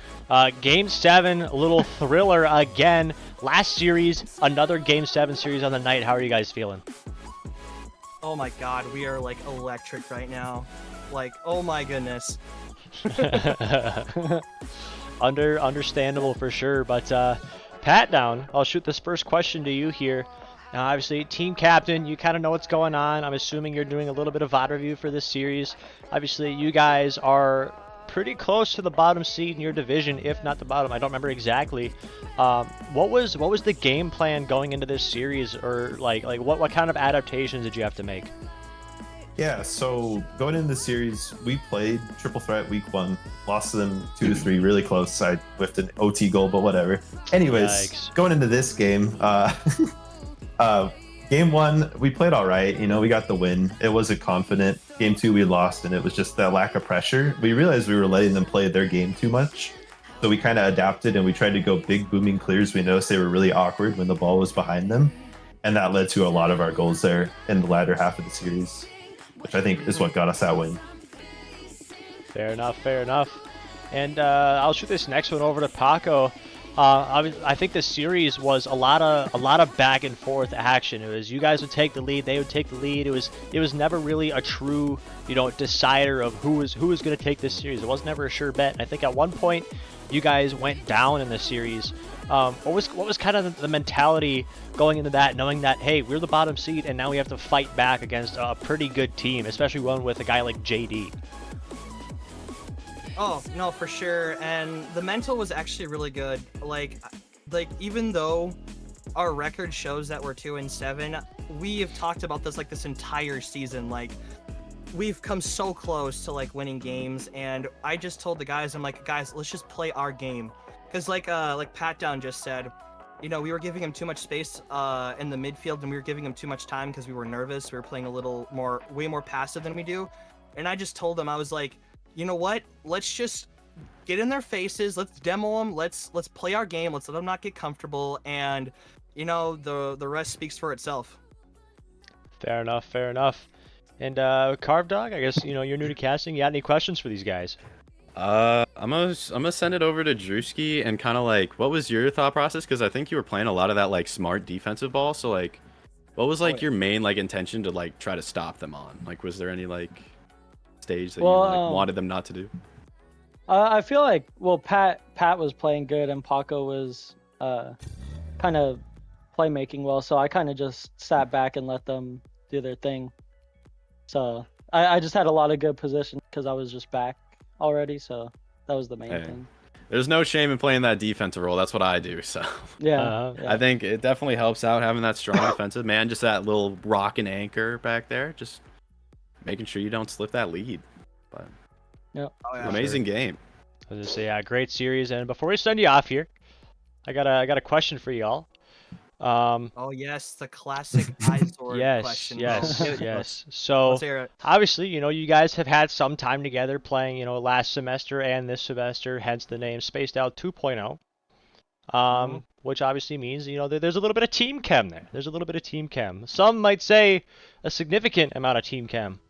Game 7, a little thriller again. Last series, another Game 7 series on the night. How are you guys feeling? Oh my God, we are electric right now. Oh my goodness. Understandable for sure, but Pat down, I'll shoot this first question to you here. Now, obviously, team captain, you kind of know what's going on. I'm assuming you're doing a little bit of VOD review for this series. Obviously, you guys are pretty close to the bottom seed in your division, if not the bottom. I don't remember exactly. What was the game plan going into this series, or what kind of adaptations did you have to make? Yeah, so going into the series, we played Triple Threat week 1, lost to them 2-3, really close. I whiffed an OT goal, but whatever. Anyways, Yikes. Going into this game, game 1, we played all right. You know, we got the win. It wasn't confident. Game 2, we lost, and it was just that lack of pressure. We realized we were letting them play their game too much. So we kind of adapted, and we tried to go big booming clears. We noticed they were really awkward when the ball was behind them. And that led to a lot of our goals there in the latter half of the series, which I think is what got us that win. Fair enough, fair enough. And I'll shoot this next one over to Paco. I think the series was a lot of back and forth action. It was you guys would take the lead, they would take the lead. It was never really a true, you know, decider of who was going to take this series. It was never a sure bet. And I think at one point you guys went down in the series. What was kind of the mentality going into that, knowing that, hey, we're the bottom seed and now we have to fight back against a pretty good team, especially one with a guy like JD? Oh, no, for sure. And the mental was actually really good. Even though our record shows that we're 2-7, we have talked about this this entire season. we've come so close to like winning games, and I just told the guys, I'm like, guys, let's just play our game, because like Pat Down just said, you know, we were giving him too much space in the midfield, and we were giving him too much time because we were nervous. We were playing a little more, way more passive than we do, and I just told him, I was like, you know what? Let's just get in their faces. Let's demo them. Let's play our game. Let's let them not get comfortable, and you know, the rest speaks for itself. Fair enough. Fair enough. And Carve Dog, I guess, you know, you're new to casting. You got any questions for these guys? I'm gonna send it over to Drewski and kind of like, what was your thought process? Because I think you were playing a lot of that like smart defensive ball. So like, what was like your main like intention to like try to stop them on? Like, was there any like stage that you like, wanted them not to do? I feel like, well, Pat was playing good and Paco was kind of playmaking well, so I kind of just sat back and let them do their thing. So I just had a lot of good position because I was just back already, so that was the main thing. There's no shame in playing that defensive role. That's what I do. So yeah. I think it definitely helps out having that strong defensive man. Just that little rock and anchor back there, just making sure you don't slip that lead. But amazing game. I was gonna say, yeah, great series. And before we send you off here, I got a question for y'all. Oh yes, the classic Izor question. Yes. So obviously, you know, you guys have had some time together playing, you know, last semester and this semester, hence the name Spaced Out 2.0. Which obviously means, you know, there's a little bit of team chem there. There's a little bit of team chem. Some might say a significant amount of team chem.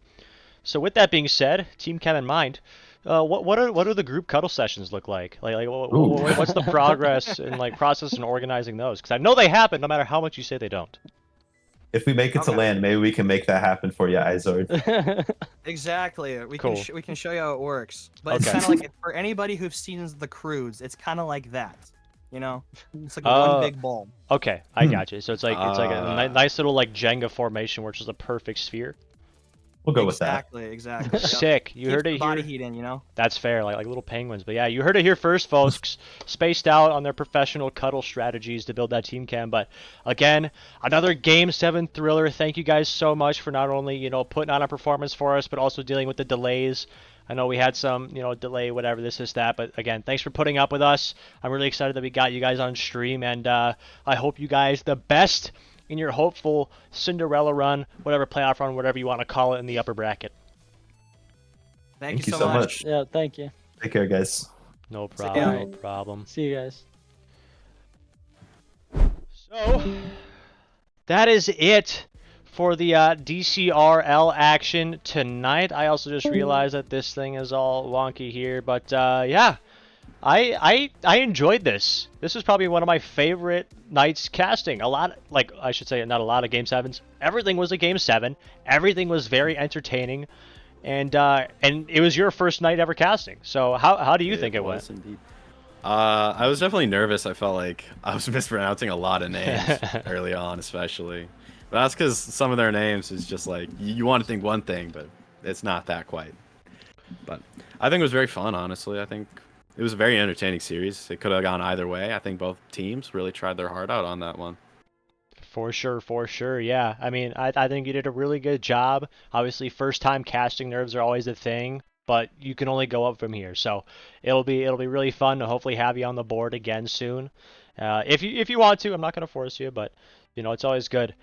So with that being said, team chem in mind, what do the group cuddle sessions look like? What's the progress and like process in organizing those? Because I know they happen, no matter how much you say they don't. If we make it to land, maybe we can make that happen for you, Izord. Exactly. We can show you how it works. But it's kind of like, for anybody who's seen the Cruise, it's kind of like that. You know, it's like one big ball. Okay, I got you. So it's like a nice little like Jenga formation, where it's just a perfect sphere. We'll go with that. Exactly. Sick. You heard it here. Body heat in, you know. That's fair, like little penguins. But yeah, you heard it here first, folks. Spaced Out on their professional cuddle strategies to build that team cam. But again, another Game 7 thriller. Thank you guys so much for not only, you know, putting on a performance for us, but also dealing with the delays. I know we had some, you know, delay, whatever, this is that. But again, thanks for putting up with us. I'm really excited that we got you guys on stream, and I hope you guys the best in your hopeful Cinderella run, whatever playoff run, whatever you want to call it, in the upper bracket. Thank you so much. Yeah, thank you. Take care, guys. No problem. No problem. See you guys. So that is it for the DCRL action tonight. I also just realized that this thing is all wonky here, but yeah. I enjoyed this. This was probably one of my favorite nights casting. A lot, like I should say, not a lot of Game 7s. Everything was a Game 7. Everything was very entertaining, and it was your first night ever casting. So how do you think it went? Indeed. I was definitely nervous. I felt like I was mispronouncing a lot of names early on, especially. But that's because some of their names is just like you want to think one thing, but it's not that quite. But I think it was very fun, honestly. I think it was a very entertaining series. It could have gone either way. I think both teams really tried their heart out on that one. For sure, yeah. I mean, I think you did a really good job. Obviously, first time casting nerves are always a thing, but you can only go up from here. So it'll be really fun to hopefully have you on the board again soon. If you want to, I'm not going to force you, but you know, it's always good.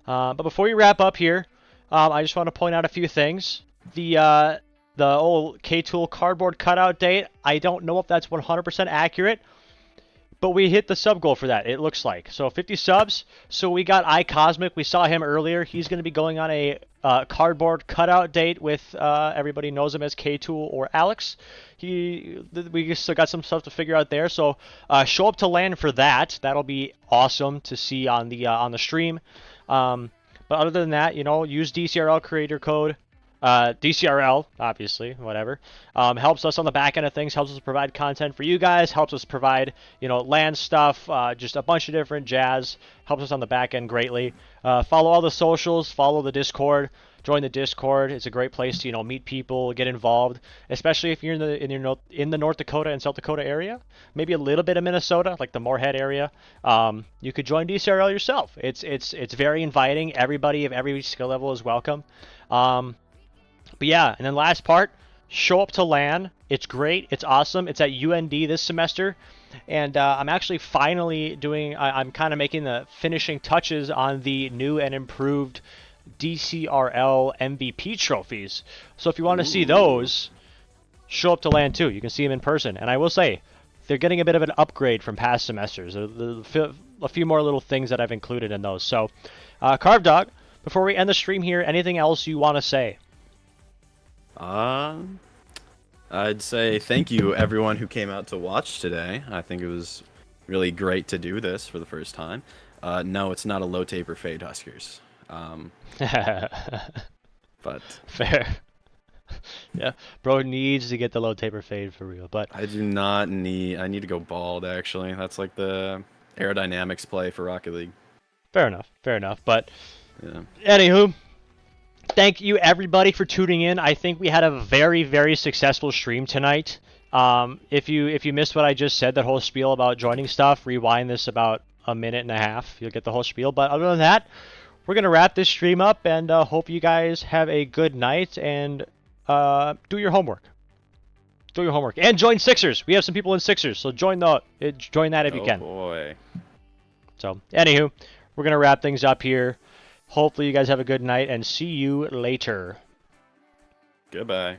But before we wrap up here, I just want to point out a few things. The old K-Tool cardboard cutout date, I don't know if that's 100% accurate, but we hit the sub goal for that, it looks like. So 50 subs. So we got iCosmic. We saw him earlier. He's going to be going on a cardboard cutout date with everybody knows him as K-Tool or Alex. We still got some stuff to figure out there. So show up to LAN for that. That'll be awesome to see on the stream. But other than that, you know, use DCRL creator code. DCRL, obviously, whatever, helps us on the back end of things, helps us provide content for you guys, helps us provide, you know, LAN stuff, just a bunch of different jazz, helps us on the back end greatly. Follow all the socials, follow the Discord, join the Discord. It's a great place to, you know, meet people, get involved, especially if you're in the North Dakota and South Dakota area, maybe a little bit of Minnesota, like the Moorhead area. You could join DCRL yourself. It's very inviting. Everybody of every skill level is welcome. But yeah, and then last part, show up to LAN. It's great. It's awesome. It's at UND this semester. And I'm actually finally doing, I'm kind of making the finishing touches on the new and improved DCRL MVP trophies. So if you want to see those, show up to LAN too. You can see them in person. And I will say, they're getting a bit of an upgrade from past semesters. A few more little things that I've included in those. So, Carve Dog, before we end the stream here, anything else you want to say? I'd say thank you everyone who came out to watch today. I think it was really great to do this for the first time. No, it's not a low taper fade, Huskers. But fair. Yeah, bro needs to get the low taper fade for real. But I do not need. I need to go bald. Actually, that's like the aerodynamics play for Rocket League. Fair enough. Fair enough. But yeah. Anywho, thank you everybody for tuning in. I think we had a very, very successful stream tonight. If you missed what I just said, that whole spiel about joining stuff, rewind this about a minute and a half. You'll get the whole spiel. But other than that, we're gonna wrap this stream up, and hope you guys have a good night and do your homework. Do your homework and join Sixers. We have some people in Sixers, so join that if you can. Oh boy. So anywho, we're gonna wrap things up here. Hopefully you guys have a good night and see you later. Goodbye.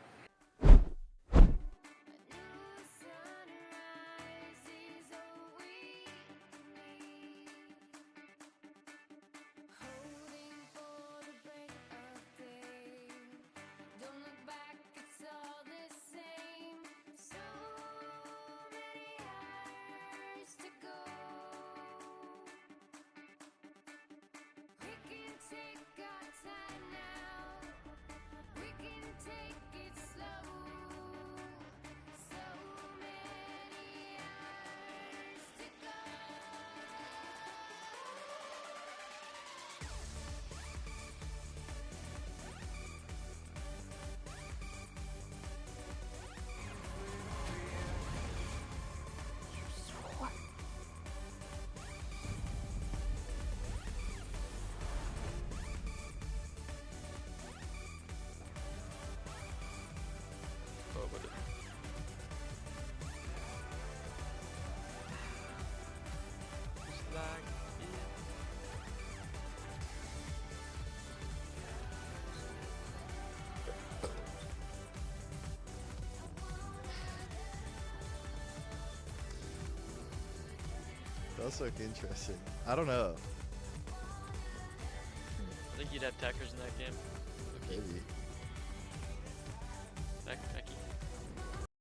Does look interesting. I don't know. I think you'd have Tackers in that game. Maybe. Becky.